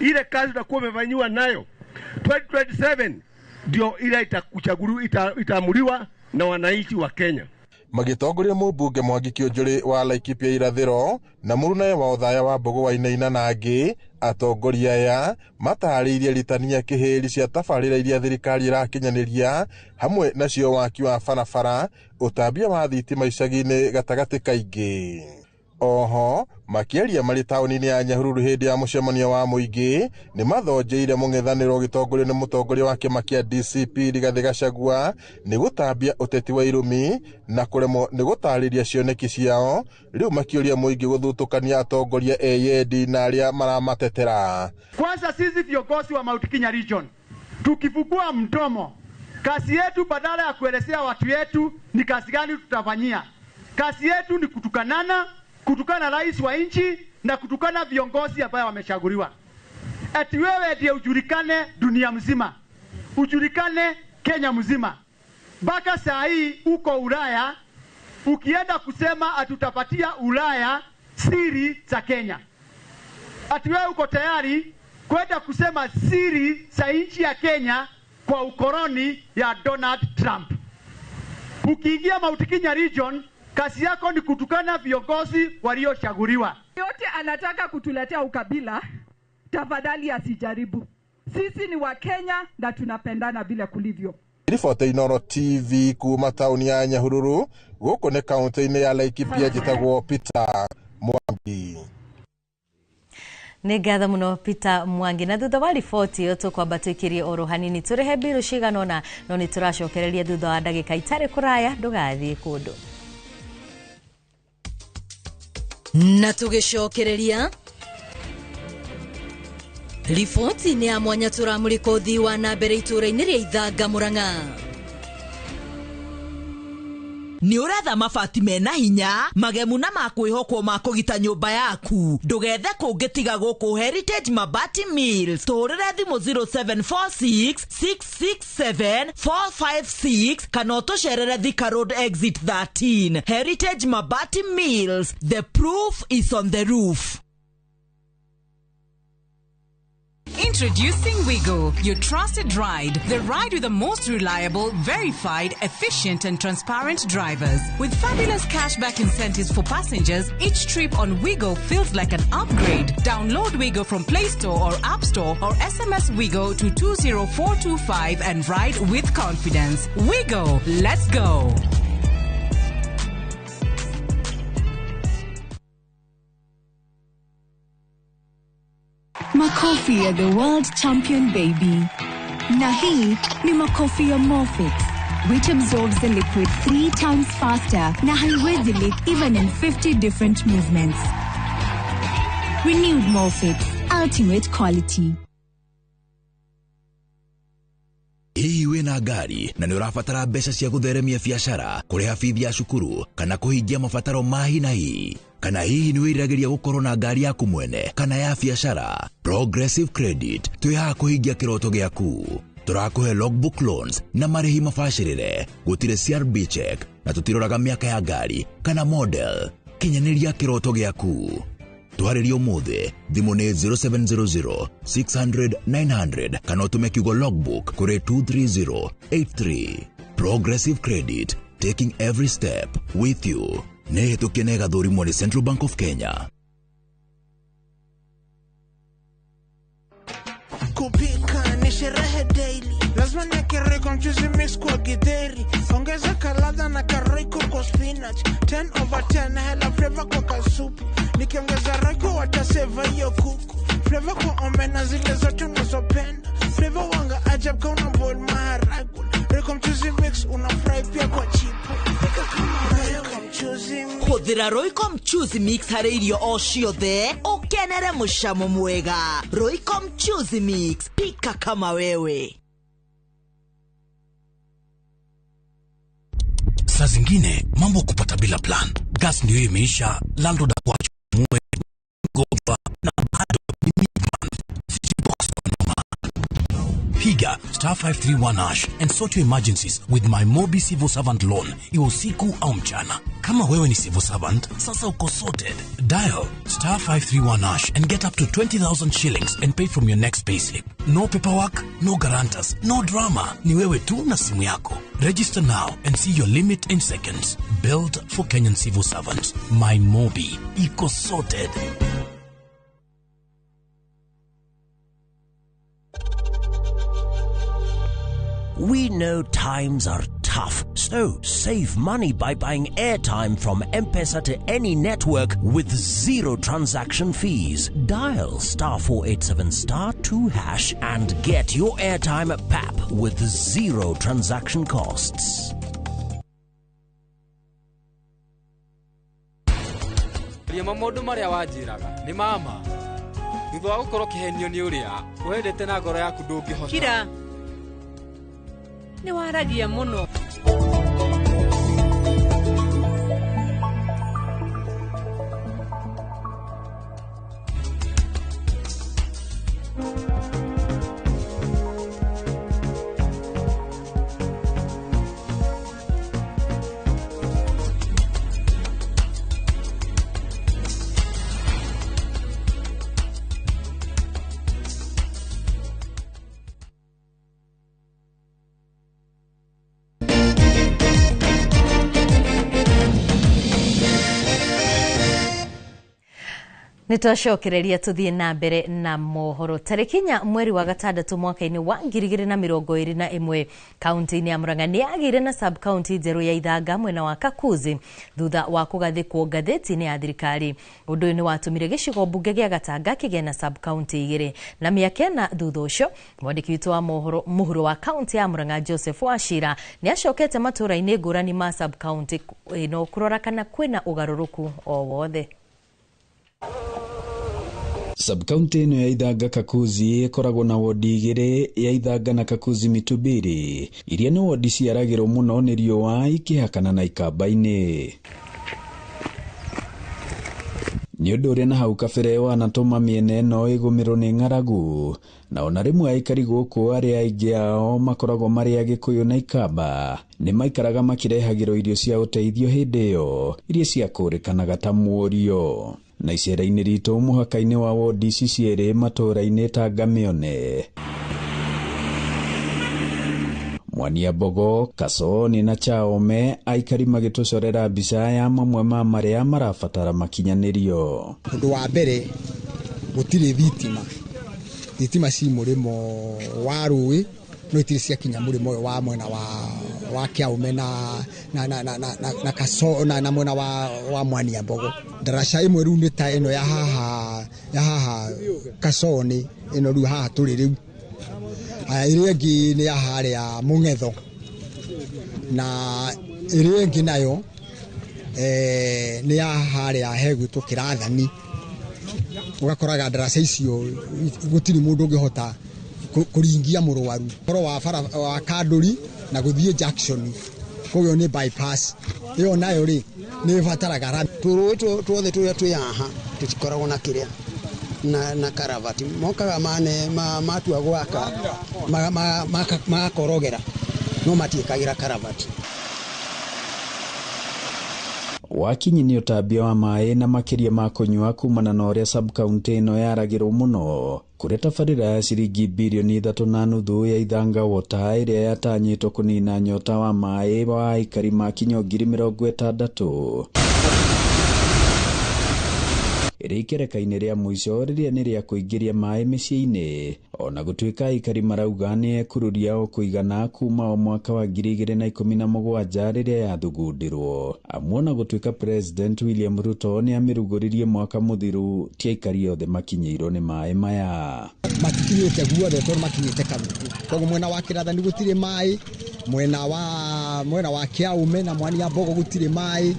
Ile kazi tutakuwa umefanywa nayo 2027 ndio ile itaamuliwa na wananchi wa Kenya. Magitongoria mubunge Mwangi Kĩũnjũrĩ wa Laikipia irathĩro na Mũrũnawe wa Ũthaya wa Mbogo wa Inaina na angĩ atongoria aya matarĩirie litania kĩhĩri cia tabarĩra iria thirikari irakinyanĩria hamwe nacio waki wa barabara ũtambia wa thitima icagi-inĩ gatagatĩ kaingĩ. Oho makĩaria marĩ taũni-inĩ ya Nyahururu hĩndĩ ya mũcemanio wa mũingĩ nĩ mathonjeire mũng'ethanĩro gĩtongorio nĩ mũtongoria wa kĩama kĩa DCP Rigathĩ Gachagua nĩ gũtambia ũteti wa irumi na kũremwo nĩ gũtarĩria cioneki ciao, rĩu makĩũria mũingĩ gũthutũkania atongoria eyendi na arĩa maramatetera. Kwanza sisi viongozi wa Mount Kenya region tukifungua mdomo, kazi yetu badala ya kuelezea watu wetu ni kazi gani tutafanyia, kazi yetu ni kutukana rais wa nchi na kutukana viongozi ambao wamechaguliwa. Eti wewe ndiye ujulikane dunia mzima, ujulikane Kenya mzima. Baka saa hii uko Ulaya, ukienda kusema atutapatia Ulaya siri za Kenya. Ati wewe uko tayari kwenda kusema siri za nchi ya Kenya kwa ukoloni ya Donald Trump. Ukiingia Mount Kenya region, kazi yako ni kutukana viongozi waliochaguliwa. Yote anataka kutuletea ukabila, tafadhali asijaribu. Sisi ni wa Kenya na tunapendana bila kulivyo. Riboti Inooro TV kuma tauni ya Nyahururu gũkũ nĩ kaunti-inĩ ya Laikipia njĩtagwo Peter Mwangi. Nĩ ngatho mũno Peter Mwangi, na thutha wa riboti ĩyo tũkwambatĩkĩrie oro hanini tũrehe mbirũ cigana ũna, no nĩ tũracokereria thutha wa ndagĩka itarĩ kũraya, ndũgathiĩ kũndũ. Na tugicokereria riboti ni ya mwanya turamurika uthii wa na mbere itura-ini ria Ithanga Murang'a. Ni uretha mabati mena hinya magemu na makwihokwo ma kugita nyumba yaku, ndugethe kungitiga guku Heritage Mabati Mills. Turire thimu 0746 667 456 kana utucerere Thika Road exit 13. Heritage Mabati Mills, the proof is on the roof. Introducing Wigo, your trusted ride. The ride with the most reliable, verified, efficient and transparent drivers. With fabulous cashback incentives for passengers, each trip on Wigo feels like an upgrade. Download Wigo from Play Store or App Store or SMS Wigo to 20425 and ride with confidence. Wigo, let's go. Makofi ya the world champion baby. Na hii ni makofi ya Morphix, which absorbs the liquid 3 times faster na haiwezi leak even in 50 different movements. Renewed Morphix, ultimate quality. Hihi wina ngari na nĩ ũrabatara mbeca cia gũtheremia biacara, kũrĩha bithi ya cukuru kana kũhingia mabataro ma hi na hi? Kana hihi nĩ wĩriragĩria gũkorwo na ngari yaku mwene kana ya biacara? Progressive Credit twĩhaha kũhingia kĩroto gĩaku. Tũrakũhe logbook loans na marĩhi mabacĩrĩre, gũtirĩ CRB check na tũtiroraga mĩaka ya ngari kana model. Kinyanĩria kĩroto gĩaku. Twarĩrio mũthĩ, thimũ nĩ 0700 600 900 kana ũtũme kiugo logbook kũrĩ 23083. Progressive Credit, taking every step with you. Nĩ hĩtũkie na ĩgathũrimwo nĩ Central Bank of Kenya. Kupika ni sherehe daily, lazima niekere kwa mchuzi mix kwa githeri, ongeza kalada na karoiko kwa spinach, 10/10 hela flavor kwa kasupu, nikiongeza roiko wataseva hiyo kuku, flavor kwa omena zile zote unazopenda, flavor wanga ajab kwa unavoil maharagwe, roiko mchuzi mix unafry pia kwa chipo, pika kama roiko mchuzi mix. Hũthĩra Royco Mchuzi Mix harĩ irio o ciothe, ũkenere mũcamo mwega. Royco Mchuzi Mix, pika kama wewe. Saa zingine mambo kupata bila plan. Gas ndio imeisha, landlord akwacha mume gova na bado ni midman. Box noma. Piga *531# and sort your emergencies with my Mobi Civil Servant loan. Iwe usiku au mchana. Kama wewe ni civil servant, sasa uko sorted. Dial *531# and get up to 20,000 shillings and pay from your next payslip. No paperwork, no guarantors, no drama. Ni wewe tu na simu yako. Register now and see your limit in seconds. Built for Kenyan civil servants. My Mobi. Iko sorted. We know times are tough, so save money by buying airtime from M-Pesa to any network with zero transaction fees. Dial *487*2# and get your airtime PAP with zero transaction costs. Mamodo maria wajiraga ni mama. Thutha wa gukorwo kihenio ni uria wendete na ngoro yaku ndungihota. Kira ni waragia muno. Nitwacokereria tuthie na mbere na mohoro. Tarekinya mweri wa gatandatu mwaka-ini wa 2021 kaunti-ini ya Murang'a ni agire na sub county njeru ya Ithanga mwena wa Kakuzi thutha wa kugathikwo ngatheti-ini ya thirikari. Undu uyu ni watumire gicigo mbunge gia Gatanga kigie na sub county igiri na miaka ena thutha ucio mwandiki witu wa muhuro wa kaunti ya Murang'a Joseph Wachira ni acokete matura-ini ngurani ma sub county ino kurora kana kwina ugaruruku o wothe. Sub-county ino ya Ithanga Kakuzi ikoragwo na wodi igiri ya Ithanga na Kakuzi Mitubiri iria ni wodi ciaragirwo muno ni riũa ikihakana na ikamba-ini. Ni undu uria na hau kabere wanatũma miena ino igumirwo ni ng'aragu na ona rimwe aikari gũkũ aria aingĩ ao makoragwo mari a Gĩkũyũ na ikamba ni maikaraga makirehagĩrwo irio cia ũteithio hĩndĩ ĩyo iria ciakũrĩkanaga ta muorio. Na icera-inĩ ritũ mũhaka-inĩ wa wodi ici cierĩ matũra-inĩ ta Ngamione, Mwaniambogo, Kasoni na Chaome aikari magĩtũcorera mbica ya mamwe ma marĩa marabatara makinyanĩrio. Ũndũ wa mbere gũtirĩ thitima ci mũrĩmo wa rũĩ no itirĩ ciakinya mũrĩmo ũyũ wa mwena wa Kiaume na Kaso na mwena wa Mwaniambogo. Ndaraca imwe rĩu nĩ ta ĩno ya haha Kasoni ĩno rĩu haha tũrĩ rĩu. Ĩrĩa ĩngĩ nĩ ya harĩa Mũng'etho na ĩrĩa ĩngĩ nayo nĩ ya harĩa hegwĩtwo Kĩrathani. Ũgakoraga ndaraca icio gũtirĩ mũndũ ũngĩhota kuringia mũrwaru koro wa Kanduri na guthie Jackson koguo ni bypass iyo nayo ri ni vataraga rami tuothe tuya tuyaha tutikoragwo na kiria na karavati mokaga matua gwaka magakorogera no matiĩkagĩra karavati. Wakinyi ni utambia wa maĩ na makiria ma kunyua kumana na uria sub-county ino yaragirwo muno kuri tabarĩra ya ciringi bilioni 3.5 ya Ithanga Water iria yatanyĩtwo kunina nyota wa maĩ wa aikari ma kinyo 60,000 iria ikereka-inĩ rĩa mũico rĩrĩa nĩ rĩa kũingĩria maĩ mĩciĩ-inĩ ona gũtuĩka aikari marauga nĩ ekururia o kũigana kuma o mwaka wa 2017 rĩrĩa yathugundirwo. Amwe na gũtuĩka President William Ruto nĩ amirugũririe mwaka muthiru ti aikari othe makinyĩirwo nĩ maĩ maya. Matikinyĩte guothe tondũ makinyĩte Kaguku. Koguo mwena wa Kĩrathani gũtirĩ maĩ, mwena wa Kiaume na Mwaniambogo gũtirĩ maĩ.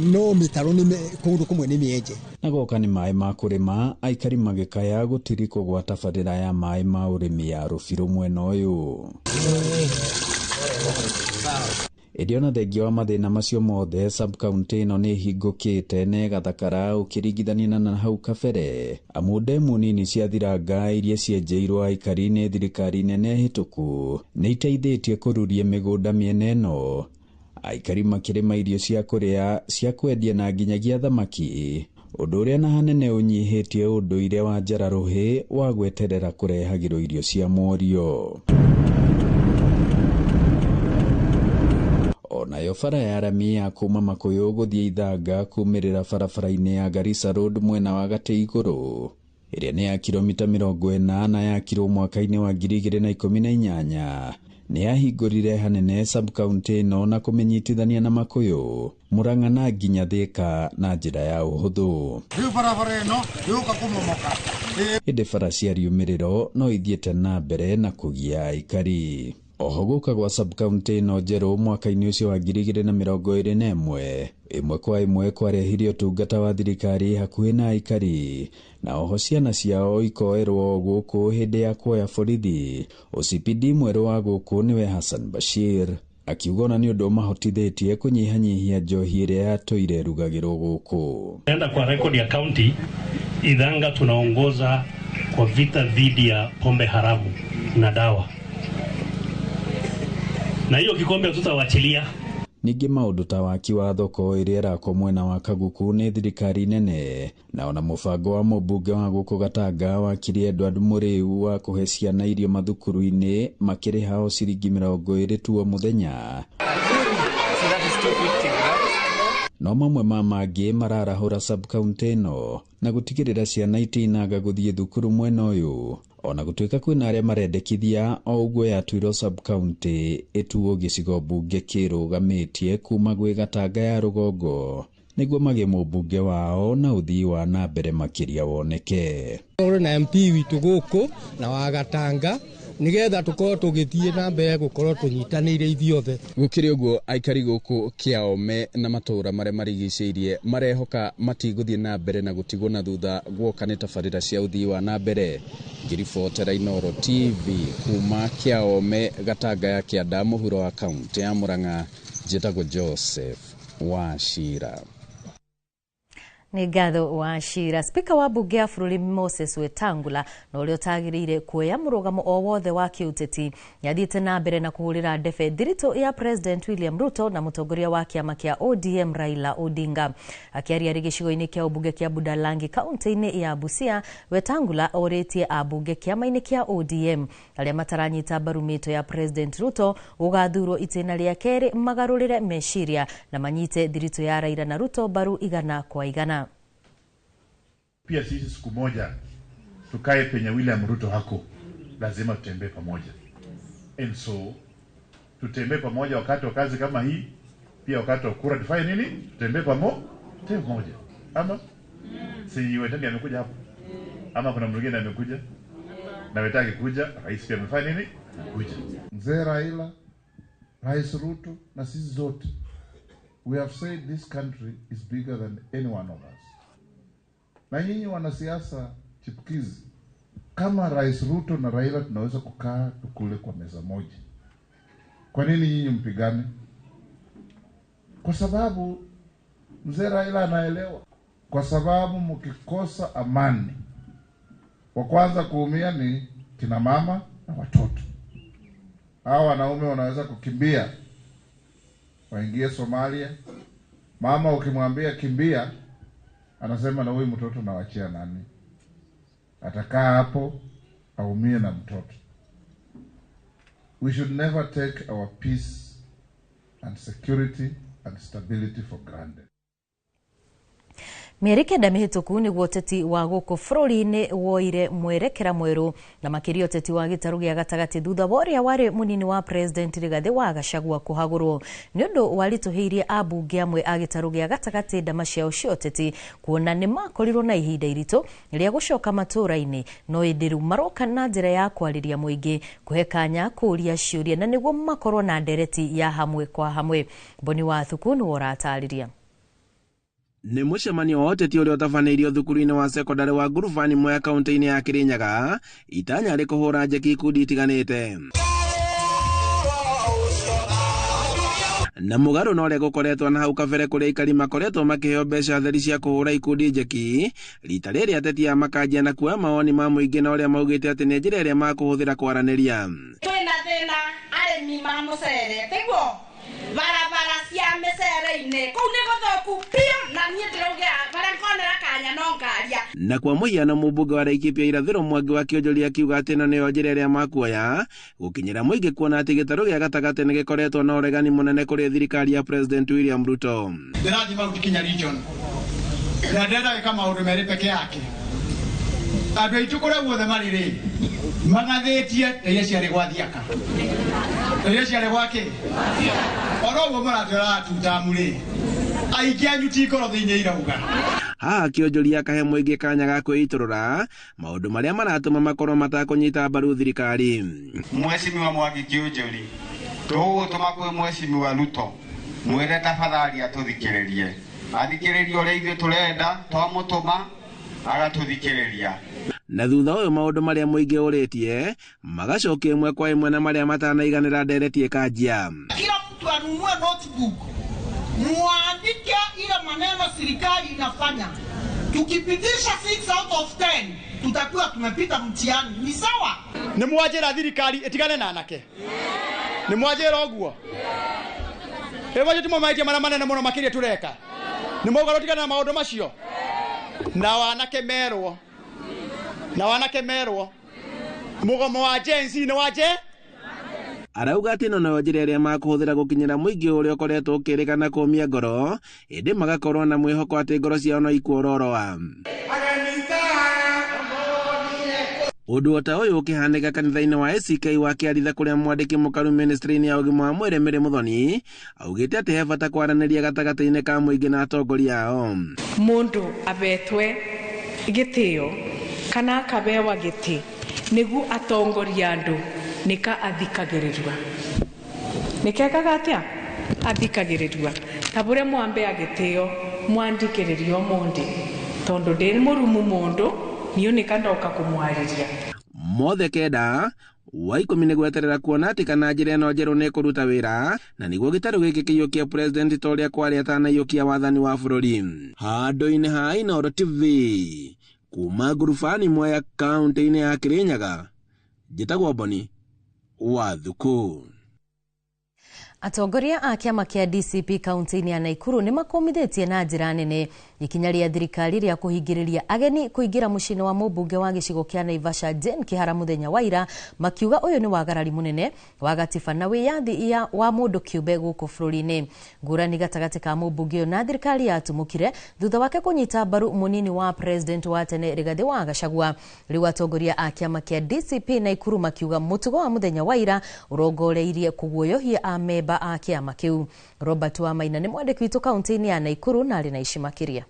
No mitaro ni kundu kumwe ni mienje nagoka ni maĩ ma kũrĩma aikari magĩkaya gũtirikwo gwa tabarĩra ya maĩ ma ũrĩmi ya Rũbirũ mwena ũyũ. Idiona thengia wa mathina macio mothe sub-county ĩno nĩ hingũkĩte na ĩgathakara ũkĩringithania na hau kabere. Amu ndemu nini cia Thiranga iria cienjeirwo aikari nĩ thirikari nene hĩtũku nĩ iteithĩtie kũruria mĩgũnda mĩena ĩno, aikari makĩrĩma irio cia kũrĩa, cia kwendia na nginyagia thamaki, ũndũ ũrĩa na hanene ũnyihĩtie ũndũire wa njararuhĩ wa gweterera kũrehagĩrwo irio cia mworio. Nayo bara ya rami ya kuma Makuyu gũthiĩ Ithanga kumĩrĩra barabara-inĩ ya Garissa Road mwena wa Gatĩ igũrũ, ĩrĩa nĩ ya kilomita 40 na yakirwo mwaka-inĩ wa 2018, nĩ yahingũrire hanene sub-county ĩno na kũmenyitithania na Makuyu, Murang'a na nginya Thika na njĩra ya ũhũthũ. Ĩndĩ bara cia riumĩrĩro no ithiĩte na mbere na kũgia aikari. Oho gũka gwa sub-county ĩno njerũ mwaka-inĩ ũcio wa 2021, ĩmwe kwa ĩmwe kwarehire ũtungata wa thirikari hakuhĩ na aikari, na oho ciana ciao ikoerwo gũkũ hĩndĩ ya kuoya borithi. OCPD mwerũ wa gũkũ nĩwe Hassan Bashir, akiuga na nĩ ũndũ mahotithĩtie kũnyihanyihia njohi ĩrĩa yatũire rugagĩrwo gũkũ. Enda kwa rekodi ya county, Ithanga tunaongoza kwa vita dhidi ya pombe haramu na dawa, na hiyo kikombe tutawachilia. Ningĩ maũndũ ta waki wa thoko ĩrĩa ĩrakwo mwena wa Kaguku nĩ thirikari nene, na ona mũbango wa mũmbunge wa gũkũ Gatanga wakiri Edward Mũrĩu wa kũhe ciana irio mathukuru-inĩ makĩrĩha o ciringi 20 tu o mũthenya. No mamwe ma mangĩ mararahũra sub-county ĩno na gũtigĩrĩra ciana itinaga gũthiĩ thukuru mwena ũyũ, ona gũtuĩka kwĩna arĩa marendekithia o ũguo yatuirwo sub-county ĩtuo gĩcigo mbunge kĩrũgamĩtie kuma gwĩ Gatanga ya rũgongo, nĩguo magĩe mũmbunge wao na ũthii wa na mbere makĩria woneke. Ũrĩ na MP witũ gũkũ na wa Gatanga, nigetha tukorwo tugĩthiĩ na mbere gũkorwo tũnyitanĩire ithuothe. Gũkĩrĩ ũguo aikari gũkũ Kĩaome na matũũra marĩa marigicĩirie marehoka matigũthiĩ na mbere na gũtigwo na thutha guoka nĩ tabarĩra cia ũthii wa na mbere. Ngiribotera Inooro TV kuma Kĩaome, Gatanga ya Kĩanda, mũhuro wa kaunti ya Murang'a, njĩtagwo Joseph Wachira. Nĩ ngatho Wachira. Spika wa bunge ya bũrũri Moses Wetangula na ũrĩa ũtagĩrĩire kuoya mũrũgamo o wothe wa kĩũteti nĩathiĩte na mbere na kũhũrĩra ndebe thiritũ ya President William Ruto na mũtongoria wa kĩama kĩa ODM Raila Odinga. Akĩaria rĩ gĩcigo-inĩ kĩa ũmbunge kĩa Budalangi kaunti-inĩ ya Busia, Wetangula orĩtie ambunge kĩama-inĩ kĩa ODM arĩa mataranyita mbaru mĩto ya President Ruto gũgathurwo itĩna rĩa kerĩ magarũrĩre meciria na manyite thiritũ ya Raila na Ruto mbaru igana kwa igana. Pia sisi siku moja tukae penye William Ruto hako, lazima tutembee pamoja. And so tutembee pamoja wakati wa kazi kama hii, pia wakati wa kura tufanye nini? Tutembee pamoja. Ama si Wetangula amekuja hapo? Ama kuna mwingine amekuja? Na Wetangula kuja, rais pia amefanya nini? Kuja. Mzee Raila, Rais Ruto na sisi zote, we have said this country is bigger than any one of us. Na nyinyi wanasiasa chipukizi, kama Rais Ruto na Raila tunaweza kukaa tukule kwa meza moja, kwa nini nyinyi mpigane? Kwa sababu mzee Raila anaelewa, kwa sababu mkikosa amani, wa kwanza kuumia ni kina mama na watoto. Hao wanaume wanaweza kukimbia waingie Somalia. Mama ukimwambia kimbia, anasema na huyu mtoto nawachia nani? Atakaa hapo aumie na mtoto. We should never take our peace and security and stability for granted. Mĩeri kenda mĩhĩtũku nĩguo ũteti wa gũkũ bũrũri-inĩ woire mwerekera mwerũ na makĩria ũteti wa gĩtarũ gĩa gatagatĩ thutha wa ũrĩa warĩ mũnini wa President Rigathĩ wa Gachagua kũhagũrwo. Nĩ ũndũ waritũhĩirie ambunge amwe a gĩtarũ gĩa gatagatĩ ndama ciao cia ũteti kuona nĩ makorirwo na ihinda iritũ rĩa gũcoka matũũra-inĩ, no ĩndĩ rĩu maroka na njĩra ya kwarĩria mũingĩ, kũhe kanya kũũria ciũria na nĩguo makorwo na ndereti ya hamwe kwa hamwe. Boni wa Thuku nĩ ũratarĩria. Nĩ mũcemanio wa ũteti ũrĩa ũtabanĩirio thukuru-inĩ wa sekondari wa Ngurubani mwe kaunti-inĩ ya Kirinyaga, itanya rĩ kũhũra njeki ikundi itiganĩte. na mugaro no rego koretwo na hau kabere kuri ikari makoretwo makiheo mbeca theri cia kuhura ikundi njeki rita riri ateti a makanjia na kuoya mawoni ma muingi na uria maugite ati ni njira iria makuhuthira kwaraniria. Twina thina arimi ma mucere tiguo barabara cia micere-ini kuu ni guthoku pia na nie ndirugia bara konera kanya no ngaria. Na kwa muhiano mubunge wa Laikipia irathiro Mwangi wa Kionjori akiuga ati no niyo njira iria makuoya gukinyira muingi kuona ati gitaru gia gatagati ni gikoretwo na uregani munene kuri thirikari ya President William Ruto. Ndirathi Mount Kenya region na ndenda kama maundu meri peke yake andu aitu kuria guothe mariri magathitie iria ciari gwa thiaka iria ciari gwake oroguo maratwira tutamuri aingi anyu ti ngoro thiini irauga. Haha Kionjori akahe muingi kanya ga kwiiturura maundu maria maratuma makorwo matakunyita mbaru thirikari. Mheshimiwa Mwangi Kionjori tugutuma kwi Mheshimiwa Ruto mwire tafadhali atuthikiririe athikiririe uria ithuĩ turenda twamutuma agatuthikiriria. Na thutha uyu maundu maria muingi uritie magacokia imwe kwa imwe na maria matanaiganira ndereti Kanjia. Kila mtu anunue notebook muandike ile maneno serikali inafanya. Tukipitisha 6 out of 10 tutakuwa tumepita mtihani. Ni sawa? Ni mwajira thirikari itigane na anake. Ni mwajira oguo. Ewa jotu mamaiti mara manene muno makiria tureka. Ni mwogoro tigane na maundu macio. Na wanake merwo mugomo wa jensi ni waje arauga ati no no njira iria makuhuthira gukinyira muingi uria ukoretwo ukirikana kumia ngoro indi magakorwo na mwihoko ati ngoro ciao no ikuororoa. Undu ota uyu ukihanika kanitha-ini wa ACK wa Kiaritha kuria mwandiki mukaru ministry-ini ya ugima wa mwiri Mary Muthoni augite ati he bata kwaraniria gatagati-ini ka muingi na atongoria ao. Mundu abetwe gitio kana akabewa giti nigu atongoria andu nika athikagirirwa nikekaga atia athikagirirwa tabure mwambe agitio mwandikiririo mundi tondu ndi murumu mundu niyo nikandoka kumwariria mothe kenda wa 10 ni gweterera kuona ati kana njira ino njeru ni kuruta wira na niguo gitaru giki kiyukia president toria kwari atanayukia wathani wa bururi. Handu-ini ha Inooro TV kuma ngurubani Mwea kaunti-ini ya Kirinyaga njitagwo Boni wa Thuku. Atongoria a kiama kia DCP kaunti-ini ya Naikuru ni makomithitie na njira nene ikinya ria thirikari ria kuhingiriria ageni kuingira mucini wa mubunge wa gicigo kia Naivasha Jane Kihara muthenya wa ira makiuga uyu ni wagarari munene wa gatiba na wiyathi wa mundu kiumbe guku bururi-ini. Ngurani gatagati ka mubunge na thirikari yatumukire thutha wake kunyita mbaru munini wa president wa tene Rigathi wa Gachagua. Riu atongoria a kiama kia DCP Naikuru makiuga mutugo wa muthenya wa ira urongoreirie kuguoyohia ameba a kiama kiu. Robert Wamaina ni mwandiki witu kaunti-ini ya Naikuru na ari na ishimakiria.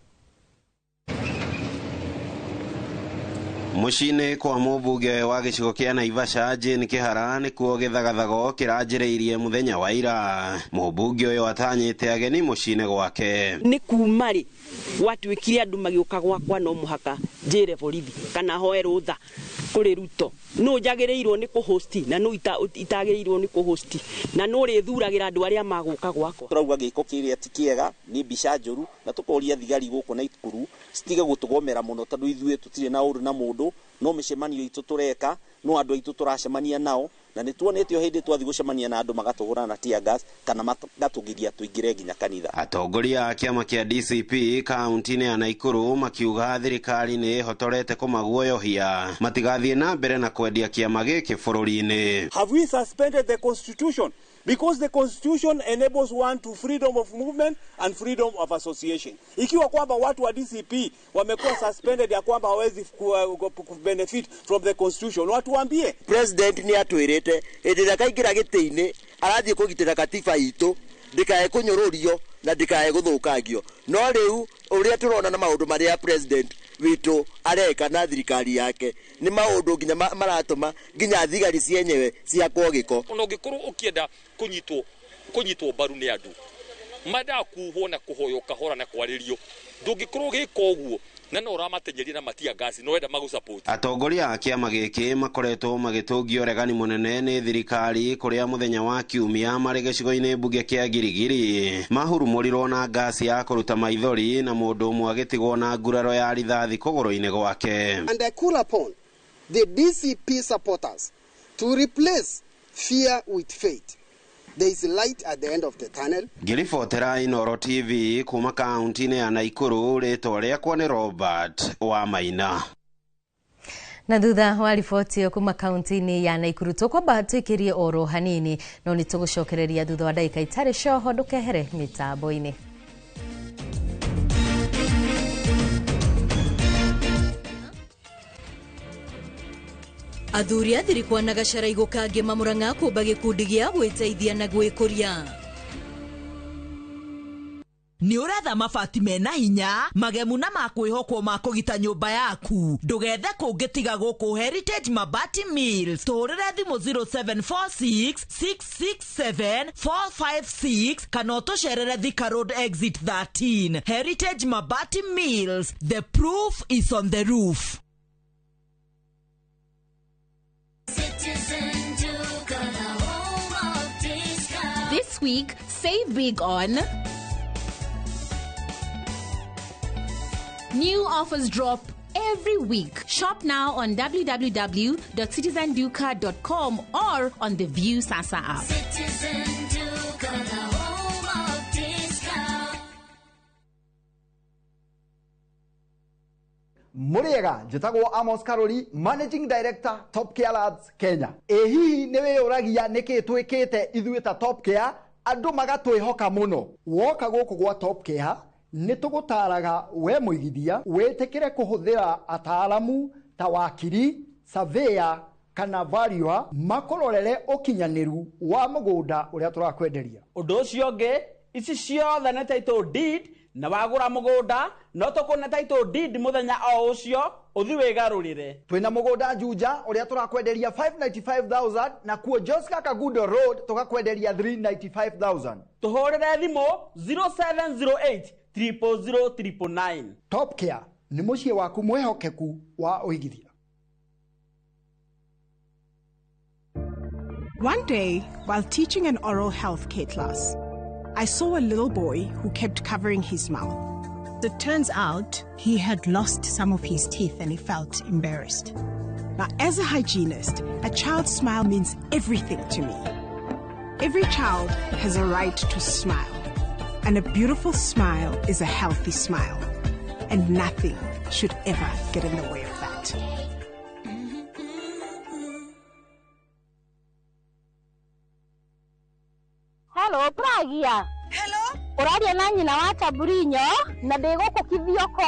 Mucini kwa mubunge wa gicigo kia Naivasha Jane Kihara ni kuo githagathago kiranjiriirie muthenya wa ira. Mubunge uyu atanyite ageni mucini gwake ni kumari watwikire andu magiuka gwakwa no muhaka njire borithi kana hoe rutha kuri Ruto no jagirirwo ni kuhosti na no itagirirwo ni kuhosti na no rithuragira andu aria maguka gwakwa. Turauga giko kiria tikiega ni mbica njuru na tukoria thigari guku na Ikuru citige gutugomera muno tondu ithuĩ tutire na uru na mundu no micemanio itu tureka no andu aitu turacemania nao na nituonetio hindi twathi gucemania na andu magatugura na tear gas kana magatugiria tuingire nginya kanitha. Atongoria a kiama kia DCP kaunti-ini ya Naikuru makiuga thirikari ni hotorete kumaguoyohia matigathie na mbere na kwendia kiama giki bururi-ini. Have we suspended the constitution? Because the constitution enables one to freedom of movement and freedom of association. Ikiwa kwamba watu wa DCP wamekuwa suspended ya kwamba hawezi benefit from the constitution, watu waambie president ni atwirite indi akaingira giti-ini arathie kugitira katiba itu ndikae kunyururio na ndikae guthukangio. No riu uria turona na maundu maria president witu areka na thirikari yake ni maundu nginya maratuma nginya thigari cienyewe ciakwo giko. Ona ungikorwo ukienda kunyitwo mbaru ni andu mada kuhwo na kuhoyo kahora na kwaririo ndungikorwo gika uguo na no ramatenyeria na matia gasi no enda magu support. Atongoria a kiama giki makoretwo magitungio regani munene ni thirikari kuria muthenya wa kiumia mari gicigo-ini mbunge kia Girigiri mahurumurirwo na gasi ya kuruta maithori na mundu umwe agitigwo na nguraro ya rithathi kuguru-ini gwake. And I call upon the DCP supporters to replace fear with faith. There is light at the end of the tunnel. Ngiribotera Inooro TV kuma kaunti-ini ya Naikuru, ritwa riakwa ni Robert wa Maina. Na thutha wa riboti yo kuma kaunti-ini ya Naikuru tukwamba twikirie oro hanini no ni tugucokereria thutha wa ndagika itari coho ndukehere mitambo-ini. Athuri athiri kwa nagacara igukange mamuranga kumba gikundi gia gwiteithia na gwikuria. Ni uratha mabati mena hinya magemu na makwihokwo ma kugita nyumba yaku ndugethe kungitiga guku Heritage Mabati Mills turire thimu 0746 667 456 kana utucerere Thika Road exit 13. Heritage Mabati Mills, the proof is on the roof. This week, save big on new offers drop every week. Shop now on www.citizenduca.com or on the View Sasa app. Muriega, njitagwo Amos Karoli, Managing Director, Top Care Labs, Kenya. Hihi niwe uragia niki twikite ithuĩ ta Top Care, andu magatwihoka muno. Woka guku gwa Top Care, nitugutaraga we muigithia, wetekere kuhuthira ataalamu ta wakiri, surveyor kana valuer makororere ukinyaniru wa mugunda uria turakwenderia. Undu ucio ngi, ici ciothe na title deed na wagura mugunda no tukuna title deed muthenya o ucio uthi wigarurire. Twina mugunda Juja uria turakwenderia 595,000 na kuo Joska Kagundo Road tukakwenderia 395,000. Tuhorere thimu 0708 00009. Top Care ni mucie waku mwehokeku wa uigithia. One day, while teaching an oral health care class, I saw a little boy who kept covering his mouth. It turns out he had lost some of his teeth and he felt embarrassed. Now, as a hygienist, a child's smile means everything to me. Every child has a right to smile, and a beautiful smile is a healthy smile, and nothing should ever get in the way of that. Hello, Pragia. Hello. Uraria na nyina wa Taburinyo na ndiguku kithioko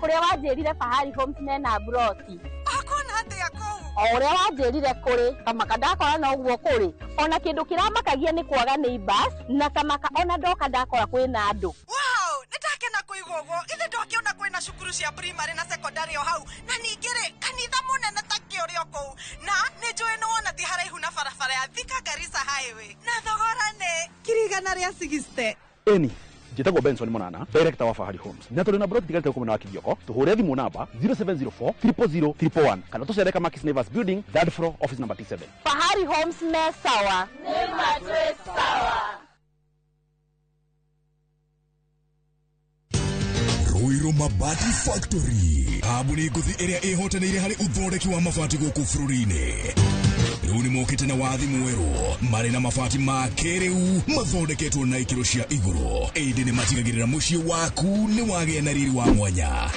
kuria wanjirire Fahari Homes mena broti. Akona atia kou. Uria wanjirire kuri kamaka ndakora na uguo kuri. Ona kindu kiramakagia ni kwaga neighbors na kamaka ona ndoka ndakora kwina andu. Wow, nitakena kuigwa uguo. Ithe ndokiona kwina cukuru cia primary na secondary o hau. Na ningire kanitha munene ta kiorio kou. Na nijue no wona thi haraihu na barabara ya Thika Garissa Highway. Na thogora ne kirigana ria 60. Eni, njitagwo Benson Monana, director wa Fahari Homes. Na tuli na broti tigalite kumuna wa Kivyoko. Tuhure thimu namba 0704 000 111. Kana tucereka Makis Nevers Building, 3rd floor, office number T7. Fahari Homes me sawa. Nema twe sawa. Ruiru Mabati Factory. Kabuni nguthi iria ihotanĩire harĩ uthondeki wa mabati gũkũ bũrũri-inĩ. Rĩu nĩ mokĩte na wathi mwerũ marĩ na mabati ma kĩrĩu mathondeketwo na ikĩro cia igũrũ. Ĩndĩ nĩ matigagĩrĩra mũciĩ waku nĩ wagĩa na riri wa mwanya.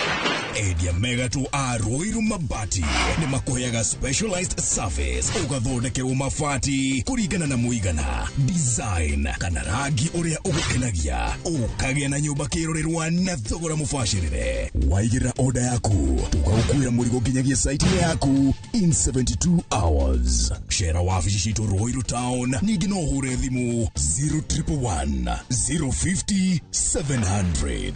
Endia megatũ a Ruiru Mabati nĩ makũheaga specialized service ũgathondekerwo mabati kũringana na mũigana, design kana rangi ũrĩa ũgũkenagia. Ũkagĩa na nyũmba kĩrorerwa na thogora mũbacĩrĩre. Waigĩrĩra order yaku tũgagũkuĩra mũrigo nginyagia site yaku in 72 hours. Shera wabici citũ Ruiru Town, ningĩ no ũhũre thimũ 0111 050 700.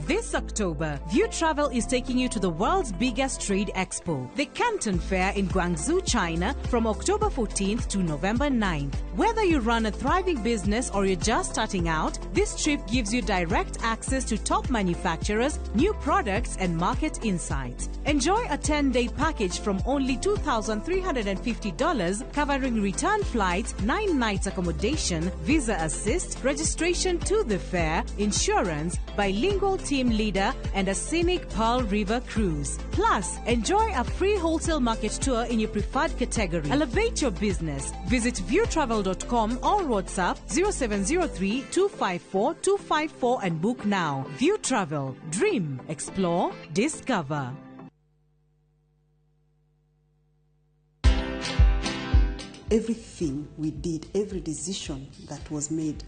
This October, View Travel is taking you to the world's biggest trade expo, the Canton Fair in Guangzhou, China, from October 14th to November 9th. Whether you run a thriving business or you're just starting out, this trip gives you direct access to top manufacturers, new products, and market insights. Enjoy a 10-day package from only $2,350, covering return flights, 9 nights accommodation, visa assist, registration to the fair, insurance, bilingual team leader, and a scenic Pearl River cruise. Plus, enjoy a free wholesale market tour in your preferred category. Elevate your business. Visit viewtravel.com or WhatsApp 0703-254-254 and book now. View Travel. Dream. Explore. Discover. Everything we did, every decision that was made,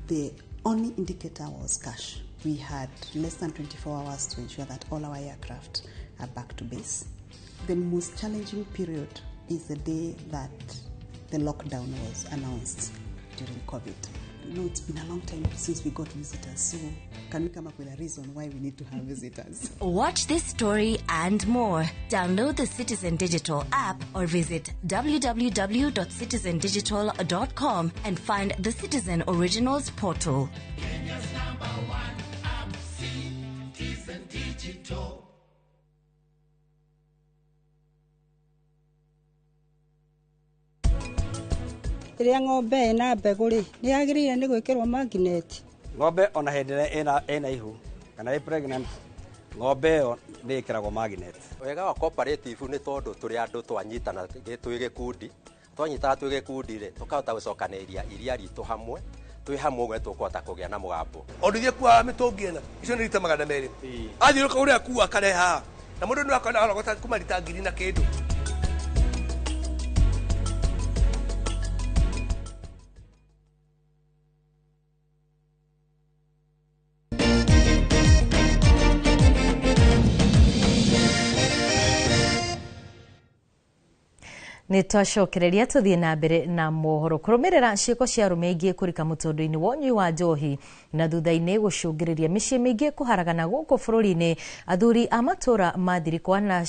the only indicator was cash. We had less than 24 hours to ensure that all our aircraft are back to base. The most challenging period is the day that the lockdown was announced during COVID. You know, it's been a long time since we got visitors, so can we come up with a reason why we need to have visitors? Watch this story and more. Download the Citizen Digital app or visit www.citizendigital.com and find the Citizen Originals portal. Kenya's #1 app, Citizen Digital. Rĩrĩa ng'ombe ĩna mbegũ rĩ nĩ yagĩrĩire nĩ gwĩkĩrwo magnet. Ng'ombe ona hĩndĩ ĩna ihu kana ĩ pregnant ng'ombe ĩyo nĩ ĩkĩragwo magnet. Wega wa cooperative nĩ tondũ tũrĩ andũ twanyitana twĩ gĩkundi, twanyitana twĩ gĩkundi rĩ tũkahota gũcokanĩrĩria iria ritũ hamwe, twĩ hamwe ũguo tũkũhota kũgĩa na mũgambo. Ondithie kwa mĩtũngi ĩna icio nĩ rita 200. Athiũrũka ũrĩa kuua kareha na mũndũ nĩ akona arogota kuma rita 1000 na kĩndũ. Nĩ twacokereria tuthie na mbere na mohoro kurumirira ciiko cia rumengi kurika mutondo-ini wa ũnyui wa njohi na thutha-ini gucungiriria mĩciĩ mĩingĩ kuharagana gũkũ bũrũri-inĩ. Athuri a matura mathirikwa na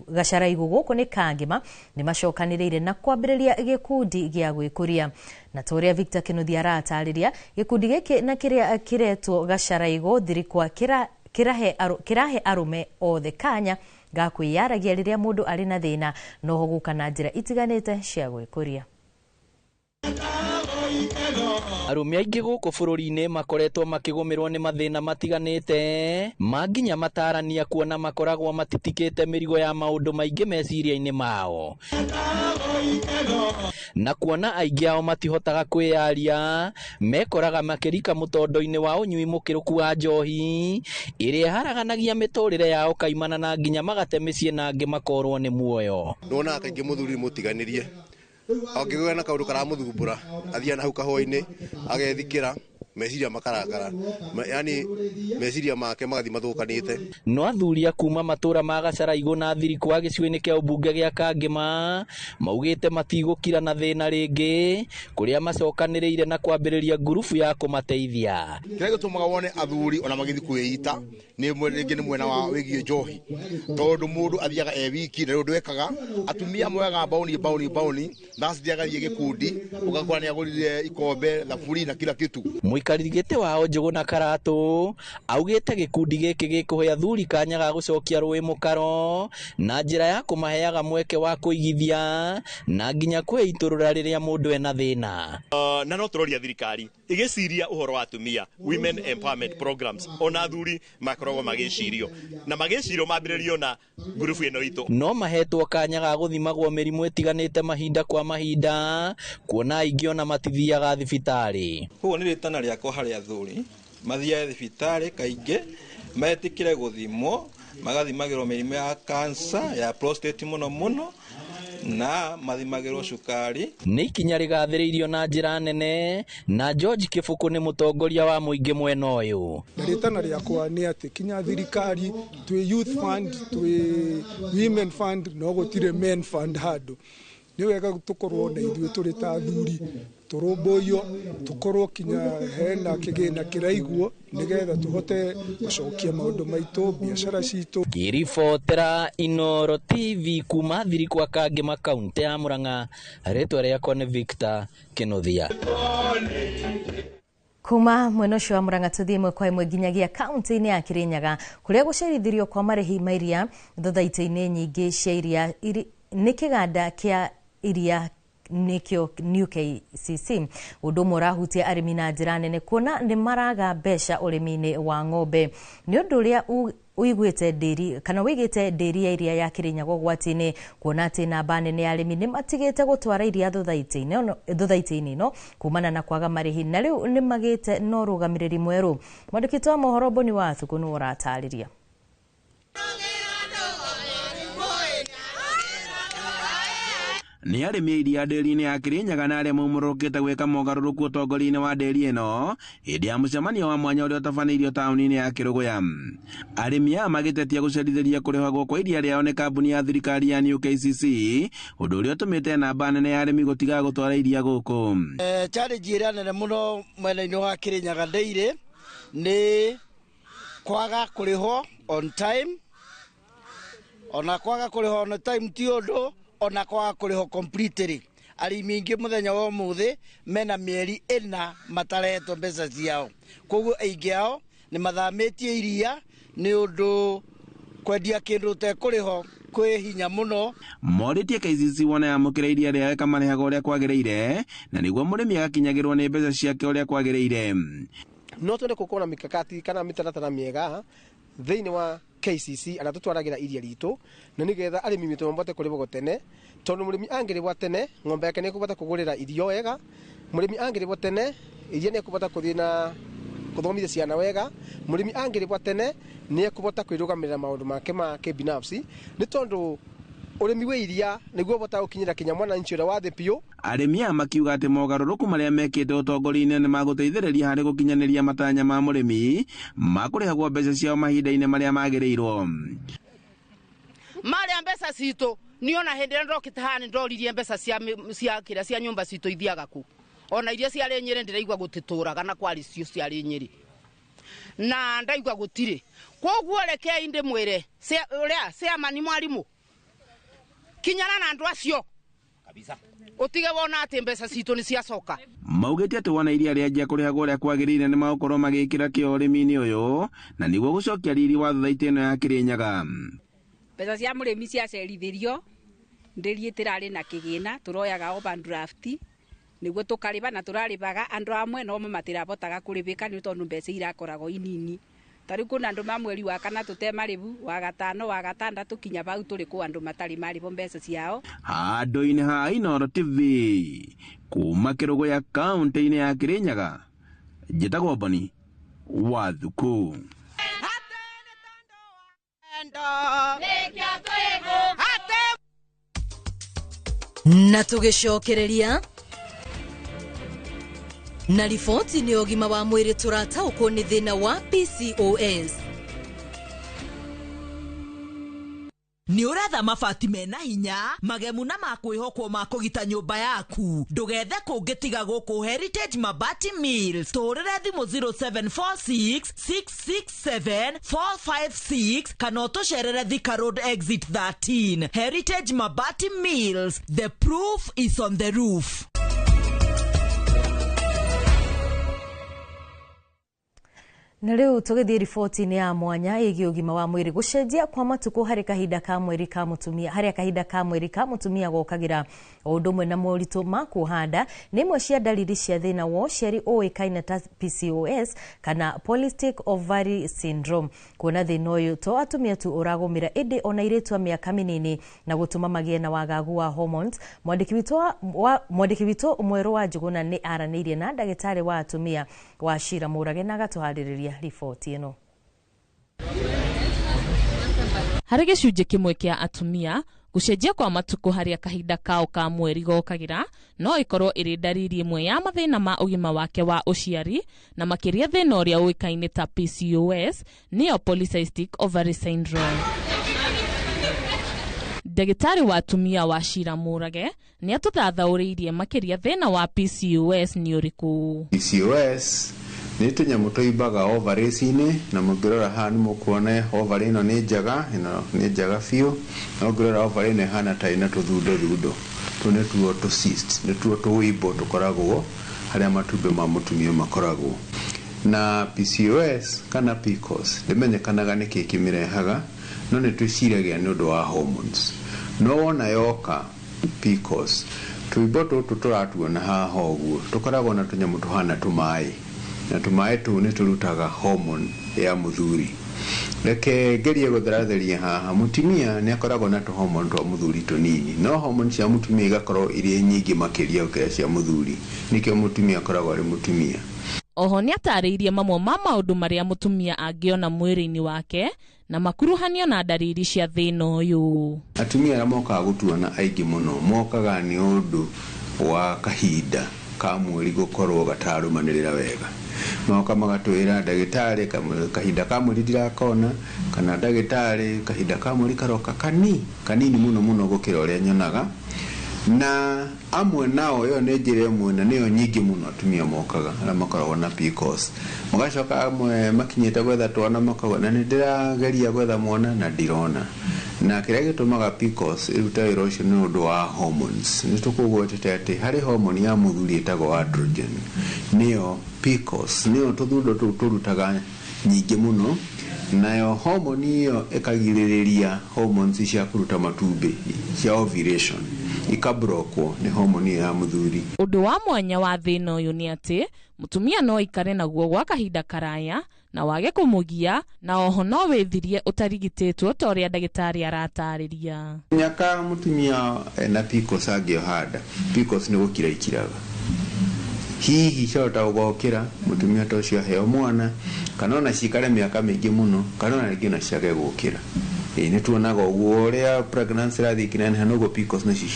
Gacharaigu gũkũ nĩ Kangema nĩ macokanĩrĩire na kwambĩrĩria gĩkundi gĩa gwĩkũria. Na toria Victor Kinuthia aratarĩria gĩkundi gĩkĩ na kĩrĩa kĩretwo Gacharaigu thirikwa kĩrahe arume othe kanya ga kwĩyaragia rĩrĩa mũndũ arĩ na thĩna no ho gũka na njĩra itiganĩte cia gwĩkũria. Arume aingĩ gũkũ bũrũri-inĩ makoretwo makĩgũmĩrwo nĩ mathĩna matiganĩte manginya matarania kuona makoragwo matitikĩte mĩrigo ya maũndũ maingĩ meciria-inĩ mao, na kuona aingĩ ao matihotaga kwĩyaria mekoraga makĩrika mũtondo-inĩ wa ũnyui mũkĩrũku wa njohi ĩrĩa haraganagia mĩtũrĩre yao kaimana na nginya magate mĩciĩ na angĩ makorwo nĩ muoyo. Ndona kaingĩ mũthuri mũtiganĩrie angĩgĩa na kaũndũ karamũthumbũra athiana hau kahũa-inĩ agethikĩra meciria makarakara, yani meciria make magathi mathũkanĩte. No athuri kuma matũra ma Gacharaigu na Thirikwa gĩcigo-inĩ kĩa ũmbunge gĩa Kangema maugĩte matigũkira na thĩna rĩngĩ kũrĩa macokanĩrĩire na kwambĩrĩria ngurubu ya kũmateithia. Kĩrĩa gĩtũmaga wone athuri ona magĩthi kwĩita rĩngĩ nĩ mwena wa wĩgiĩ njohi, tondũ mũndũ athiaga wiki na rĩu ndwekaga atumia moyaga bauni na cithiagathiĩ gĩkundi ũgakora nĩ agũrire ikombe thaburi na kila kitu. Mũikarĩri gĩtĩ wao Njũgũ na Karatũ augĩte gĩkundi gĩkĩ gĩkũhe athuri kanya ga gũcokia rũĩ mũkaro na njĩra ya kũmaheaga mweke wa kũigithia na nginya kwĩitũrũra rĩrĩa mũndũ ena thĩna. Na no tũroria thirikari igĩciria ũhoro wa atumia, women empowerment programs, ona athuri makoragwo magĩcirio na magĩcirio mambĩrĩrio na ngurubu ĩno itũ. No mahetwo kanya ga gũthimagwo mĩrimũ ĩtiganĩte mahinda kwa mahinda kuona aingĩ ona matithiaga thibitarĩ. Koguo nĩ rĩtana rĩakwa harĩ athuri mathiaga thibitarĩ kaingĩ metĩkĩre gũthimwo magathimagĩrwo mĩrimũ ya cancer ya prostate mũno na mathimagĩrwo cukari. Nĩ ikinya rĩgathĩrĩirio na njĩra nene na George Kĩbũkũ nĩ mũtongoria wa mũingĩ mwena ũyũ. Rĩtana rĩakwa nĩ atĩ kinya thirikari twĩ youth fund twĩ women fund no gũtirĩ men fund handũ. Nĩ wega tũkorwo na ithuĩ tũrĩ ta athuri turubuyo tukorwo kinya hena kigina kiraiguo nigetha tuhote gucokia maundu maitu biashara citu. Kiribotera Inoro TV kuma Thirikwa Kangema kaunti ya Murang'a, ritwa riakwa ni Victor Kinothia. Kuma mwena ucio wa Murang'a tuthie imwe kwa imwe nginyagia kaunti-ini ya Kirinyaga kuria gucerithirio kwa marihi mairia thothaitĩ-inĩ nyingĩ cia iria nĩ kĩganda kĩa iria nikio New KCC undu ũmwe ũrahutia arĩmi na njĩra nene kuona nĩ maraga mbeca ũrĩmi-inĩ wa ng'ombe nĩ ũndũ ũrĩa uigwite ndĩri kana wĩigĩte ndĩri ya iria ya Kirinyaga ũgwati-inĩ kuona atĩ namba nene ya arĩmi nĩ matigĩte gũtwara iria thothaitĩ-inĩ ino kumana na kwaga marĩhi na rĩu nĩ magĩte na ũrũgamĩrĩri mwerũ. Mwandĩki wa mohoro Boni wa Thuku nĩ ũratarĩria. Nĩ arĩmi iria ndĩri-inĩ ya Kirinyaga na arĩa maumũrũkĩte gwĩka mogarũrũku ũtongoria-inĩ wa ndĩri ĩno hĩndĩ ya mũcemanio wa mwanya ũrĩa ũtabanĩirio taũni-inĩ ya Kĩrũgũya. Arĩmi aya magĩtetia gũcerithĩria kũrĩhagwo kwa iria rĩao nĩ kambuni ya thirikari ya New KCC ũndũ ũrĩa ũtũmĩte namba nene ya arĩmi gũtiga gũtwara iria gũkũ. Challenge ĩrĩa nene mũno mwena-inĩ wa Kirinyaga ndĩri nĩ kwaga kũrĩhwo on time, ona kwaga kũrĩhwo on time ti ũndũ ona kwaga kũrĩhwo completely. Arĩmi aingĩ mũthenya wa ũmũthĩ mena mĩeri 4 mataretwo mbeca ciao, koguo aingĩ ao nĩ mathamĩtie iria nĩ ũndũ kwendia kĩndũ ũtekũrĩhwo kwĩ hinya mũno. Morĩtie KCC wona yamũkĩra iria rĩao ĩkamarĩhaga ũrĩa kwagĩrĩire na nĩguo mũrĩmi agakinyagĩrwo nĩ mbeca ciake ũrĩa kwagĩrĩire. No twende gũkorwo na mikakati kana mĩtaratara mĩega thĩinĩ wa KCC ana tutwaragira iria ritũ na nigetha arĩmi mitũ mabote kũrĩhwo tene, tondũ mũrĩmi angĩrĩhwo tene ng'ombe yake nĩ ĩkũbota kũgũrĩra irio wega. Mũrĩmi angĩrĩhwo tene iria nĩ ĩkũbota gũthiĩ na gũthomithia ciana wega. Mũrĩmi angĩrĩhwo tene nĩ ĩkũbota kwĩrũgamĩrĩra maũndũ make ma kĩbinafsi, nĩ tondũ ũrĩmi wa iria nĩguo bota gũkinyĩra kinya mwananchi ũrĩa wa thĩ biũ. Arĩmi aya makiuga atĩ mogarũrũku marĩa mekĩte ũtongoria-inĩ nĩ magũteithĩrĩria harĩ gũkinyanĩria matanya ma mũrĩmi ma kũrĩhagwo mbeca ciao mahinda-inĩ marĩa magĩrĩirwo. Marĩa mbeca citũ niona hĩndĩ ĩrĩa ndokĩte haha nĩ ndoririe mbeca cia nyũmba citũ ithiaga ku. Ona iria ciarĩ Nyĩrĩ ndĩraigua gũtitũraga na kwari cio ciarĩ Nyĩrĩ na ndaigua gũtirĩ. Koguo rekei ndĩmwĩre ũrĩa Chairman Mwarimũ kinyana na andũ acio kabisa utige wona ati mbeca citũ nĩ ciacoka. Maugĩte atĩ wona iria rĩanjia kũrĩhagwo ũrĩa kwagĩrĩire nĩ magũkorwo magĩkĩra kĩo ũrĩmi-inĩ ũyũ na nĩguo gũcokia riri wa thothaitĩ ĩno ya Kirinyaga. Mbeca cia mũrĩmi ciacerithirio ndĩri ĩtĩrarĩ na kĩgĩna tũroyaga overdraft nĩguo tũkarĩba na tũrarĩbaga andũ amwe no matirabotaga kũrĩbĩka nĩ tondũ mbeca irakoragwo inini. Tarĩu kuna andũ ma mweri wa kana tũtemarĩbu wa gatano wa gatandatũ kinya bau tũrĩ kũ andũ matarĩ marĩbo mbeca ciao. Handũ-inĩ ha Inoro TV kuma Kĩrũgũya kaunti-inĩ ya Kirinyaga, njĩtagwo Boni wa Thuku. Na tũgĩcokereria na riboti nĩ ũgima wa mwĩrĩ tũrataũkwo nĩ thĩna wa PCOS. Nĩ ũretha mabati mena hinya magemu na makwĩhokwo ma kũgita nyũmba yaku. Ndũgethe kũngĩ tiga gũkũ Heritage Mabati Mills. Tũrĩre thimũ 0746 667 456 kana ũtũcerere Thika Road Exit 13. Heritage Mabati Mills, the proof is on the roof. Na rĩu tũgĩthiĩ riboti-inĩ ya mwanya ĩgiĩ ũgima wa mwĩrĩ gũcenjia kwa matukũ harĩ kahinda ka mweri ka mũtumia harĩa kahinda ka mweri ka mũtumia gokagĩra o ũndũ ũmwe na moritũ ma kuhanda nĩ imwe cia dalili cia thĩna wa ũciari ũĩkaine ta PCOS kana polycystic ovary syndrome. Kuona thĩna ũyũ to atumia tu ũragũmĩra ĩndĩ ona airĩtu a mĩaka mĩnini na gũtũma magĩe na wagagu wa hormones. Mwandĩki witũ mwerũ wa Njũgũna nĩ aranĩirie na ndagĩtarĩ wa atumia wa Shira Mũrage na agatũharĩrĩria riboti ĩno. Harĩ gĩcunjĩ kĩmwe kĩa atumia gũcenjia kwa matukũ harĩa kahinda kao ka mweri gokagĩra no ĩkorwo ĩrĩ dariri ĩmwe ya mathĩna ma ũgima wake wa ũciari na makĩria thĩna ũrĩa ũĩkaine ta PCOS nĩyo polycystic ovary syndrome. Ndagĩtarĩ wa atumia wa Shira Mũrage nĩ atũthathaũrĩirie makĩria thĩna wa PCOS nĩ ũrĩkũ. PCOS nĩ tũnyamũ tũimbaga ovaries-inĩ, na mũngĩrora haha nĩ mũkuona ovary ĩno nĩ njaga biũ, na ũngĩrora ovary ĩno ĩhana ta ĩna tũthundo. Tũ nĩ tuo cysts, nĩ tuo tũimbo tũkoragwo harĩa matumbĩ ma mũtumia makoragwo. Na PCOS kana PCOS ndĩmenyekanaga nĩkĩ kĩmĩrehaga, no nĩ twĩciragia nĩ ũndũ wa hormones. No wona yoka PCOS, tũimbo tũtũ tũratuona haha ũguo tũkoragwo na tũnyamũ tũhana tũmaĩ, na tũmaĩ tũu nĩ tũrutaga hormone ya mũthuri. Reke ngerie gũtheratheria haha, mũtumia nĩ akoragwo na tũhormone twa mũthuri tũnini, no hormone cia mũtumia igakorwo irĩ nyingĩ makĩria gũkĩra cia mũthuri, nĩkĩo mũtumia akoragwo arĩ mũtumia. Oho nĩ atarĩirie mamwe ma maũndũ marĩa mũtumia angĩona mwĩrĩ-inĩ wake na makuruhanio na ndariri cia thĩna ũyũ. Atumia arĩa mokaga gũtuona aingĩ mũno mokaga nĩ ũndũ wa kahinda ka mweri gũkorwo gatarũmanĩrĩra wega. Moka magatwĩra ndagĩtarĩ kahinda ka mweri ndirakona, kana ndagĩtarĩ kahinda ka mweri karoka kanini mũno gũkĩra ũrĩa nyonaga. Na amwe nao ĩyo nĩ njĩra ĩmwe na nĩyo nyingĩ mũno atumia mokaga arĩa makoragwo na PCOS. Magacoka amwe makinyĩte gwetha twana makauga na nĩ ndĩrageria gwetha mwana na ndirona. Na kĩrĩa gĩtũmaga PCOS ĩrute wĩra ũcio nĩ ũndũ wa hormones. Nĩ tũkũgwetete atĩ harĩ hormone ya mũthuri ĩtagwo androgen, nĩyo PCOS, nĩyo tũthundo tũu tũrutaga nyingĩ mũno, nayo hormone ĩyo ĩkagirĩrĩria hormones cia kũruta matumbĩ cia ovulation ikabrokwo nĩ hormone ya mũthuri. Ũndũ wa mwanya wa thĩna ũyũ nĩ atĩ mũtumia no ikare naguo gwa kahinda karaya na wage kũmũgia, na oho no wĩthirie ũtarigitĩtwo ta ũrĩa ndagĩtarĩ aratarĩria. Nyaka mũtumia na PCOS angĩoha nda, PCOS nĩ gũkira ikiraga. Hihi cota gũgokĩra mũtumia ta ũcio aheo mwana, kana ona cikare mĩaka mĩingĩ mũno, kana ona rĩngĩ ona ciage gũkĩra. Nĩ tuonaga ũguo ũrĩa pregnancy rathiĩ kĩneneha noguo PCOS nacio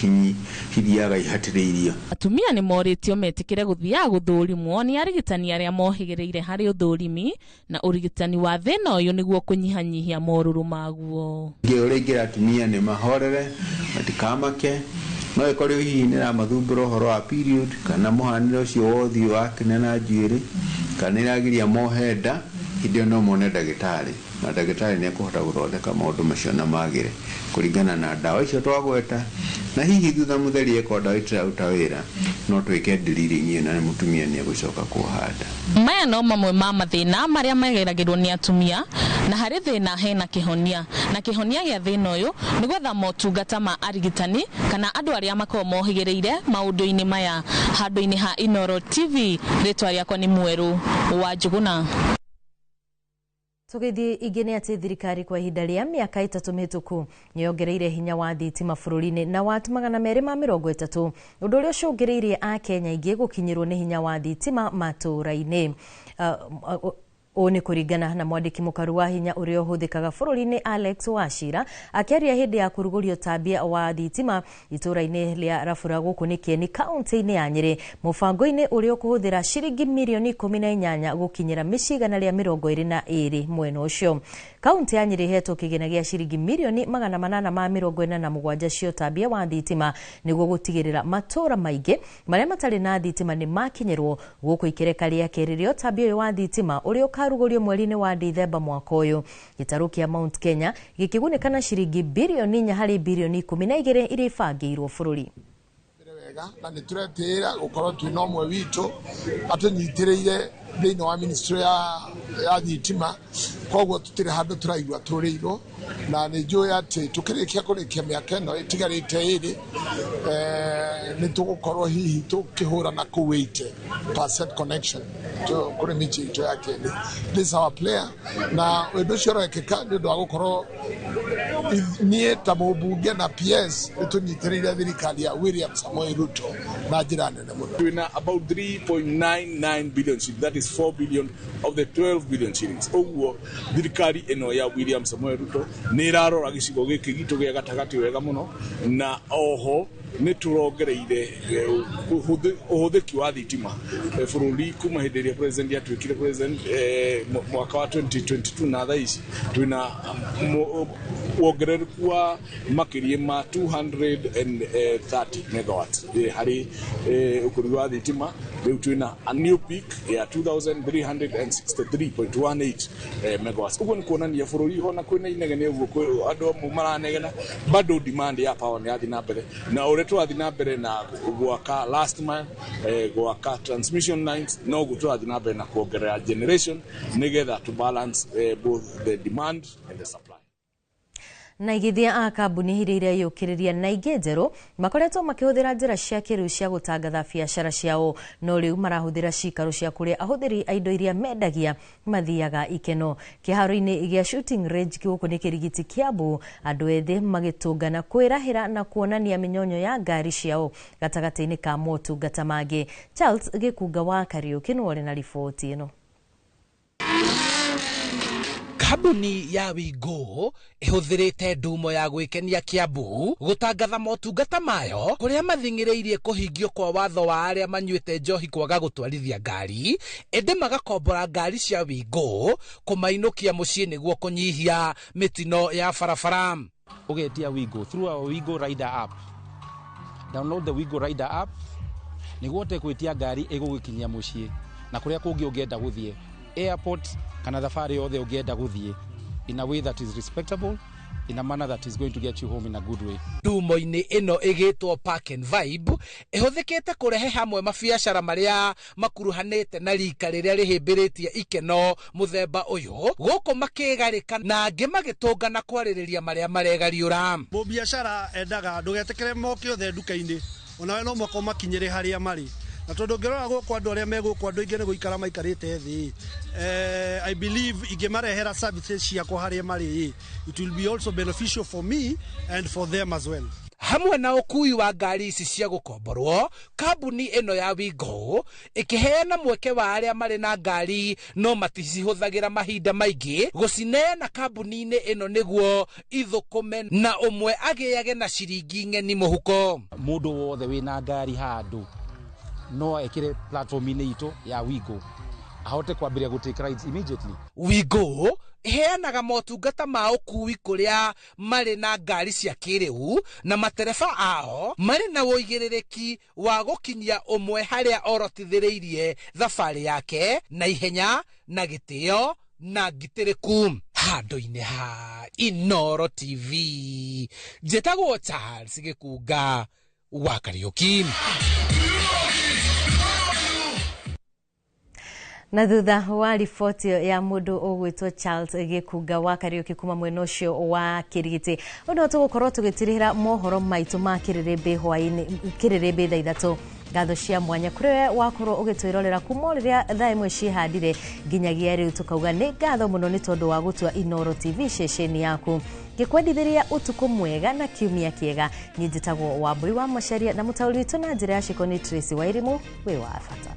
cithiaga ihatĩrĩirio. Atumia nĩ morĩtio metĩkĩre gũthiaga gũthũrimwo nĩ arigitani arĩa mohĩgĩrĩire harĩ ũthũrimi na ũrigitani wa thĩna ũyũ nĩguo kũnyihanyihia morũrũ maguo. Ũrĩa ingĩra atumia nĩ mahorere, matikamake, no ĩkorwo hihi nĩ ramathumbũra ũhoro wa period, kana mũhanĩre ũcio wa ũthiũ wa kĩne na njuĩrĩ, kana ĩragiria mohe nda, hĩndĩ ĩyo no mone ndagĩtarĩ, na ndagĩtarĩ nĩ ekũhota gũthondeka maũndũ macio na magĩre kũringana na ndawa icio twagweta, na hihi thutha mũtheri eko ndawa itiraruta wĩra no twĩke ndiriri na mũtumia nĩ egũcoka kuohanda. Maya no mamwe ma mathĩna marĩa mageragĩrwo nĩ atumia, na harĩ thĩna hena kĩhonia, na kĩhonia gĩa thĩna ũyũ nĩ gwetha motungata ma arigitani kana andũ arĩa makoragwo mohĩgĩrĩire maũndũ-inĩ maya. Handũ-inĩ ha Inooro TV, rĩtwa rĩakwa nĩ Mwerũ wa Njuguna. Tũgĩthiĩ ingĩ nĩ atĩ thirikari kwa ihinda rĩa mĩaka 3 mĩhĩtũku nĩ yongereire hinya wa thitima bũrũri-inĩ na wati 230, ũndũ ũrĩa ũcũngĩrĩirie Akenya aingĩ gũkinyĩrwo nĩ hinya wa thitima matũũra-inĩ. Ũũ nĩ kũringana na mwandĩki mũkaru wa hinya ũrĩa ũhũthĩkaga bũrũri-inĩ Alex Wachira akĩaria hĩndĩ ya kũrugũrio tambia wa thitima itũũra-inĩ rĩa Rafura gũkũ nĩ Kieni kaunti-inĩ ya Nyeri, mũbango-inĩ ũrĩa ũkũhũthĩra ciringi mirioni 18 gũkinyĩra mĩciĩ igana rĩa 22 mwena ũcio. Kaunti ya Nyeri hetwo kĩgĩna gĩa ciringi mirioni 847 cio tambia wa thitima nĩguo gũtigĩrĩra matũũra maingĩ marĩa matarĩ na thitima nĩ makinyĩrwo gũkũ ikereka rĩa kerĩrio tambia wa thitima ũrĩa ũkarugũrio mweri-inĩ wa Dithemba mwaka ũyũ. Gĩtarũ kĩa Mount Kenya gĩkĩgunĩka na ciringi bilioni 4 harĩ bilioni 12 iria ibangĩirwo bũrũri. Na nĩ tũretĩĩra gũkorwo twĩna ũmwe witũ atũnyitĩrĩire thĩinĩ wa ministry ya thitima, koguo tũtirĩ handũ tũraigua tũrĩirwo, na nĩ njũĩ atĩ tũkĩrĩkia kũrĩkia mĩaka ĩno ĩtigarĩte ĩrĩ nĩ tũgũkorwo hihi tũkĩhũra na kũu 80% connection kũrĩ mĩciĩ itũ ya Kieni. This our player, na ũndũ ũcio ũrekĩka nĩ ũndũ wa gũkorwo niĩ ta mũmbunge na PS nĩ tũnyitĩrĩire thirikari ya William Samoei Ruto na njĩra nene mũno. Twĩna about 3.99 billion shillings, that is 4 billion of the 12 billion shillings. Ũguo thirikari ĩno ya William Samoei Ruto nĩ ĩrarora gĩcigo gĩkĩ gitũ gĩa gatagatĩ wega mũno, na oho nĩ tũrongereire ũhũthĩki wa thitima bũrũri kuma hĩndĩ ĩrĩa president atuĩkire president mwaka wa 2022 na thaa ici twĩna wongerereku wa makiria ma 230 megawatts hari ukuri wa thitima riu twina a new peak ya 2363.18 megawatts. Uguo ni kuonania bururi ona kwina inegene uguo andu amwe maranegena bado demand ya power ni athi na mbere na uretu athi na mbere na gwaka last mile gwaka transmission lines no gutu athi na mbere na kuongerera generation nigetha to balance both the demand and the supply. Na igithia a kambuni hiri iria yukiriria na ingĩ njerũ makoretwo makĩhũthĩra njĩra cia kĩrĩu cia gũtangatha biacara ciao, no rĩu marahũthĩra cikaro cia kũrĩa ahũthĩri a indo iria mendagia mathiaga ikeno. Kĩharo-inĩ gĩa shooting range gũkũ nĩ Kĩrigiti Kiambu, andũ ethĩ magĩtũngana kwĩrahĩra na kuonania mĩnyonyo ya ngari ciao gatagatĩ-inĩ ka motungata mangĩ. Charles Gĩkunga wa Kariũki nĩ warĩ na riboti ĩno. Kambuni ya Wigo ihuthirite ndumo ya gwikenia Kiambu gutangatha motungata mayo kuria mathing'ireirie kuhingio kwa watho wa aria manyuite njohi kwaga gutwarithia ngari ende magakombora ngari cia Wigo kumainukia mucii niguo kunyihia mitino ya barabara. Ugetia Wigo through our Wigo Rider app. Download the Wigo Rider app niguo tekwitia ngari igugikinyia mucii na kuria kungi ungienda guthie airport kana thafari yothe ungienda guthie in a way that is respectable, in a manner that is going to get you home in a good way. Ndumo-inĩ ĩno ĩgĩtwo Park and Vibe ĩhũthĩkĩte kũrehe hamwe mabiacara marĩa makuruhanĩte na rika rĩrĩa rĩhĩmbĩrĩtie ikeno mũthemba ũyũ gũkũ makĩgarĩka na angĩ magĩtũngana kwarĩrĩria marĩa maregariũra. Mũbiacara endaga ndũgetekere moke othe nduka-inĩ onawe no mwako makinyĩre harĩa marĩ na tondu ngirora gũkũ andũ arĩa megũkũ andũ aingĩ nĩ gũikara maikarĩte thĩ. I believe ingĩmarehera services ciakwa harĩa marĩ, it will be also beneficial for me and for them as well. Hamwe na ukui wa ngari ici cia gukomborwo, kambuni ino ya Wigo ikiheana mweke wa aria mari na ngari no maticihuthagira mahinda maingi gucineana kambuni-ini ino niguo ithukume na umwe agiage na ciringi ng'eni muhuko. Mundu wothe wina ngari handu no ekire platform-ini itu ya Wigo ahote kwambiria gutake rides immediately. Wigo iheanaga motungata ma ukui kuria mari na ngari cia kiriu na matereba ao mari na woigĩrĩrĩki wa gukinyia umwe haria orotithĩrĩirie thabarĩ yake na ihenya na gĩtĩo na ngitĩrĩku. Handũ-inĩ ha Inooro TV njĩtagwo Charles Gĩkunga wa Kariũki. Na thutha wa riboti ya mundu ugwitwo Charles Gĩkunga wa Kariũki kuma mwena ũcio wa Kĩrigiti, ũndũ tũgũkorwo tũgĩtirĩhĩra mohoro maitũ ma Kĩrĩrĩmbĩ hwaĩ-inĩ Kĩrĩrĩmbĩ thaa ithatũ. Ngatho cia mwanya kuri we wakorwo ugitwirorera kuma riria thaa imwe cihandire nginyagia riu tukauga ni ngatho muno ni tondu wa gutua Inooro TV ceceni yaku. Gikwendithiria utuku mwega na kiumia kiega. Ni njitagwo Wambui wa Macharia na mutauri witu na njira ya ciko ni Tracy Wairimu we wa bata.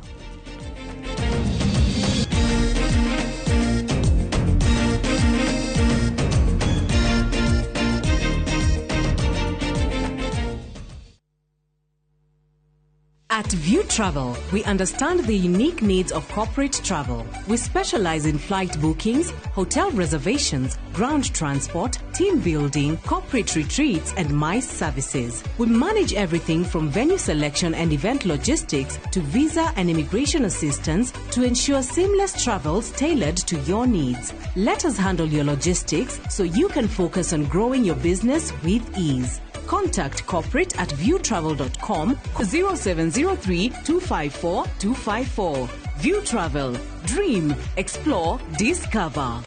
At View Travel, we understand the unique needs of corporate travel. We specialize in flight bookings, hotel reservations, ground transport, team building, corporate retreats, and MICE services. We manage everything from venue selection and event logistics to visa and immigration assistance to ensure seamless travels tailored to your needs. Let us handle your logistics so you can focus on growing your business with ease. Contact corporate at viewtravel.com 0703 254 254. View Travel. Dream, explore, discover.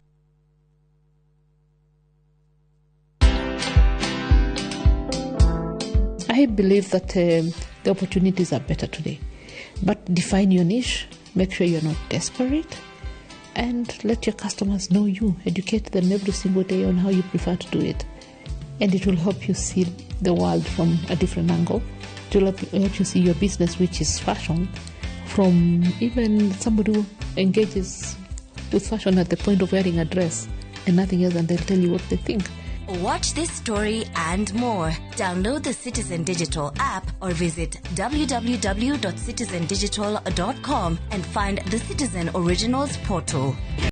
I believe that the opportunities are better today. But define your niche, make sure you're not desperate, and let your customers know you. Educate them every single day on how you prefer to do it. And it will help you see the world from a different angle. It will help you see your business, which is fashion, from even somebody who engages with fashion at the point of wearing a dress and nothing else, and they'll tell you what they think. Watch this story and more. Download the Citizen Digital app or visit www.citizendigital.com and find the Citizen Originals portal.